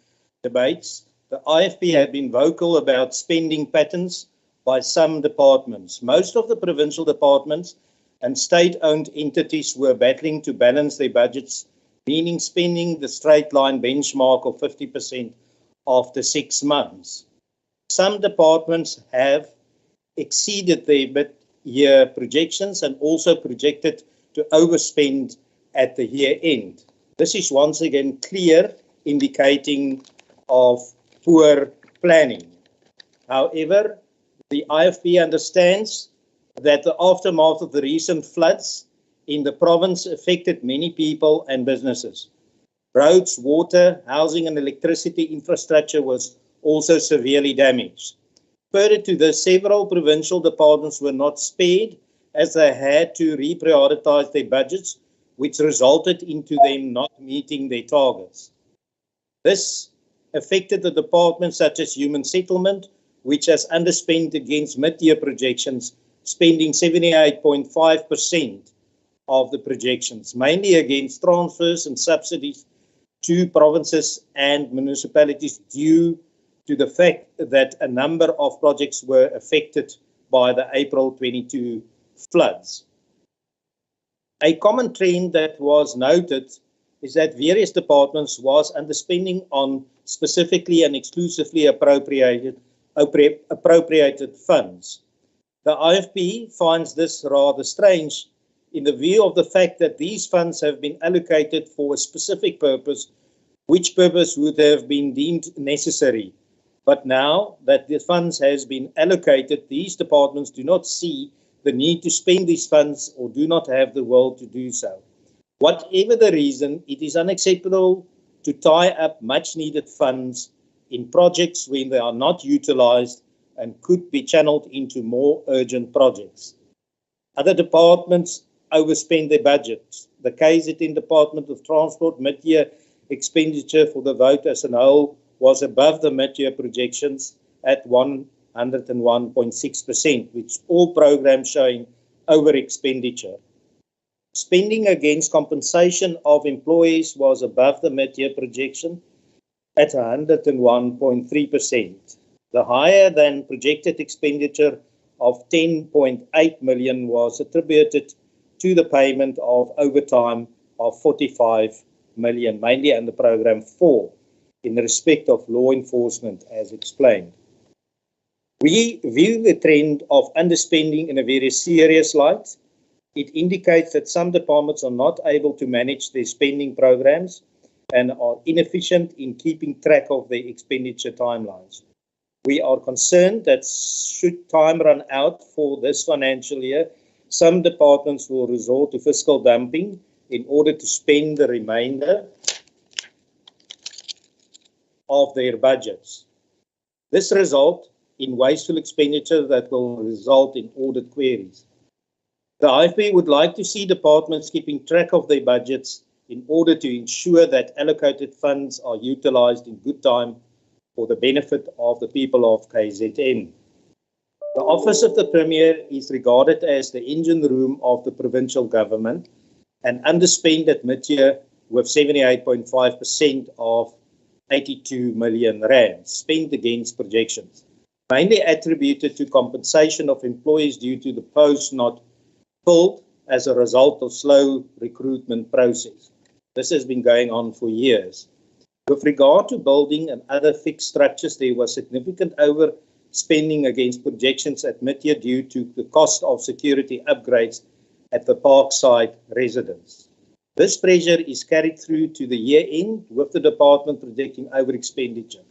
debates, the IFP had been vocal about spending patterns by some departments. Most of the provincial departments and state-owned entities were battling to balance their budgets, meaning spending the straight line benchmark of 50% after 6 months. Some departments have exceeded their mid-year projections and also projected to overspend at the year end. This is once again clear indicating of poor planning. However, the IFP understands that the aftermath of the recent floods in the province affected many people and businesses. Roads, water, housing and electricity infrastructure was also severely damaged. Further to this, several provincial departments were not spared as they had to reprioritize their budgets, which resulted into them not meeting their targets. This affected the departments such as Human Settlement, which has underspent against mid-year projections, spending 78.5% of the projections, mainly against transfers and subsidies to provinces and municipalities due to the fact that a number of projects were affected by the April 22 floods. A common trend that was noted is that various departments was underspending on specifically and exclusively appropriated funds. The IFP finds this rather strange in the view of the fact that these funds have been allocated for a specific purpose, which purpose would have been deemed necessary. But now that the funds has been allocated, these departments do not see the need to spend these funds or do not have the will to do so. Whatever the reason, it is unacceptable to tie up much needed funds in projects when they are not utilized and could be channeled into more urgent projects. Other departments overspend their budgets. The KZN Department of Transport mid-year expenditure for the vote as a whole was above the mid-year projections at 101.6%, which all programs showing over expenditure. Spending against compensation of employees was above the mid-year projection at 101.3%. The higher than projected expenditure of 10.8 million was attributed to the payment of overtime of 45 million, mainly under Program 4, in respect of law enforcement, as explained. We view the trend of underspending in a very serious light. It indicates that some departments are not able to manage their spending programs and are inefficient in keeping track of their expenditure timelines. We are concerned that should time run out for this financial year, some departments will resort to fiscal dumping in order to spend the remainder of their budgets. This results in wasteful expenditure that will result in audit queries. The IFP would like to see departments keeping track of their budgets in order to ensure that allocated funds are utilized in good time for the benefit of the people of KZN. The Office of the Premier is regarded as the engine room of the provincial government and underspent at mid-year with 78.5% of 82 million rand spent against projections, mainly attributed to compensation of employees due to the posts not filled as a result of slow recruitment process. This has been going on for years. With regard to building and other fixed structures, there was significant overspending against projections at mid-year due to the cost of security upgrades at the Parkside residence. This pressure is carried through to the year end, with the department projecting over expenditure.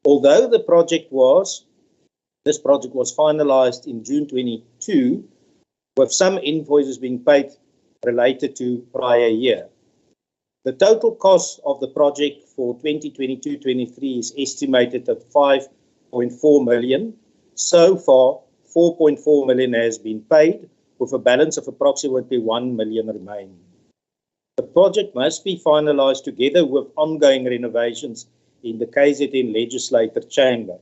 Although this project was finalized in June 22, with some invoices being paid related to prior year. The total cost of the project for 2022-23 is estimated at 5.4 million. So far, 4.4 million has been paid, with a balance of approximately 1 million remaining. The project must be finalized together with ongoing renovations in the KZN Legislature chamber.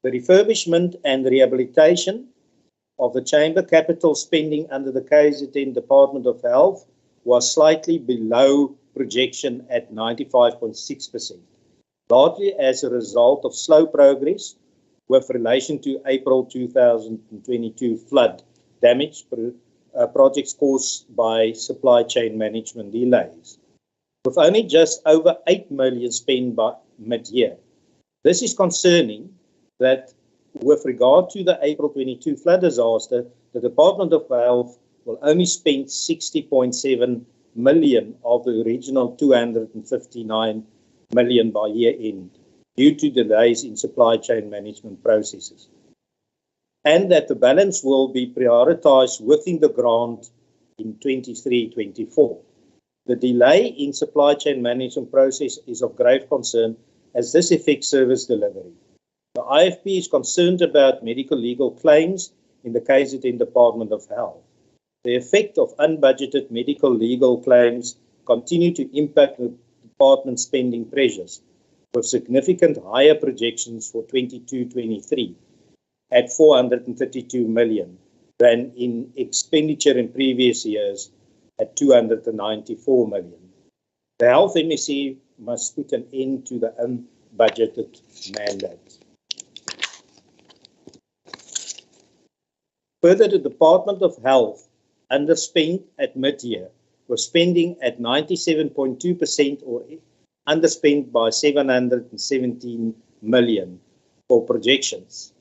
The refurbishment and rehabilitation of the chamber capital spending under the KZN Department of Health was slightly below projection at 95.6%, largely as a result of slow progress with relation to April 2022 flood damage projects caused by supply chain management delays. With only just over 8 million spent by mid-year. This is concerning that with regard to the April 22 flood disaster, the Department of Health will only spend 60.7 million of the original 259 million by year end due to delays in supply chain management processes. And that the balance will be prioritized within the grant in 23-24. The delay in supply chain management process is of grave concern as this affects service delivery. The IFP is concerned about medical legal claims in the KZN Department of Health. The effect of unbudgeted medical legal claims continue to impact the department's spending pressures, with significant higher projections for 22-23 at 432 million than in expenditure in previous years at 294 million. The Health MEC must put an end to the unbudgeted mandate. Further, the Department of Health underspent at mid-year, with spending at 97.2% or underspent by 717 million for projections,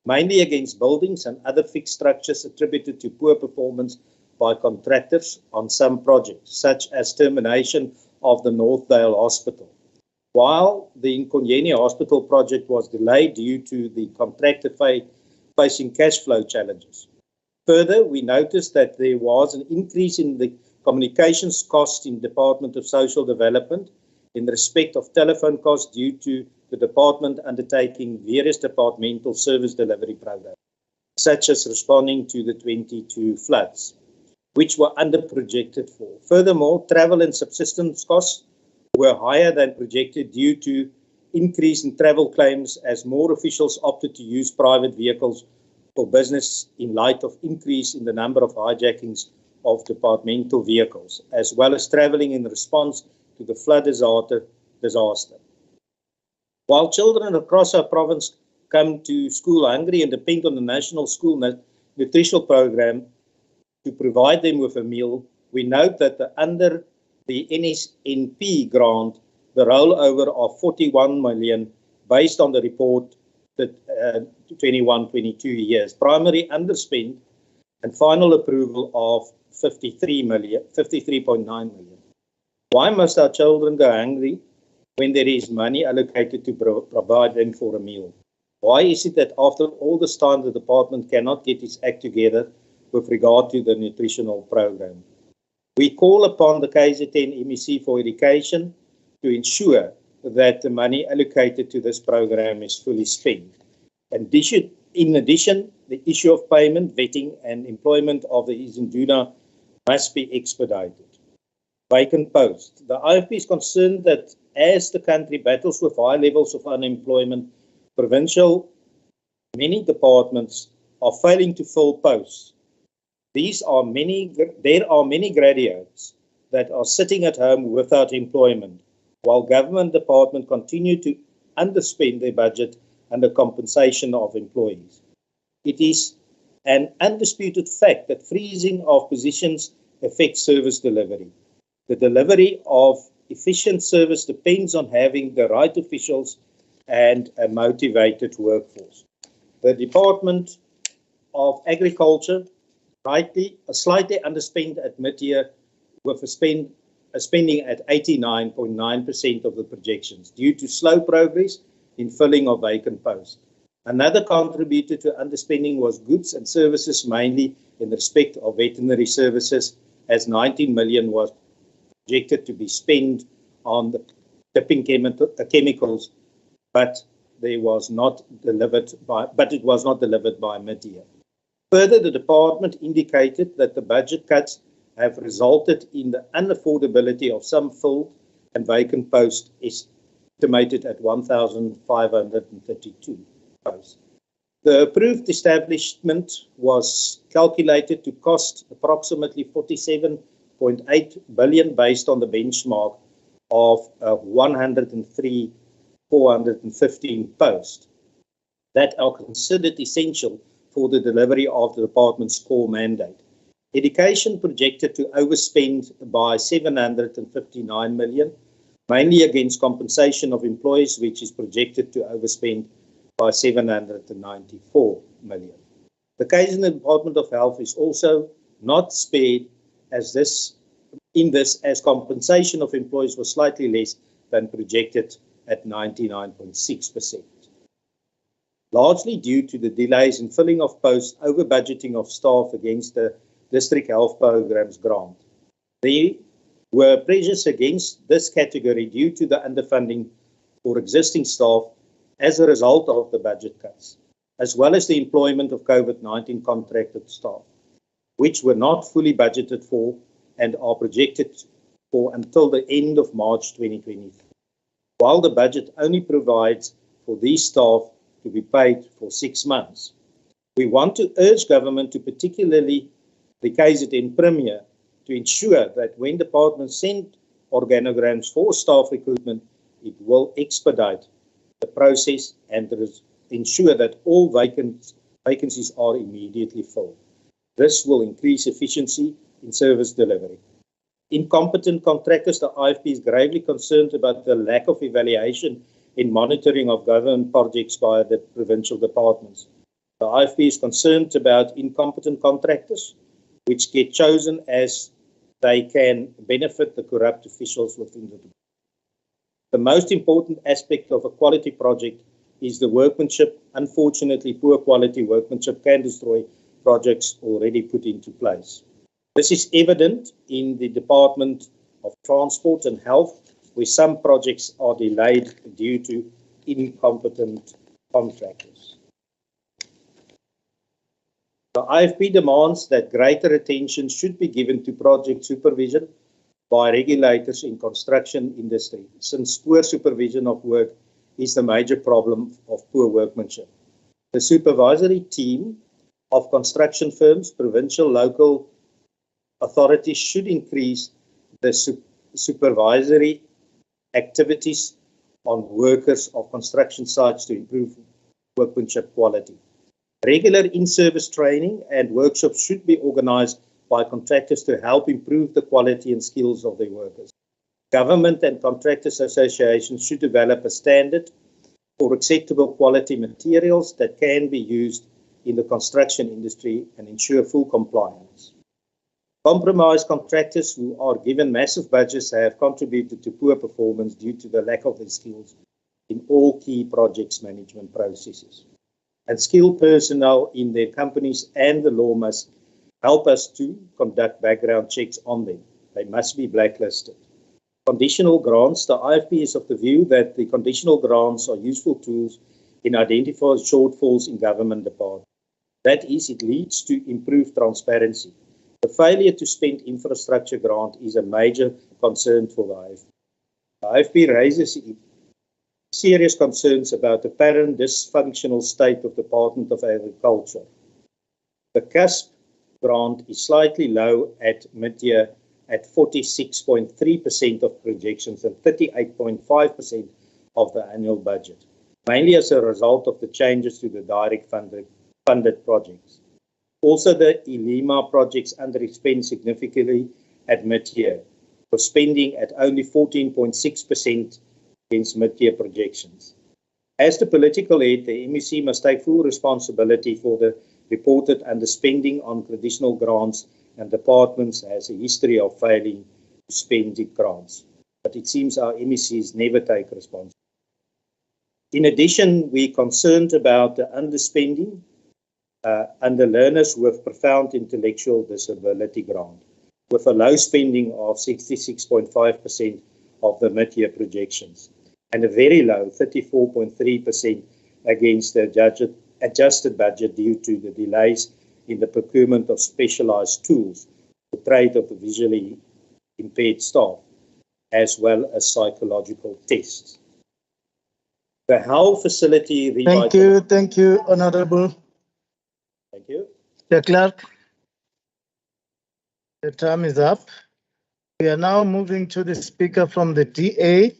mainly against buildings and other fixed structures attributed to poor performance by contractors on some projects, such as termination of the Northdale Hospital. While the Nkonyeni Hospital project was delayed due to the contractor facing cash flow challenges. Further, we noticed that there was an increase in the communications cost in Department of Social Development in respect of telephone costs due to the department undertaking various departmental service delivery programs, such as responding to the 22 floods, which were under-projected for. Furthermore, travel and subsistence costs were higher than projected due to increase in travel claims as more officials opted to use private vehicles for business in light of increase in the number of hijackings of departmental vehicles, as well as travelling in response to the flood disaster. While children across our province come to school hungry and depend on the National School Nutritional Program to provide them with a meal, we note that under the NSNP grant, the rollover of 41 million based on the report that 21-22 years, primary underspend and final approval of 53.9 million. Why must our children go hungry when there is money allocated to provide them for a meal? Why is it that after all this time the department cannot get its act together with regard to the nutritional program? We call upon the KZN MEC for Education to ensure that the money allocated to this program is fully spent. And in addition, the issue of payment, vetting and employment of the Izinduna must be expedited. Vacant posts. The IFP is concerned that as the country battles with high levels of unemployment, many departments are failing to fill posts. There are many graduates that are sitting at home without employment, while government departments continue to underspend their budget and the compensation of employees. It is an undisputed fact that freezing of positions affects service delivery. The delivery of efficient service depends on having the right officials and a motivated workforce. The Department of Agriculture slightly underspent at mid-year with a spending at 89.9% of the projections due to slow progress in filling of vacant posts. Another contributor to underspending was goods and services, mainly in respect of veterinary services, as 19 million was projected to be spent on the tipping chemicals, but it was not delivered by mid-year. Further, the department indicated that the budget cuts have resulted in the unaffordability of some filled and vacant posts estimated at 1,532 posts. The approved establishment was calculated to cost approximately 47.8 billion based on the benchmark of 103,415 posts that are considered essential for the delivery of the department's core mandate. Education projected to overspend by 759 million, mainly against compensation of employees, which is projected to overspend by 794 million. The KZN Department of Health is also not spared as compensation of employees was slightly less than projected at 99.6%. Largely due to the delays in filling of posts, over budgeting of staff against the District Health Program's grant. There were pressures against this category due to the underfunding for existing staff as a result of the budget cuts. as well as the employment of COVID-19 contracted staff, which were not fully budgeted for and are projected for until the end of March 2023. While the budget only provides for these staff to be paid for 6 months, we want to urge government to, particularly the KZN Premier, to ensure that when departments send organograms for staff recruitment, it will expedite the process and ensure that all vacancies are immediately filled. This will increase efficiency in service delivery. Incompetent contractors, the IFP is gravely concerned about the lack of evaluation in monitoring of government projects by the provincial departments. The IFP is concerned about incompetent contractors, which get chosen as they can benefit the corrupt officials within the department. The most important aspect of a quality project is the workmanship. Unfortunately, poor quality workmanship can destroy projects already put into place. This is evident in the Department of Transport and Health, where some projects are delayed due to incompetent contractors. The IFP demands that greater attention should be given to project supervision by regulators in construction industry, since poor supervision of work is the major problem of poor workmanship. The supervisory team of construction firms, provincial, local authorities should increase the supervisory activities on workers of construction sites to improve workmanship quality. Regular in-service training and workshops should be organized by contractors to help improve the quality and skills of their workers. Government and contractors associations should develop a standard for acceptable quality materials that can be used in the construction industry and ensure full compliance. Compromised contractors who are given massive budgets have contributed to poor performance due to the lack of their skills in all key projects management processes. And skilled personnel in their companies and the law must help us to conduct background checks on them. They must be blacklisted. Conditional grants. The IFP is of the view that the conditional grants are useful tools in identifying shortfalls in government departments. That is, it leads to improved transparency. The failure to spend infrastructure grant is a major concern for the IFP. The IFP raises serious concerns about the apparent dysfunctional state of the Department of Agriculture. The CUSP grant is slightly low at mid-year at 46.3% of projections and 38.5% of the annual budget, mainly as a result of the changes to the direct funded projects. Also, the ILIMA projects underspent significantly at mid-year, with spending at only 14.6% against mid-year projections. As the political head, the MEC must take full responsibility for the reported underspending on conditional grants, and departments has a history of failing to spend the grants. But it seems our MECs never take responsibility. In addition, we're concerned about the underspending under learners with profound intellectual disability grant, with a low spending of 66.5% of the mid-year projections, and a very low 34.3% against the adjusted budget due to the delays in the procurement of specialized tools for trade of the visually impaired staff, as well as psychological tests. The health facility revitalization. Thank you, Honorable. Thank you. The clerk, the time is up. We are now moving to the speaker from the DA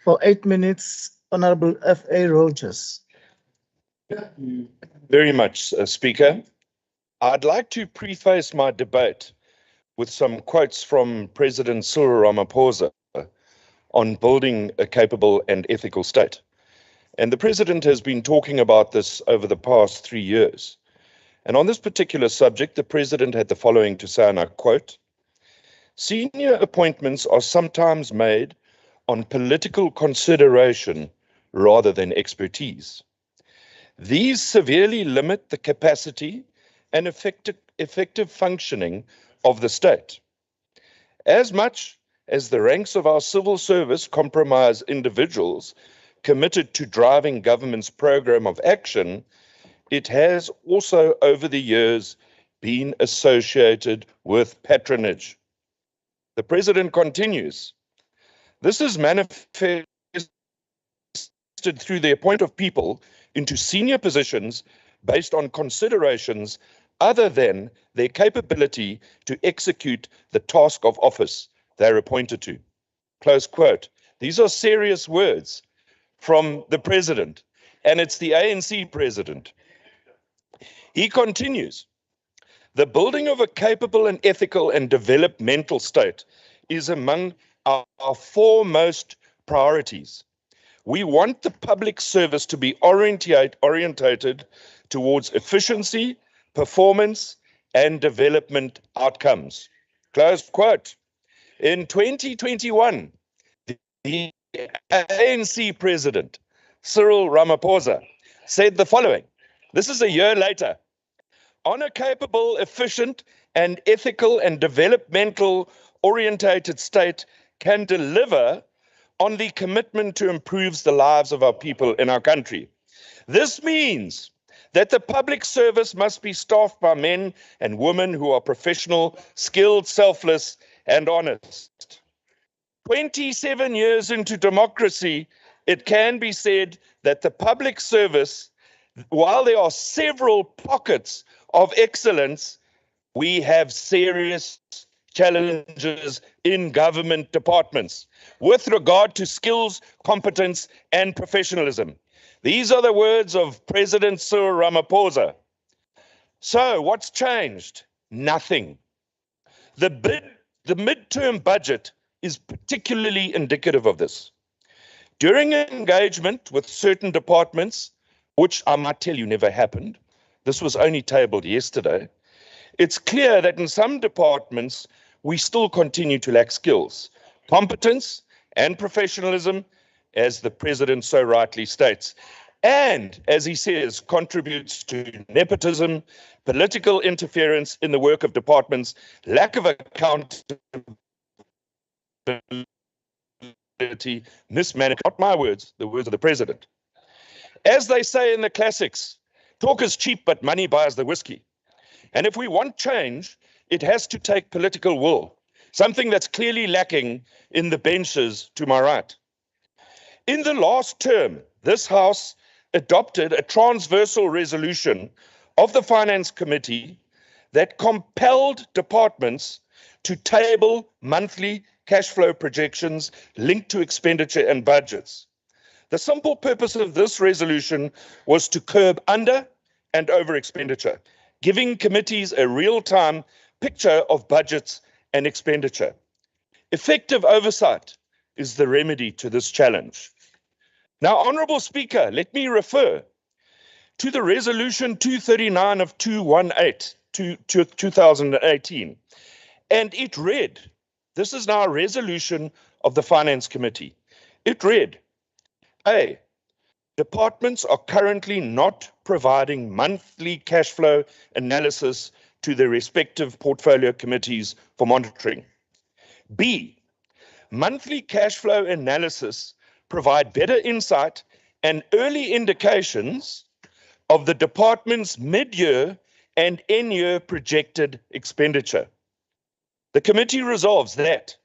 for 8 minutes, Honorable F.A. Rogers. Very much, Speaker. I'd like to preface my debate with some quotes from President Cyril Ramaphosa on building a capable and ethical state. And the President has been talking about this over the past 3 years. And on this particular subject, the President had the following to say, and I quote, "Senior appointments are sometimes made on political consideration rather than expertise. These severely limit the capacity and effective functioning of the state. As much as the ranks of our civil service comprise individuals committed to driving government's program of action, it has also over the years been associated with patronage. The President continues, this is manifested through the appointment of people into senior positions based on considerations other than their capability to execute the task of office they're appointed to. Close quote. These are serious words from the President, and it's the ANC President. He continues, the building of a capable and ethical and developmental state is among our foremost priorities. We want the public service to be orientated towards efficiency, performance, and development outcomes. Close quote. In 2021, the ANC President, Cyril Ramaphosa, said the following. This is a year later. On a capable, efficient, and ethical and developmental orientated state can deliver on the commitment to improve the lives of our people in our country. This means that the public service must be staffed by men and women who are professional, skilled, selfless, and honest. 27 years into democracy, it can be said that the public service, while there are several pockets of excellence, we have serious challenges in government departments with regard to skills, competence, and professionalism. These are the words of President Cyril Ramaphosa. So what's changed? Nothing. The midterm budget is particularly indicative of this. During engagement with certain departments, which I might tell you never happened, this was only tabled yesterday, it's clear that in some departments, we still continue to lack skills, competence, and professionalism, as the President so rightly states, and, as he says, contributes to nepotism, political interference in the work of departments, lack of accountability, mismanagement. Not my words, the words of the President. As they say in the classics, talk is cheap, but money buys the whiskey. And if we want change, it has to take political will, something that's clearly lacking in the benches to my right. In the last term, this House adopted a transversal resolution of the Finance Committee that compelled departments to table monthly cash flow projections linked to expenditure and budgets. The simple purpose of this resolution was to curb under and over expenditure, giving committees a real-time picture of budgets and expenditure. Effective oversight is the remedy to this challenge. Now, Honourable Speaker, let me refer to the Resolution 239 of 2018, and it read, this is now a resolution of the Finance Committee. It read, A, departments are currently not providing monthly cash flow analysis to their respective portfolio committees for monitoring. B, monthly cash flow analysis provide better insight and early indications of the department's mid-year and end-year projected expenditure. The committee resolves that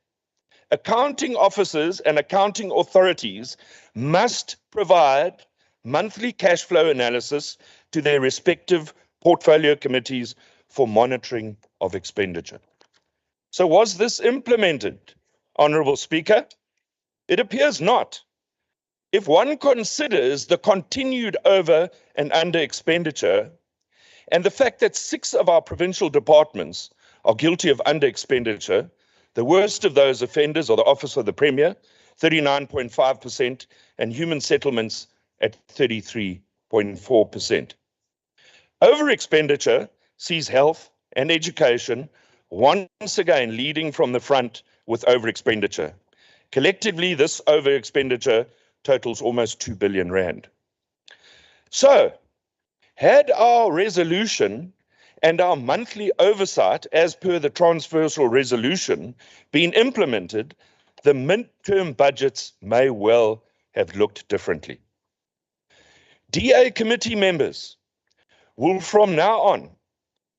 accounting officers and accounting authorities must provide monthly cash flow analysis to their respective portfolio committees for monitoring of expenditure. So was this implemented, Honourable Speaker? It appears not. If one considers the continued over and under expenditure and the fact that 6 of our provincial departments are guilty of under expenditure, the worst of those offenders are the Office of the Premier, 39.5%, and Human Settlements at 33.4%. Over expenditure sees health and education once again leading from the front with over expenditure. Collectively, this over expenditure totals almost 2 billion rand. So, had our resolution and our monthly oversight, as per the transversal resolution, been implemented, the midterm budgets may well have looked differently. DA committee members, will from now on,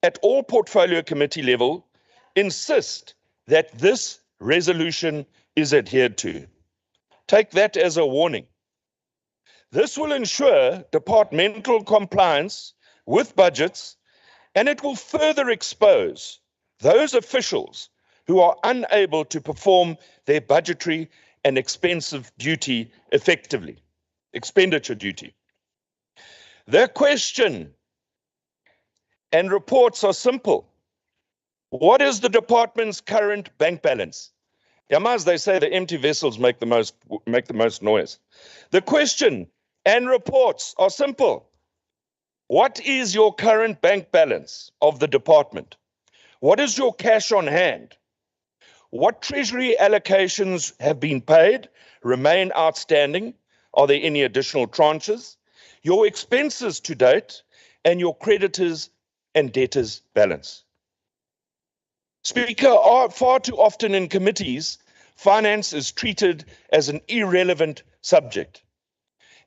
at all portfolio committee level, insist that this resolution is adhered to. Take that as a warning. This will ensure departmental compliance with budgets, and it will further expose those officials who are unable to perform their budgetary and expenditure duty effectively. The question and reports are simple. What is the department's current bank balance? Yamas, they say the empty vessels make the most noise. The question and reports are simple. What is your current bank balance of the department? What is your cash on hand? What treasury allocations have been paid, remain outstanding? Are there any additional tranches? Your expenses to date and your creditors and debtors balance. Speaker, far too often in committees, finance is treated as an irrelevant subject.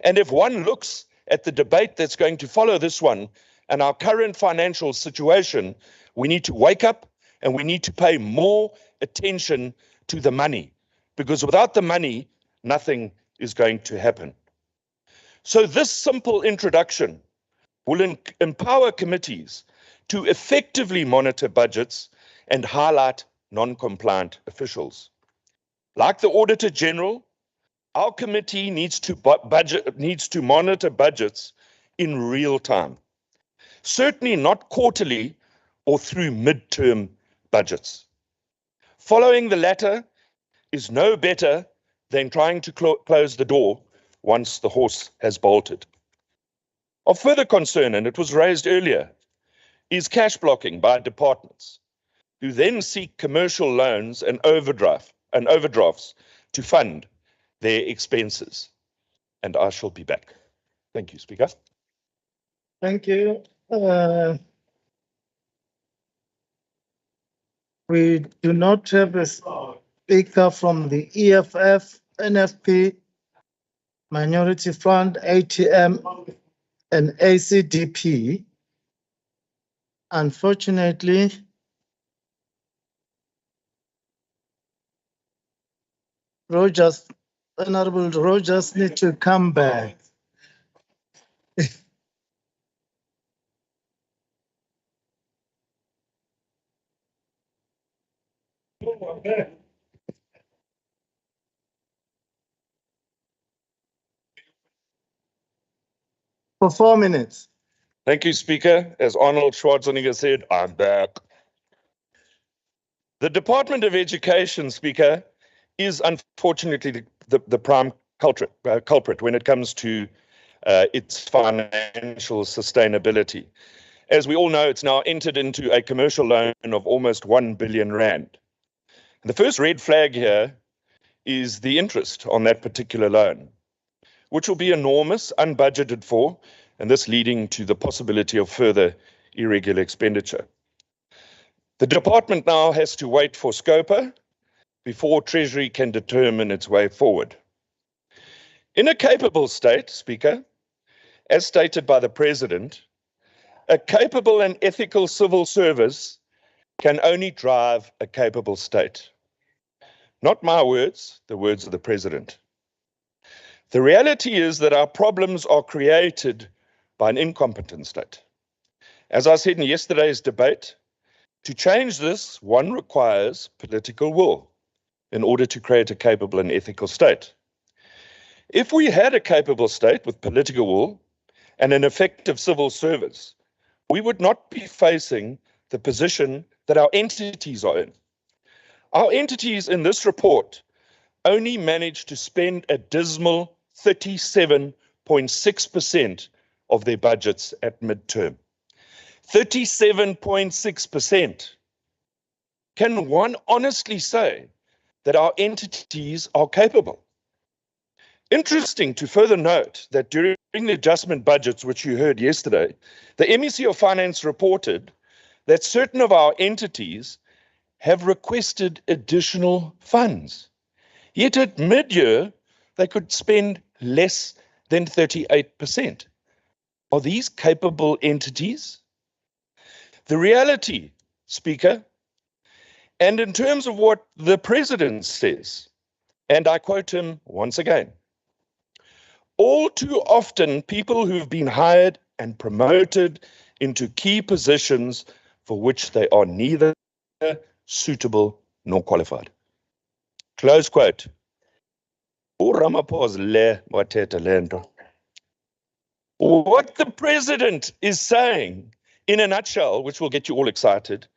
And if one looks at the debate that's going to follow this one and our current financial situation, we need to wake up and we need to pay more attention to the money, because without the money, nothing is going to happen. So this simple introduction will empower committees to effectively monitor budgets and highlight non-compliant officials. Like the Auditor General, our committee needs to monitor budgets in real time, certainly not quarterly or through midterm budgets. Following the latter is no better than trying to close the door once the horse has bolted. Of further concern, and it was raised earlier, is cash blocking by departments who then seek commercial loans and overdrafts to fund their expenses. And I shall be back. Thank you, Speaker. Thank you. We do not have a speaker from the EFF, NFP, Minority Front, ATM, and ACDP. Unfortunately, Honorable Rogers need to come back. For 4 minutes. Thank you, Speaker. As Arnold Schwarzenegger said, I'm back. The Department of Education, Speaker, is unfortunately the prime culprit when it comes to its financial sustainability. As we all know, it's now entered into a commercial loan of almost 1 billion rand. And the first red flag here is the interest on that particular loan, which will be enormous, unbudgeted for, and this leading to the possibility of further irregular expenditure. The department now has to wait for SCOPA before Treasury can determine its way forward. In a capable state, Speaker, as stated by the President, a capable and ethical civil service can only drive a capable state. Not my words, the words of the President. The reality is that our problems are created by an incompetent state. As I said in yesterday's debate, to change this, one requires political will in order to create a capable and ethical state. If we had a capable state with political will and an effective civil service, we would not be facing the position that our entities are in. Our entities in this report only managed to spend a dismal 37.6% of their budgets at midterm. 37.6%. Can one honestly say that our entities are capable? Interesting to further note that during the adjustment budgets, which you heard yesterday, the MEC of Finance reported that certain of our entities have requested additional funds. Yet at mid-year, they could spend less than 38%. Are these capable entities? The reality, Speaker, and in terms of what the President says, and I quote him once again, all too often people who've been hired and promoted into key positions for which they are neither suitable nor qualified. Close quote. Ramaphosa le wathetha le nto. What the President is saying, in a nutshell, which will get you all excited,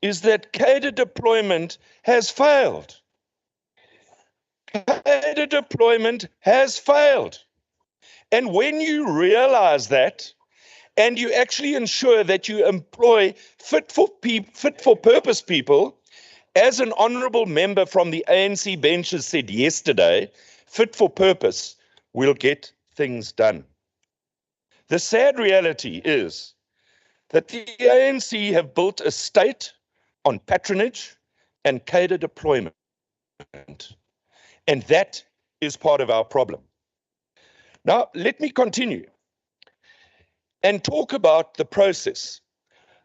is that cadre deployment has failed. Cadre deployment has failed. And when you realize that, and you actually ensure that you employ fit for purpose people, as an honourable member from the ANC benches said yesterday, fit for purpose will get things done. The sad reality is that the ANC have built a state on patronage and cadre deployment. And that is part of our problem. Now, let me continue and talk about the process.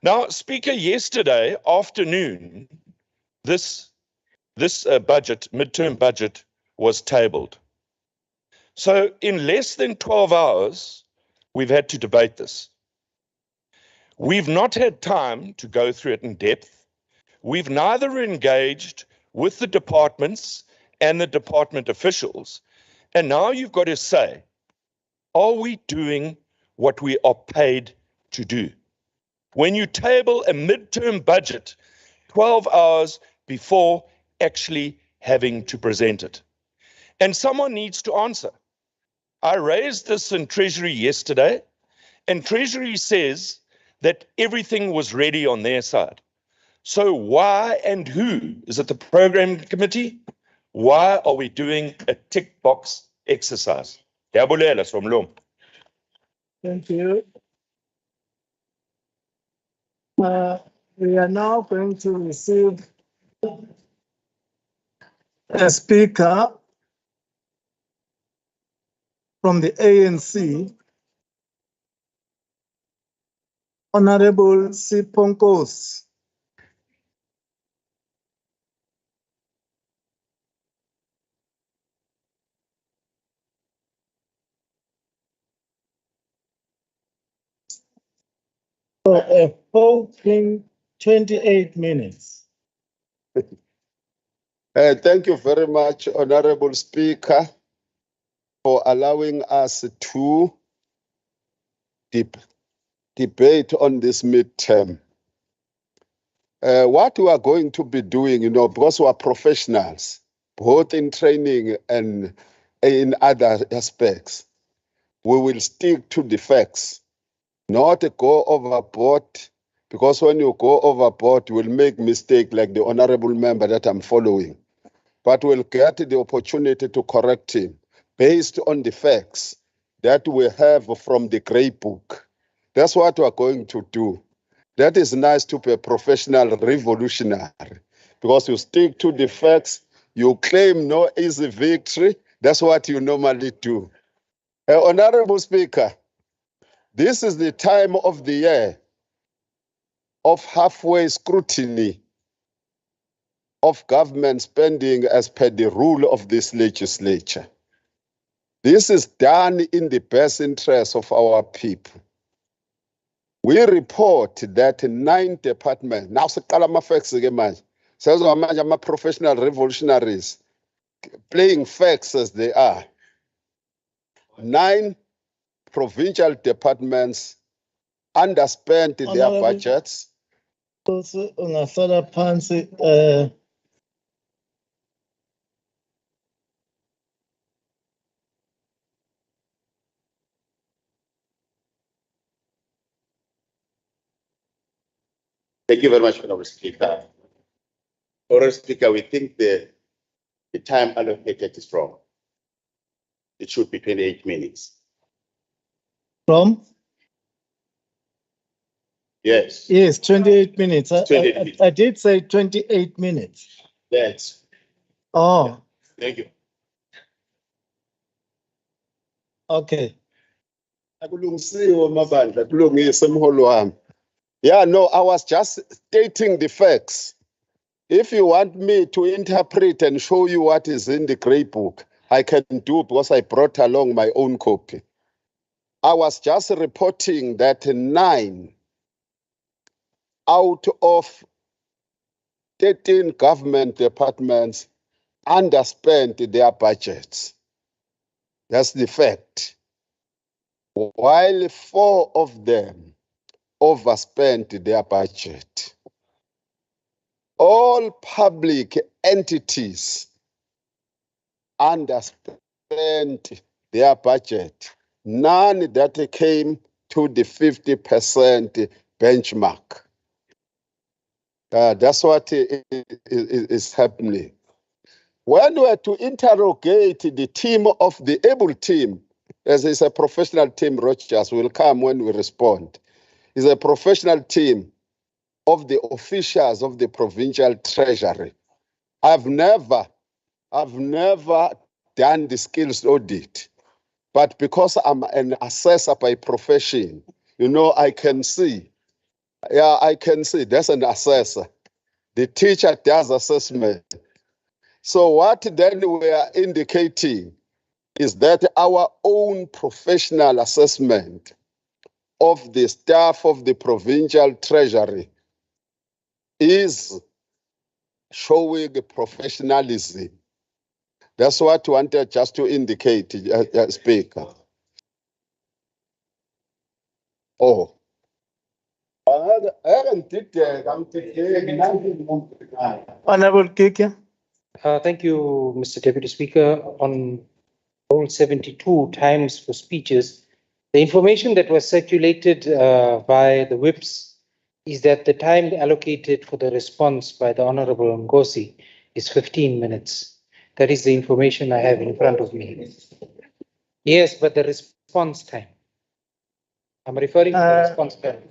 Now, Speaker, yesterday afternoon, this budget, midterm budget, was tabled. So in less than 12 hours, we've had to debate this. We've not had time to go through it in depth. We've neither engaged with the departments and the department officials. And now you've got to say, are we doing what we are paid to do? When you table a midterm budget 12 hours before actually having to present it. And someone needs to answer. I raised this in Treasury yesterday, and Treasury says that everything was ready on their side. So why and who? Is it the program committee? Why are we doing a tick box exercise? Ndiyabulela Somlomo. Thank you. We are now going to receive a speaker from the ANC, Honorable Siponkos. For a whopping 28 minutes. Thank you very much, Honorable Speaker, for allowing us to debate on this midterm. What we are going to be doing, because we are professionals, both in training and in other aspects, we will stick to the facts, not go overboard, because when you go overboard, you will make mistake like the honorable member that I'm following. But we'll get the opportunity to correct him based on the facts that we have from the Grey Book. That's what we're going to do. That is nice to be a professional revolutionary, because you stick to the facts, you claim no easy victory. That's what you normally do. Honorable Speaker, this is the time of the year of halfway scrutiny of government spending as per the rule of this legislature. This is done in the best interest of our people. We report that 9 departments, now facts again, says professional revolutionaries playing facts as they are. 9 provincial departments underspent their budgets. Thank you very much, Honorable Speaker. Honorable Speaker, we think the time allocated is wrong. It should be 28 minutes. From? Yes. Yes, 28 minutes. 28 minutes. I did say 28 minutes. That's. Oh. Thank you. Okay. Akulungisiwe mabandla, kulungise mholo wami. Yeah, no, I was just stating the facts. If you want me to interpret and show you what is in the grey book, I can do because I brought along my own copy. I was just reporting that 9 out of 13 government departments underspent their budgets. That's the fact. While 4 of them overspent their budget. All public entities underspent their budget. None that came to the 50% benchmark. That's what is happening. When we are to interrogate the team of the able team, as is a professional team, Rogers will come when we respond. It's a professional team of the officials of the provincial treasury. I've never done the skills audit, but because I'm an assessor by profession, you know, I can see. Yeah, I can see. There's an assessor. The teacher does assessment. So what then we are indicating is that our own professional assessment of the staff of the provincial treasury is showing professionalism. That's what I wanted just to indicate, Speaker. Oh. Honorable Kiki. Thank you, Mr. Deputy Speaker. On Rule 72, times for speeches, the information that was circulated by the whips is that the time allocated for the response by the Honorable Ngozi is 15 minutes. That is the information I have in front of me. Yes, but the response time. I'm referring to the response time.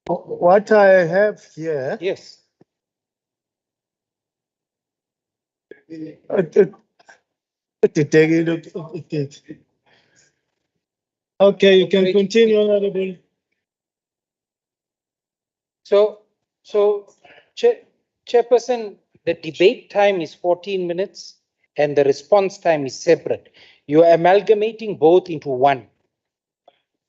What I have here. Yes. Okay, you can continue, Honorable. So, Chairperson, the debate time is 14 minutes and the response time is separate. You are amalgamating both into one.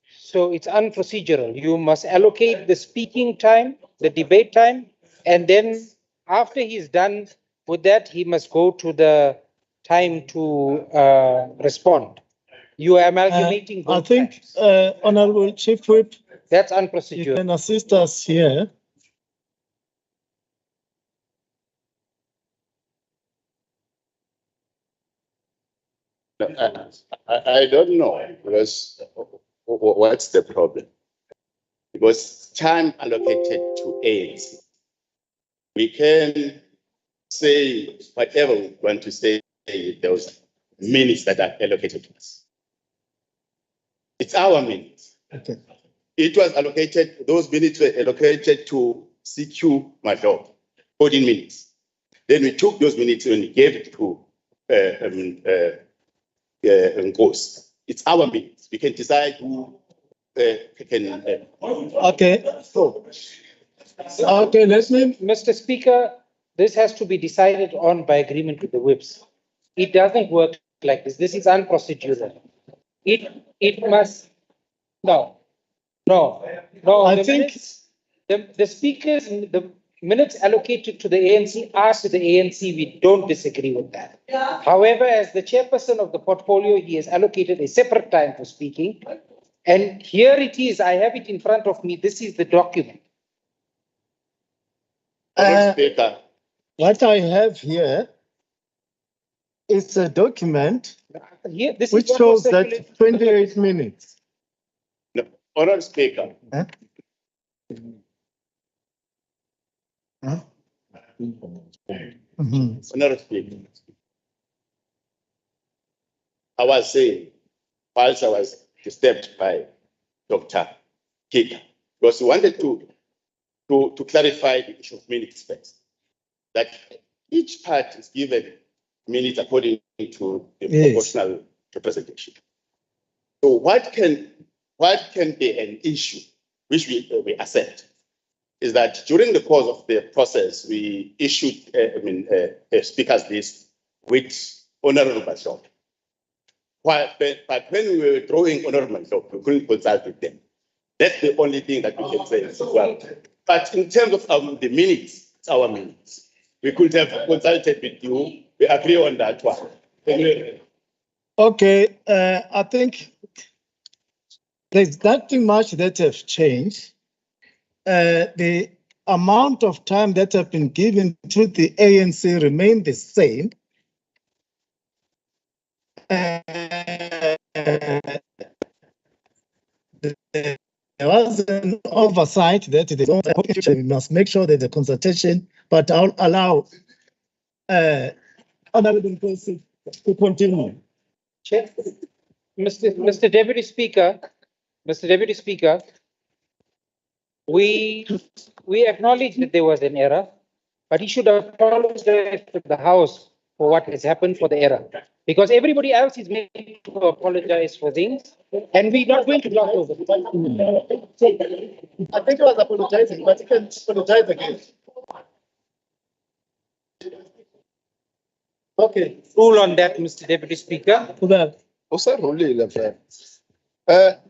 So it's unprocedural. You must allocate the speaking time, the debate time, and then after he's done with that, he must go to the time to respond. You are amalgamating both. I think, Honorable Chief Whip, that's unprocedural. You can assist us here. I don't know, because what's the problem? Because time allocated to AIDS, we can say whatever we want to say, those minutes that are allocated to us. It's our minutes. Okay. It was allocated, those minutes were allocated to CQ Madog, 14 minutes. Then we took those minutes and we gave it to Ngozi. It's our minutes. We can decide who can. Okay. Okay, let me. Mr. Speaker, this has to be decided on by agreement with the whips. It doesn't work like this. This is unprocedural. It must. No. I think the speakers, the minutes allocated to the ANC are to the ANC. We don't disagree with that. However, as the chairperson of the portfolio, he has allocated a separate time for speaking. And here it is. I have it in front of me. This is the document. What I have here is a document which shows that 28 minutes. No, Honourable Speaker. Huh? Honourable Speaker. I was saying, whilst I was disturbed by Dr. Kika, because he wanted to clarify the issue of minutes first. That each part is given minutes according to the proportional representation. So what can be an issue, which we accept, is that during the course of the process, we issued a speakers list with Honorable Bashop. But when we were drawing Honorable Bashop, we couldn't consult with them. That's the only thing that we can say as well. But in terms of the minutes, it's our minutes. We could have consulted with you. We agree on that one. Okay, I think there's nothing much that has changed. The amount of time that have been given to the ANC remain the same. There was an oversight that we must make sure there's a consultation, but I'll allow Honorable Nkosi to continue. Chair, Mr. Deputy Speaker, we acknowledge that there was an error, but he should apologize to the House for what has happened for the error. Because everybody else is made to apologize for things, and we're not going to gloss over. I think I was apologizing, but you can apologize again. Okay. Rule on that, Mr. Deputy Speaker.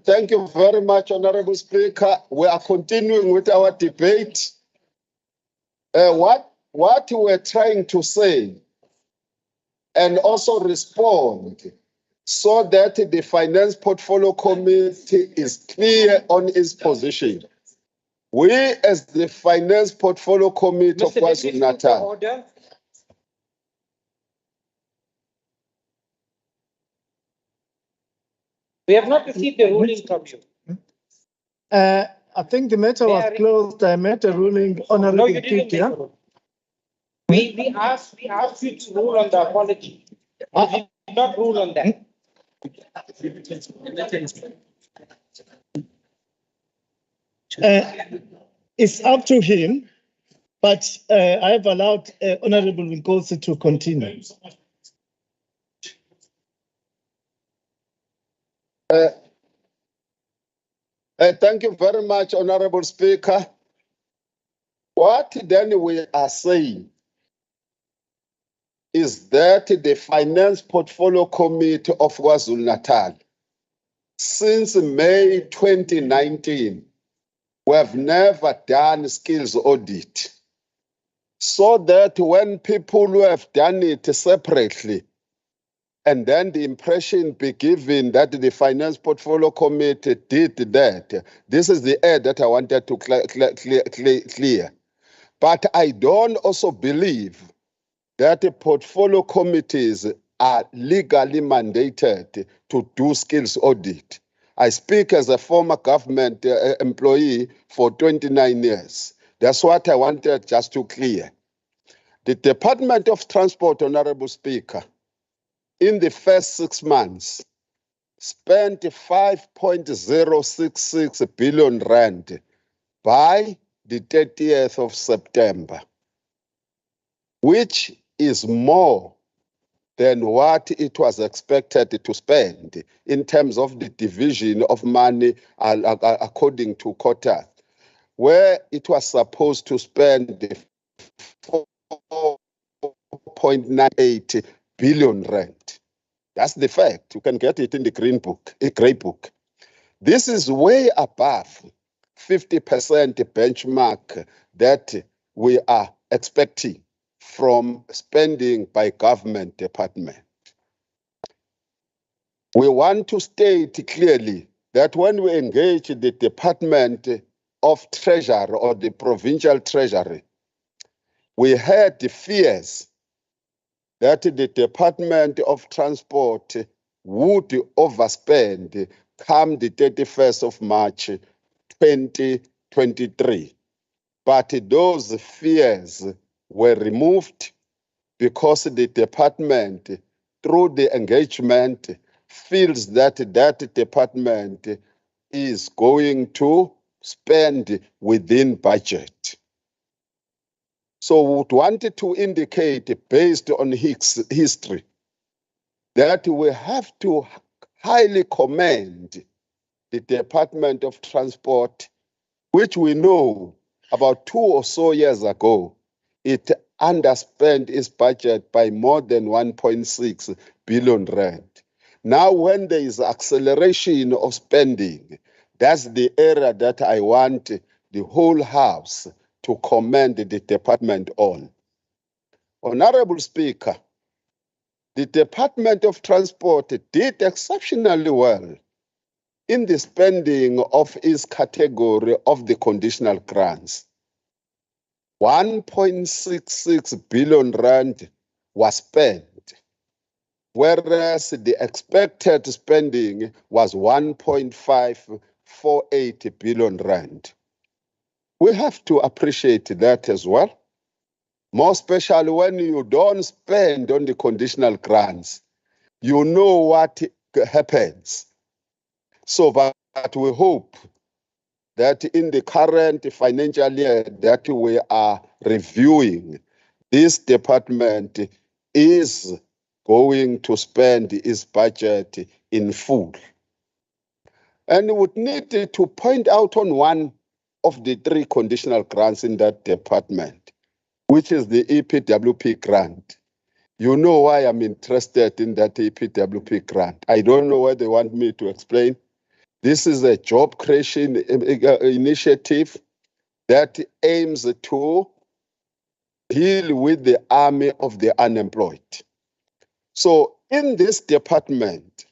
Thank you very much, Honorable Speaker. We are continuing with our debate. What we're trying to say and also respond so that the Finance Portfolio Committee is clear on its position. We, as the Finance Portfolio Committee of KwaZulu-Natal, we have not received a ruling from you. I think the matter was closed. I made a ruling, Honorable No, you didn't Speaker. make a ruling. We asked you to rule on the apology. You did not rule on that. It's up to him, but I have allowed Honorable Nkosi to continue. Thank you very much, Honorable Speaker. What then we are saying is that the Finance Portfolio Committee of KwaZulu-Natal, since May 2019, we have never done skills audit. So that when people who have done it separately, and then the impression be given that the Finance Portfolio Committee did that. This is the air that I wanted to clear. But I don't also believe that the portfolio committees are legally mandated to do skills audit. I speak as a former government employee for 29 years. That's what I wanted just to clear. The Department of Transport, Honorable Speaker, in the first 6 months, spent 5.066 billion rand by the 30th of September, which is more than what it was expected to spend in terms of the division of money according to quota, where it was supposed to spend 4.98 billion rand. That's the fact. You can get it in the green book, a grey book. This is way above 50% benchmark that we are expecting from spending by government department. We want to state clearly that when we engage the Department of Treasury or the Provincial Treasury, we had the fears that the Department of Transport would overspend come the 31st of March 2023. But those fears were removed because the department, through the engagement, feels that that department is going to spend within budget. So we would want to indicate, based on history, that we have to highly commend the Department of Transport, which we know about 2 or so years ago, it underspent its budget by more than 1.6 billion rand. Now, when there is acceleration of spending, that's the area that I want the whole House to commend the department on. Honorable Speaker, the Department of Transport did exceptionally well in the spending of its category of the conditional grants. 1.66 billion rand was spent, whereas the expected spending was 1.548 billion rand. We have to appreciate that as well, more especially when you don't spend on the conditional grants. You know what happens. So, but we hope that in the current financial year that we are reviewing, this department is going to spend its budget in full. And we would need to point out on one of the 3 conditional grants in that department, which is the EPWP grant. You know why I'm interested in that EPWP grant. I don't know what they want me to explain. This is a job creation initiative that aims to deal with the army of the unemployed. So in this department,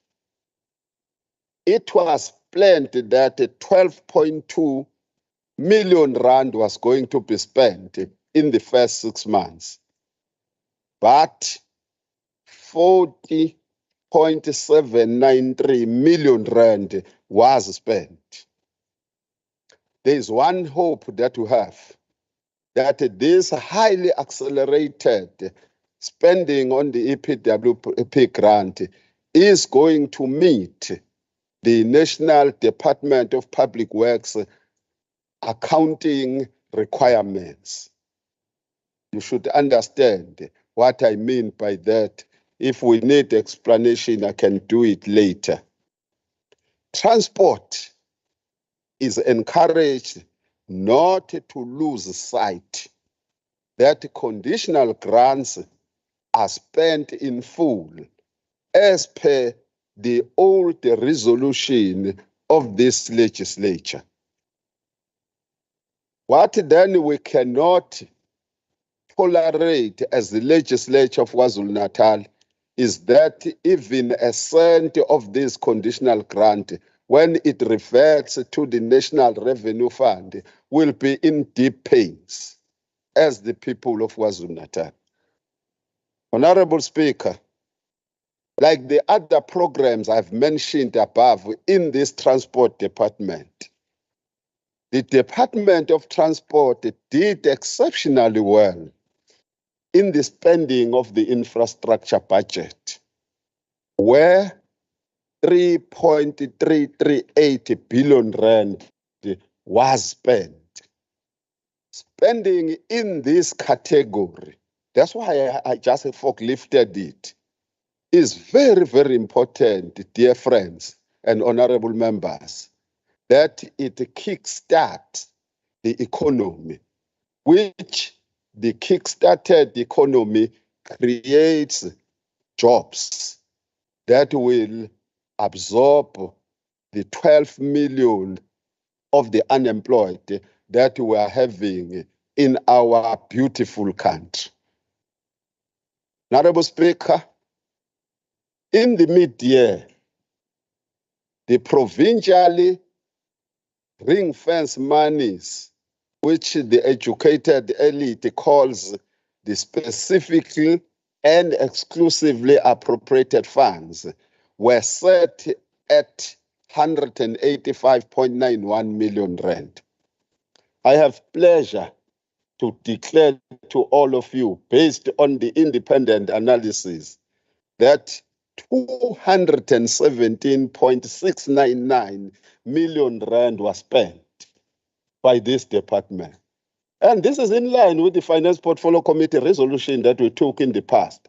it was planned that 12.2 million rand was going to be spent in the first 6 months, but 40.793 million rand was spent. There is one hope that we have, that this highly accelerated spending on the EPWP grant is going to meet the National Department of Public Works accounting requirements. You should understand what I mean by that. If we need explanation, I can do it later. Transport is encouraged not to lose sight that conditional grants are spent in full as per the old resolution of this legislature. What then we cannot tolerate as the legislature of KwaZulu-Natal is that even a cent of this conditional grant, when it reverts to the National Revenue Fund, will be in deep pains as the people of KwaZulu-Natal. Honorable Speaker, like the other programs I've mentioned above in this transport department, the Department of Transport did exceptionally well in the spending of the infrastructure budget, where 3.338 billion rand was spent. Spending in this category, that's why I just forklifted it, is very, very important, dear friends and honorable members, that it kickstarts the economy, which the kickstarted economy creates jobs that will absorb the 12 million of the unemployed that we are having in our beautiful country. Honorable Speaker, in the mid-year, the provincially ring-fence monies, which the educated elite calls the specifically and exclusively appropriated funds, were set at 185.91 million rand. I have pleasure to declare to all of you, based on the independent analysis, that 217.699 million rand was spent by this department. And this is in line with the Finance Portfolio Committee resolution that we took in the past,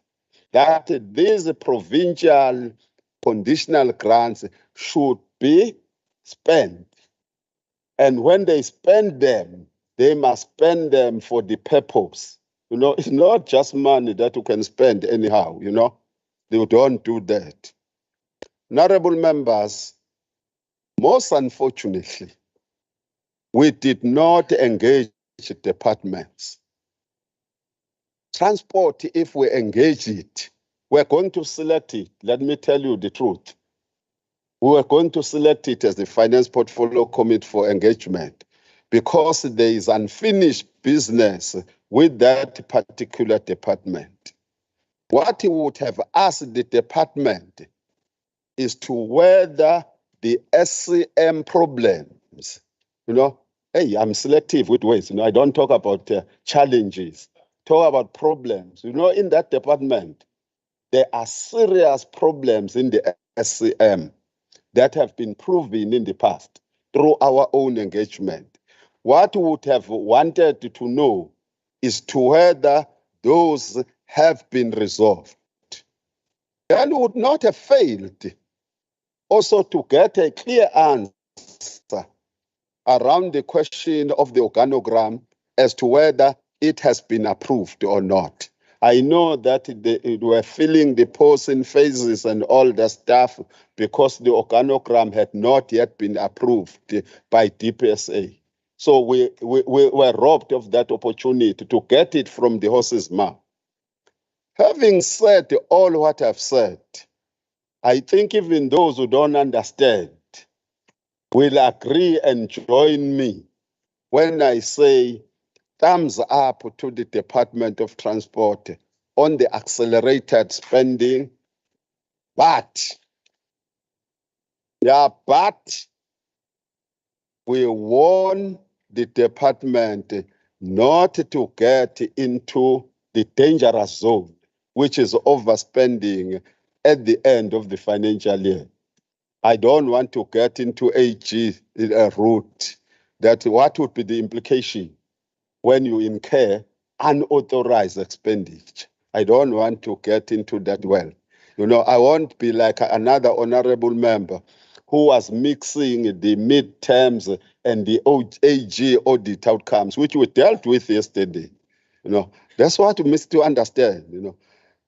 that these provincial conditional grants should be spent. And when they spend them, they must spend them for the purpose. You know, it's not just money that you can spend anyhow, you know. They don't do that. Honorable members, most unfortunately, we did not engage departments. Transport, if we engage it, we're going to select it. Let me tell you the truth. We were going to select it as the Finance Portfolio Committee for engagement because there is unfinished business with that particular department. What we would have asked the department is to whether the SCM problems, you know, hey, I'm selective with words, you know, I don't talk about challenges, talk about problems. You know, in that department, there are serious problems in the SCM that have been proven in the past through our own engagement. What we would have wanted to know is to whether those have been resolved. And we would not have failed also to get a clear answer around the question of the organogram as to whether it has been approved or not. I know that they were filling the posts in phases and all the stuff because the organogram had not yet been approved by DPSA. So we were robbed of that opportunity to get it from the horse's mouth. Having said all what I've said, I think even those who don't understand will agree and join me when I say thumbs up to the Department of Transport on the accelerated spending, but we warn the department not to get into the dangerous zone, which is overspending at the end of the financial year. I don't want to get into AG route. That what would be the implication when you incur unauthorized expenditure? I don't want to get into that well. You know, I won't be like another honorable member who was mixing the midterms and the AG audit outcomes, which we dealt with yesterday. You know, that's what we must to understand, you know.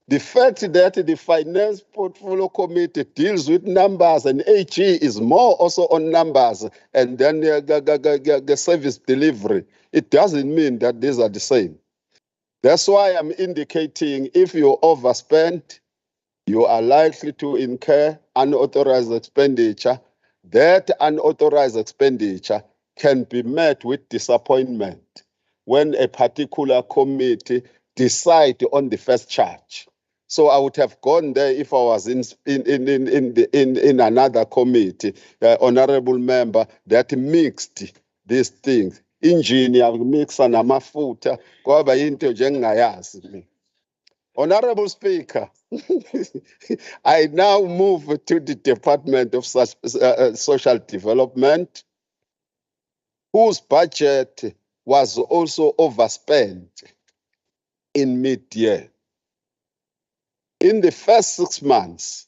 The fact that the Finance Portfolio Committee deals with numbers and AG is more also on numbers and then the service delivery, it doesn't mean that these are the same. That's why I'm indicating if you overspend, you are likely to incur unauthorized expenditure. That unauthorized expenditure can be met with disappointment when a particular committee decides on the first charge. So I would have gone there if I was in another committee, honorable member, that mixed these things. Engineer mixa namafuta kwaba into njengayazi. Honorable Speaker, I now move to the Department of Social Development, whose budget was also overspent in mid-year. In the first 6 months,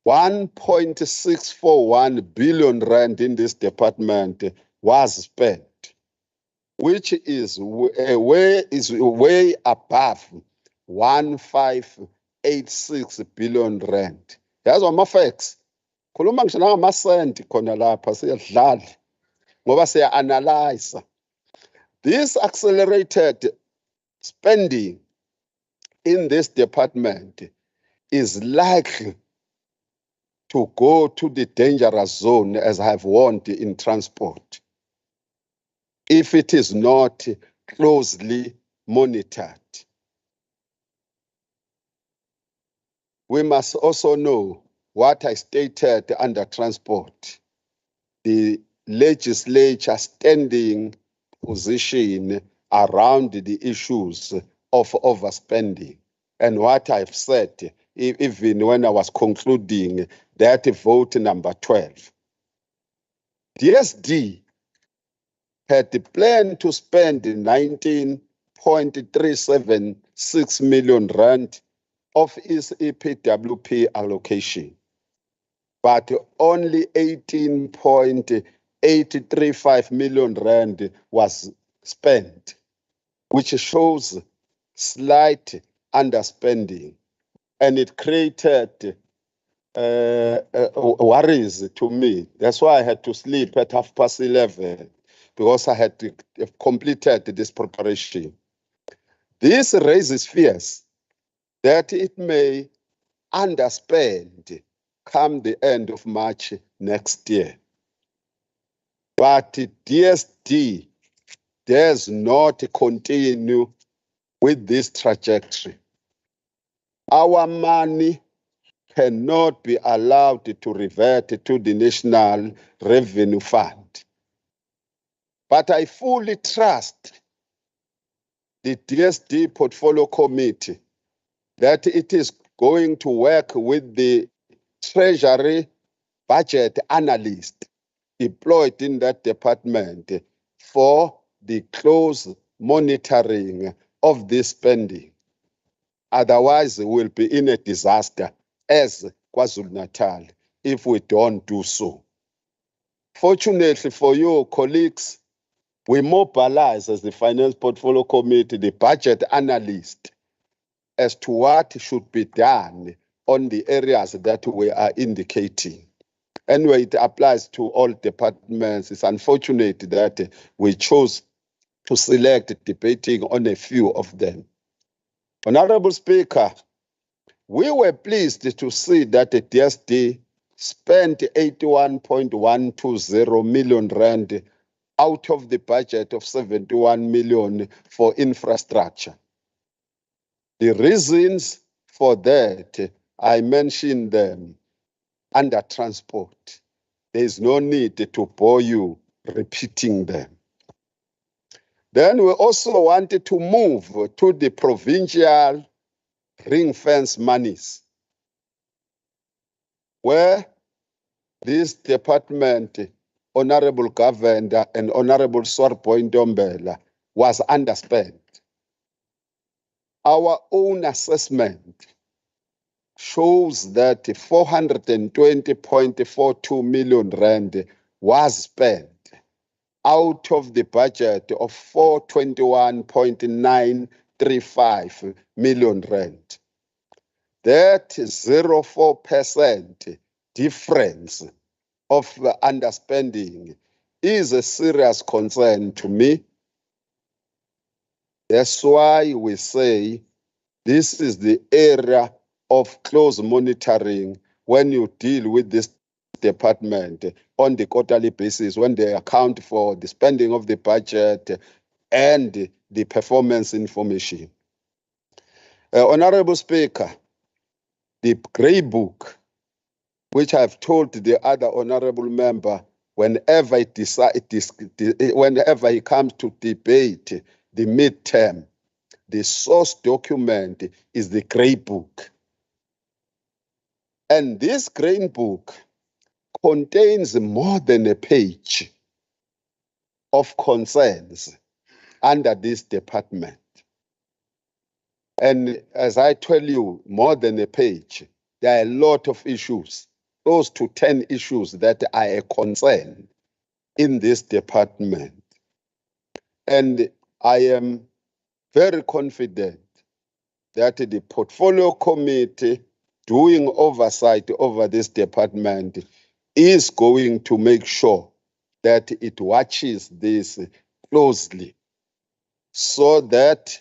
1.641 billion rand in this department was spent, which is way above 1.586 billion rand. Yazi ama-facts. Khuluma ngisho nangamasenti khona lapha siyadlala ngoba siya-analyze. This accelerated spending in this department is likely to go to the dangerous zone, as I have warned in transport, if it is not closely monitored. We must also know what I stated under transport, the legislature standing position around the issues of overspending, and what I've said even when I was concluding that vote number 12. DSD had planned to spend 19.376 million rand of its EPWP allocation, but only 18.835 million rand was spent, which shows slight underspending, and it created worries to me. That's why I had to sleep at 11:30, because I had to have completed this preparation. This raises fears that it may underspend come the end of March next year. But DSD does not continue with this trajectory. Our money cannot be allowed to revert to the National Revenue Fund. But I fully trust the DSD Portfolio Committee that it is going to work with the Treasury budget analyst deployed in that department for the close monitoring of this spending. Otherwise, we'll be in a disaster as KwaZulu-Natal if we don't do so. Fortunately for you, colleagues, we mobilize as the Finance Portfolio Committee, the budget analyst, as to what should be done on the areas that we are indicating. Anyway, it applies to all departments. It's unfortunate that we chose to select debating on a few of them. Honorable Speaker, we were pleased to see that the DSD spent 81.120 million rand out of the budget of 71 million for infrastructure. The reasons for that, I mentioned them under transport. There is no need to bore you repeating them. Then we also wanted to move to the provincial ring fence monies, where this department, Honorable Govender and Honorable Sorpo Ndombela, was underspent. Our own assessment shows that 420.42 million rand was spent out of the budget of 421.935 million rand. That 0.4% difference of underspending is a serious concern to me. That's why we say this is the area of close monitoring when you deal with this department on the quarterly basis, when they account for the spending of the budget and the performance information. Honorable Speaker, the Grey Book, which I've told the other honorable member, whenever he comes to debate the midterm, the source document is the Grey Book. And this Grey Book contains more than a page of concerns under this department. And as I tell you, more than a page, there are a lot of issues, close to 10 issues that are a concern in this department. And I am very confident that the Portfolio Committee doing oversight over this department is going to make sure that it watches this closely so that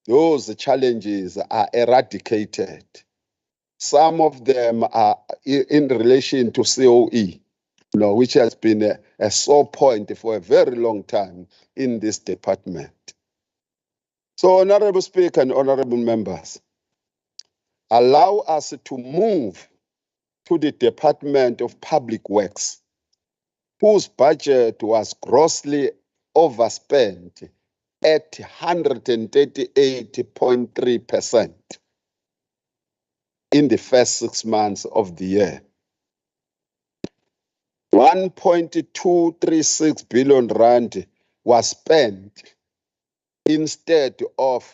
those challenges are eradicated. Some of them are in relation to COE, which has been a sore point for a very long time in this department. So, Honorable Speaker and honorable members, allow us to move to the Department of Public Works, whose budget was grossly overspent at 138.3% in the first 6 months of the year. 1.236 billion rand was spent instead of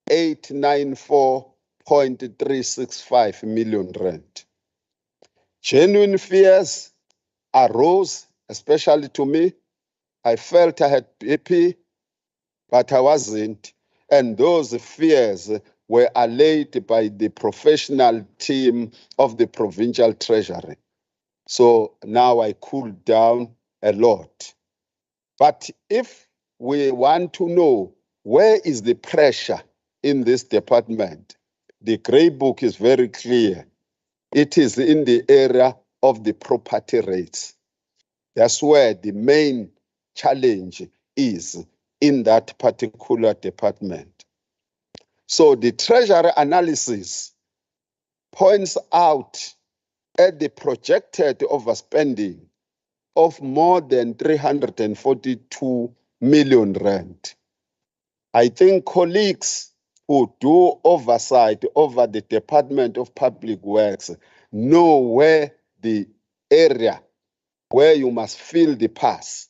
894 4.365 million rand. Genuine fears arose, especially to me. I felt I had BP, but I wasn't. And those fears were allayed by the professional team of the provincial treasury. So now I cooled down a lot. But if we want to know where is the pressure in this department, the grey book is very clear. It is in the area of the property rates. That's where the main challenge is in that particular department. So the treasury analysis points out at the projected overspending of more than 342 million rand. I think colleagues who do oversight over the Department of Public Works know where the area where you must fill the pass.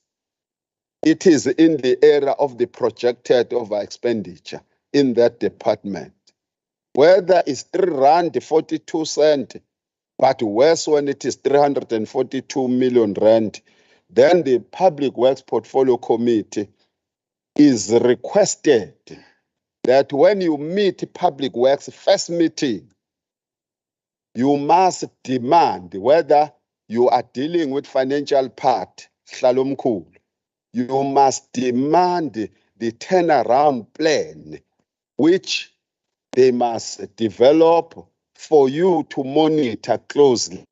It is in the area of the projected over expenditure in that department. Whether it's R3.42, but worse when it is 342 million rand, then the Public Works Portfolio Committee is requested that when you meet Public Works first meeting, you must demand whether you are dealing with financial part, Hlalomkhulu, you must demand the turnaround plan, which they must develop for you to monitor closely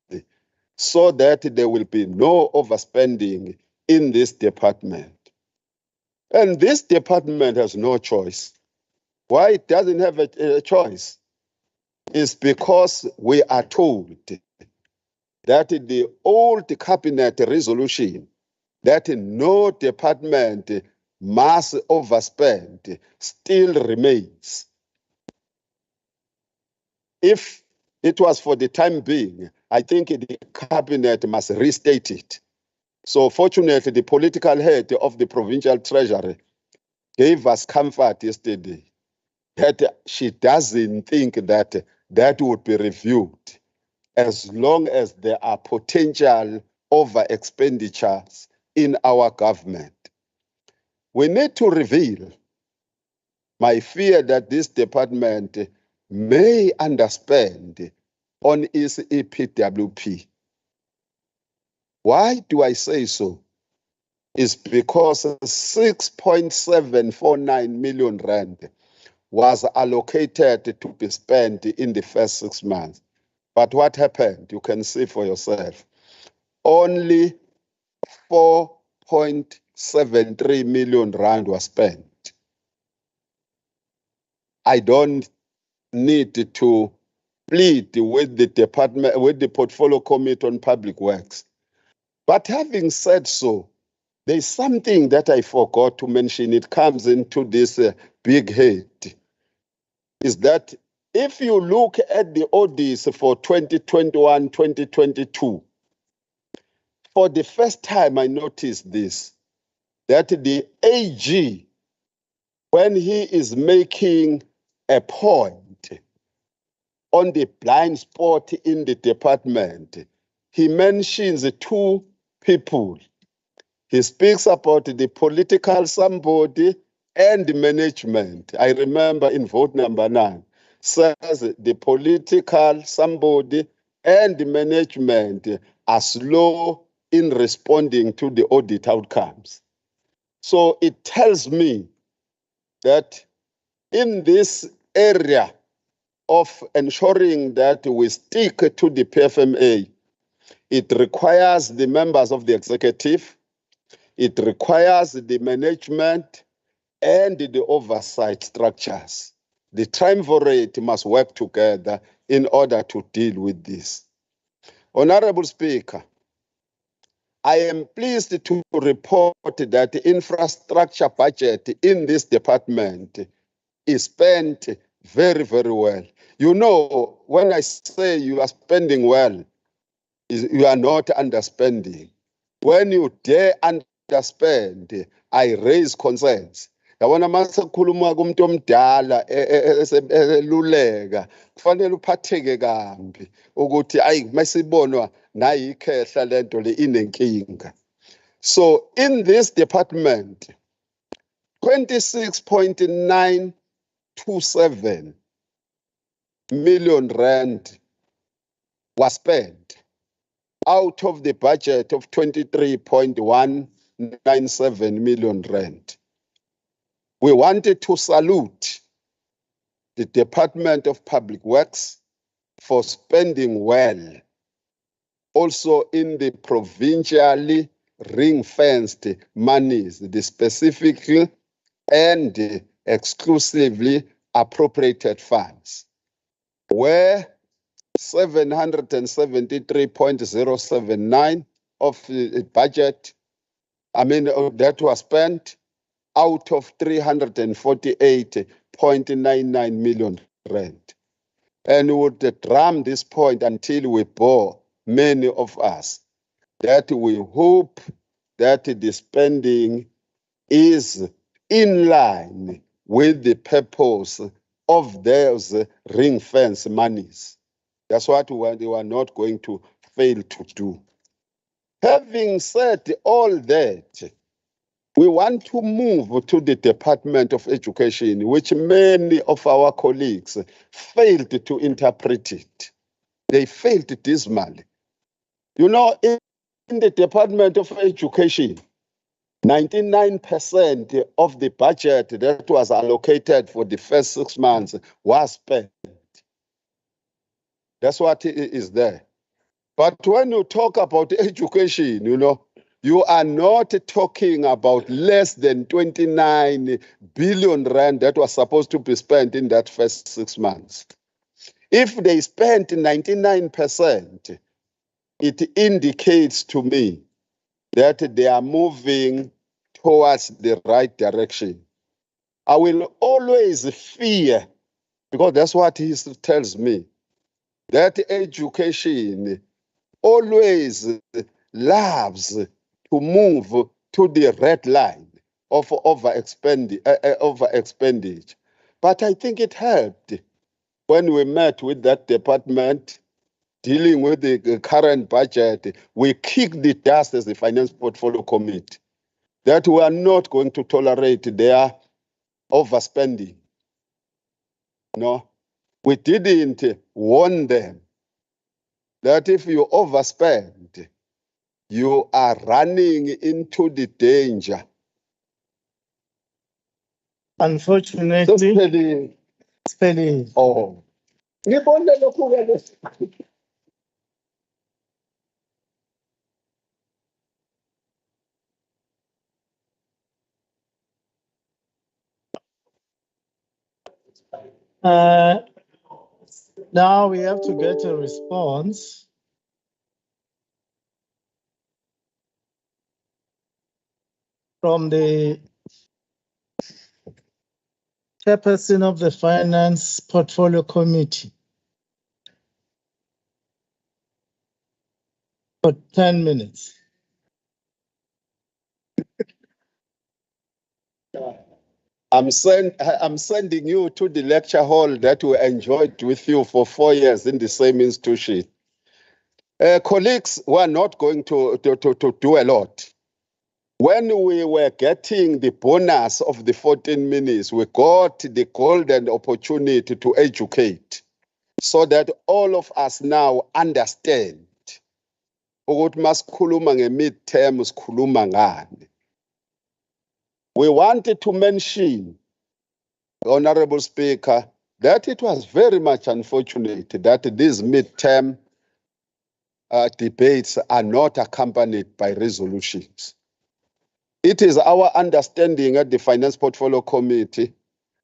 so that there will be no overspending in this department. And this department has no choice. Why it doesn't have a choice is because we are told that the old cabinet resolution that no department must overspend still remains. If it was for the time being, I think the cabinet must restate it. So fortunately, the political head of the provincial treasury gave us comfort yesterday that she doesn't think that that would be reviewed as long as there are potential over expenditures in our government. We need to reveal my fear that this department may underspend on its EPWP. Why do I say so? It's because 6.749 million rand was allocated to be spent in the first 6 months. But what happened? You can see for yourself. Only 4.73 million rand was spent. I don't need to plead with the department, with the Portfolio Committee on Public Works. But having said so, there's something that I forgot to mention. It comes into this big head, is that if you look at the audits for 2021, 2022, for the first time I noticed this, that the AG, when he is making a point on the blind spot in the department, he mentions 2 people. He speaks about the political somebody and the management. I remember in vote number 9, says the political somebody and the management are slow in responding to the audit outcomes. So it tells me that in this area of ensuring that we stick to the PFMA, it requires the members of the executive, it requires the management and the oversight structures. The triumvirate must work together in order to deal with this. Honorable Speaker, I am pleased to report that the infrastructure budget in this department is spent very, very well. You know, when I say you are spending well, you are not underspending. When you dare underspend, I raise concerns. Yabona mase kukhuluma kumuntu omdala eluleka kufanele uphatheke kambi ukuthi ayi masibonwa nayi ikhehla lento le inenkinga. So in this department 26.927 million rand was spent out of the budget of 23.197 million rand. We wanted to salute the Department of Public Works for spending well, also in the provincially ring-fenced monies, the specifically and exclusively appropriated funds, where 773.079 of the budget, that was spent out of 348.99 million rand. And we would drum this point until we bore many of us that we hope that the spending is in line with the purpose of those ring fence monies. That's what they were not going to fail to do. Having said all that, we want to move to the Department of Education, which many of our colleagues failed to interpret it. They failed dismally. You know, in the Department of Education, 99% of the budget that was allocated for the first 6 months was spent. That's what is there. But when you talk about education, you know, you are not talking about less than 29 billion rand that was supposed to be spent in that first 6 months. If they spent 99%, it indicates to me that they are moving towards the right direction. I will always fear, because that's what he tells me, that education always loves to move to the red line of over expenditure. But I think it helped when we met with that department dealing with the current budget. We kicked the dust as the Finance Portfolio Committee that we are not going to tolerate their overspending. No, we didn't warn them that if you overspend, you are running into the danger. Unfortunately, spelling. Oh. Now we have to get a response from the chairperson of the Finance Portfolio Committee for 10 minutes. I'm sending you to the lecture hall that we enjoyed with you for 4 years in the same institution. Colleagues were not going to do a lot. When we were getting the bonus of the 14 minutes, we got the golden opportunity to educate so that all of us now understand ukuthi masikhuluma nge-midterm sikhuluma ngani. We wanted to mention, Honorable Speaker, that it was very much unfortunate that these midterm debates are not accompanied by resolutions. It is our understanding at the Finance Portfolio Committee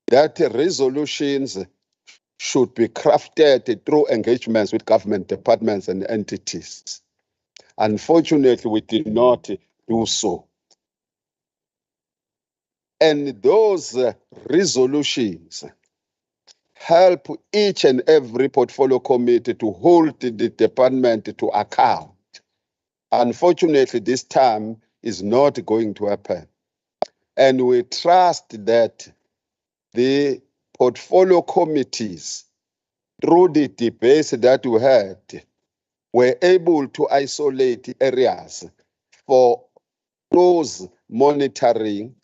that resolutions should be crafted through engagements with government departments and entities. Unfortunately, we did not do so. And those resolutions help each and every portfolio committee to hold the department to account. Unfortunately, this time is not going to happen. And we trust that the portfolio committees, through the debates that we had, were able to isolate areas for close monitoring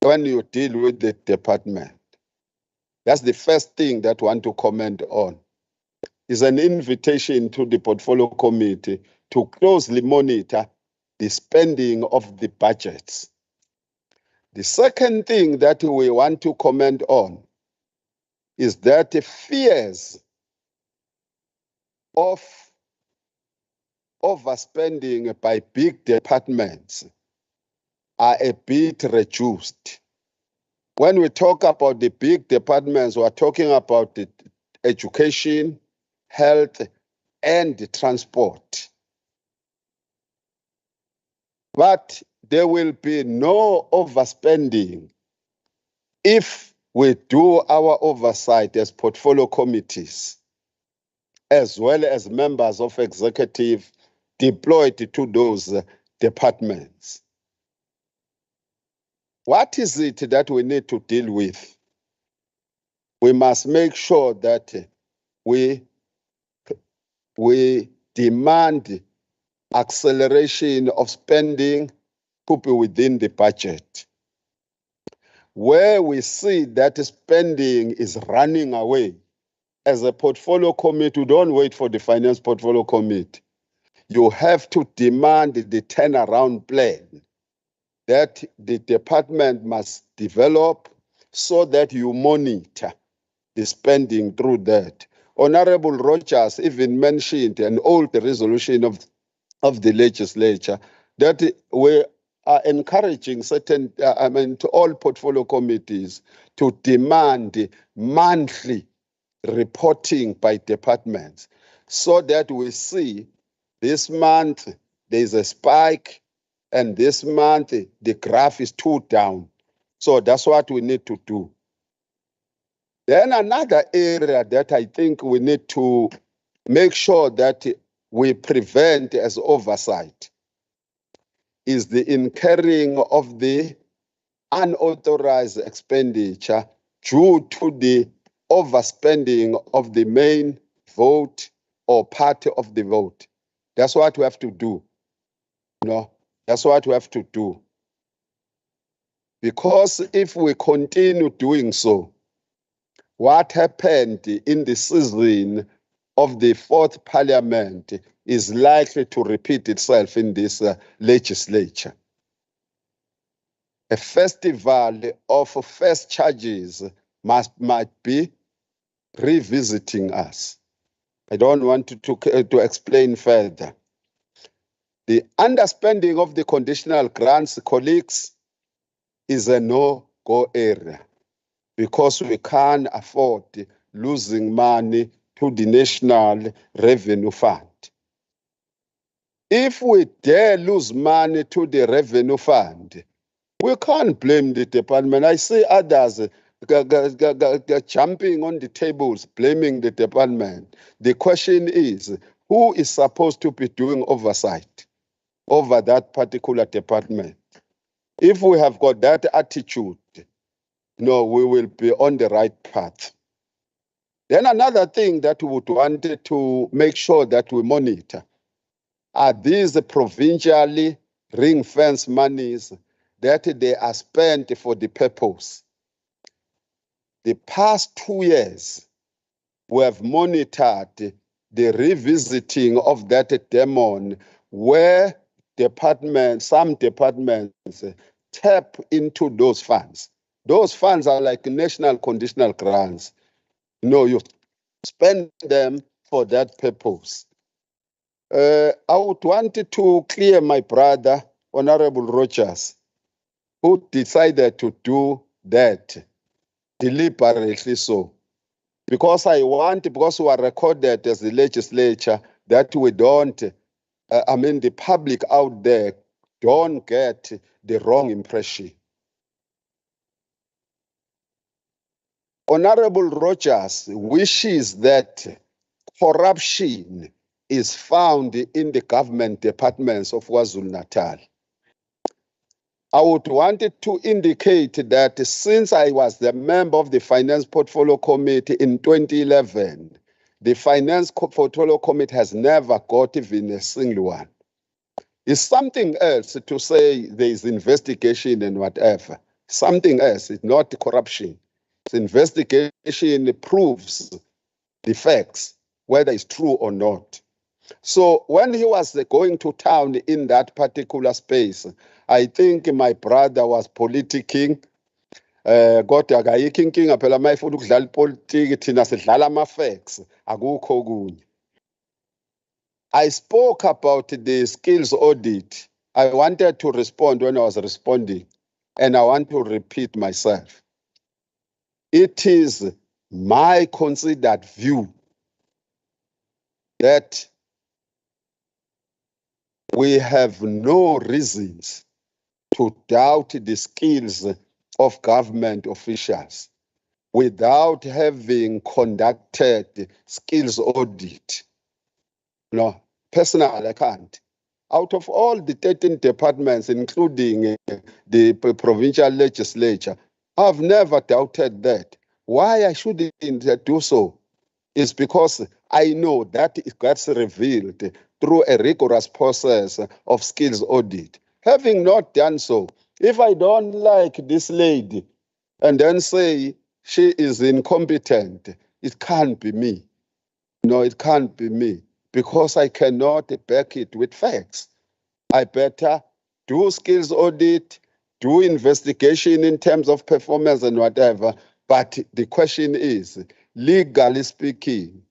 when you deal with the department. That's the first thing that I want to comment on. Is an invitation to the portfolio committee to closely monitor the spending of the budgets. The second thing that we want to comment on is that the fears of overspending by big departments are a bit reduced. When we talk about the big departments, we're talking about the education, health, and transport. But there will be no overspending if we do our oversight as portfolio committees, as well as members of executive deployed to those departments. What is it that we need to deal with? We must make sure that we demand acceleration of spending to be within the budget. Where we see that spending is running away, as a portfolio committee, don't wait for the finance portfolio committee. You have to demand the turnaround plan that the department must develop so that you monitor the spending through that. Honorable Rogers even mentioned an old resolution of the legislature that we are encouraging certain, to all portfolio committees to demand monthly reporting by departments so that we see this month there's a spike and this month the graph is too down. So that's what we need to do. Then another area that I think we need to make sure that we prevent as oversight is the incurring of the unauthorized expenditure due to the overspending of the main vote or part of the vote. That's what we have to do. That's what we have to do. Because if we continue doing so, what happened in the season of the fourth parliament is likely to repeat itself in this legislature. A festival of first charges might be revisiting us. I don't want to explain further. The underspending of the conditional grants, colleagues, is a no-go area because we can't afford losing money to the National Revenue Fund. If we dare lose money to the Revenue Fund, we can't blame the department. I see others jumping on the tables, blaming the department. The question is, who is supposed to be doing oversight over that particular department? If we have got that attitude, we will be on the right path. Then another thing that we would want to make sure that we monitor are these provincially ring-fence monies that they are spent for the purpose. The past 2 years, we have monitored the revisiting of that demon where some departments tap into those funds. Those funds are like national conditional grants. You spend them for that purpose. I would want to clear my brother, Honorable Rogers, who decided to do that deliberately so. Because we are recorded as the legislature that we don't, the public out there don't get the wrong impression. Honorable Rogers wishes that corruption is found in the government departments of KwaZulu-Natal. I would want to indicate that since I was the member of the Finance Portfolio Committee in 2011, the Finance Portfolio Committee has never got even a single one. It's something else to say there is investigation and whatever. Something else, it's not corruption. It's investigation proves the facts, whether it's true or not. So when he was going to town in that particular space, I think my brother was politicking. Kodwa akayikho inkinga phela mayifuna ukudlala ipolitiki thina sidlala ama-facts akukho okunye. I spoke about the skills audit. I wanted to respond when I was responding, and I want to repeat myself. It is my considered view that we have no reasons to doubt the skills of government officials without having conducted skills audit. No, personally, I can't. Out of all the 13 departments, including the provincial legislature, I've never doubted that. Why I shouldn't do so is because I know that it gets revealed through a rigorous process of skills audit. Having not done so, if I don't like this lady and then say she is incompetent, it can't be me. No, it can't be me because I cannot back it with facts. I better do skills audit, do investigation in terms of performance and whatever. But the question is, legally speaking,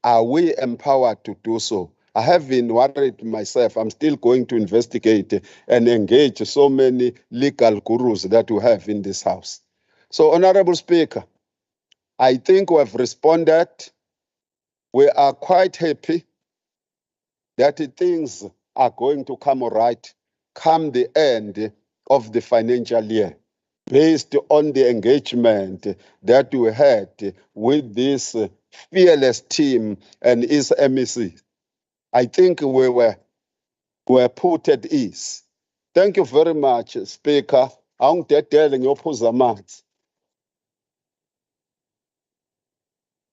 are we empowered to do so? I have been worried myself. I'm still going to investigate and engage so many legal gurus that we have in this house. So, Honorable Speaker, I think we have responded. We are quite happy that things are going to come all right come the end of the financial year, based on the engagement that we had with this fearless team and its MEC. I think we were put at ease. Thank you very much, Speaker.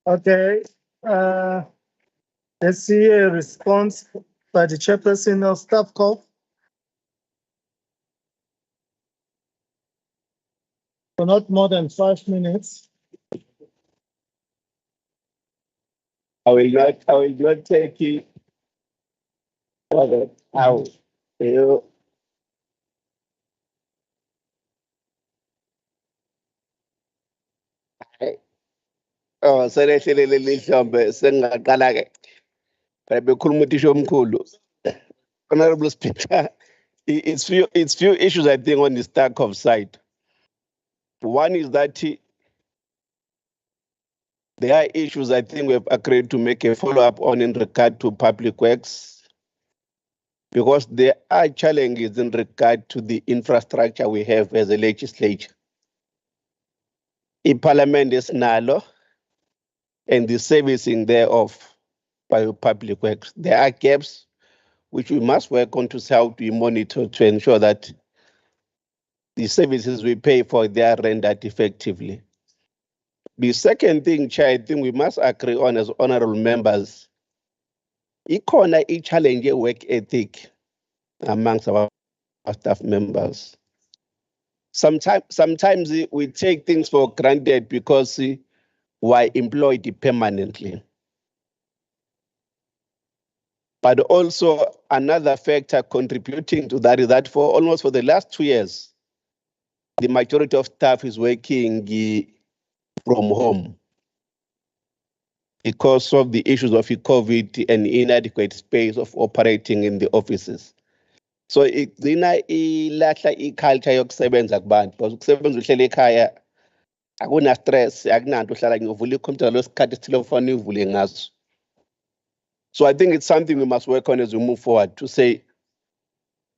Okay, let's see a response by the chairperson of Staff Corp. For not more than 5 minutes. I will not take it further. Oh, serehlelele lihlombe sengaqala ke. Bekhuluma uthisha omkhulu. Honorable Speaker, it's few issues I think on the stack of side. One is that there are issues I think we have agreed to make a follow-up on in regard to public works, because there are challenges in regard to the infrastructure we have as a legislature. Parliament is nalo, and the servicing thereof by public works. There are gaps which we must work on to see how we monitor to ensure that the services we pay for, they are rendered effectively. The second thing, Chair, I think we must agree on as honorable members, ikhona i-challenge work ethic amongst our staff members. Sometimes we take things for granted because we're employed permanently. But also another factor contributing to that is that for almost for the last 2 years, the majority of staff is working from home because of the issues of COVID and inadequate space of operating in the offices. So igcina ilahla iculture yokusebenza kubantu, because ukusebenza uhlele ekhaya akuna stress, akunanto uhlala ngivula ikhompyutha lesikhathi esithile ofanele uvule ngaso. So I think it's something we must work on as we move forward to say,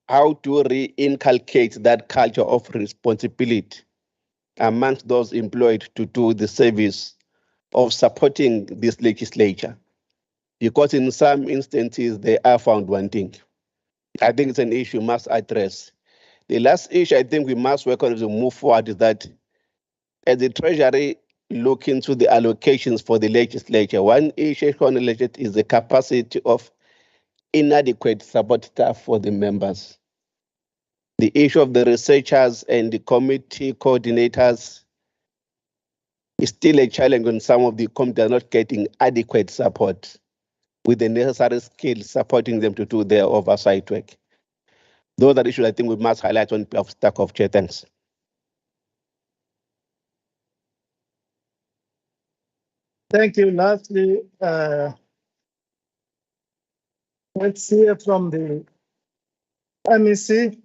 how to re-inculcate that culture of responsibility amongst those employed to do the service of supporting this legislature. Because in some instances, they are found wanting. I think it's an issue we must address. The last issue I think we must work on to move forward is that as the Treasury look into the allocations for the legislature, one issue on the legislature is the capacity of inadequate support staff for the members. The issue of the researchers and the committee coordinators is still a challenge when some of the committees are not getting adequate support with the necessary skills supporting them to do their oversight work. Those are issues I think we must highlight on behalf of staff of Chair. Thanks. Thank you. Lastly, let's hear from the MEC.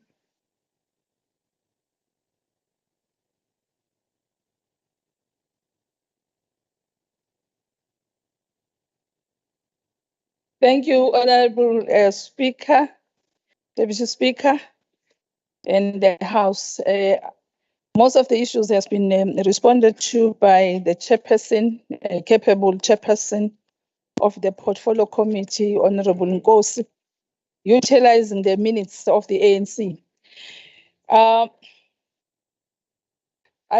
Thank you, Honorable Speaker, Deputy Speaker, and the House. Most of the issues has been responded to by the chairperson, capable chairperson of the Portfolio Committee, Honorable Nkosi, utilizing the minutes of the ANC. I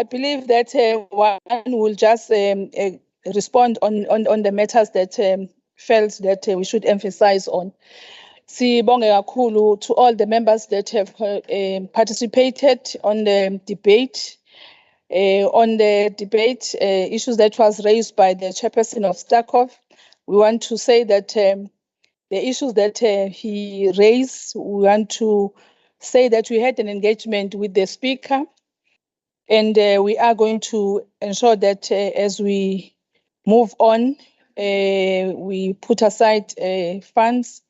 believe that one will just respond on the matters that felt that we should emphasize on. Sibonge kakhulu to all the members that have participated on the debate. On the debate issues that was raised by the chairperson of STACOF, we want to say that the issues that he raised, we want to say that we had an engagement with the speaker, and we are going to ensure that as we move on, we put aside funds,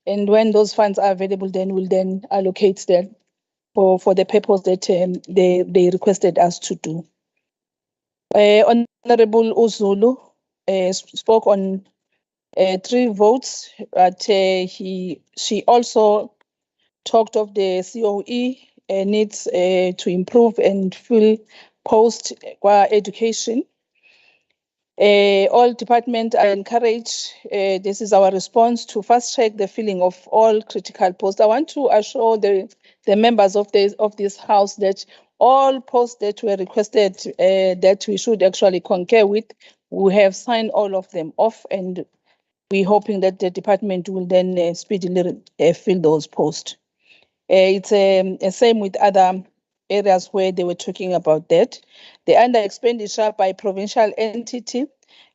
and when those funds are available, then we'll then allocate them for the purpose that they requested us to do. Honorable Uzulu spoke on 3 votes, but she also talked of the COE needs to improve and fill post education. All departments are encouraged. This is our response to fast track the filling of all critical posts. I want to assure the members of this House that all posts that were requested that we should actually concur with, we have signed all of them off, and we're hoping that the department will then speedily fill those posts. It's the same with other areas where they were talking about that. The under expenditure by provincial entity,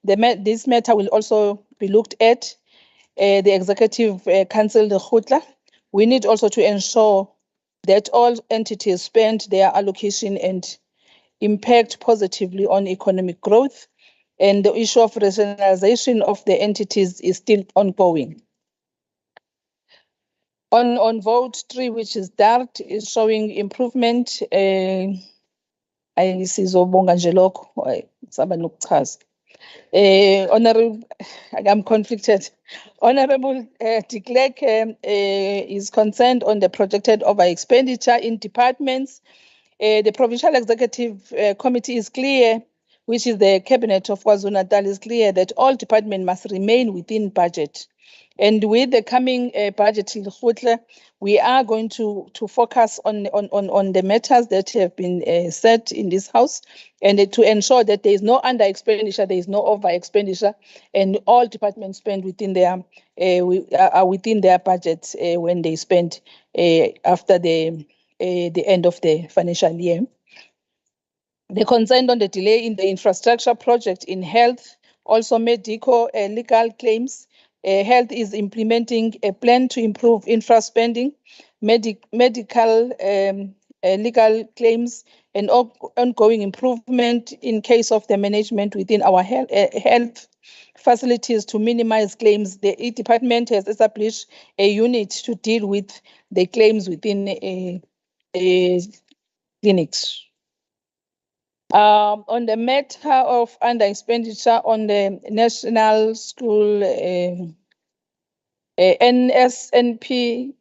this matter will also be looked at. The Executive Council, the Khutla, we need also to ensure that all entities spend their allocation and impact positively on economic growth. And the issue of rationalization of the entities is still ongoing. On vote 3, which is DART, is showing improvement. Ayisizobonga nje lokho saba nokuchaza. Honorable, I'm conflicted. Honorable de Klerk is concerned on the projected over expenditure in departments. The Provincial Executive Committee is clear, which is the Cabinet of KwaZulu-Natal, is clear that all departments must remain within budget. And with the coming budget, we are going to focus on the matters that have been set in this House, and to ensure that there is no under expenditure, there is no over expenditure, and all departments spend within their are within their budgets when they spend after the end of the financial year. The concern on the delay in the infrastructure project in health, also medical legal claims. Health is implementing a plan to improve infra spending, medical legal claims, and ongoing improvement in case of the management within our health facilities to minimize claims. The department has established a unit to deal with the claims within clinics. On the matter of under expenditure on the National School NSNP,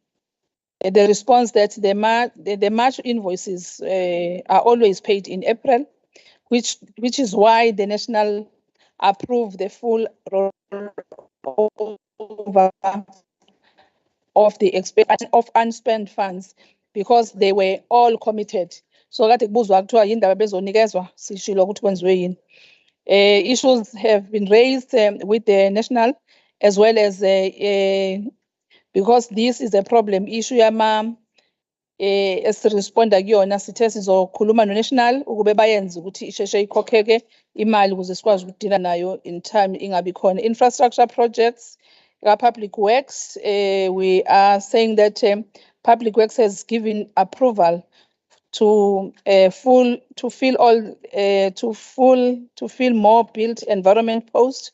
the response that the March invoices are always paid in April, which is why the National approved the full rollover of the of unspent funds because they were all committed. So kade kubuzwa kuthiwa yindaba bezonikezwa sishilo ukuthi kwenziwe yini. Issues have been raised with the national as well as because this is a problem issue yama esiresponda kuyona sithe sizokhuluma no-national ukube bayenze ukuthi isheshe ikhokheke imali ukuze sikwazi ukudila nayo in time ingabi khona. Infrastructure projects, public works, we are saying that public works has given approval to fill more built environment posts.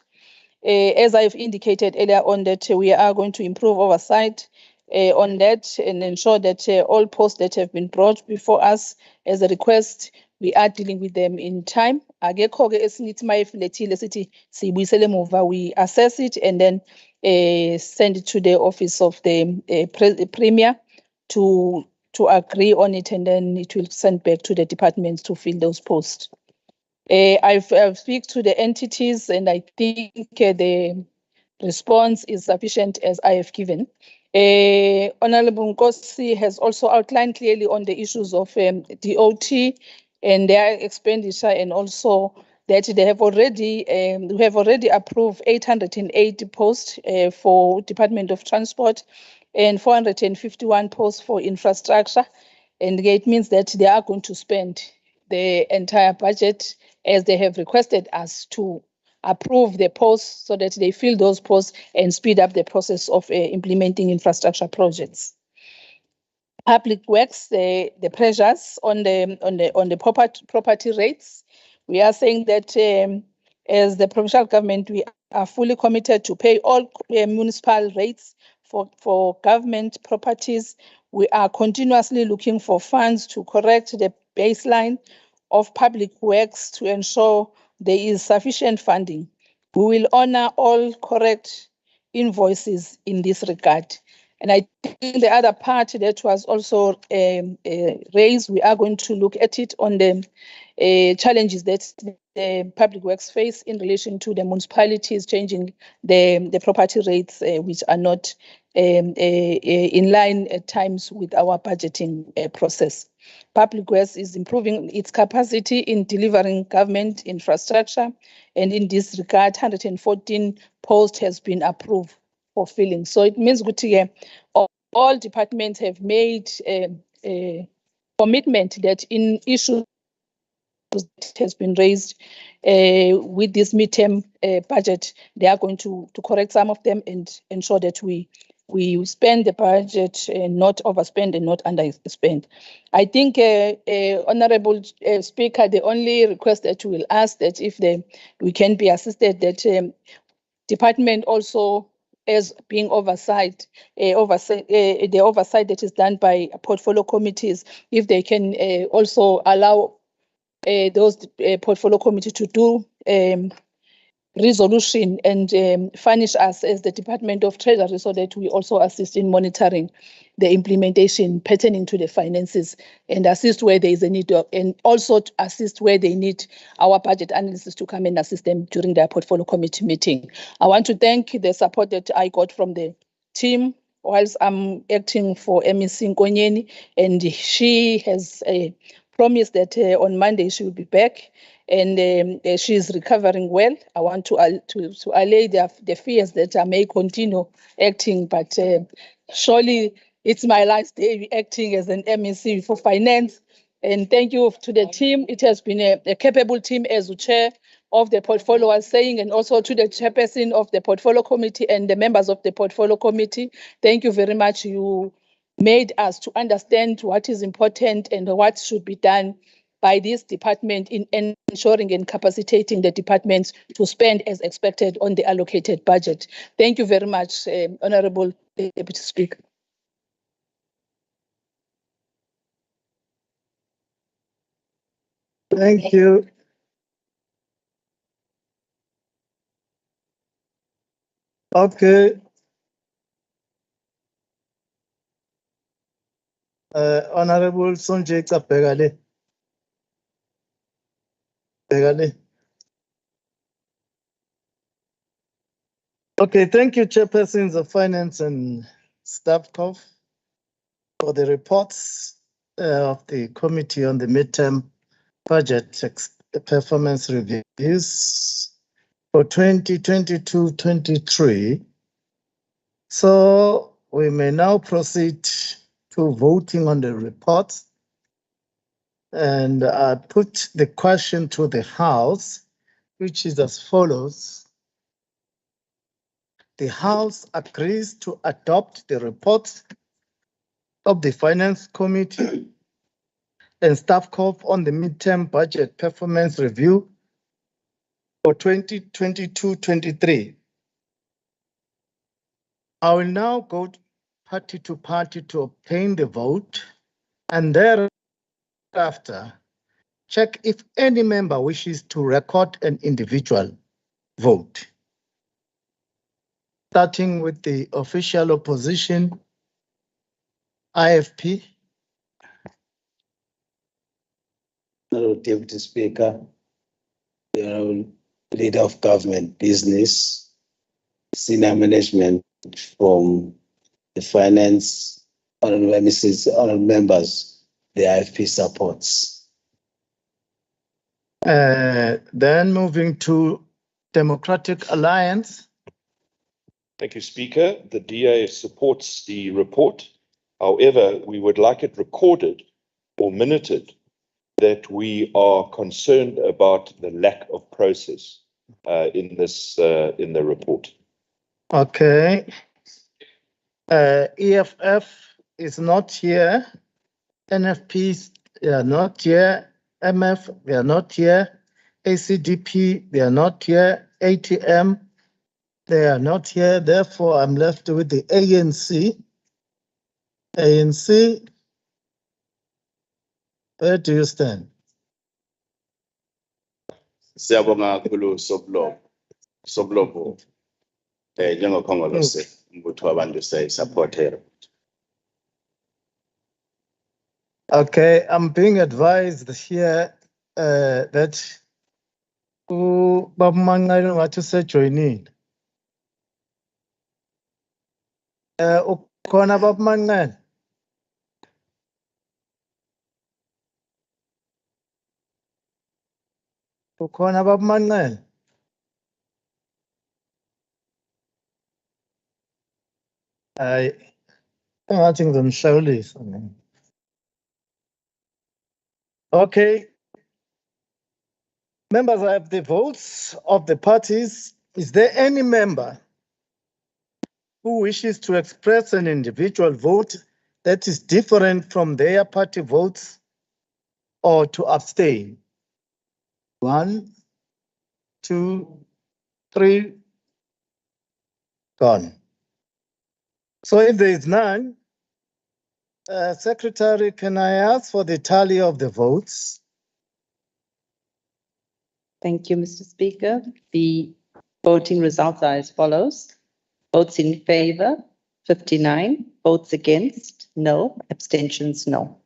As I've indicated earlier on that we are going to improve oversight on that and ensure that all posts that have been brought before us as a request, we are dealing with them in time. Akekho-ke esinithi mayefilethile sithi siyibuyisele emuva, we assess it and then send it to the office of the premier to agree on it, and then it will send back to the departments to fill those posts. I've speak to the entities and I think the response is sufficient as I have given. Honorable Nkosi has also outlined clearly on the issues of DOT and their expenditure, and also that they have already we have already approved 880 posts for Department of Transport and 451 posts for infrastructure, and it means that they are going to spend the entire budget as they have requested us to approve the posts so that they fill those posts and speed up the process of implementing infrastructure projects. Public works, the pressures on the property rates. We are saying that as the provincial government, we are fully committed to pay all municipal rates for government properties. We are continuously looking for funds to correct the baseline of public works to ensure there is sufficient funding. We will honor all correct invoices in this regard. And I think the other part that was also raised, we are going to look at it on the challenges that the public works face in relation to the municipalities changing the property rates, which are not in line at times with our budgeting process. Public works is improving its capacity in delivering government infrastructure, and in this regard, 114 posts has been approved for filling. So it means all departments have made a commitment that in issues that has been raised with this midterm budget, they are going to correct some of them and ensure that we spend the budget and not overspend and not underspend. I think, Honorable Speaker, the only request that we will ask that if we can be assisted, that department also as being the oversight that is done by portfolio committees, if they can also allow those portfolio committee to do resolution and furnish us as the Department of Treasury so that we also assist in monitoring the implementation pertaining to the finances and assist where there is a need and also to assist where they need our budget analysts to come and assist them during their portfolio committee meeting. I want to thank the support that I got from the team whilst I'm acting for MEC Nkonyeni, and she has promised that on Monday she will be back, and she is recovering well. I want to allay the fears that I may continue acting, but surely it's my last day acting as an MEC for finance. And thank you to the team. It has been a capable team, as the chair of the portfolio was saying, and also to the chairperson of the portfolio committee and the members of the portfolio committee. Thank you very much. You made us to understand what is important and what should be done by this department in ensuring and capacitating the departments to spend as expected on the allocated budget. Thank you very much, Honorable Deputy Speaker. Thank you. Okay. Honorable Sonjay Kapegale. Okay, thank you, Chairpersons of Finance and Staff COF. for the reports of the Committee on the Midterm Budget Performance Reviews for 2022-23. So we may now proceed to voting on the report. And I put the question to the House, which is as follows. The House agrees to adopt the report of the Finance Committee and Staff Corp on the midterm budget performance review for 2022-23. I will now go party to party to obtain the vote and thereafter check if any member wishes to record an individual vote. Starting with the official opposition, IFP. Honorable Deputy Speaker, the Honorable Leader of Government, Business, Senior Management from the Finance, Honorable Mrs. Honorable Members, the IFP supports. Then moving to Democratic Alliance. Thank you, Speaker. The DA supports the report. However, we would like it recorded or minuted that we are concerned about the lack of process in the report. Okay. EFF is not here. NFPs, they are not here. MF, they are not here. ACDP, they are not here. ATM, they are not here. Therefore, I'm left with the ANC. ANC, where do you stand? Siyabonga kakhulu Soblobo. Njengokhongolose umbutho wabantu support. Okay, I'm being advised here that Baba Mangalu ngathi usejoyinile. Ukhona Baba Mangalu? Ukhona Baba Mangalu? Engathi ngizomhlawulisa mina. Okay. Members, I have the votes of the parties. Is there any member who wishes to express an individual vote that is different from their party votes or to abstain? 1, 2, 3, gone. So if there is none, Secretary, can I ask for the tally of the votes? Thank you, Mr. Speaker. The voting results are as follows. Votes in favor, 59. Votes against, no. Abstentions, no.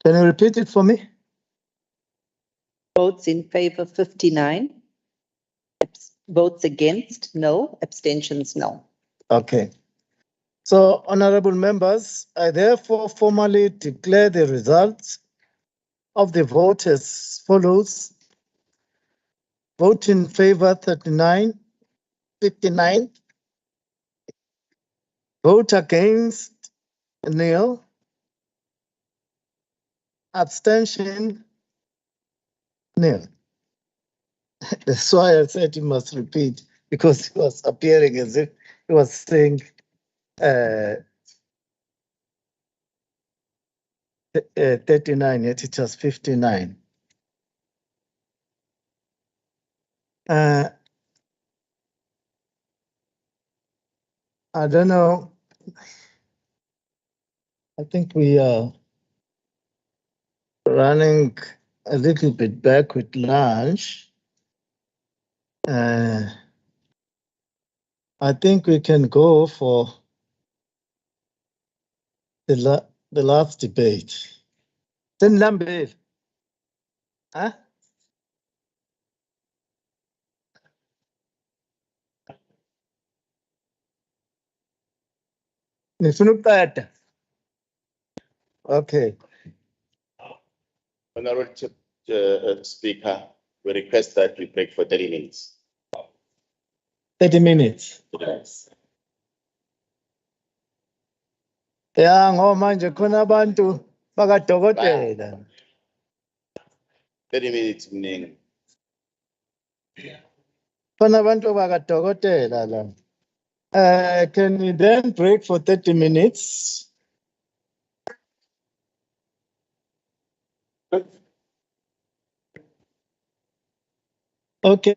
Can you repeat it for me? Votes in favor, 59. Votes against, no. Abstentions, no. Okay. So, honorable members, I therefore formally declare the results of the vote as follows. Vote in favor 39, 59. Vote against, nil. Abstention, nil. That's why I said you must repeat, because it was appearing as if he was saying 39, yet it was 59. I don't know. I think we are running a little bit back with lunch. I think we can go for the last debate. Then Lambert. Huh? Nifuna ukuqeda. Okay. Honorable Speaker, we request that we break for 30 minutes. 30 minutes. Yes. Ya ngoba manje khona abantu bakadokotela. 30 minutes, mning. Khona abantu bakadokotela la. Can we then break for 30 minutes? Okay.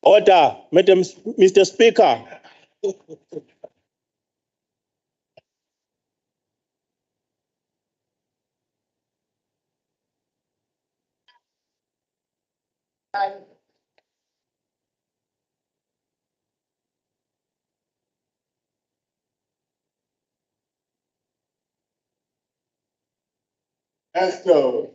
Order, Mr. Speaker. Let's go.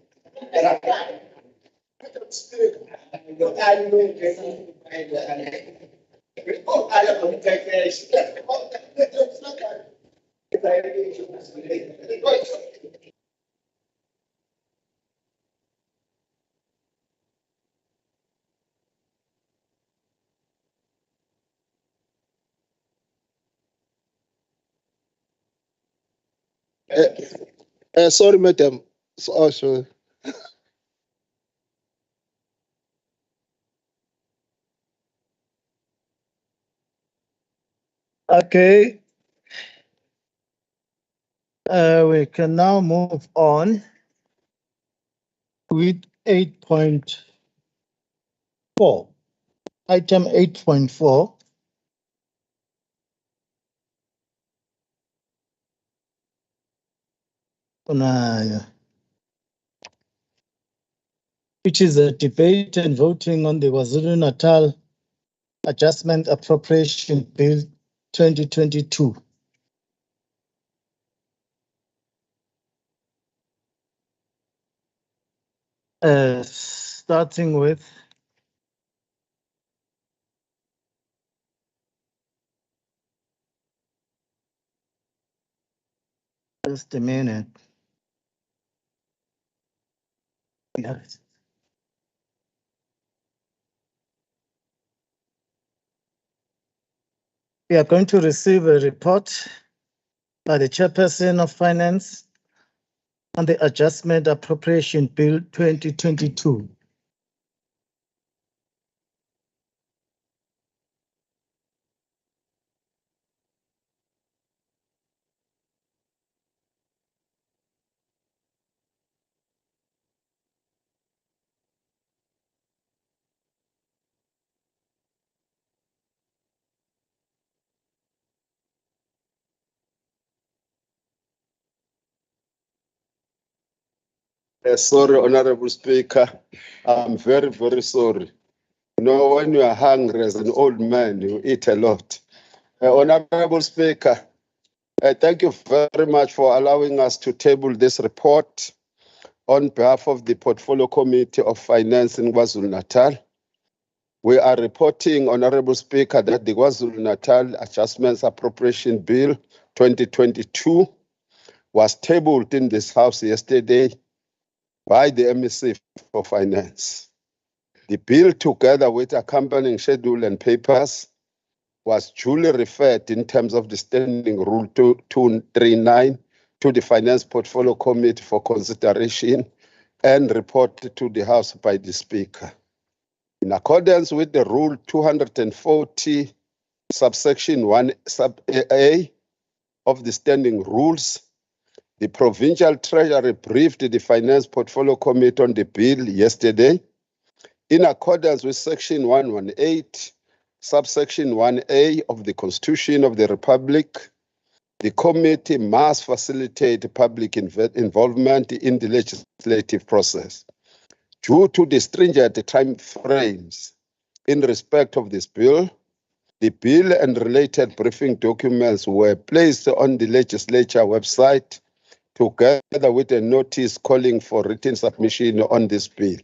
Sorry, madam. Oh, sorry. Okay. We can now move on with 8.4. Item 8.4. Which is a debate and voting on the KwaZulu-Natal Adjustment Appropriation Bill 2022. Starting with just a minute. Yes. We are going to receive a report by the Chairperson of Finance on the Adjustment Appropriation Bill 2022. Sorry, Honorable Speaker. I'm very, very sorry. You know, when you are hungry as an old man, you eat a lot. Honorable Speaker, thank you very much for allowing us to table this report on behalf of the Portfolio Committee of Finance in KwaZulu-Natal. We are reporting, Honorable Speaker, that the KwaZulu-Natal Adjustments Appropriation Bill 2022 was tabled in this House yesterday by the MEC for Finance. The bill, together with accompanying schedule and papers, was duly referred in terms of the Standing Rule 239 to the Finance Portfolio Committee for consideration and reported to the House by the Speaker. In accordance with the Rule 240, subsection 1 sub A of the Standing Rules, the Provincial Treasury briefed the Finance Portfolio Committee on the bill yesterday. In accordance with Section 118, subsection 1A of the Constitution of the Republic, the committee must facilitate public involvement in the legislative process. Due to the stringent time frames in respect of this bill, the bill and related briefing documents were placed on the Legislature website together with a notice calling for written submission on this bill.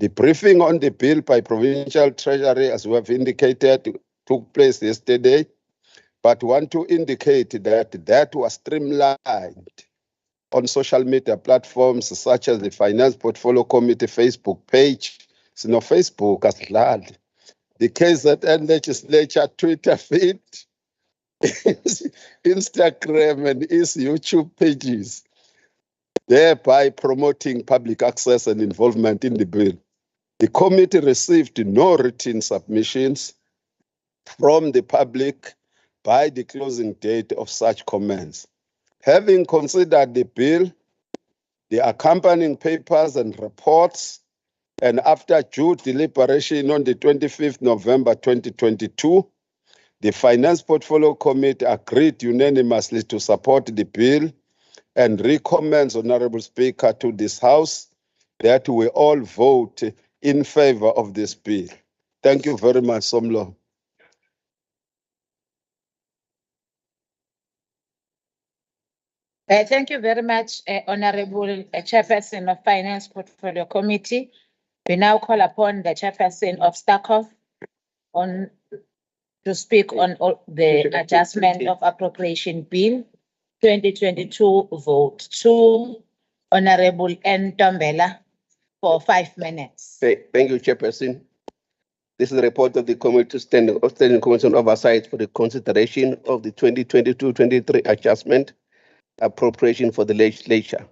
The briefing on the bill by Provincial Treasury, as we have indicated, took place yesterday, but want to indicate that that was streamlined on social media platforms such as the Finance Portfolio Committee Facebook page, Sino Facebook as well, the KZN Legislature Twitter feed, Instagram and its YouTube pages, thereby promoting public access and involvement in the bill. The committee received no written submissions from the public by the closing date of such comments. Having considered the bill, the accompanying papers and reports, and after due deliberation on the 25th November 2022, the Finance Portfolio Committee agreed unanimously to support the bill and recommends, Honorable Speaker, to this House that we all vote in favor of this bill. Thank you very much, Somlo. Thank you very much, Honorable Chairperson of Finance Portfolio Committee. We now call upon the Chairperson of STACOF to speak on the adjustment of appropriation bill 2022 vote. Honorable N. Tombela for 5 minutes. Thank you, Chairperson. This is the report of the Standing Committee on Oversight for the consideration of the 2022-23 adjustment appropriation for the Legislature.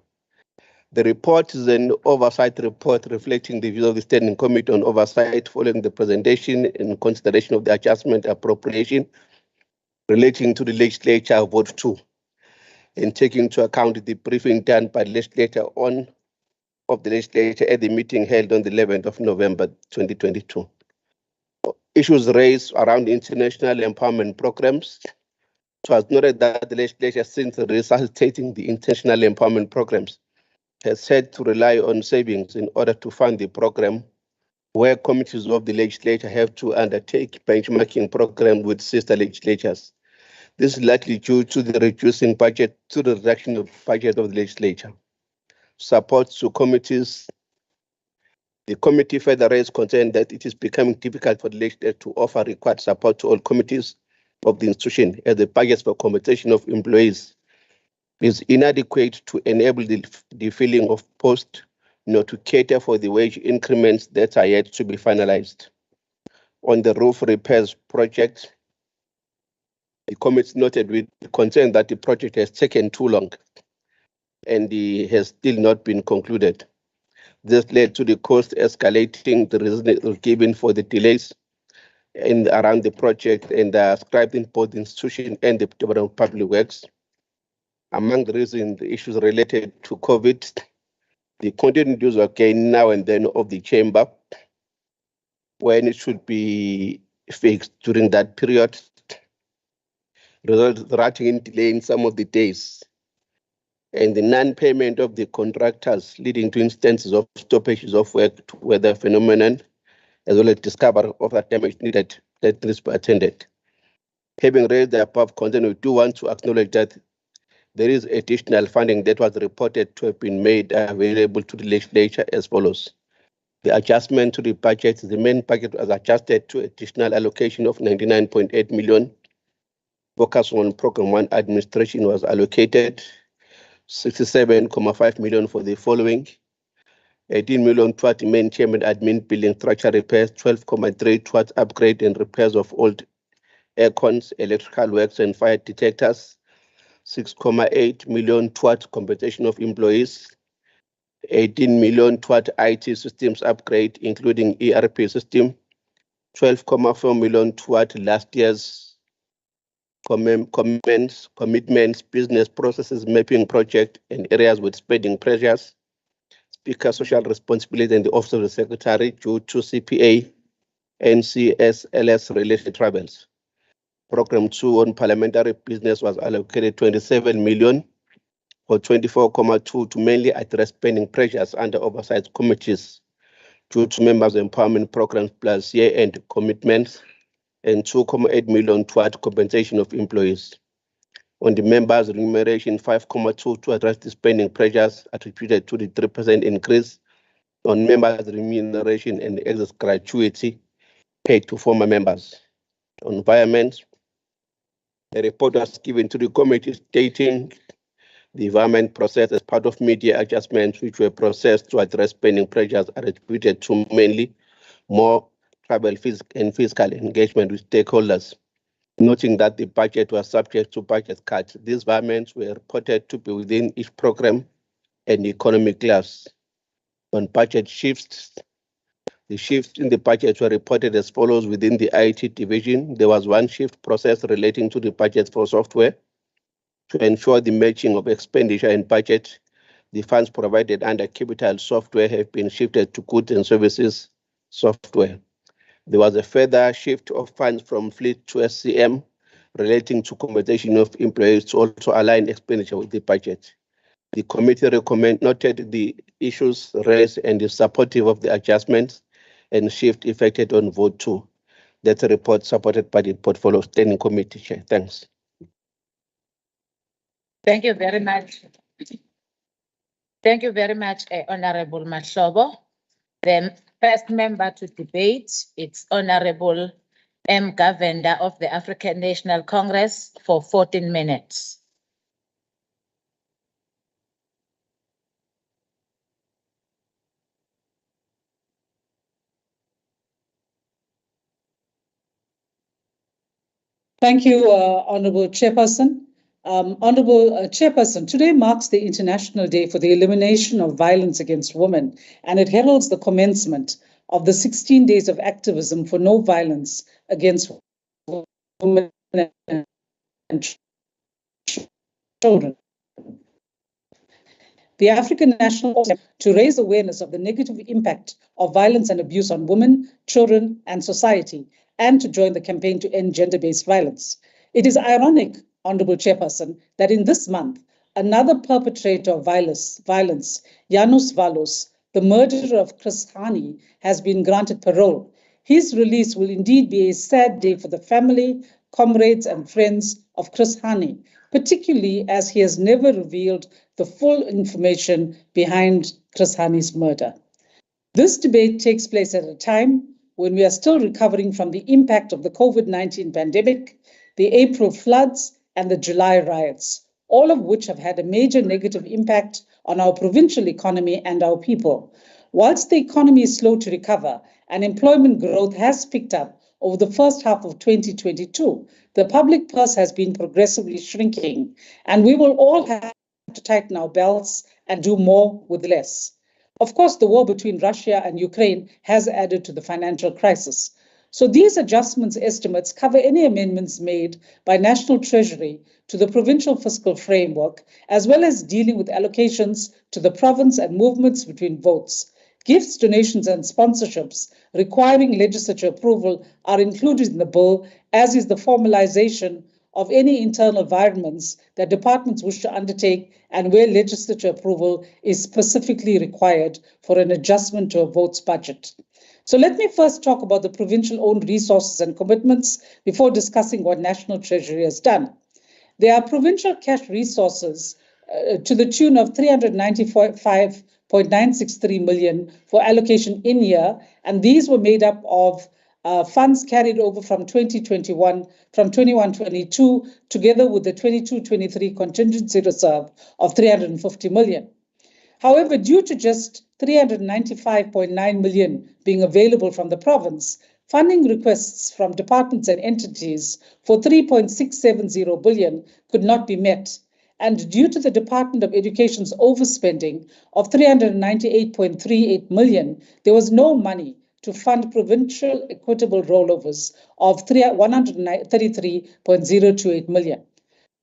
The report is an oversight report reflecting the views of the Standing Committee on Oversight following the presentation and consideration of the adjustment appropriation relating to the Legislature Vote 2, and taking into account the briefing done by the Legislature of the Legislature at the meeting held on the 11th of November 2022. Issues raised around international empowerment programs. It was noted that the Legislature, since resuscitating the international empowerment programs, has had to rely on savings in order to fund the program, where committees of the Legislature have to undertake benchmarking programs with sister legislatures. This is likely due to the reducing budget, to the reduction of budget of the Legislature. Support to committees. The committee further raised concern that it is becoming difficult for the Legislature to offer required support to all committees of the institution, as the budgets for compensation of employees is inadequate to enable the filling of posts, to cater for the wage increments that are yet to be finalized. On the roof repairs project, the committee noted with concern that the project has taken too long and has still not been concluded. This led to the cost escalating, the reason given for the delays around the project and ascribed in both the institution and the Department of Public Works. Among the reasons, the issues related to COVID, the continued use again now and then of the chamber, when it should be fixed during that period, resulting in delay in some of the days, and the non-payment of the contractors, leading to instances of stoppages of work to weather phenomenon, as well as discovery of that damage needed that needs to be attended. Having raised the above concern, we do want to acknowledge that there is additional funding that was reported to have been made available to the Legislature as follows. The adjustment to the budget, the main budget was adjusted to additional allocation of 99.8 million. Focus on Program 1 administration was allocated 67.5 million for the following: 18 million towards main chairman admin building structure repairs, 12.3 towards upgrade and repairs of old aircons, electrical works and fire detectors, 6.8 million towards compensation of employees, 18 million towards IT systems upgrade, including ERP system, 12.4 million towards last year's commitments, business processes mapping project and areas with spending pressures, Speaker social responsibility and the Office of the Secretary due to CPA, NCSLS related travels. Program 2 on parliamentary business was allocated 27 million or 24.2 to mainly address spending pressures under oversight committees due to members' empowerment programs plus year-end commitments, and 2.8 million toward compensation of employees. On the members' remuneration, 5.2 to address the spending pressures attributed to the 3% increase on members' remuneration and excess gratuity paid to former members. On environment, a report was given to the committee stating the environment process as part of media adjustments which were processed to address spending pressures attributed to mainly more tribal and fiscal engagement with stakeholders. Noting that the budget was subject to budget cuts, these environments were reported to be within each program and economic class. On budget shifts, the shifts in the budget were reported as follows. Within the IT division, there was one shift process relating to the budget for software. To ensure the matching of expenditure and budget, the funds provided under capital software have been shifted to goods and services software. There was a further shift of funds from fleet to SCM relating to compensation of employees to also align expenditure with the budget. The committee noted the issues raised and is supportive of the adjustments and shift effected on vote 2. That's a report supported by the Portfolio Standing Committee Chair. Thanks. Thank you very much. Thank you very much, Honorable Mahlobo. The first member to debate, it's Honorable P Govender of the African National Congress for 14 minutes. Thank you, Honorable Chairperson. Honorable Chairperson, today marks the International Day for the Elimination of Violence Against Women, and it heralds the commencement of the 16 days of activism for no violence against women and children. The African National Congress to raise awareness of the negative impact of violence and abuse on women, children, and society, and to join the campaign to end gender-based violence. It is ironic, Honorable Chairperson, that in this month, another perpetrator of violence, Janus Valos, the murderer of Chris Hani, has been granted parole. His release will indeed be a sad day for the family, comrades, and friends of Chris Hani, particularly as he has never revealed the full information behind Chris Hani's murder. This debate takes place at a time when we are still recovering from the impact of the COVID-19 pandemic, the April floods, and the July riots, all of which have had a major negative impact on our provincial economy and our people. Whilst the economy is slow to recover and employment growth has picked up over the first half of 2022, the public purse has been progressively shrinking, and we will all have to tighten our belts and do more with less. Of course, the war between Russia and Ukraine has added to the financial crisis. So these adjustments estimates cover any amendments made by National Treasury to the provincial fiscal framework, as well as dealing with allocations to the province and movements between votes. Gifts, donations, and sponsorships requiring legislature approval are included in the bill, as is the formalization of any internal environments that departments wish to undertake and where legislature approval is specifically required for an adjustment to a votes budget. So let me first talk about the provincial owned resources and commitments before discussing what National Treasury has done. There are provincial cash resources to the tune of 395.963 million for allocation in year, and these were made up of funds carried over from 2021, from 21-22, together with the 22-23 contingency reserve of 350 million. However, due to just 395.9 million being available from the province, funding requests from departments and entities for 3.670 billion could not be met. And due to the Department of Education's overspending of 398.38 million, there was no money to fund provincial equitable rollovers of 133.028 million.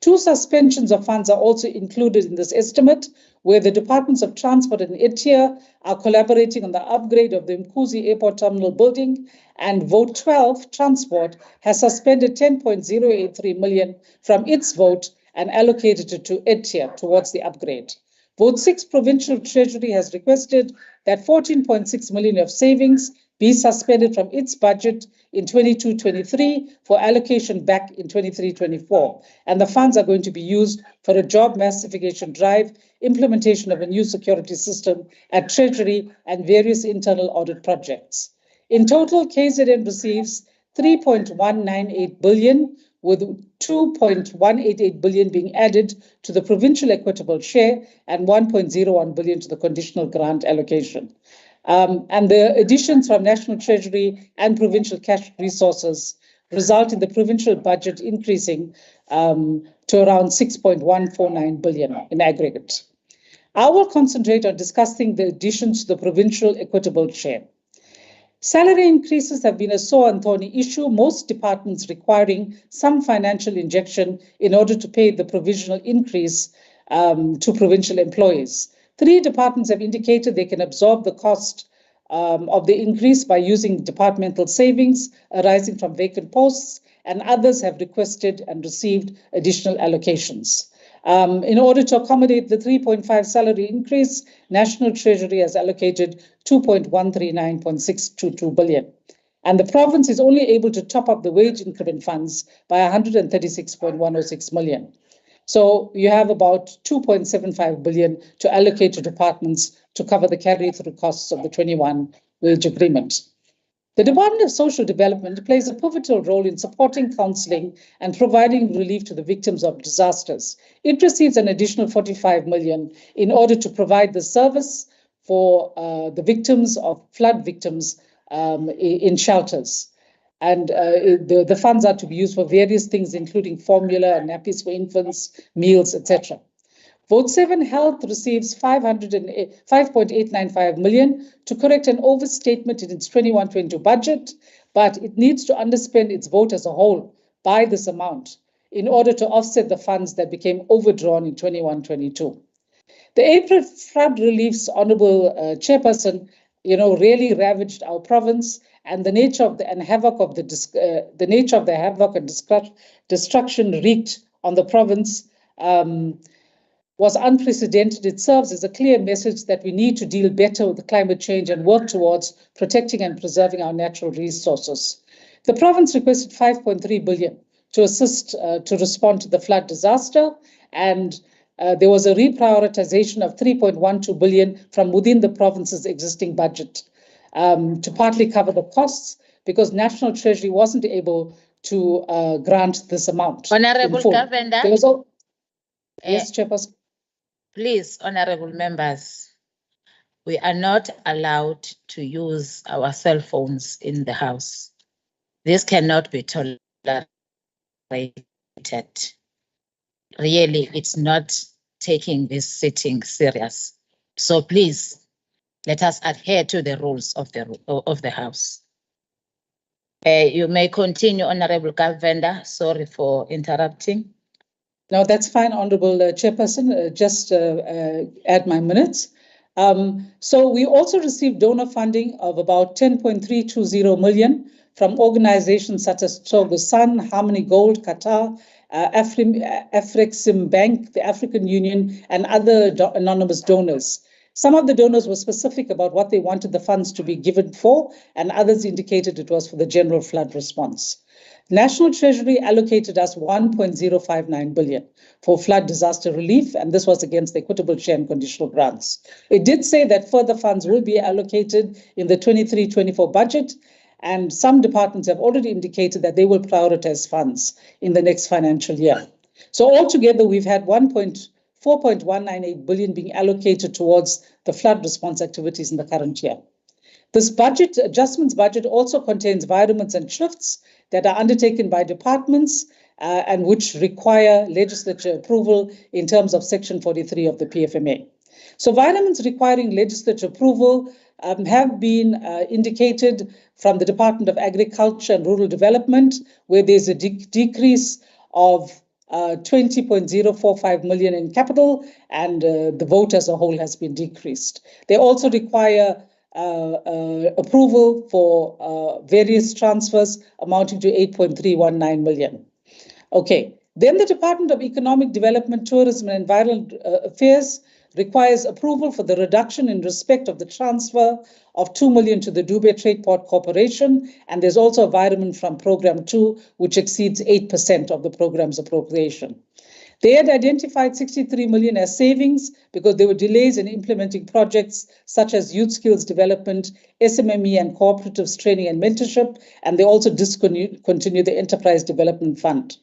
2 suspensions of funds are also included in this estimate, where the Departments of Transport and ETIA are collaborating on the upgrade of the Mkuzi Airport Terminal building, and Vote 12, Transport, has suspended 10.083 million from its vote and allocated it to ETIA towards the upgrade. Vote 6, Provincial Treasury, has requested that 14.6 million of savings be suspended from its budget in 22-23 for allocation back in 23-24. And the funds are going to be used for a job massification drive, implementation of a new security system at Treasury, and various internal audit projects. In total, KZN receives 3.198 billion, with 2.188 billion being added to the provincial equitable share and 1.01 billion to the conditional grant allocation. And the additions from National Treasury and provincial cash resources result in the provincial budget increasing to around 6.149 billion in aggregate. I will concentrate on discussing the additions to the provincial equitable share. Salary increases have been a sore and thorny issue, most departments requiring some financial injection in order to pay the provisional increase to provincial employees. 3 departments have indicated they can absorb the cost of the increase by using departmental savings arising from vacant posts, and others have requested and received additional allocations. In order to accommodate the 3.5 salary increase, National Treasury has allocated 2.139.622 billion. And the province is only able to top up the wage increment funds by 136.106 million. So you have about 2.75 billion to allocate to departments to cover the carry-through costs of the 21 wage agreement. The Department of Social Development plays a pivotal role in supporting counselling and providing relief to the victims of disasters. It receives an additional 45 million in order to provide the service for the victims of flood victims in shelters. And the funds are to be used for various things, including formula and nappies for infants, meals, etc. Vote 7 Health receives 5.895 million to correct an overstatement in its 21-22 budget, but it needs to underspend its vote as a whole by this amount in order to offset the funds that became overdrawn in 21-22. The April flood relief's honourable chairperson, really ravaged our province, and the nature of the havoc and destruction wreaked on the province was unprecedented. It serves as a clear message that we need to deal better with the climate change and work towards protecting and preserving our natural resources. The province requested 5.3 billion to assist to respond to the flood disaster, and there was a reprioritization of 3.12 billion from within the province's existing budget to partly cover the costs, because National Treasury wasn't able to grant this amount. Honourable Govender. Yes, Chairperson. Please, honourable members, we are not allowed to use our cell phones in the House. This cannot be tolerated. Really, it's not taking this sitting serious. So please, let us adhere to the rules of the House. You may continue, Honourable Govender. Sorry for interrupting. No, that's fine, Honourable Chairperson. Just add my minutes. So we also received donor funding of about 10.320 million from organizations such as Togo Sun, Harmony Gold, Qatar, Afrexim Bank, the African Union, and other anonymous donors. Some of the donors were specific about what they wanted the funds to be given for, and others indicated it was for the general flood response. National Treasury allocated us 1.059 billion for flood disaster relief, and this was against the equitable share and conditional grants. It did say that further funds will be allocated in the 23-24 budget, and some departments have already indicated that they will prioritize funds in the next financial year. So altogether, we've had 4.198 billion being allocated towards the flood response activities in the current year. This budget adjustments budget also contains environments and shifts that are undertaken by departments and which require legislature approval in terms of Section 43 of the PFMA. So environments requiring legislature approval have been indicated from the Department of Agriculture and Rural Development, where there's a decrease of 20.045 million in capital, and the vote as a whole has been decreased. They also require approval for various transfers amounting to 8.319 million. Okay, then the Department of Economic Development, Tourism and Environmental Affairs requires approval for the reduction in respect of the transfer of 2 million to the Dubai Tradeport Corporation, and there's also a vitamin from Program 2, which exceeds 8% of the program's appropriation. They had identified 63 million as savings because there were delays in implementing projects such as youth skills development, SMME and cooperatives training and mentorship, and they also discontinued the Enterprise Development Fund.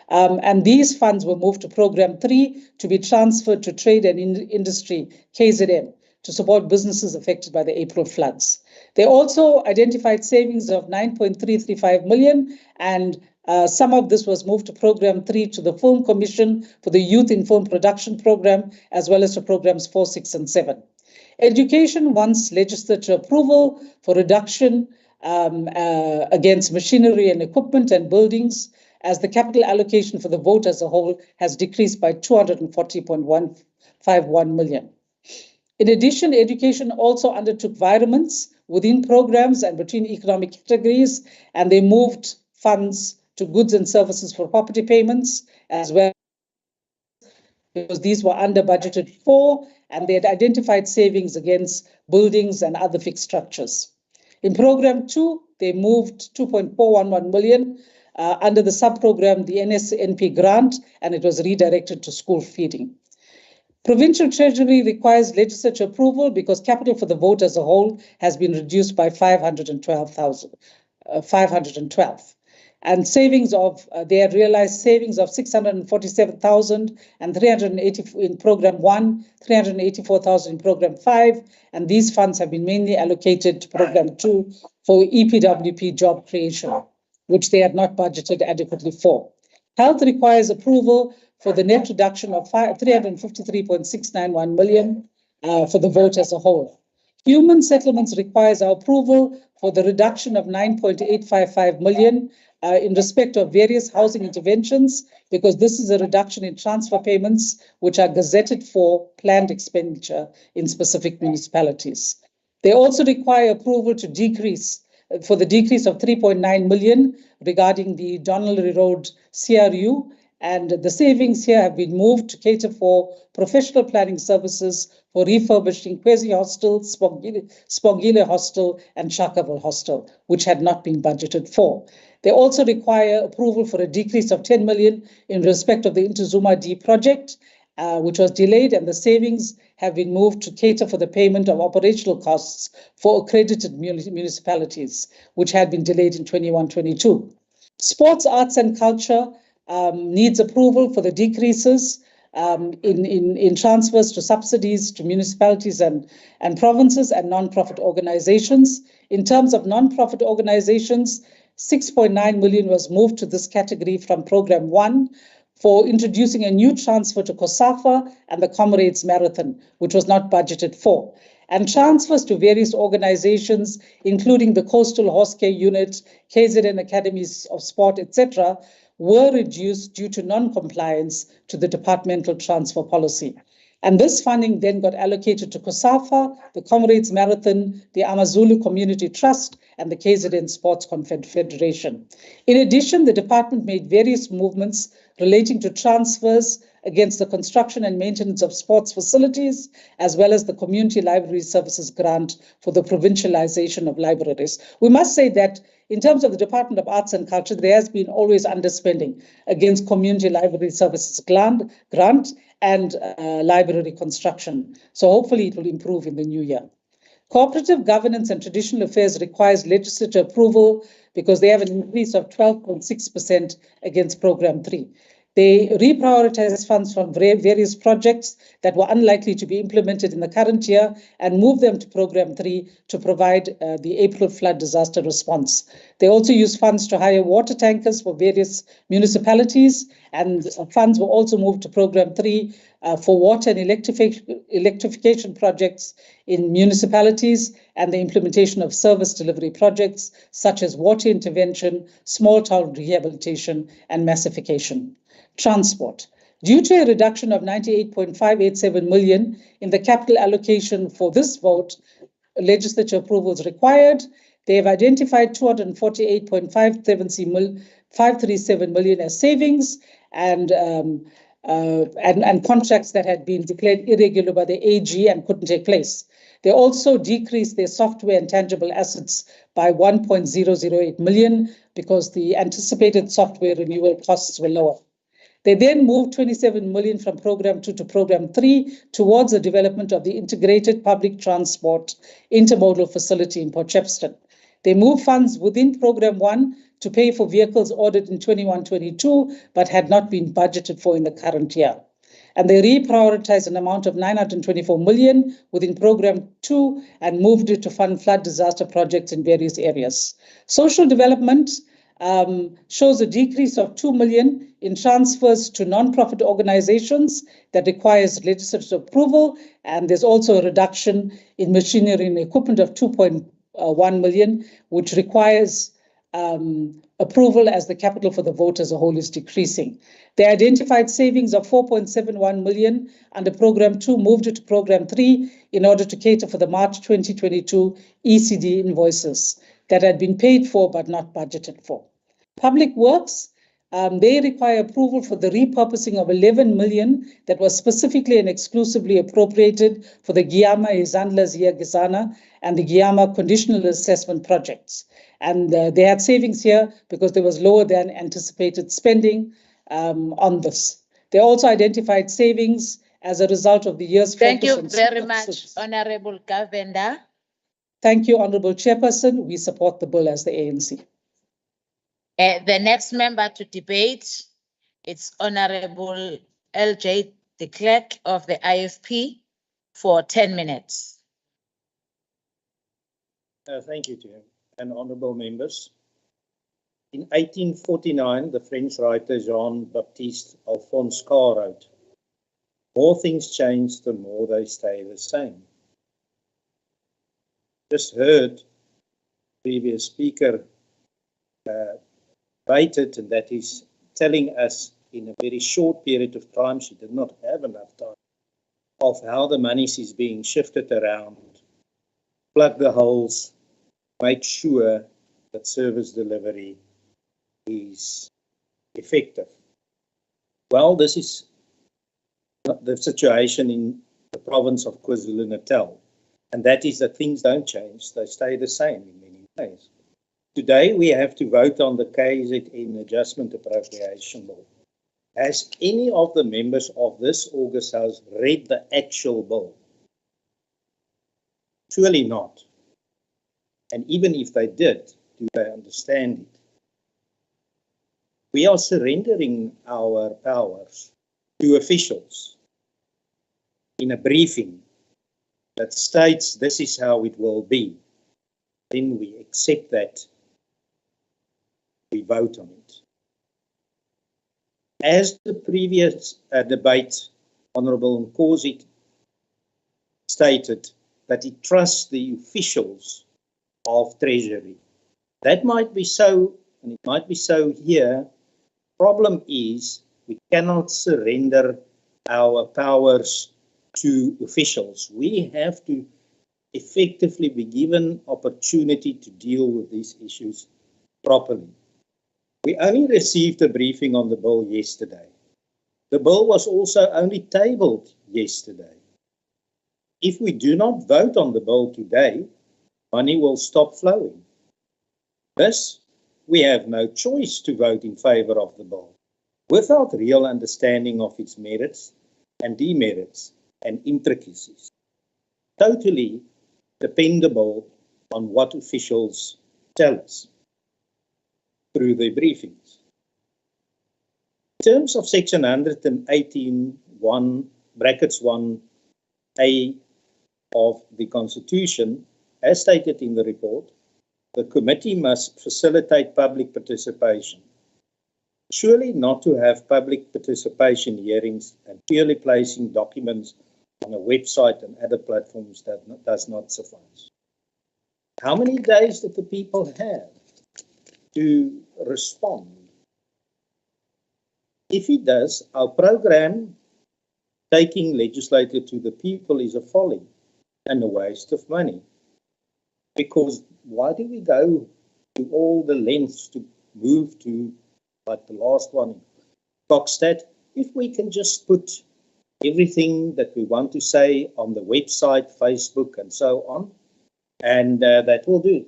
And these funds were moved to Program 3 to be transferred to Trade and Industry, KZN, to support businesses affected by the April floods. They also identified savings of 9.335 million, and some of this was moved to Program 3 to the Film Commission for the Youth in Film Production Program, as well as to Programs 4, 6, and 7. Education wants legislature approval for reduction against machinery and equipment and buildings, as the capital allocation for the vote as a whole has decreased by 240.151 million. In addition, education also undertook vitamins within programs and between economic categories, and they moved funds to goods and services for property payments as well, because these were under budgeted for, and they had identified savings against buildings and other fixed structures. In Program 2, they moved 2.411 million under the sub-program, the NSNP grant, and it was redirected to school feeding. Provincial Treasury requires legislature approval because capital for the vote as a whole has been reduced by 512. And savings of, they had realized savings of 647,380 in Program 1, 384,000 in Program 5, and these funds have been mainly allocated to Program 2 for EPWP job creation, which they had not budgeted adequately for. Health requires approval for the net reduction of 353.691 million for the vote as a whole. Human settlements requires our approval for the reduction of 9.855 million in respect of various housing interventions, because this is a reduction in transfer payments which are gazetted for planned expenditure in specific municipalities. They also require approval to decrease for the decrease of 3.9 million regarding the Donnelly Road CRU, and the savings here have been moved to cater for professional planning services for refurbishing Kwezi Hostel, Spongile Hostel, and Shakaville Hostel, which had not been budgeted for. They also require approval for a decrease of 10 million in respect of the Intuzuma D project, which was delayed, and the savings have been moved to cater for the payment of operational costs for accredited municipalities, which had been delayed in 21-22. Sports, arts, and culture needs approval for the decreases in transfers to subsidies to municipalities and provinces and non-profit organizations. In terms of non-profit organizations, 6.9 million was moved to this category from Program 1 for introducing a new transfer to COSAFA and the Comrades Marathon, which was not budgeted for. And transfers to various organizations, including the Coastal Horse Care Unit, KZN Academies of Sport, etc., were reduced due to non-compliance to the departmental transfer policy. And this funding then got allocated to COSAFA, the Comrades Marathon, the Amazulu Community Trust, and the KZN Sports Confederation. In addition, the department made various movements relating to transfers against the construction and maintenance of sports facilities, as well as the Community Library Services grant for the provincialization of libraries. We must say that in terms of the Department of Arts and Culture, there has been always underspending against Community Library Services grant and library construction. So hopefully it will improve in the new year. Cooperative governance and traditional affairs requires legislature approval because they have an increase of 12.6% against Program 3. They reprioritize funds from various projects that were unlikely to be implemented in the current year and move them to Program 3 to provide the April flood disaster response. They also use funds to hire water tankers for various municipalities, and funds were also moved to Program 3 for water and electrification projects in municipalities and the implementation of service delivery projects such as water intervention, small town rehabilitation, and massification. Transport. Due to a reduction of 98.587 million in the capital allocation for this vote, legislature approval is required. They have identified 248.537 million as savings, and and contracts that had been declared irregular by the AG and couldn't take place. They also decreased their software and tangible assets by 1.008 million because the anticipated software renewal costs were lower. They then moved 27 million from Program 2 to Program 3 towards the development of the integrated public transport intermodal facility in Port Shepstone. They moved funds within Program 1 to pay for vehicles ordered in 21-22, but had not been budgeted for in the current year. And they reprioritized an amount of 924 million within Program 2 and moved it to fund flood disaster projects in various areas. Social development shows a decrease of 2 million in transfers to non-profit organizations that requires legislative approval, and there's also a reduction in machinery and equipment of 2.1 million, which requires approval as the capital for the vote as a whole is decreasing. They identified savings of 4.71 million under Program 2, moved it to Program 3 in order to cater for the March 2022 ECD invoices that had been paid for but not budgeted for. Public Works, they require approval for the repurposing of 11 million that was specifically and exclusively appropriated for the Giama Izandla Ziyagizana and the Giama conditional assessment projects. And they had savings here because there was lower than anticipated spending on this. They also identified savings as a result of the year's Thank focus you on very much, Honorable Govender. Thank you, Honorable Chairperson. We support the bill as the ANC. The next member to debate, it's Honorable LJ de Klerk of the IFP for 10 minutes. Thank you, Chair, and honourable members. In 1849, the French writer Jean-Baptiste Alphonse Carr wrote, "More things change, the more they stay the same." Just heard previous speaker debated, and that is telling us in a very short period of time, she did not have enough time, of how the money is being shifted around, plug the holes, make sure that service delivery is effective. Well, this is not the situation in the province of KwaZulu-Natal, and that is that things don't change, they stay the same in many ways. Today, we have to vote on the KZN Adjustment Appropriation Bill. Has any of the members of this August House read the actual bill? Surely not. And even if they did, do they understand it? We are surrendering our powers to officials in a briefing that states this is how it will be. Then we accept that. We vote on it. As the previous debate, Honourable Nkosi stated that he trusts the officials of Treasury. That might be so, and it might be so here. Problem is, we cannot surrender our powers to officials. We have to effectively be given opportunity to deal with these issues properly. We only received a briefing on the bill yesterday. The bill was also only tabled yesterday. If we do not vote on the bill today, money will stop flowing. Thus, we have no choice to vote in favour of the bill without real understanding of its merits and demerits and intricacies. Totally dependable on what officials tell us through their briefings. In terms of section 118(1) brackets 1A of the Constitution, as stated in the report, the committee must facilitate public participation. Surely not to have public participation hearings and purely placing documents on a website and other platforms that does not suffice. How many days did the people have to respond? If it does, our program taking Legislature to the people is a folly and a waste of money. Because why do we go to all the lengths to move to, like the last one, Kokstad, if we can just put everything that we want to say on the website, Facebook, and so on, and that will do.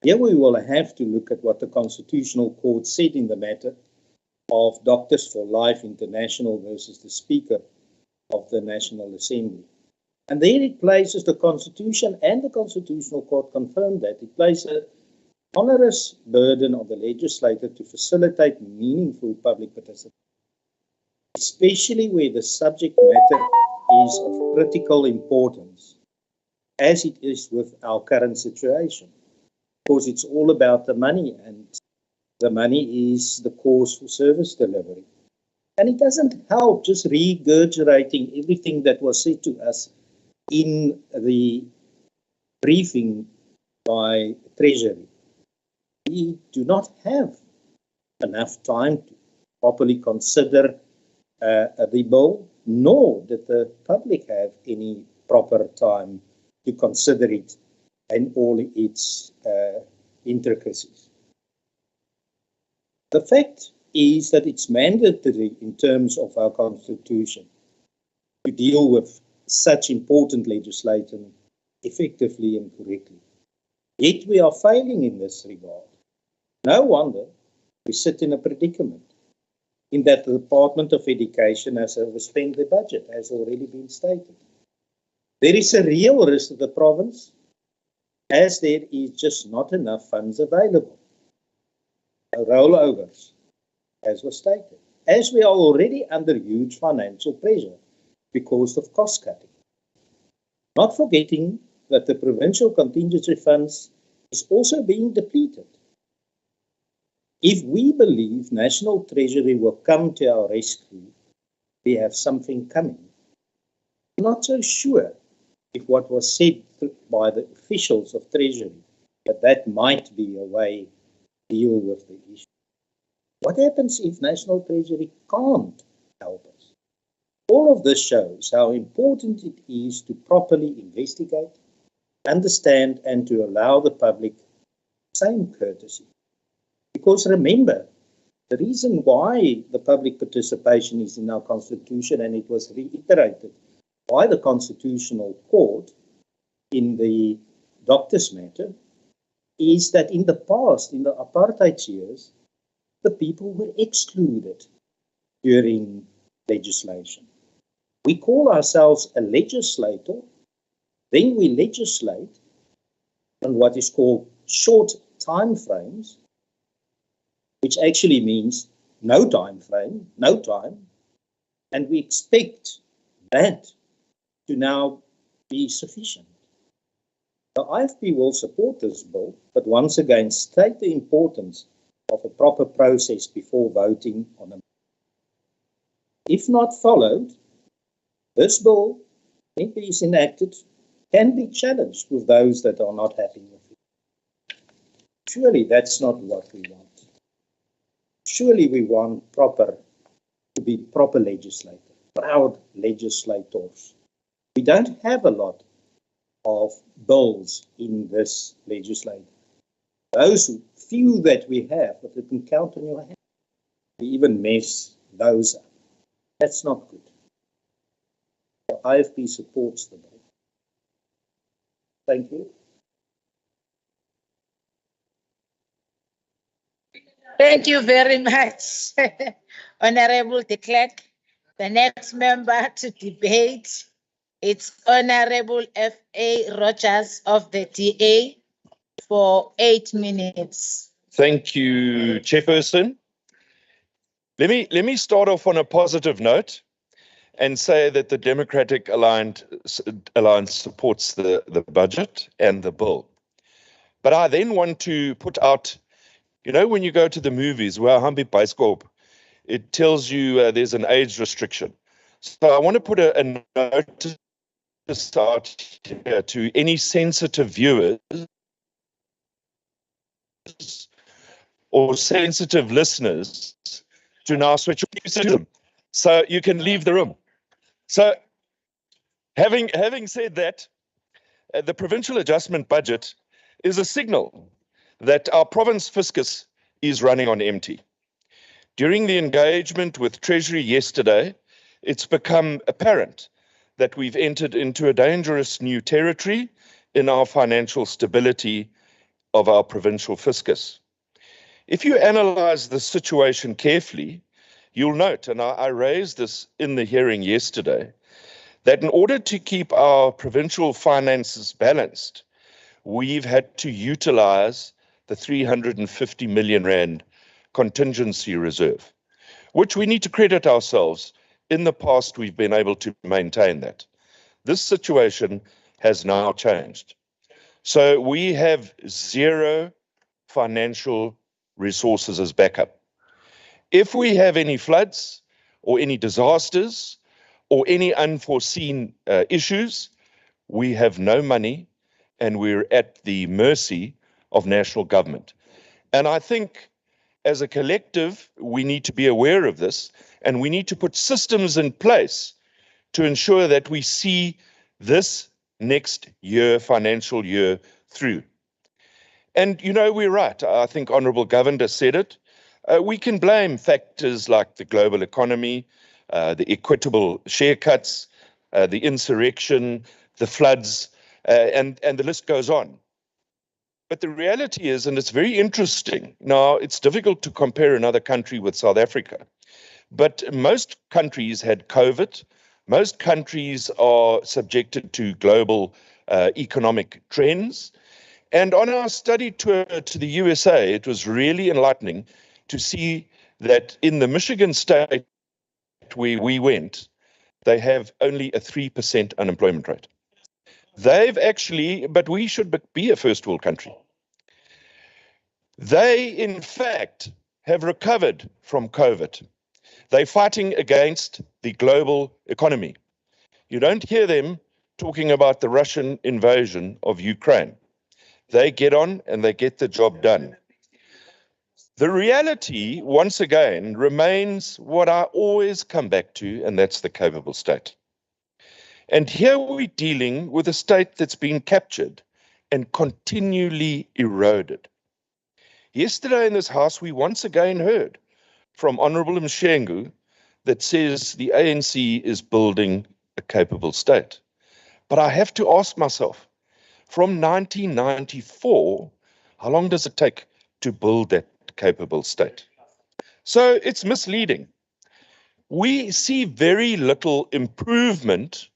Here we will have to look at what the Constitutional Court said in the matter of Doctors for Life International versus the Speaker of the National Assembly. And there it places the Constitution, and the Constitutional Court confirmed that it places an onerous burden on the legislator to facilitate meaningful public participation, especially where the subject matter is of critical importance, as it is with our current situation. Because it's all about the money, and the money is the cause for service delivery. And it doesn't help just regurgitating everything that was said to us in the briefing by Treasury. We do not have enough time to properly consider the bill, nor did the public have any proper time to consider it and all its intricacies. The fact is that it's mandatory in terms of our Constitution to deal with such important legislation effectively and correctly. Yet we are failing in this regard. No wonder we sit in a predicament in that the Department of Education has overspent the budget, as already been stated. There is a real risk to the province, as there is just not enough funds available. Rollovers, as was stated, as we are already under huge financial pressure because of cost cutting. Not forgetting that the provincial contingency funds is also being depleted. If we believe National Treasury will come to our rescue, we have something coming. I'm not so sure if what was said by the officials of Treasury, that might be a way to deal with the issue. What happens if National Treasury can't help us? All of this shows how important it is to properly investigate, understand, and to allow the public the same courtesy. Because remember, the reason why the public participation is in our Constitution, and it was reiterated by the Constitutional Court in the doctors' matter, is that in the past, in the apartheid years, the people were excluded during legislation. We call ourselves a legislator, then we legislate on what is called short time frames, which actually means no time frame, no time, and we expect that to now be sufficient. The IFP will support this bill, but once again state the importance of a proper process before voting on a. If not followed, this bill, if it is enacted, can be challenged with those that are not happy with it. Surely that's not what we want. Surely we want to be proper legislators, proud legislators. We don't have a lot of bills in this legislature. Those few that we have, that you can count on your hand, we even mess those up. That's not good. The IFP supports the bill. Thank you. Thank you very much, Honorable de Klerk. The next member to debate, it's Honorable F.A. Rogers of the DA for 8 minutes. Thank you, Chairperson. Let me start off on a positive note and say that the Democratic Alliance supports the budget and the bill. But I then want to put out, when you go to the movies, where Hambi Bioscope, it tells you there's an age restriction. So I want to put a notice out here to any sensitive viewers or sensitive listeners to now switch to them, so you can leave the room. So having said that, the provincial adjustment budget is a signal that our province fiscus is running on empty. During the engagement with Treasury yesterday, it's become apparent that we've entered into a dangerous new territory in our financial stability of our provincial fiscus. If you analyze the situation carefully, you'll note, and I raised this in the hearing yesterday, that in order to keep our provincial finances balanced, we've had to utilize the 350 million rand contingency reserve, which we need to credit ourselves. In the past, we've been able to maintain that. This situation has now changed. So we have zero financial resources as backup. If we have any floods or any disasters or any unforeseen issues, we have no money and we're at the mercy of national government. And I think as a collective, we need to be aware of this, and we need to put systems in place to ensure that we see this next year, financial year, through. And you know, we're right. I think Honourable Govender said it. We can blame factors like the global economy, the equitable share cuts, the insurrection, the floods, and the list goes on. But the reality is, and it's very interesting, now it's difficult to compare another country with South Africa, but most countries had COVID. Most countries are subjected to global economic trends. And on our study tour to the USA, it was really enlightening to see that in the Michigan state where we went, they have only a 3% unemployment rate. They've actually, but we should be a first world country. They, in fact, have recovered from COVID. They're fighting against the global economy. You don't hear them talking about the Russian invasion of Ukraine. They get on and they get the job done. The reality, once again, remains what I always come back to, and that's the capable state. And here we're dealing with a state that's been captured and continually eroded. Yesterday in this House, we once again heard from Honourable Mshengu that says the ANC is building a capable state. But I have to ask myself, from 1994, how long does it take to build that capable state? So it's misleading. We see very little improvement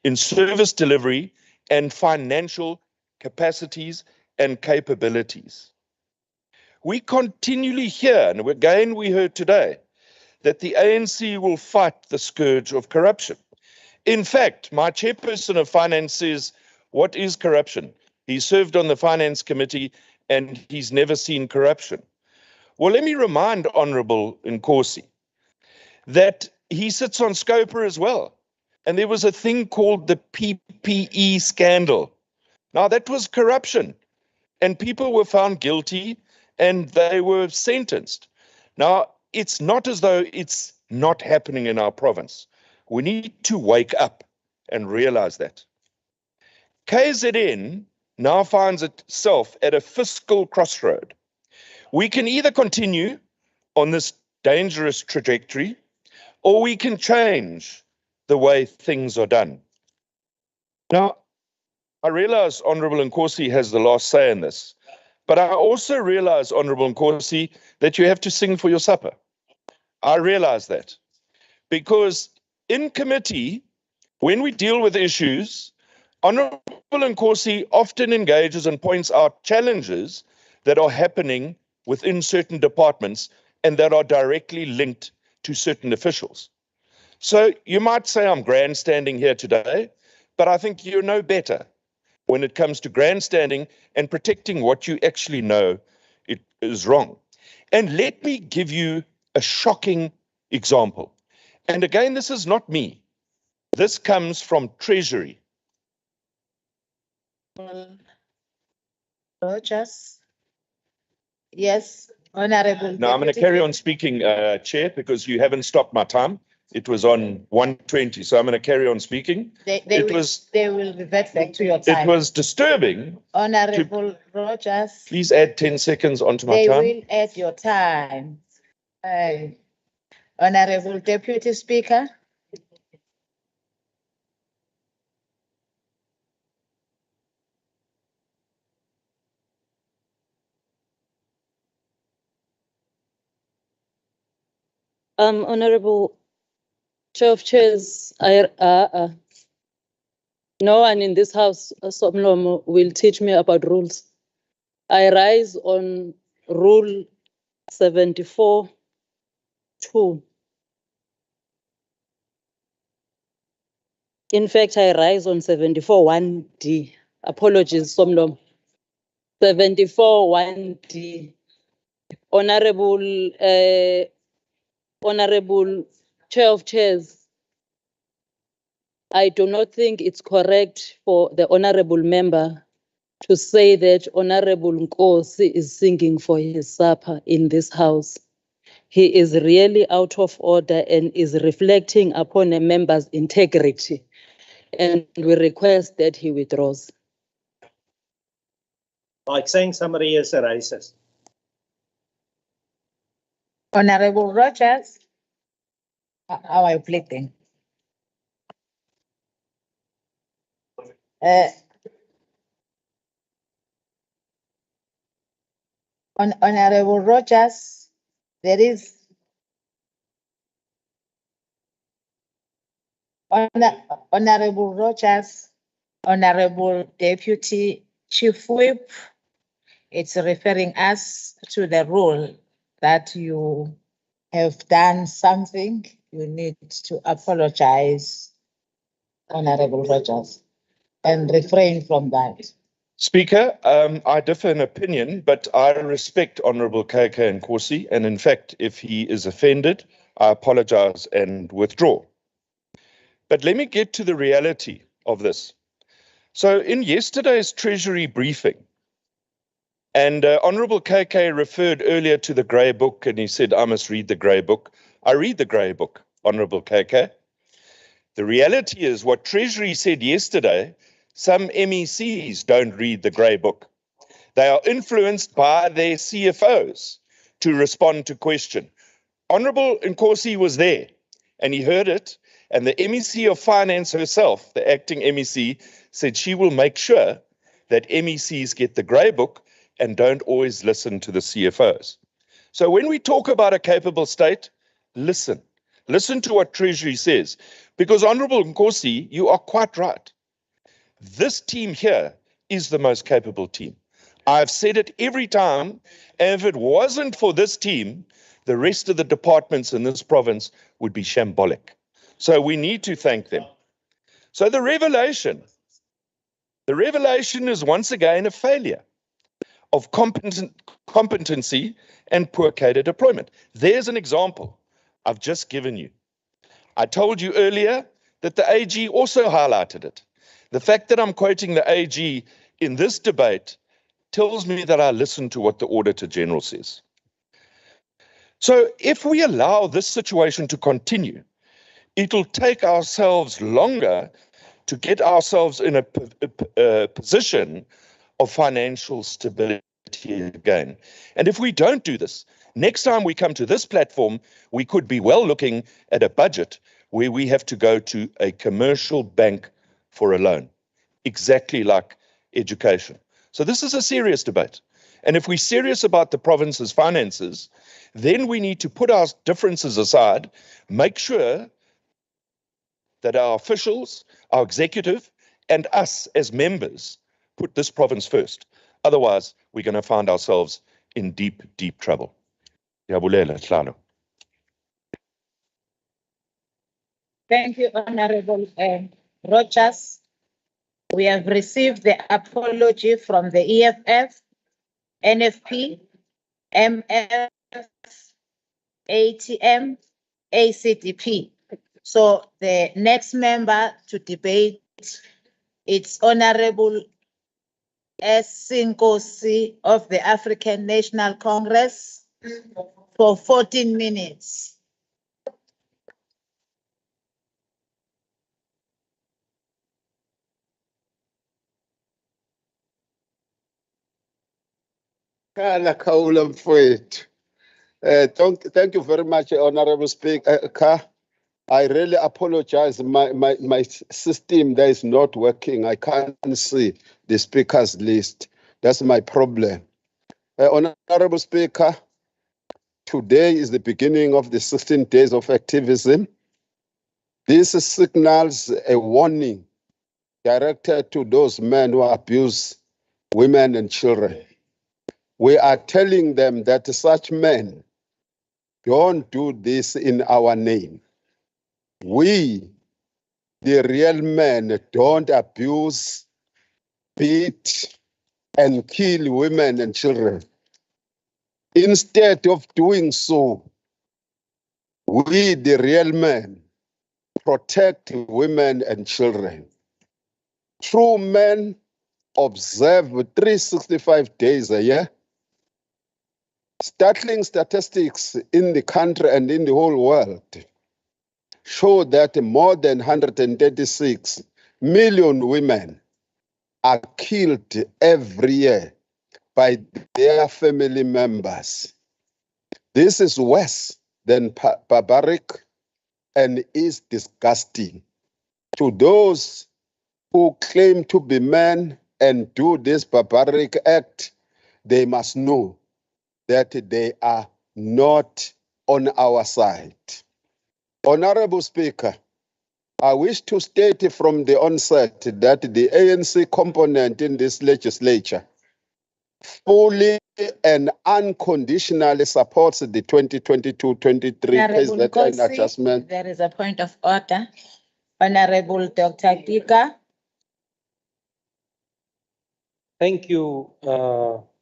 in service delivery and financial capacities and capabilities. We continually hear, and again we heard today, that the ANC will fight the scourge of corruption. In fact, my chairperson of finance says, what is corruption? He served on the finance committee and he's never seen corruption. Well, let me remind Honourable Nkosi that he sits on Scopa as well. And there was a thing called the PPE scandal. Now, that was corruption. And people were found guilty and they were sentenced. Now, it's not as though it's not happening in our province. We need to wake up and realize that. KZN now finds itself at a fiscal crossroad. We can either continue on this dangerous trajectory, or we can change the way things are done. Now, I realize Honourable Nkosi has the last say in this, but I also realize, Honourable Nkosi, that you have to sing for your supper. I realize that. Because in committee, when we deal with issues, Honourable Nkosi often engages and points out challenges that are happening within certain departments and that are directly linked to certain officials. So you might say I'm grandstanding here today, but I think you know better when it comes to grandstanding and protecting what you actually know it is wrong. And let me give you a shocking example. And again, this is not me. This comes from Treasury. Rogers. Yes, Honourable. Now, I'm going to carry on speaking, Chair, because you haven't stopped my time. It was on 1:20, so I'm going to carry on speaking. They will revert back to your time. It was disturbing. Honourable Rogers. Please add 10 seconds onto my They time. will add your time. Honorable Deputy Speaker. Honorable Chair of Chairs, no one in this house, Somlomo, will teach me about rules. I rise on Rule 74(2). In fact, I rise on 74(1)(d). Apologies, Somlomo. 74(1)(d). Honorable Chair of Chairs, I do not think it's correct for the honorable member to say that Honorable Nkosi is singing for his supper in this house. He is really out of order and is reflecting upon a member's integrity. And we request that he withdraws. Like saying somebody is a racist. Honorable Rogers. How are you pleading? Honorable Rogers, there is Honorable Rogers, Honorable Deputy Chief Whip, it's referring us to the rule that you have done something. You need to apologize, Honorable Rogers, and refrain from that. Speaker, I differ in opinion, but I respect Honourable KK Nkosi, and in fact, if he is offended, I apologize and withdraw. But let me get to the reality of this. So in yesterday's Treasury briefing, and Honourable KK referred earlier to the Grey Book, and he said, I must read the Grey Book. I read the Grey Book, Honourable KK. The reality is what Treasury said yesterday, some MECs don't read the Grey Book. They are influenced by their CFOs to respond to question. Honourable Nkosi was there and he heard it, and the MEC of Finance herself, the acting MEC, said she will make sure that MECs get the Grey Book and don't always listen to the CFOs. So when we talk about a capable state, listen. Listen to what Treasury says, because Honourable Nkosi, you are quite right. This team here is the most capable team. I've said it every time, and if it wasn't for this team, the rest of the departments in this province would be shambolic. So we need to thank them. So the revelation is once again a failure of competency and poor cadre deployment. There's an example I've just given you. I told you earlier that the AG also highlighted it. The fact that I'm quoting the AG in this debate tells me that I listen to what the Auditor General says. So if we allow this situation to continue, it'll take ourselves longer to get ourselves in a position of financial stability again. And if we don't do this, next time we come to this platform, we could be well looking at a budget where we have to go to a commercial bank for a loan, exactly like education. So this is a serious debate. And if we're serious about the province's finances, then we need to put our differences aside, make sure that our officials, our executive, and us as members put this province first. Otherwise, we're going to find ourselves in deep, deep trouble. Thank you, Honorable Rogers. We have received the apology from the EFF, NFP, MF, ATM, ACDP. So the next member to debate, it's Honorable S. Nkosi of the African National Congress for 14 minutes. Kala kaula mfowethu. Thank you very much, Honorable Speaker. I really apologize. My system there is not working. I can't see the speakers list. That's my problem. Honorable Speaker, today is the beginning of the 16 days of activism. This signals a warning directed to those men who abuse women and children. We are telling them that such men don't do this in our name. We, the real men, don't abuse, beat, and kill women and children. Instead of doing so, we, the real men, protect women and children. True men observe 365 days a year. Startling statistics in the country and in the whole world show that more than 136 million women are killed every year by their family members. This is worse than barbaric and is disgusting. To those who claim to be men and do this barbaric act, they must know that they are not on our side. Honorable Speaker, I wish to state from the onset that the ANC component in this legislature fully and unconditionally supports the 2022-23 KZN adjustment. There is a point of order. Honorable Dr. Kika. Thank you,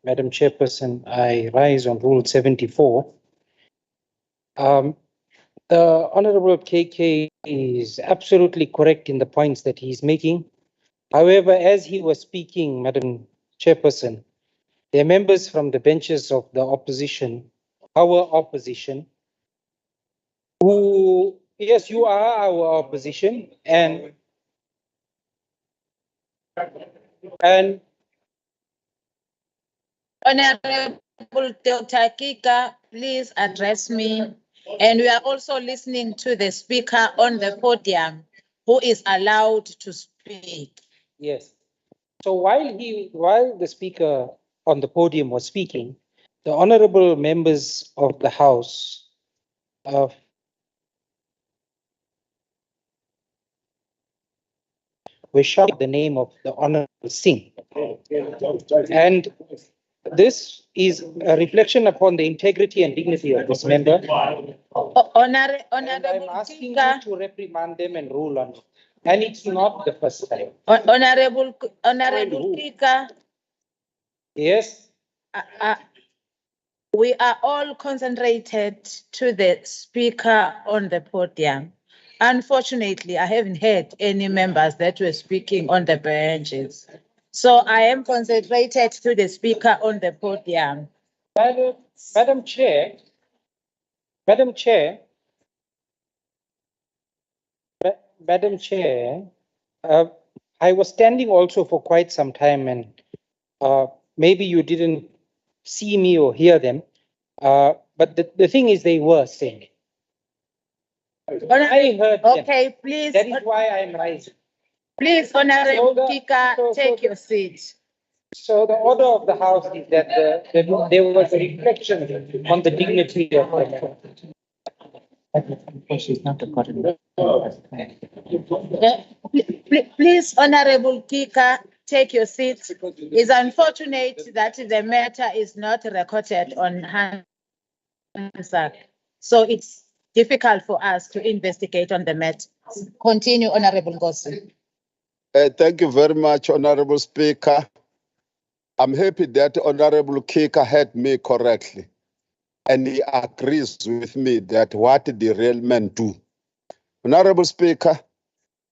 Madam Chairperson. I rise on Rule 74. The Honorable KK is absolutely correct in the points that he's making. However, as he was speaking, Madam Chairperson, there are members from the benches of the opposition, our opposition, who, yes, you are our opposition, and Honorable Dr. Kika, please address me. And we are also listening to the speaker on the podium who is allowed to speak. yes. So while the speaker on the podium was speaking, the honorable members of the House were shouting the name of the Honorable Singh. And this is a reflection upon the integrity and dignity of this member. Honorable I'm asking you to reprimand them and rule on it. And it's not the first time. Honorable Kika. Yes. We are all concentrated to the speaker on the podium. Unfortunately, I haven't heard any members that were speaking on the benches. So I am concentrated to the speaker on the podium. Madam Chair, I was standing also for quite some time, and maybe you didn't see me or hear them. But the thing is, they were saying. I heard them. Okay, please. That is why I'm rising. Please, Honorable Kika, take your seat. So the order of the House is that there was a reflection on the dignity of the Please, Honorable Kika, take your seat. It's unfortunate that the matter is not recorded on Hansard. So it's difficult for us to investigate on the matter. Continue, Honorable Ngosi. Thank you very much, Honorable Speaker. I'm happy that Honorable Kika heard me correctly. And he agrees with me that what the real men do. Honorable Speaker,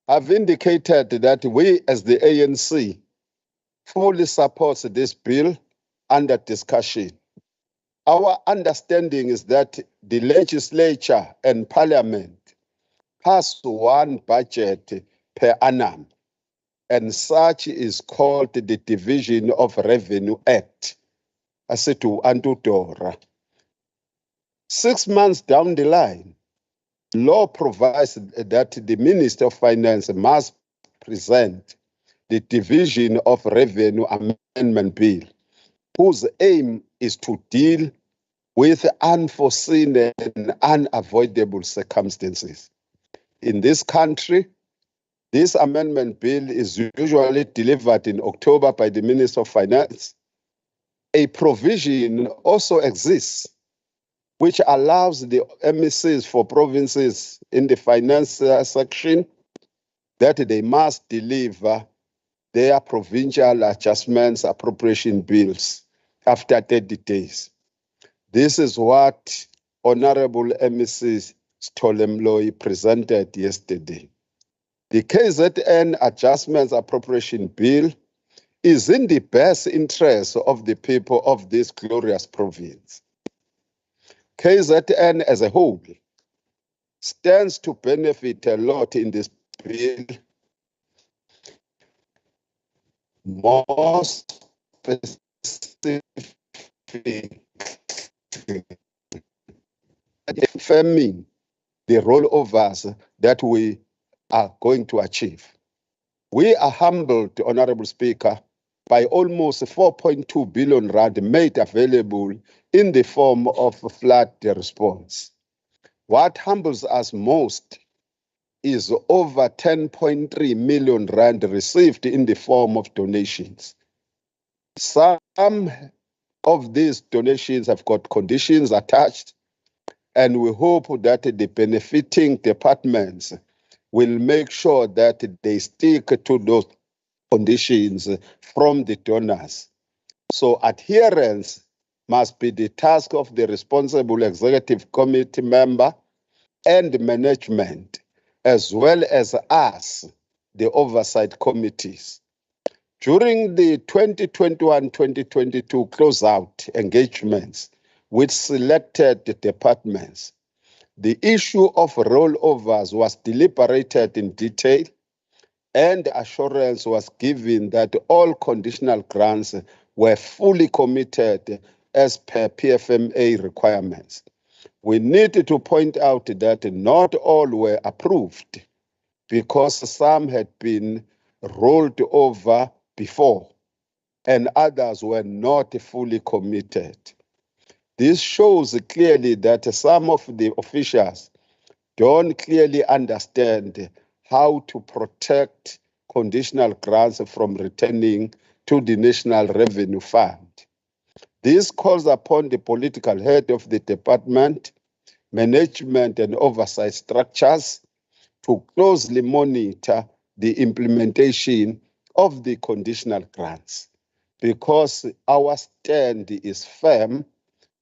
I've indicated that we as the ANC fully support this bill under discussion. Our understanding is that the legislature and parliament pass one budget per annum, and such is called the Division of Revenue Act, Asitu Antudora. 6 months down the line, law provides that the Minister of Finance must present the Division of Revenue Amendment Bill, whose aim is to deal with unforeseen and unavoidable circumstances. In this country, this amendment bill is usually delivered in October by the Minister of Finance. A provision also exists which allows the MECs for provinces in the finance section that they must deliver their provincial adjustments appropriation bills after 30 days. This is what Honorable MEC Stolemloy presented yesterday. The KZN Adjustments Appropriation Bill is in the best interest of the people of this glorious province. KZN as a whole stands to benefit a lot in this bill. More specific, affirming the rollovers that we are going to achieve. We are humbled, Honorable Speaker, by almost 4.2 billion rand made available in the form of flood response. What humbles us most is over 10.3 million rand received in the form of donations. Some of these donations have got conditions attached, and we hope that the benefiting departments will make sure that they stick to those conditions from the donors. So adherence must be the task of the responsible executive committee member and management, as well as us, the oversight committees. During the 2021-2022 closeout engagements with selected departments, the issue of rollovers was deliberated in detail, and assurance was given that all conditional grants were fully committed as per PFMA requirements. We need to point out that not all were approved because some had been rolled over before and others were not fully committed. This shows clearly that some of the officials don't clearly understand how to protect conditional grants from returning to the National Revenue Fund. This calls upon the political head of the department, management and oversight structures to closely monitor the implementation of the conditional grants, because our stand is firm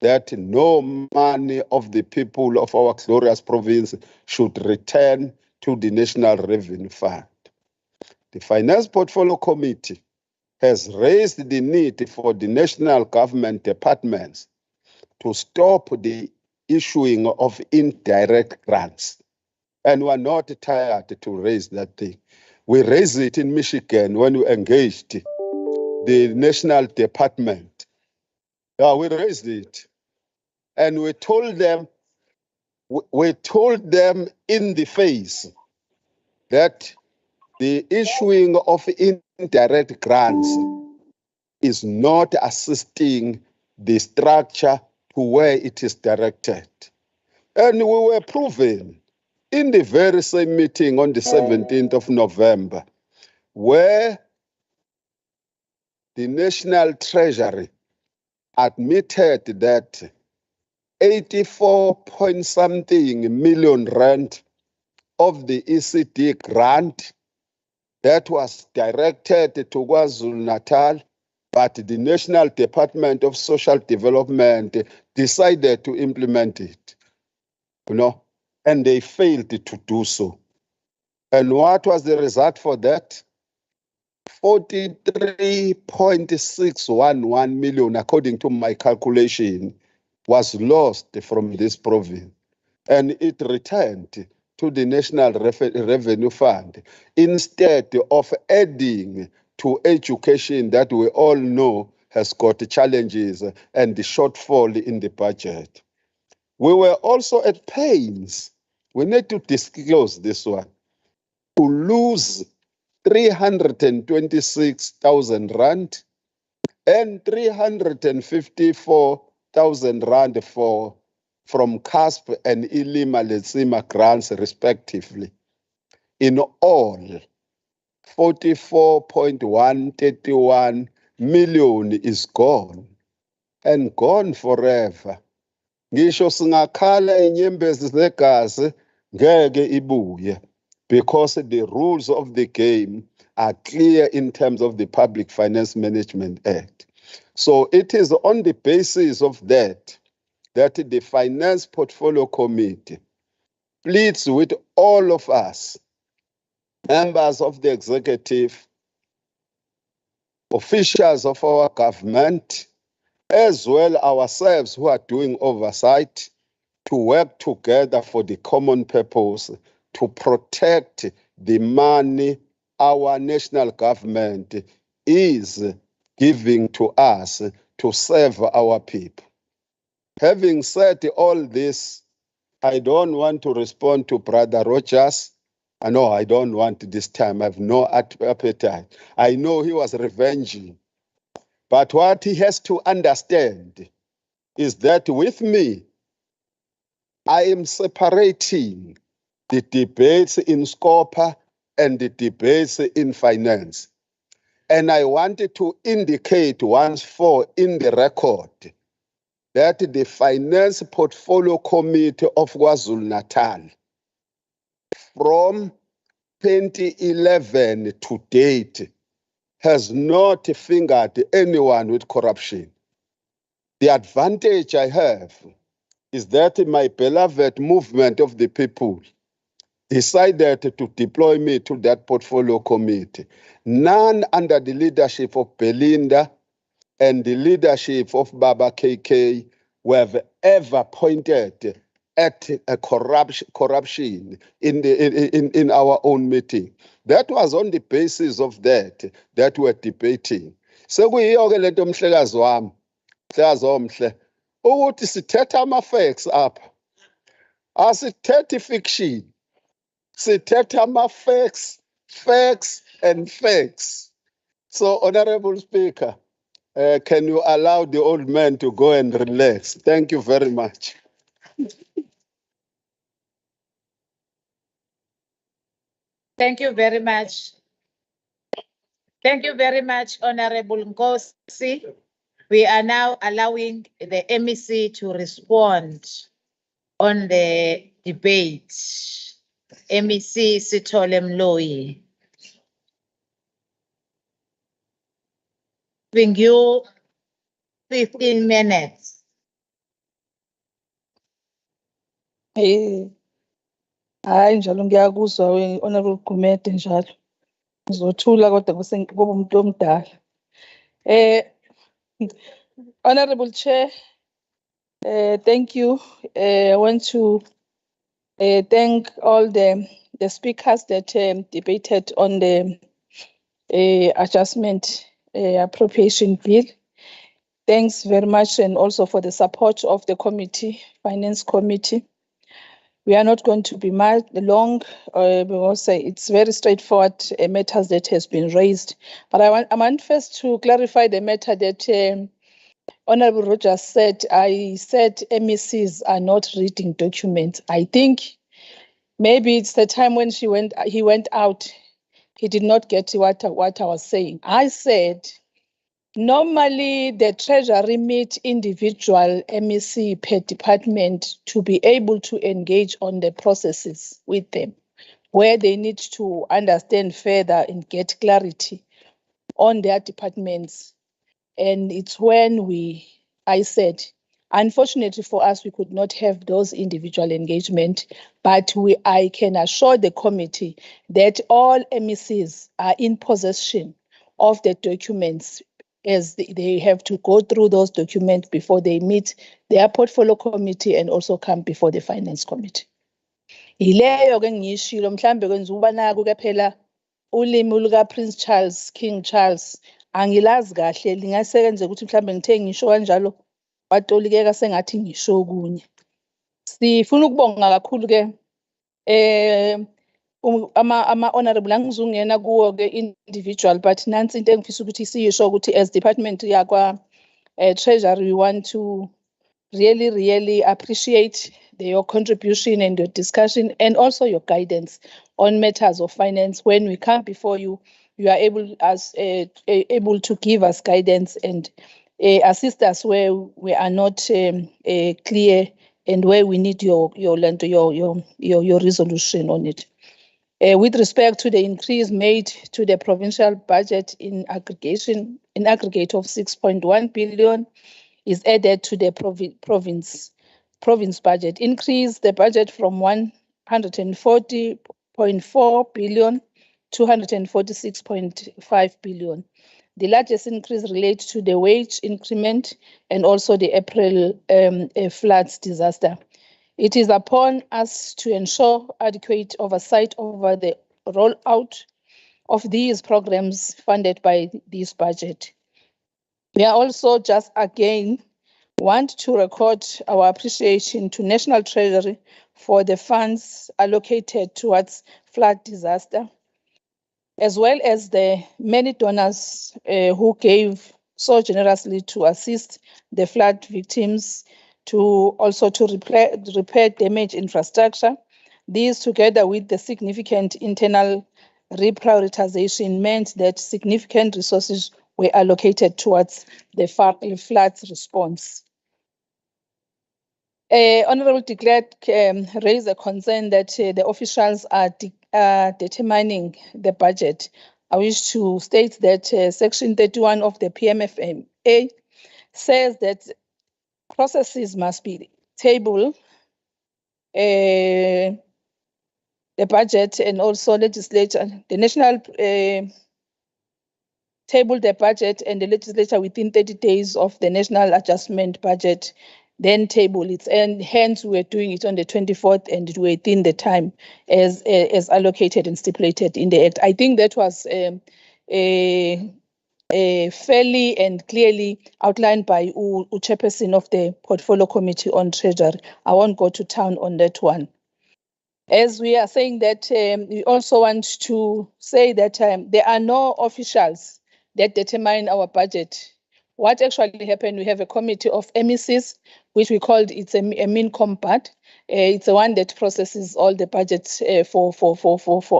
that no money of the people of our glorious province should return to the National Revenue Fund. The Finance Portfolio Committee has raised the need for the national government departments to stop the issuing of indirect grants. And we're not tired to raise that thing. We raised it in Michigan when we engaged the national department. Yeah, we raised it. And we told them in the face that the issuing of indirect grants is not assisting the structure to where it is directed. And we were proven in the very same meeting on the 17th of November, where the National Treasury admitted that 84-point-something million rand of the ECD grant that was directed to KwaZulu-Natal, but the National Department of Social Development decided to implement it, and they failed to do so. And what was the result for that? 43.611 million, according to my calculation, was lost from this province. And it returned to the National Revenue Fund instead of adding to education that we all know has got challenges and the shortfall in the budget. We were also at pains, we need to disclose this one, to lose 326,000 rand and 354,000 rand from CASP and Ilima Letsima grants respectively. In all, 44.131 million is gone, and gone forever. Ngisho singakhala inyembezi zegazi ngeke ibuye, because the rules of the game are clear in terms of the Public Finance Management Act. So it is on the basis of that the Finance Portfolio Committee pleads with all of us, members of the executive, officials of our government, as well ourselves who are doing oversight, to work together for the common purpose to protect the money our national government is giving to us to serve our people. Having said all this, I don't want to respond to Brother Rogers. I know I don't want this time. I have no appetite. I know he was revenging. But what he has to understand is that with me, I am separating the debates in Scopa and the debates in finance. And I wanted to indicate once for in the record that the Finance Portfolio Committee of KwaZulu-Natal from 2011 to date has not fingered anyone with corruption. The advantage I have is that my beloved movement of the people decided to deploy me to that portfolio committee. None under the leadership of Belinda and the leadership of Baba KK were ever pointed at a corruption in our own meeting. That was on the basis of that we're debating. Sekuyiyo-ke lento mhlekazi wami, mhlekazi omhle, ukuthi sithetha ama-facts apha. Asithethi fiction. Sithetha ama-facts, facts and facts. So, Honorable Speaker, can you allow the old man to go and relax? Thank you very much. Thank you very much. Thank you very much, Honorable Nkosi. We are now allowing the MEC to respond on the debate. MEC Sithole Mloyi. Giving you 15 minutes. Hayi njalo ngiyakuzwa Honorable Gumede njalo. Ngizothula kodwa ngoba umuntu omdala. Honorable Chair, thank you. I want to thank all the speakers that debated on the adjustment appropriation bill. Thanks very much, and also for the support of the committee, Finance Committee. We are not going to be long because it's very straightforward matters that has been raised. But I want first to clarify the matter that Honorable Rogers said. I said MECs are not reading documents. I think maybe it's the time when he went out, he did not get what I was saying. I said, normally the Treasury meet individual MEC per department to be able to engage on the processes with them, where they need to understand further and get clarity on their departments. And it's when I said, unfortunately for us, we could not have those individual engagement, but I can assure the committee that all MECs are in possession of the documents, as they have to go through those documents before they meet their portfolio committee and also come before the finance committee. Ileyo ke ngishilo mhlambe kwenza uba naku ke phela ulimi luka Prince Charles, King Charles, angilazi kahle, lingasebenza ukuthi mhlambe ngithe ngisho kanjalo watolikeka sengathi ngisho kunye. Sifuna ukubonga kakhulu ke ama honorable angizungena kuwo ke individual but nansi into engifisa ukuthi siyisho ukuthi as department yakwa treasury we want to really appreciate your contribution and your discussion and also your guidance on matters of finance. When we come before you, you are able to give us guidance and assist us where we are not clear and where we need your resolution on it. With respect to the increase made to the provincial budget in aggregate of 6.1 billion is added to the province budget. Increase the budget from 140.4 billion to 146.5 billion. The largest increase relates to the wage increment and also the April floods disaster. It is upon us to ensure adequate oversight over the rollout of these programs funded by this budget. We are also just again want to record our appreciation to National Treasury for the funds allocated towards flood disaster, as well as the many donors who gave so generously to assist the flood victims to repair damaged infrastructure. These, together with the significant internal reprioritization, meant that significant resources were allocated towards the floods response. Honorable de Klerk raised a concern that the officials are determining the budget. I wish to state that Section 31 of the PMFA says that processes must be tabled, the budget and also legislature, the national table the budget and the legislature within 30 days of the national adjustment budget, then table it. And hence we're doing it on the 24th and within the time as allocated and stipulated in the Act. I think that was fairly and clearly outlined by chairperson of the Portfolio Committee on Treasury. I won't go to town on that one. As we are saying that, we also want to say that there are no officials that determine our budget. What actually happened, we have a committee of MECs, which we called it's a MinCom part. It's the one that processes all the budgets for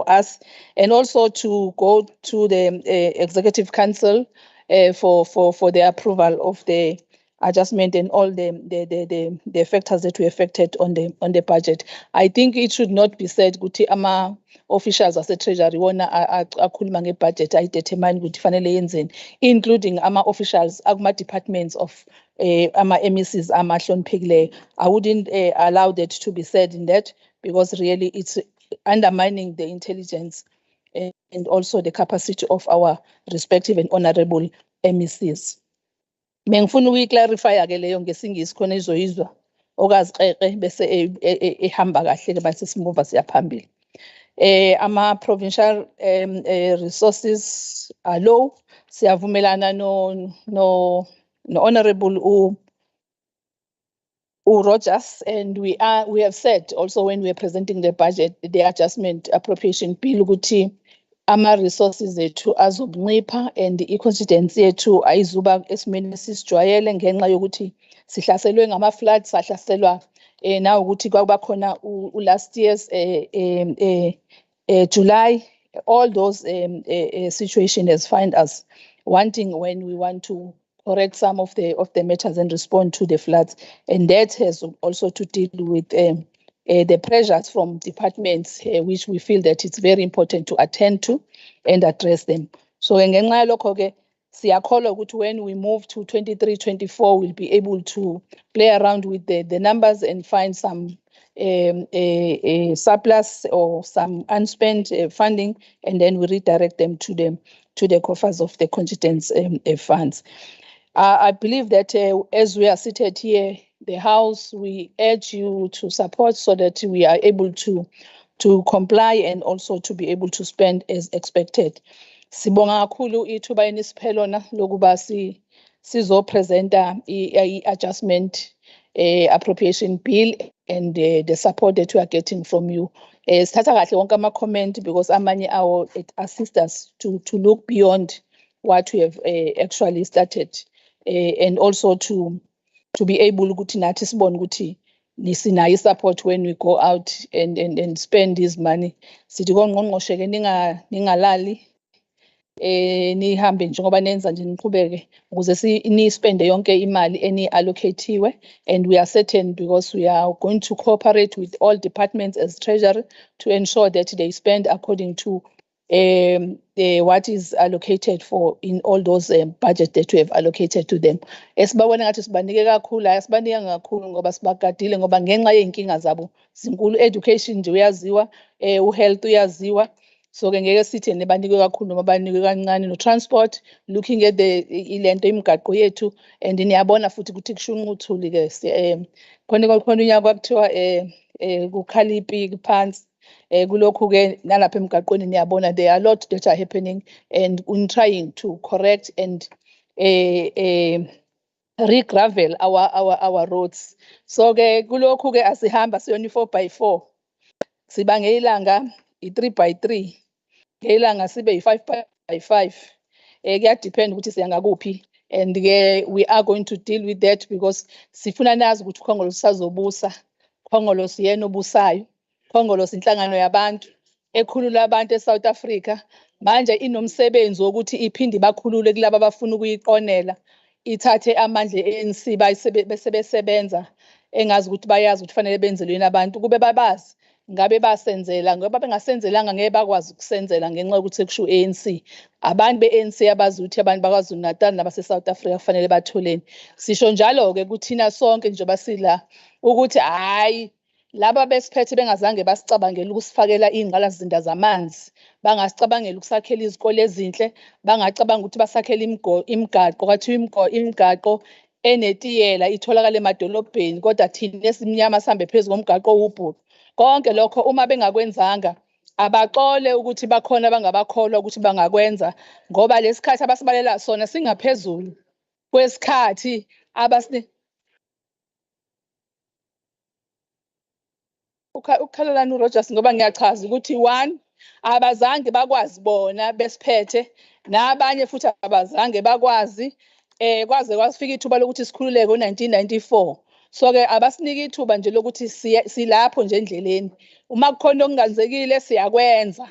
us, and also to go to the Executive Council for the approval of the adjustment and all the factors that we affected on the budget. I think it should not be said ukuthi ama officials ase treasury wona akhuluma ngebudget ayidetermine ukuthi fanele yenzeni, including ama officials akuma departments of ama MECs amahloniphekileyo. I wouldn't allow that to be said in that, because really it's undermining the intelligence and also the capacity of our respective and honorable MECs. Mengifuna ukuyiclarify ke leyo ngesingisi khona izoyizwa okaziqeqe bese ehamba kahle ke base simuva siyaphambili. Ama provincial resources are low. Siyavumelana no honorable Rogers, and we have said also when we are presenting the budget, the adjustment appropriation bill ukuthi ama resources ethu azobuncipha and i-constituency yethu ayizuba esimeni esisijwayele ngenxa yokuthi sihlaselwe ngama floods, sahlaselwa na ukuthi kwakuba khona last year's July. All those situation has find us wanting when we want to correct some of the matters and respond to the floods, and that has also to deal with the pressures from departments, which we feel that it's very important to attend to and address them. So ngenxa yalokho ke siyakholwa ukuthi when we move to 23-24, we'll be able to play around with the numbers and find some a surplus or some unspent funding, and then we redirect them to the coffers of the constituents funds. I believe that as we are seated here, the House, we urge you to support so that we are able to comply and also to be able to spend as expected. Sibonga kakhulu ithuba enisiphe lona lokuba sizopresenta i-adjustment appropriation bill and the support that we are getting from you. Sithatha kahle wonke ama-comment because amanye awo it assist us to look beyond what we have actually started and also to be able ukuthi nathi sibone ukuthi sinayo support when we go out and spend this money. Sithi kongqongqoshe ke ningalali nihambe njengoba nenza nje niqhubeke ukuze nispende yonke imali eni-allocate-iwe, and we are certain because we are going to cooperate with all departments as treasury to ensure that they spend according to what is allocated for in all those budgets that we have allocated to them. Esibabona ngathi sibanike kakhulu, asibanike kakhulu ngoba sibagadile ngoba ngenxa yey'nkinga zabo zinkulu. Education nje uyaziwa, health uyaziwa. So ke ngeke sithi nebanike kakhulu noma banike kancane no transport, looking at ilento imigaqo yethu, and niyabona futhi ukuthi kusho unquthuli ke khona unyaka kwakuthiwa kukhaliphi phansi. Kulokhu ke nalapha emgaqweni niyabona there are a lot that are happening and in trying to correct and re-gravel our roads. So ke kulokhu ke asihamba siyona 4x4, siba ngelanga 3x3, ngelanga sibe 5x5. Kuyadepend ukuthi siya ngakuphi, and ke we are going to deal with that because sifuna nazi ukuthi ukhongolo sisazobusa. Ukhongolo siyena obusayo. Ukhongolo inhlangano yabantu ekhulula abantu eSouth Africa. Manje inomsebenzi wokuthi iphinde bakhulule kulabo abafuna ukuyiqonela, ithathe amandla e-ANC besebenza engazi ukuthi bayazi ukuthi fanele benzelweni abantu kube babazi ngabe basenzela, ngoba bengasenzelanga ngeke bakwazi ukusenzela ngenxa yokuthi kusho ANC. Abantu be-ANC abazi ukuthi abantu bakwaZulu-Natal nabase-South Africa kufanele batholeni. Sisho njalo ke kuthina sonke njengoba sila ukuthi hayi laba besiphethe bengazange basicabangela ukusifakela iy'ngqalasizinda zamanzi, bangasicabangela ukusakhela izikole ezinhle, bangacabanga ukuthi basakhele imigaqo, kwathiwa imigaqo enetiyela itholakala emadolobheni, kodwa thina esimnyama sihambe phezu komgaqo owubhuqu. Konke lokho uma bengakwenzanga abaxole ukuthi bakhona abangabakholwa ukuthi bangakwenza, ngoba lesikhathi abasibalela sona singaphezulu kwesikhathi ukhalelani uRogers ngoba ngiyachaza ukuthi 1 abazange bakwazi bona besiphethe, nabanye futhi abazange bakwazi kwaze kwafika ithuba lokuthi sikhululeke ngo-1994. So ke abasinike ithuba nje lokuthi silapho nje endleleni, uma kukhona okungenzekile siyakwenza,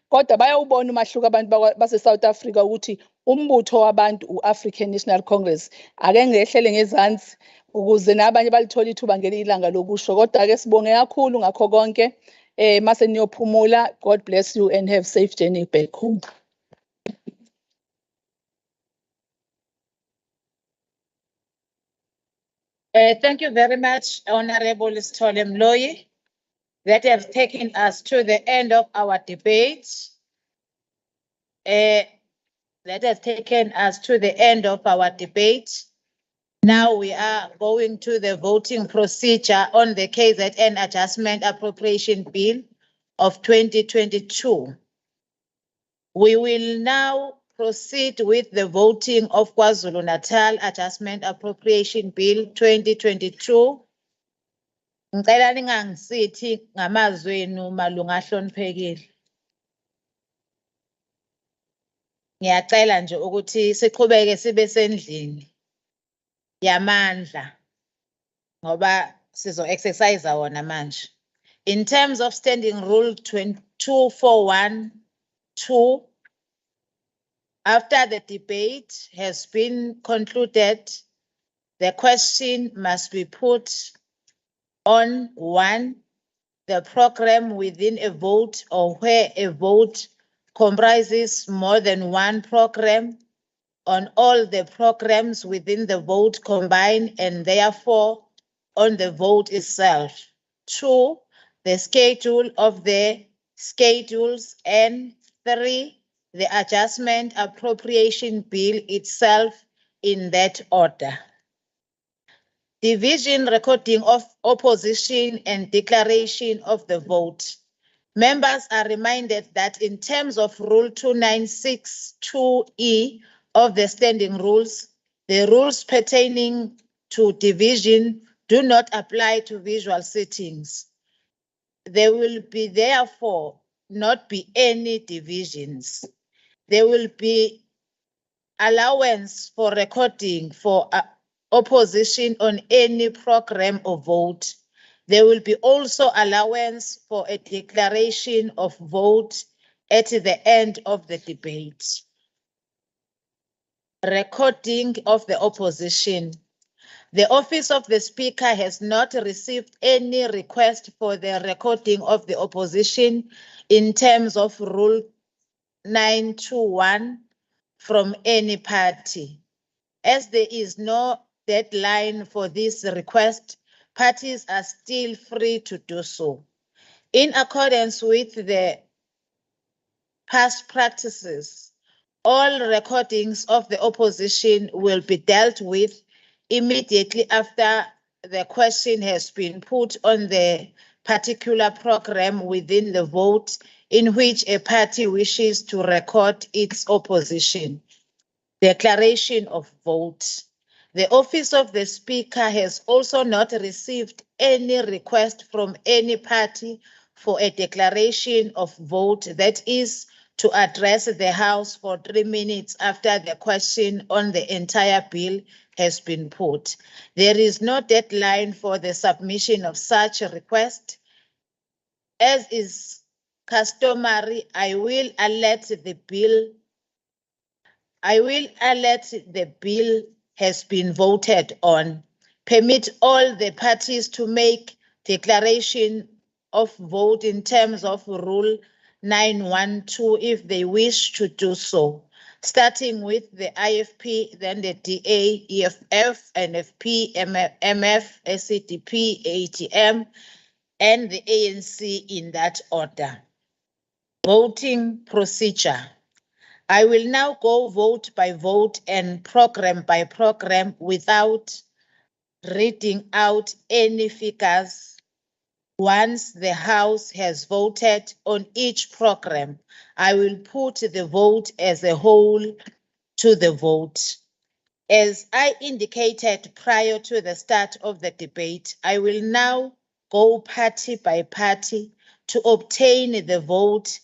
kodwa bayawubona umahluko abantu base-South Africa ukuthi umbutho wabantu u-African National Congress ake ngehlele ngezansi ukuze nabanye balithole ithuba ngelinye ilanga lokusho. Kodwa ke sibonge kakhulu ngakho konke. Mase niyophumula, God bless you and have safe journey back home. Thank you very much, Honorable Sithole Mloyi. That has taken us to the end of our debate. Now we are going to the voting procedure on the KZN Adjustment Appropriation Bill of 2022. We will now proceed with the voting of KwaZulu-Natal Adjustment Appropriation Bill 2022. Ngicela ningangisithi ngamazwi enu malunga ahloniphekile. Ngiyacela nje ukuthi siqhubeke sibe sendlini yamandla ngoba sizo exercise wona manje. In terms of standing rule 2412, after the debate has been concluded, the question must be put on 1, the program within a vote or where a vote comprises more than one program, on all the programs within the vote combined and therefore on the vote itself. 2, the schedule of the schedules, and 3, the adjustment appropriation bill itself in that order. Division, recording of opposition and declaration of the vote. Members are reminded that in terms of Rule 2962E of the standing rules, the rules pertaining to division do not apply to visual sittings. There will be therefore not be any divisions. There will be allowance for recording for opposition on any program or vote. There will be also allowance for a declaration of vote at the end of the debate. Recording of the opposition. The Office of the Speaker has not received any request for the recording of the opposition in terms of Rule 921 from any party. As there is no deadline for this request, parties are still free to do so. In accordance with the past practices, all recordings of the opposition will be dealt with immediately after the question has been put on the particular program within the vote in which a party wishes to record its opposition. Declaration of vote. The Office of the Speaker has also not received any request from any party for a declaration of vote, that is, to address the House for 3 minutes after the question on the entire bill has been put. There is no deadline for the submission of such a request. As is customary, I will alert the bill has been voted on. Permit all the parties to make declaration of vote in terms of Rule 912 if they wish to do so, starting with the IFP, then the DA, EFF, NFP, MF, SCDP, ATM, and the ANC in that order. Voting procedure. I will now go vote by vote and program by program without reading out any figures. Once the House has voted on each program, I will put the vote as a whole to the vote. As I indicated prior to the start of the debate, I will now go party by party to obtain the vote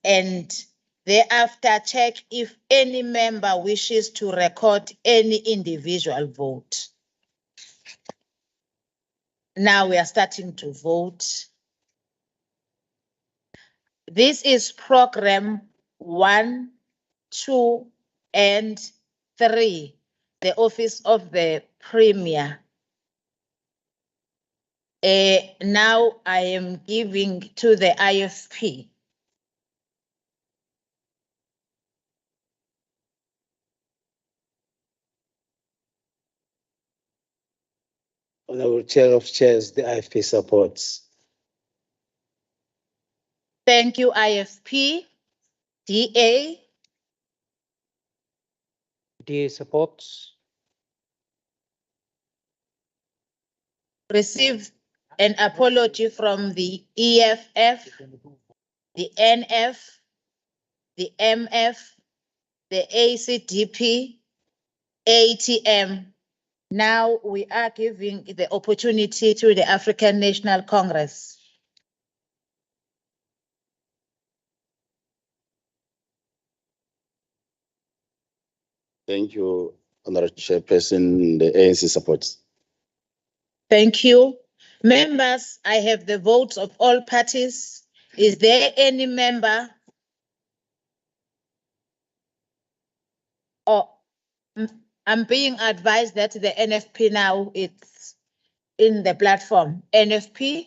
and thereafter check if any member wishes to record any individual vote. Now we are starting to vote. This is program 1, 2, and 3, the Office of the Premier. Now I am giving to the IFP. Honorable Chair of Chairs, the IFP supports. Thank you, IFP. DA. DA supports. Received an apology from the EFF, the NF, the MF, the ACDP, ATM. Now we are giving the opportunity to the African National Congress. Thank you, Honorable Chairperson. The ANC supports. Thank you. Members, I have the votes of all parties. Is there any member? I'm being advised that the NFP now is in the platform. NFP?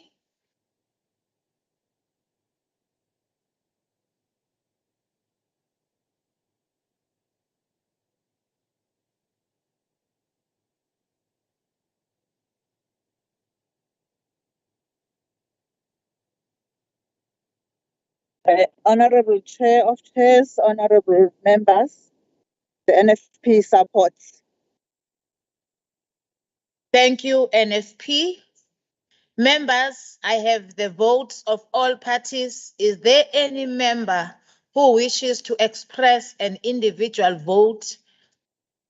Honorable Chair of Chairs, honorable members, the NFP supports. Thank you, NFP. Members, I have the votes of all parties. Is there any member who wishes to express an individual vote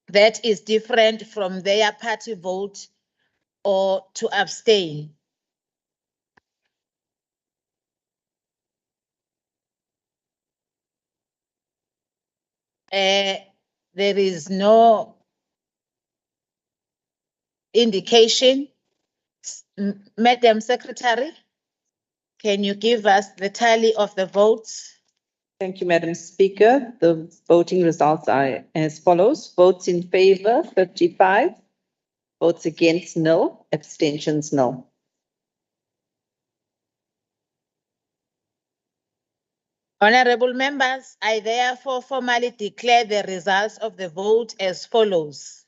that is different from their party vote? or to abstain? There is no indication. Madam Secretary, can you give us the tally of the votes? Thank you, Madam Speaker. The voting results are as follows. Votes in favor, 55. Votes against, no. Abstentions, no. Honorable members, I therefore formally declare the results of the vote as follows.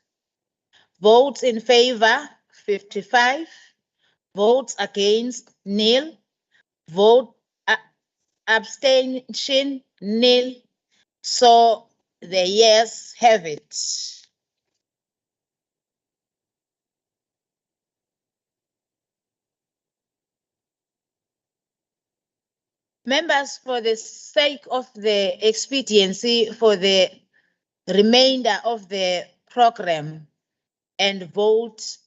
Votes in favor, 55. Votes against, nil. Abstention, nil. So the yes have it. Members, for the sake of the expediency for the remainder of the program and vote,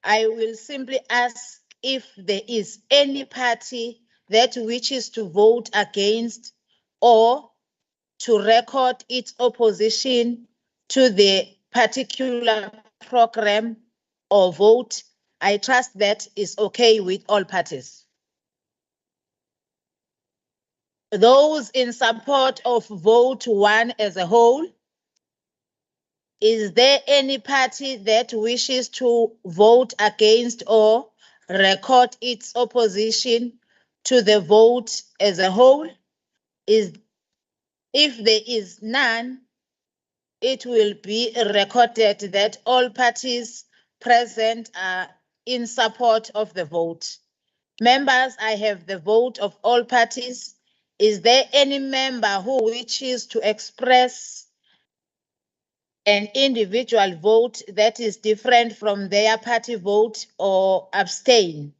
I will simply ask if there is any party that wishes to vote against or to record its opposition to the particular program or vote. I trust that is okay with all parties. Those in support of vote 1 as a whole, is there any party that wishes to vote against or record its opposition to the vote as a whole? If there is none, it will be recorded that all parties present are in support of the vote. Members, I have the vote of all parties. Is there any member who wishes to express an individual vote that is different from their party vote or abstain?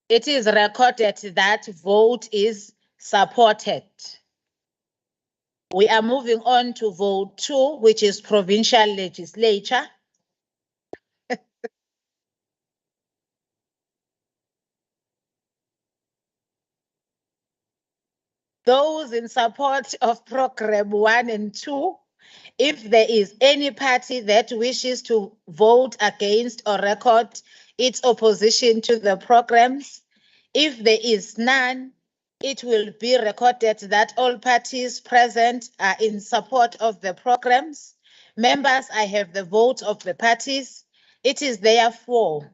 It is recorded that vote is supported. We are moving on to vote 2, which is provincial legislature. Those in support of program 1 and 2, if there is any party that wishes to vote against or record its opposition to the programs, if there is none, it will be recorded that all parties present are in support of the programs. Members, I have the vote of the parties. It is therefore,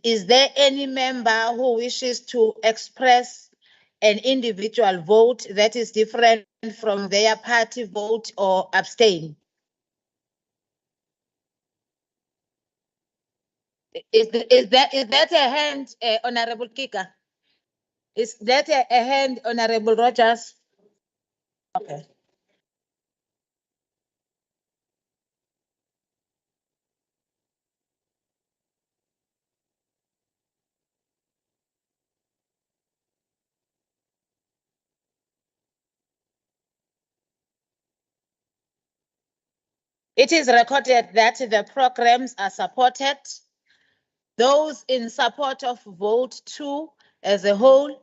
is there any member who wishes to express an individual vote that is different from their party vote or abstain? Is that a hand, Honorable Kika? Is that a hand, Honorable Rogers? Okay. It is recorded that the programs are supported. Those in support of vote 2 as a whole,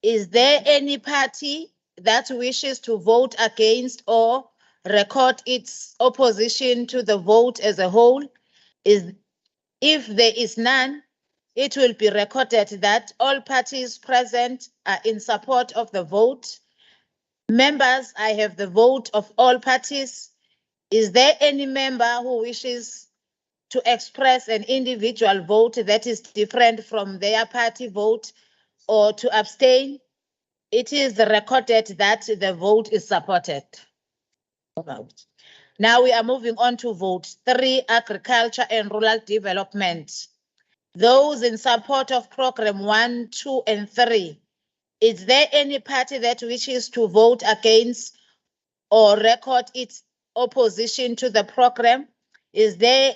is there any party that wishes to vote against or record its opposition to the vote as a whole? If there is none, it will be recorded that all parties present are in support of the vote. Members, I have the vote of all parties. Is there any member who wishes to express an individual vote that is different from their party vote or to abstain? It is recorded that the vote is supported. Now we are moving on to vote 3, agriculture and rural development. Those in support of program 1, 2, and 3, is there any party that wishes to vote against or record its opposition to the program? If there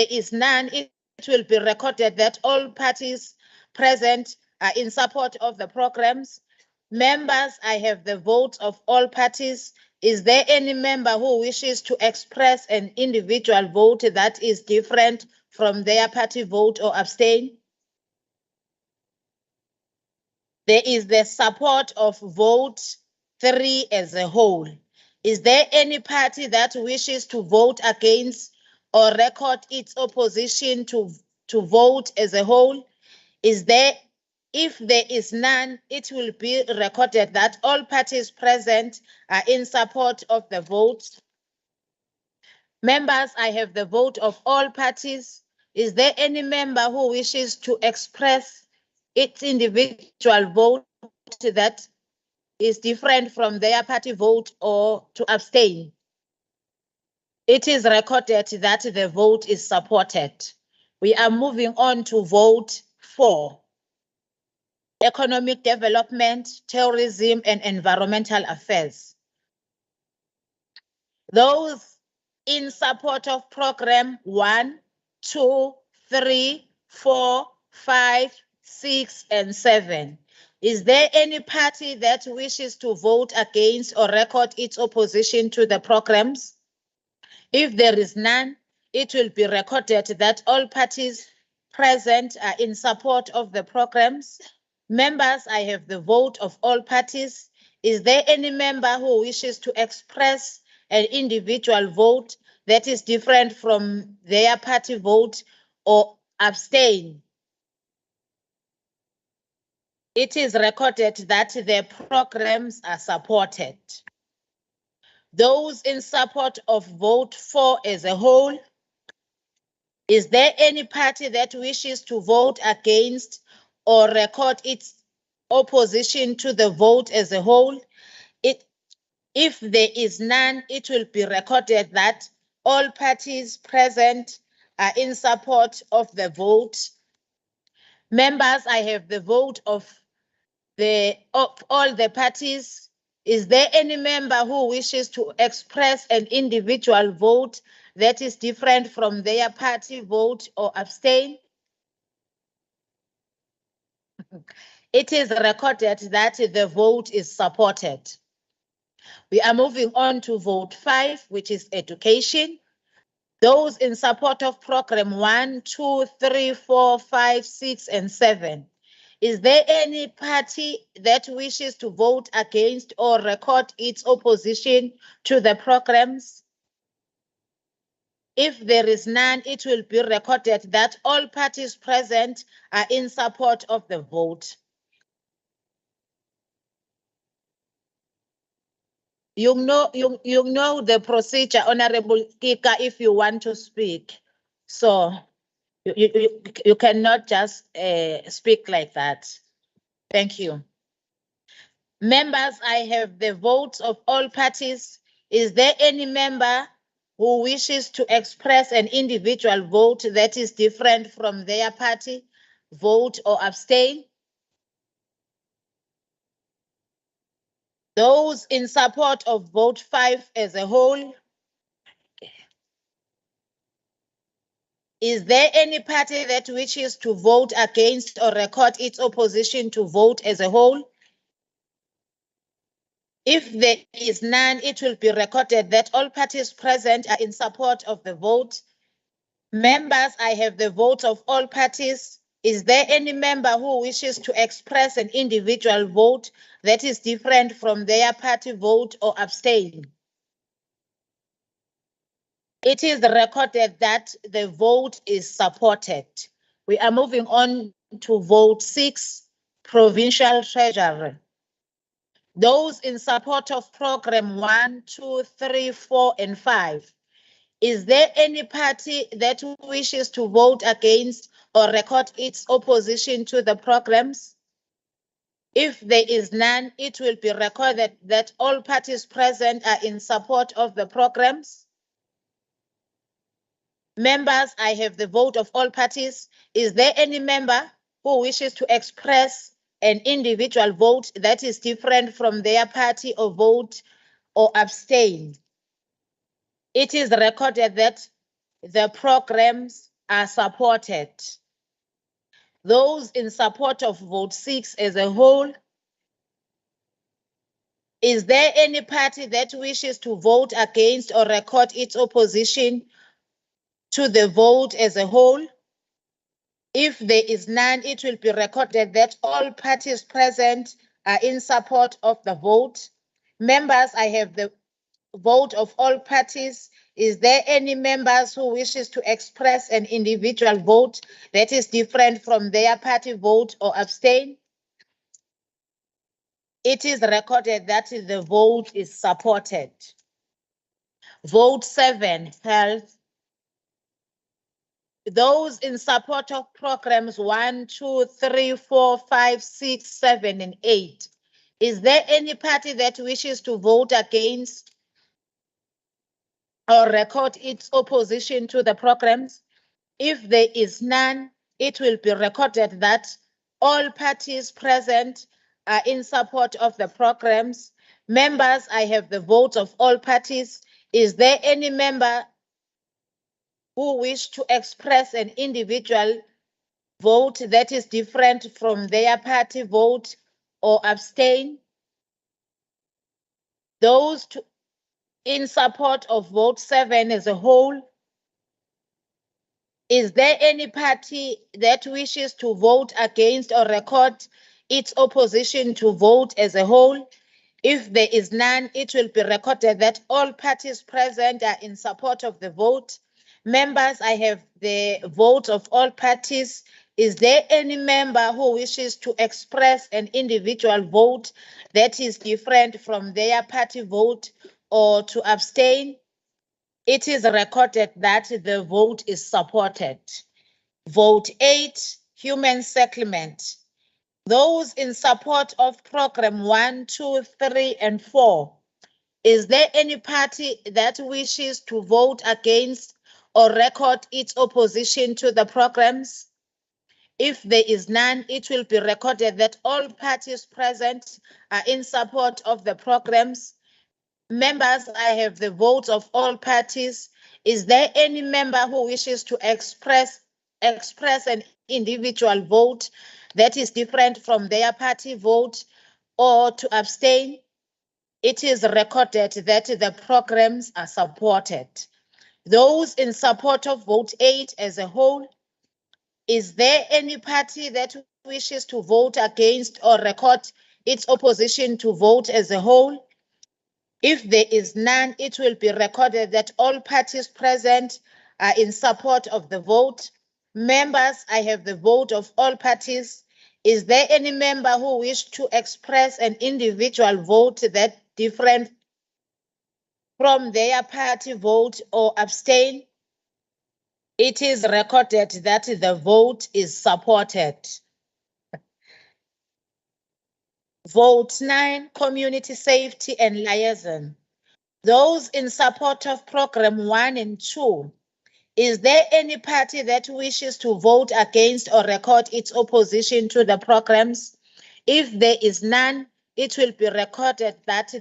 is none, it will be recorded that all parties present are in support of the programs. Members, I have the vote of all parties. Is there any member who wishes to express an individual vote that is different from their party vote or abstain? There is the support of vote 3 as a whole. Is there any party that wishes to vote against or record its opposition to vote as a whole? If there is none, it will be recorded that all parties present are in support of the vote. Members, I have the vote of all parties. Is there any member who wishes to express its individual vote that is different from their party vote or to abstain? It is recorded that the vote is supported. We are moving on to vote 4. Economic Development, Tourism and Environmental Affairs. Those in support of program 1, 2, 3, 4, 5, 6, and 7. Is there any party that wishes to vote against or record its opposition to the programs? If there is none, it will be recorded that all parties present are in support of the programs. Members, I have the vote of all parties. Is there any member who wishes to express an individual vote that is different from their party vote or abstain? It is recorded that the programs are supported. Those in support of vote 4 as a whole, is there any party that wishes to vote against or record its opposition to the vote as a whole? If there is none, it will be recorded that all parties present are in support of the vote. Members, I have the vote of all the parties. Is there any member who wishes to express an individual vote that is different from their party vote or abstain? It is recorded that the vote is supported. We are moving on to vote 5, which is education. Those in support of program 1, 2, 3, 4, 5, 6, and 7. Is there any party that wishes to vote against or record its opposition to the programs? If there is none, it will be recorded that all parties present are in support of the vote. You know the procedure, Honorable Kika, if you want to speak. So you cannot just speak like that. Thank you. Members, I have the votes of all parties. Is there any member who wishes to express an individual vote that is different from their party vote or abstain? Those in support of vote 5 as a whole. Is there any party that wishes to vote against or record its opposition to vote as a whole? If there is none, it will be recorded that all parties present are in support of the vote. Members, I have the vote of all parties. Is there any member who wishes to express an individual vote that is different from their party vote or abstain? It is recorded that the vote is supported. We are moving on to vote 6, provincial treasurer. Those in support of program 1, 2, 3, 4, and 5. Is there any party that wishes to vote against or record its opposition to the programs? If there is none, it will be recorded that all parties present are in support of the programs. Members, I have the vote of all parties. Is there any member who wishes to express an individual vote that is different from their party or vote or abstain? It is recorded that the programs are supported. Those in support of vote 6 as a whole. Is there any party that wishes to vote against or record its opposition to the vote as a whole? If there is none, it will be recorded that all parties present are in support of the vote. Members, I have the vote of all parties. Is there any members who wishes to express an individual vote that is different from their party vote or abstain? It is recorded that the vote is supported. Vote 7, health. Those in support of programs 1, 2, 3, 4, 5, 6, 7, and 8. Is there any party that wishes to vote against or record its opposition to the programs? If there is none, it will be recorded that all parties present are in support of the programs. Members, I have the vote of all parties. Is there any member who wish to express an individual vote that is different from their party vote or abstain? Those in support of vote 7 as a whole. Is there any party that wishes to vote against or record its opposition to vote as a whole? If there is none, it will be recorded that all parties present are in support of the vote. Members, I have the vote of all parties. Is there any member who wishes to express an individual vote that is different from their party vote or to abstain? It is recorded that the vote is supported. Vote 8, human settlement. Those in support of program 1, 2, 3, and 4. Is there any party that wishes to vote against or record its opposition to the programs? If there is none, it will be recorded that all parties present are in support of the programs. Members, I have the votes of all parties. Is there any member who wishes to express an individual vote that is different from their party vote or to abstain? It is recorded that the programs are supported. Those in support of vote 8 as a whole, is there any party that wishes to vote against or record its opposition to vote as a whole? If there is none, it will be recorded that all parties present are in support of the vote. Members, I have the vote of all parties. Is there any member who wishes to express an individual vote that different from their party vote or abstain? It is recorded that the vote is supported. Vote 9, community safety and liaison. Those in support of program 1 and 2. Is there any party that wishes to vote against or record its opposition to the programs? If there is none, it will be recorded that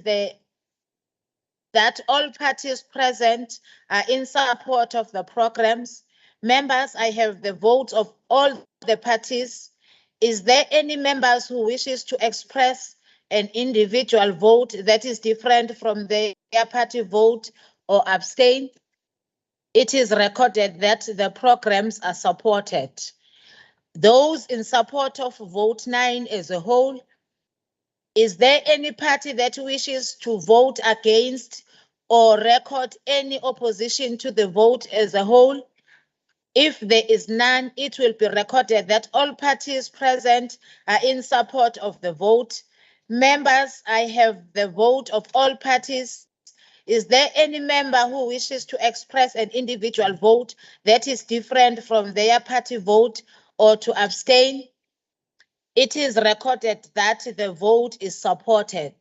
all parties present are in support of the programs. Members, I have the votes of all the parties. Is there any members who wishes to express an individual vote that is different from their party vote or abstain? It is recorded that the programs are supported. Those in support of vote 9 as a whole, is there any party that wishes to vote against or record any opposition to the vote as a whole? If there is none, it will be recorded that all parties present are in support of the vote. Members, I have the vote of all parties. Is there any member who wishes to express an individual vote that is different from their party vote or to abstain? It is recorded that the vote is supported.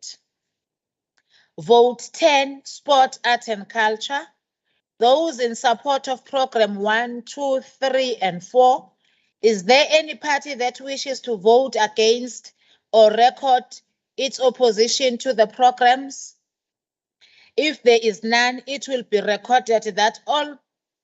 Vote 10, sport, art and culture. Those in support of program 1, 2, 3, and 4. Is there any party that wishes to vote against or record its opposition to the programs? If there is none, it will be recorded that all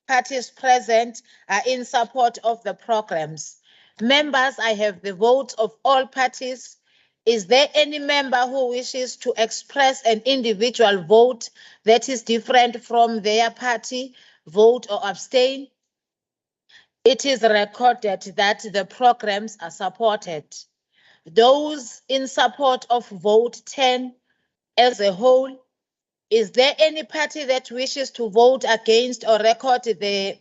parties present are in support of the programs. Members, I have the votes of all parties. Is there any member who wishes to express an individual vote that is different from their party vote or abstain? It is recorded that the programs are supported. Those in support of vote 10 as a whole, is there any party that wishes to vote against or record the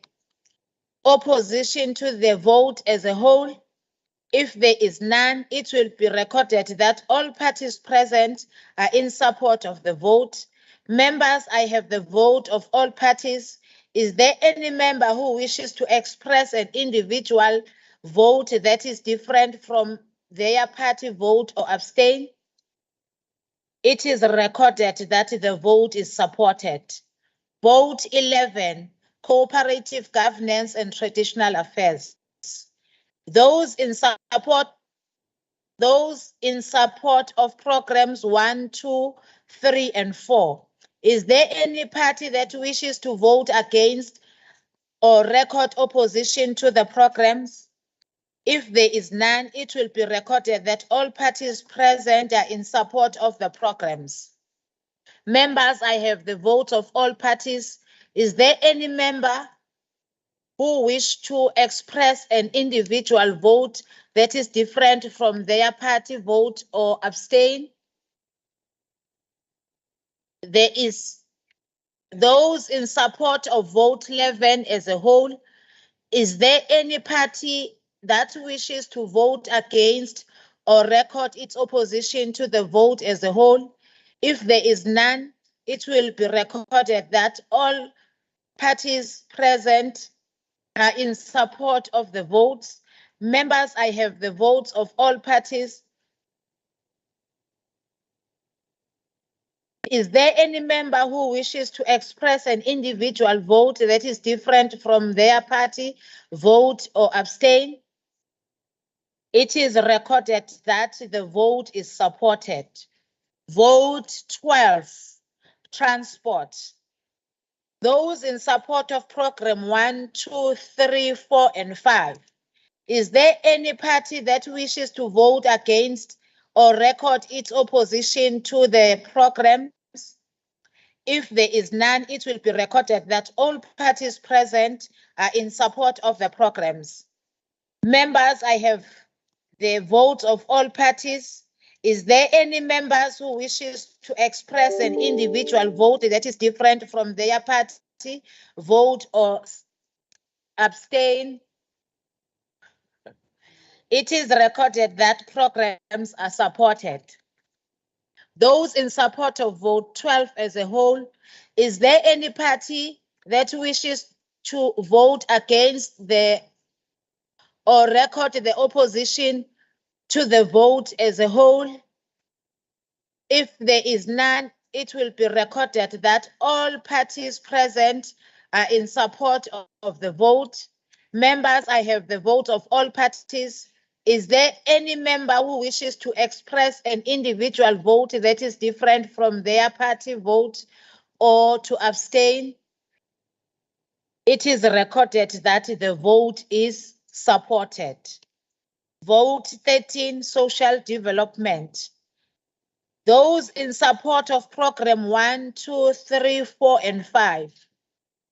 opposition to the vote as a whole? If there is none, it will be recorded that all parties present are in support of the vote. Members, I have the vote of all parties. Is there any member who wishes to express an individual vote that is different from their party vote or abstain? It is recorded that the vote is supported. Vote 11, Cooperative Governance and Traditional Affairs. Those in support of programs 1, 2, 3, and 4. Is there any party that wishes to vote against or record opposition to the programs? If there is none, it will be recorded that all parties present are in support of the programs. Members, I have the vote of all parties. Is there any member who wish to express an individual vote that is different from their party vote or abstain? There is those in support of vote 11 as a whole. Is there any party that wishes to vote against or record its opposition to the vote as a whole? If there is none, it will be recorded that all parties present are in support of the votes. Members, I have the votes of all parties. Is there any member who wishes to express an individual vote that is different from their party vote or abstain? It is recorded that the vote is supported. Vote 12, transport. Those in support of program 1, 2, 3, 4, and 5. Is there any party that wishes to vote against or record its opposition to the programs? If there is none, it will be recorded that all parties present are in support of the programs. Members, I have the votes of all parties. Is there any members who wishes to express an individual vote that is different from their party vote or abstain? It is recorded that programs are supported. Those in support of vote 12 as a whole, is there any party that wishes to vote against or record the opposition to the vote as a whole? If there is none, it will be recorded that all parties present are in support of the vote. Members, I have the vote of all parties. Is there any member who wishes to express an individual vote that is different from their party vote or to abstain? It is recorded that the vote is supported. Vote 13, social development. Those in support of program 1, 2, 3, 4, and 5.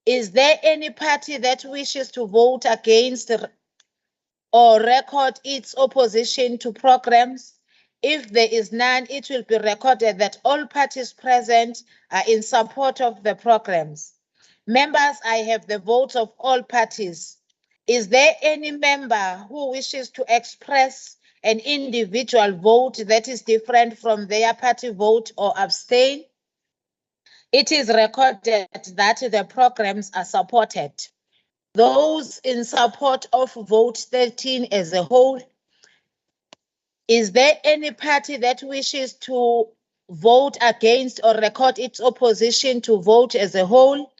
Is there any party that wishes to vote against or record its opposition to programs? If there is none, it will be recorded that all parties present are in support of the programs. Members, I have the votes of all parties. Is there any member who wishes to express an individual vote that is different from their party vote or abstain? It is recorded that the programs are supported. Those in support of vote 13 as a whole, is there any party that wishes to vote against or record its opposition to vote as a whole?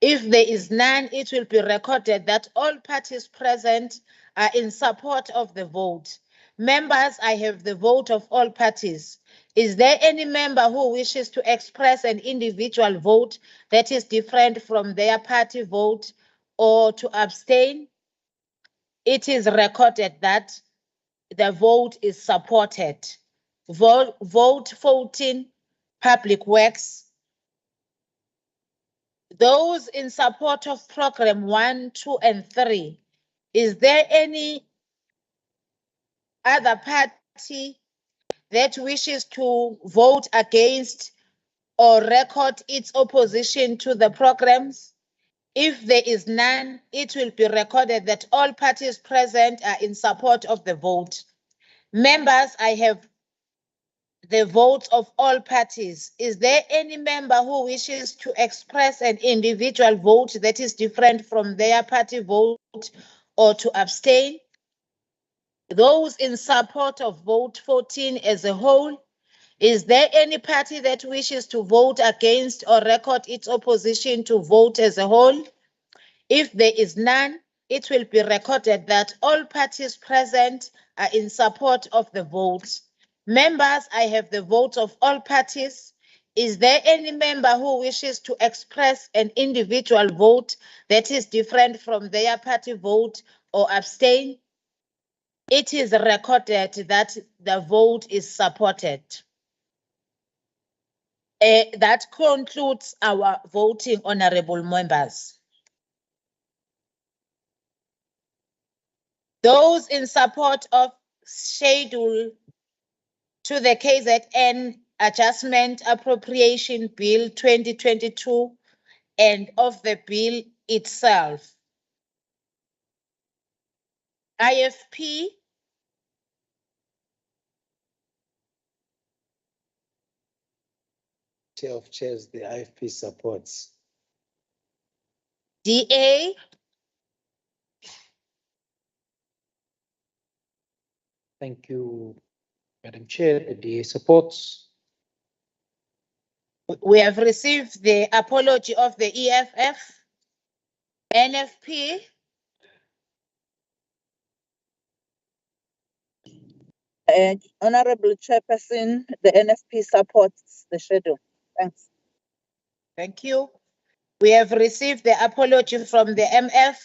If there is none, it will be recorded that all parties present are in support of the vote. Members, I have the vote of all parties. Is there any member who wishes to express an individual vote that is different from their party vote or to abstain? It is recorded that the vote is supported. Vote 14, Public Works. Those in support of program 1, 2, and 3, is there any other party that wishes to vote against or record its opposition to the programs? If there is none, it will be recorded that all parties present are in support of the vote. Members, I have the votes of all parties. Is there any member who wishes to express an individual vote that is different from their party vote or to abstain? Those in support of vote 14 as a whole, is there any party that wishes to vote against or record its opposition to vote as a whole? If there is none, it will be recorded that all parties present are in support of the vote. Members, I have the votes of all parties. Is there any member who wishes to express an individual vote that is different from their party vote or abstain? It is recorded that the vote is supported. That concludes our voting, honorable members. Those in support of schedule to the KZN Adjustment Appropriation Bill 2022 and of the bill itself. IFP, Chair of Chairs, the IFP supports. DA, Thank you, Madam Chair. The DA supports. we have received the apology of the EFF. NFP, Honorable Chairperson, the NFP supports the schedule. Thanks. thank you. We have received the apology from the MF,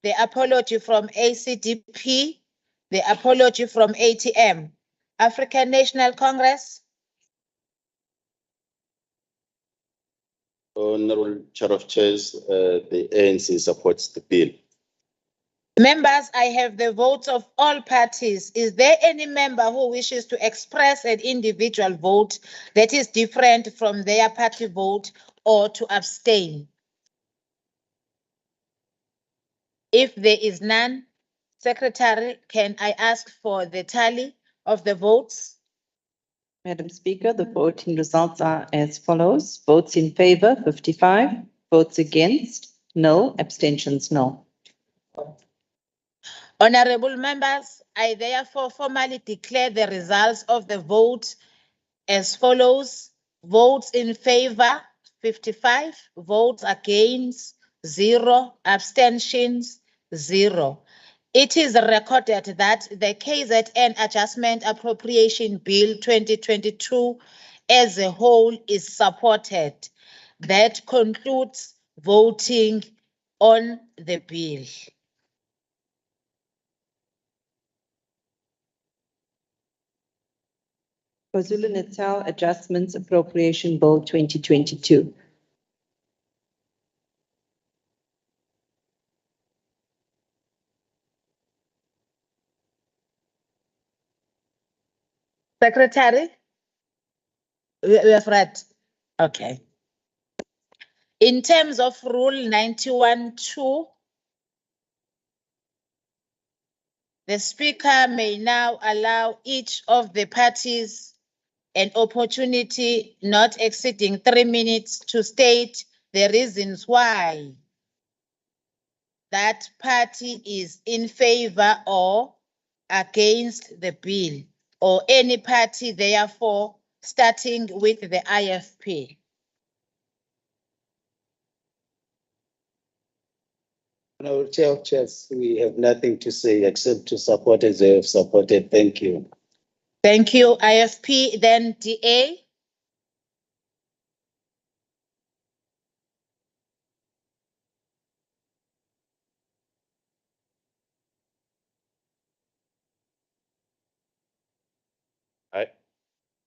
the apology from ACDP, the apology from ATM. African National Congress, Honorable Chair of Chairs, the ANC supports the bill. members, I have the votes of all parties. Is there any member who wishes to express an individual vote that is different from their party vote or to abstain? If there is none, Secretary, can I ask for the tally of the votes? Madam Speaker, the voting results are as follows. Votes in favor, 55. Votes against, no. Abstentions, no. Honorable members, I therefore formally declare the results of the vote as follows. Votes in favor, 55. Votes against, 0. Abstentions, 0. It is recorded that the KZN Adjustment Appropriation Bill 2022 as a whole is supported. That concludes voting on the bill. KwaZulu-Natal Adjustments Appropriation Bill 2022. Secretary? We have read. Okay. In terms of Rule 91(2), the Speaker may now allow each of the parties an opportunity not exceeding 3 minutes to state the reasons why that party is in favor or against the bill, or any party, therefore, starting with the IFP. No, Chair of Chairs, we have nothing to say except to support as they have supported. Thank you. Thank you, IFP. Then DA.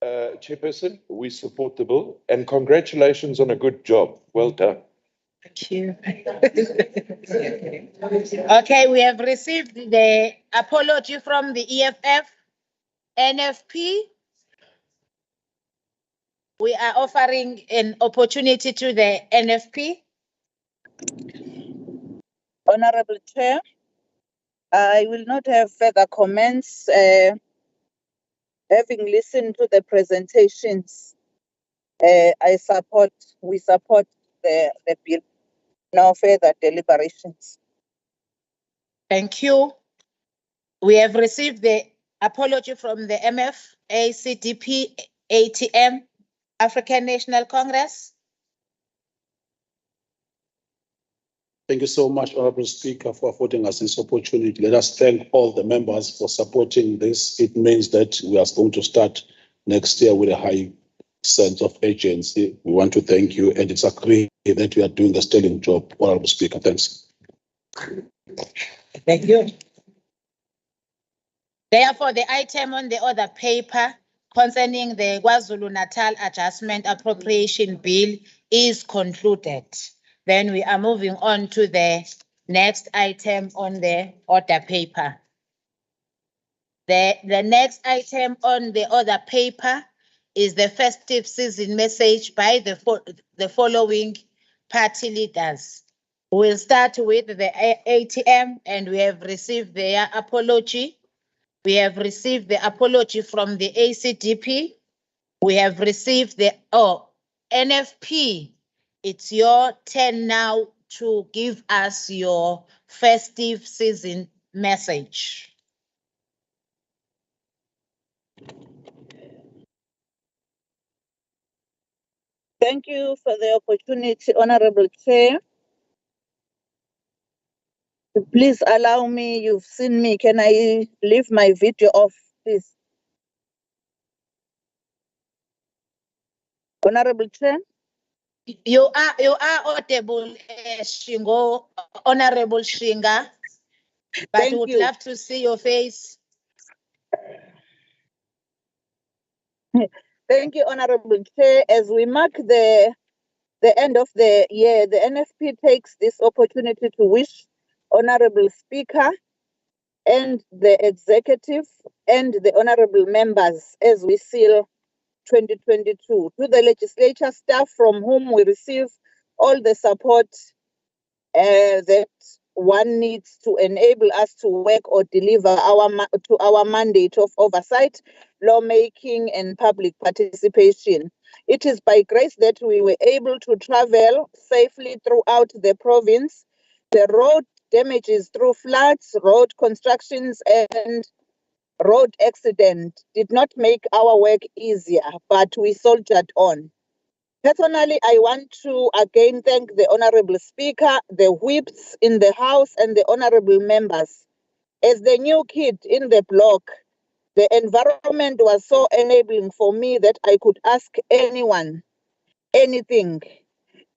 Chairperson, we support the bill and congratulations on a good job. Well done. Thank you. Okay, we have received the apology from the EFF, NFP. We are offering an opportunity to the NFP. Honorable Chair, I will not have further comments. Having listened to the presentations, we support the bill. No further deliberations. Thank you. We have received the apology from the MF, ACDP, ATM, African National Congress. Thank you so much, Honorable Speaker, for affording us this opportunity. Let us thank all the members for supporting this. It means that we are going to start next year with a high sense of urgency. We want to thank you, and it's agreed that we are doing a sterling job. Honorable Speaker, thanks. Thank you. Therefore, the item on the other paper concerning the KwaZulu-Natal Adjustment Appropriation Bill is concluded. Then we are moving on to the next item on the order paper. The next item on the other paper is the festive season message by the following party leaders. We'll start with the ATM, and we have received their apology. We have received the apology from the ACDP. We have received the NFP. It's your turn now to give us your festive season message. Thank you for the opportunity, Honorable Chair. Please allow me, you've seen me. Can I leave my video off, please? Honorable Chair. You are audible, Shingo, Honorable Shinga, but Thank would you. love to see your face. Thank you, Honorable Chair. As we mark the end of the year, the NFP takes this opportunity to wish Honorable Speaker and the executive and the honorable members as we seal 2022. To the legislature staff from whom we receive all the support that one needs to enable us to work or deliver our mandate of oversight, lawmaking, and public participation. It is by grace that we were able to travel safely throughout the province. The road damages through floods, road constructions, and road accident did not make our work easier, but we soldiered on. Personally, I want to again thank the Honorable Speaker, the whips in the House, and the honorable members. As the new kid in the block, the environment was so enabling for me that I could ask anyone, anything,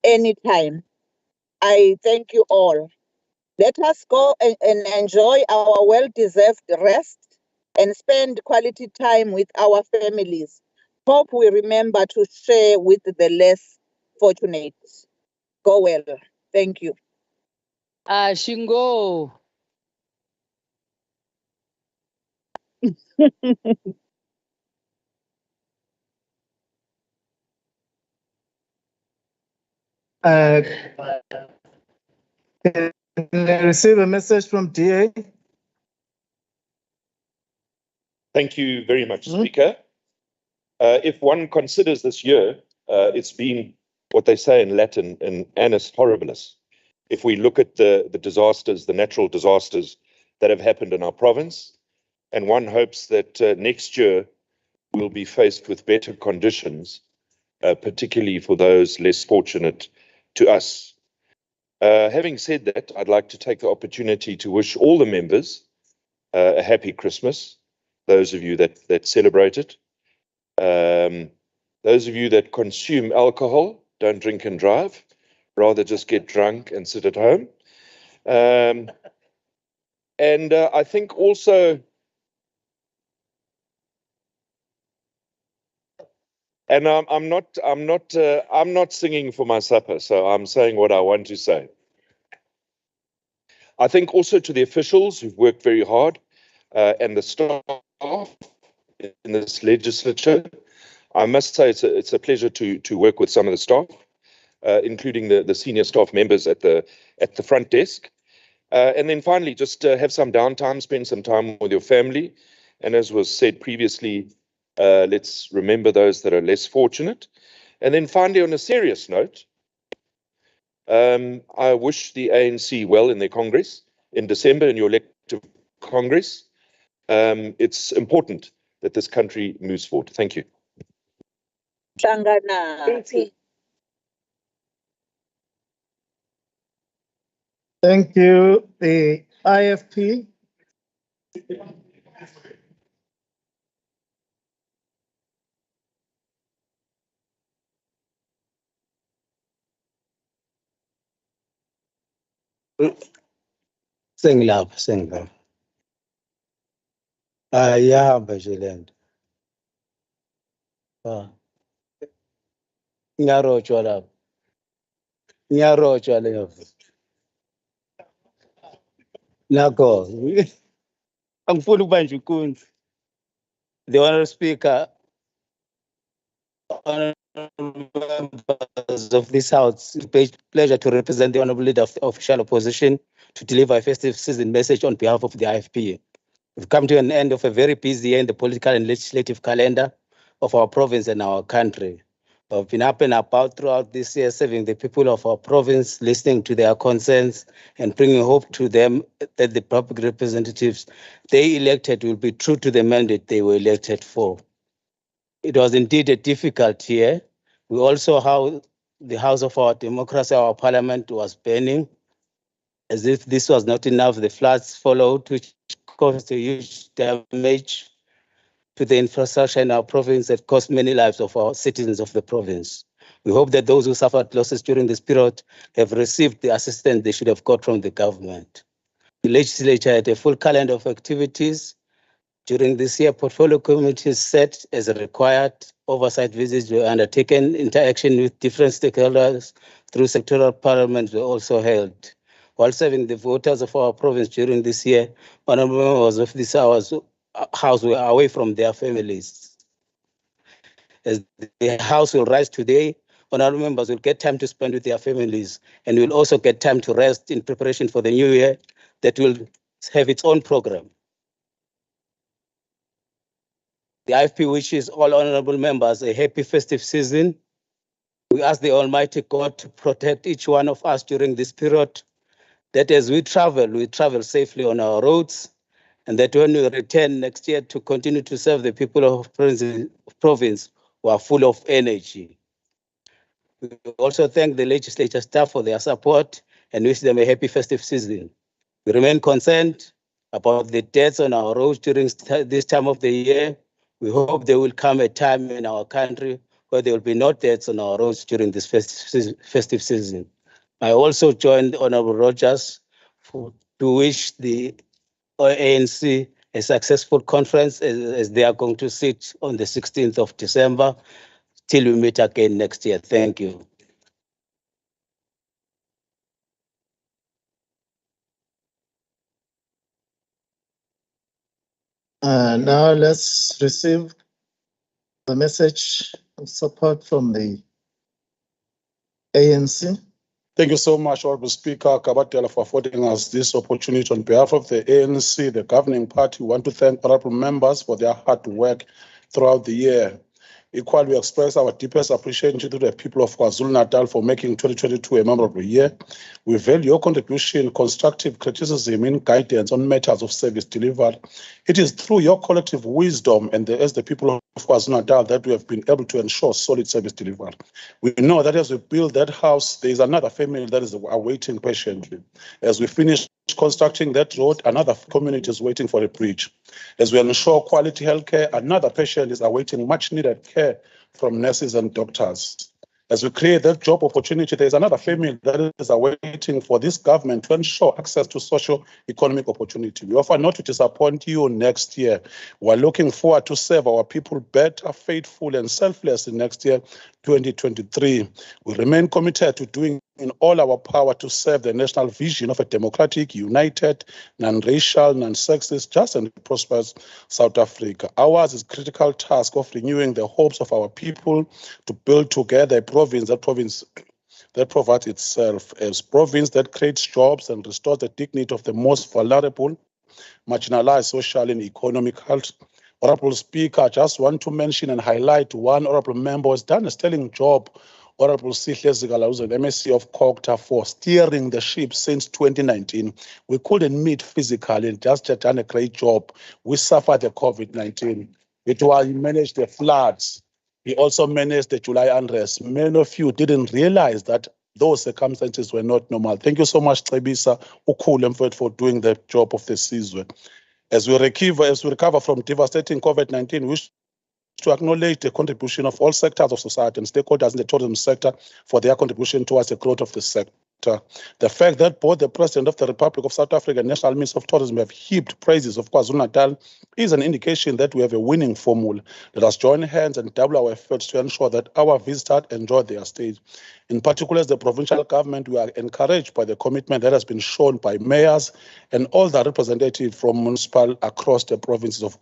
anytime. I thank you all. Let us go and enjoy our well-deserved rest and spend quality time with our families. Hope we remember to share with the less fortunate. Go well. Thank you. Shingo. Can I receive a message from DA? Thank you very much, Speaker. If one considers this year, it's been what they say in Latin, an annus horribilis. If we look at the disasters, the natural disasters that have happened in our province, and one hopes that next year we'll be faced with better conditions, particularly for those less fortunate to us. Having said that, I'd like to take the opportunity to wish all the members a happy Christmas, those of you that celebrate it. Those of you that consume alcohol, don't drink and drive, rather just get drunk and sit at home. And I think also And I'm not singing for my supper, so I'm saying what I want to say. I think also to the officials who've worked very hard and the staff in this legislature, I must say it's a pleasure to work with some of the staff, including the senior staff members at the front desk. And then finally, just have some downtime, spend some time with your family. And as was said previously, let's remember those that are less fortunate. And then finally, on a serious note, I wish the ANC well in their Congress in December, in your elective Congress. It's important that this country moves forward. Thank you. Thank you. The IFP. Sing love, sing love. Yeah, Bajiland. Nyarochwa love. Nyarochwa love. Nako. I'm full of banjukun. The Honourable Speaker, honourable members of this House, it's a pleasure to represent the Honourable Leader of the official opposition to deliver a festive season message on behalf of the IFP. We've come to an end of a very busy year in the political and legislative calendar of our province and our country. We've been up and about throughout this year, serving the people of our province, listening to their concerns and bringing hope to them that the public representatives they elected will be true to the mandate they were elected for. It was indeed a difficult year. We also how the house of our democracy, our parliament was burning. As if this was not enough, the floods followed, which caused a huge damage to the infrastructure in our province that cost many lives of our citizens of the province. We hope that those who suffered losses during this period have received the assistance they should have got from the government. The legislature had a full calendar of activities. During this year, portfolio committees set as required, oversight visits were undertaken, interaction with different stakeholders through sectoral parliaments were also held. While serving the voters of our province during this year, honourable members of this House were away from their families. As the House will rise today, honourable members will get time to spend with their families and will also get time to rest in preparation for the new year that will have its own program. The IFP wishes all honourable members a happy festive season. We ask the Almighty God to protect each one of us during this period, that as we travel safely on our roads, and that when we return next year to continue to serve the people of province who are full of energy. We also thank the legislature staff for their support and wish them a happy festive season. We remain concerned about the deaths on our roads during this time of the year. We hope there will come a time in our country where there will be no deaths on our roads during this festive season. I also joined Honourable Rogers to wish the ANC a successful conference as they are going to sit on the 16th of December till we meet again next year. Thank you. Now let's receive the message of support from the ANC. Thank you so much, Honourable Speaker Kabatela, for affording us this opportunity. On behalf of the ANC, the governing party, we want to thank honourable members for their hard work throughout the year. Equally, we express our deepest appreciation to the people of KwaZulu-Natal for making 2022 a memorable year. We value your contribution, constructive criticism, and guidance on matters of service delivered. It is through your collective wisdom and as the people of KwaZulu-Natal that we have been able to ensure solid service delivered. We know that as we build that house, there is another family that is awaiting patiently. As we finish constructing that road, another community is waiting for a bridge. As we ensure quality healthcare, another patient is awaiting much needed care from nurses and doctors. As we create that job opportunity, there's another family that is awaiting for this government to ensure access to socio-economic opportunity. We offer not to disappoint you next year. We're looking forward to serve our people better, faithful, and selfless in next year, 2023. We remain committed to doing in all our power to serve the national vision of a democratic, united, non-racial, non-sexist, just and prosperous South Africa. Ours is critical task of renewing the hopes of our people to build together a province that provides itself as province that creates jobs and restores the dignity of the most vulnerable, marginalized social and economic health. Honorable Speaker, I just want to mention and highlight one honorable member who has done a sterling job, Honorable Sihle Zigala, who's an MSc of COGTA, for steering the ship since 2019. We couldn't meet physically and just done a great job. We suffered the COVID-19. It was he managed the floods. He also managed the July unrest. Many of you didn't realize that those circumstances were not normal. Thank you so much, Trebisa Ukhule, for doing the job of the season. As we recover from devastating COVID-19, we wish to acknowledge the contribution of all sectors of society and stakeholders in the tourism sector for their contribution towards the growth of the sector. The fact that both the President of the Republic of South Africa and National Minister of Tourism have heaped praises of KwaZulu-Natal is an indication that we have a winning formula. Let us join hands and double our efforts to ensure that our visitors enjoy their stay. In particular, as the provincial government, we are encouraged by the commitment that has been shown by mayors and all the representatives from municipal across the provinces of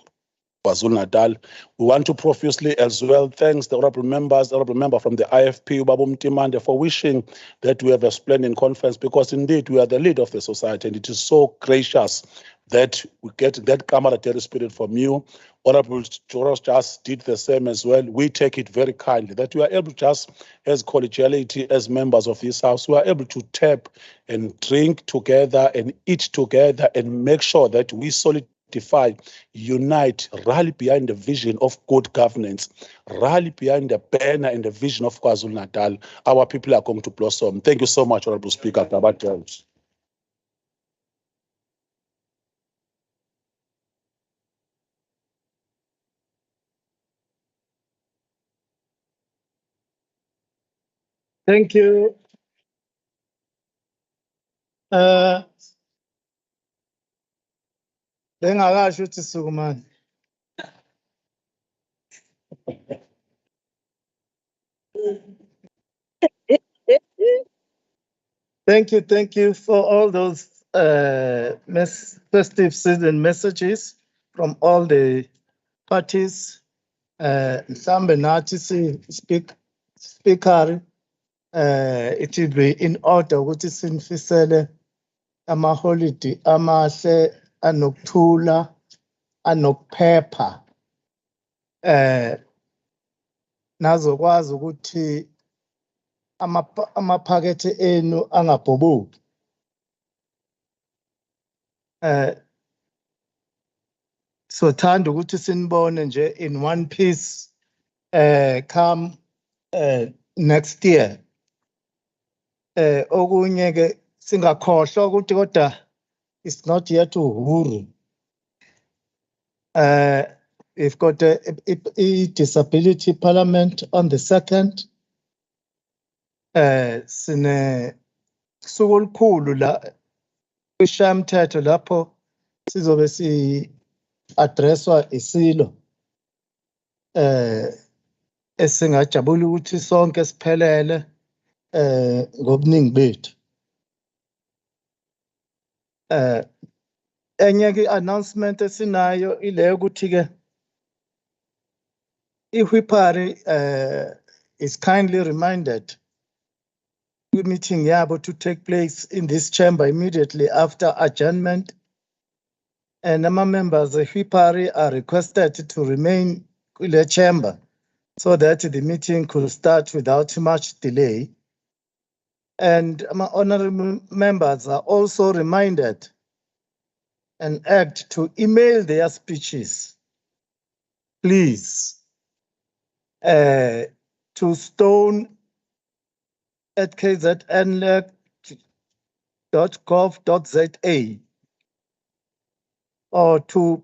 KwaZulu-Natal. We want to profusely as well thank the honorable member from the IFP, Ubabum Timande, for wishing that we have a splendid conference, because indeed we are the leader of the society, and it is so gracious that we get that camaraderie spirit from you. Honorable Joros just did the same as well. We take it very kindly that we are able just, as collegiality, as members of this house, we are able to tap and drink together and eat together and make sure that we unite, rally behind the vision of good governance, rally behind the banner and the vision of KwaZulu-Natal. Our people are going to blossom. Thank you so much, Honorable Speaker. Thank you. Bengakasho ukuthi sukumani. Thank you for all those festive season messages from all the parties. Mhlambe nathi speaker, it will be in order ukuthi sinifisele ama-holiday amahle anokuthula anokuphepha, nazokwazi ukuthi amaphakethe enu angabhoboki. Sothanda ukuthi sinibone nje in one piece come next year. Okunye ke singakhohlwa ukuthi kodwa it's not yet uhuru. We've got a disability parliament on the 2nd. Sine suku olukhulu la kwishamthetho lapho sizobe si-addresswa isilo. Esingajabula ukuthi sonke siphelele ngobuningi bethu. Enye ke announcement esinayo ile ukuthi ke iHwipari is kindly reminded meeting yabo to take place in this chamber immediately after adjournment, and our members of IFP are requested to remain in the chamber so that the meeting could start without much delay. And our honorable members are also reminded and asked to email their speeches, please, to stone@kznlec.gov.za or to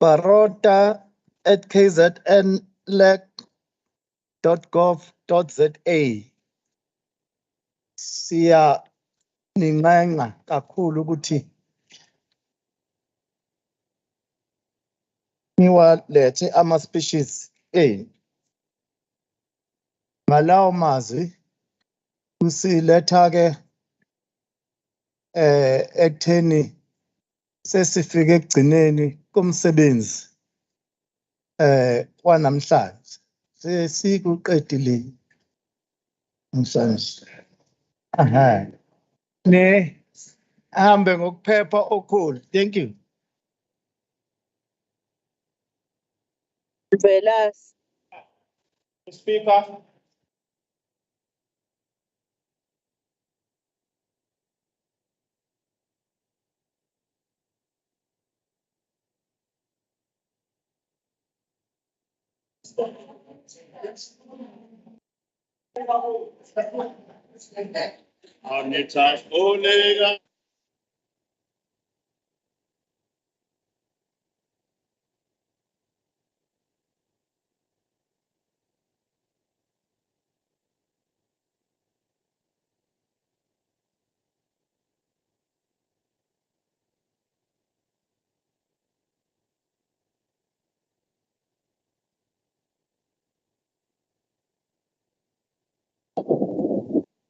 barota@kznlec.gov.za. Siya nincenga kakhulu ukuthi niwalethe ama-species enu. Ngalawo mazwi kusiletha-ke ekutheni sesifike ekugcineni komsebenzi wanamhlanje. Sesikuqedile namhlanje. Aha. Ne hambe ngokuphepha okukhulu. Thank you. Velas. Speaker. Our next olega.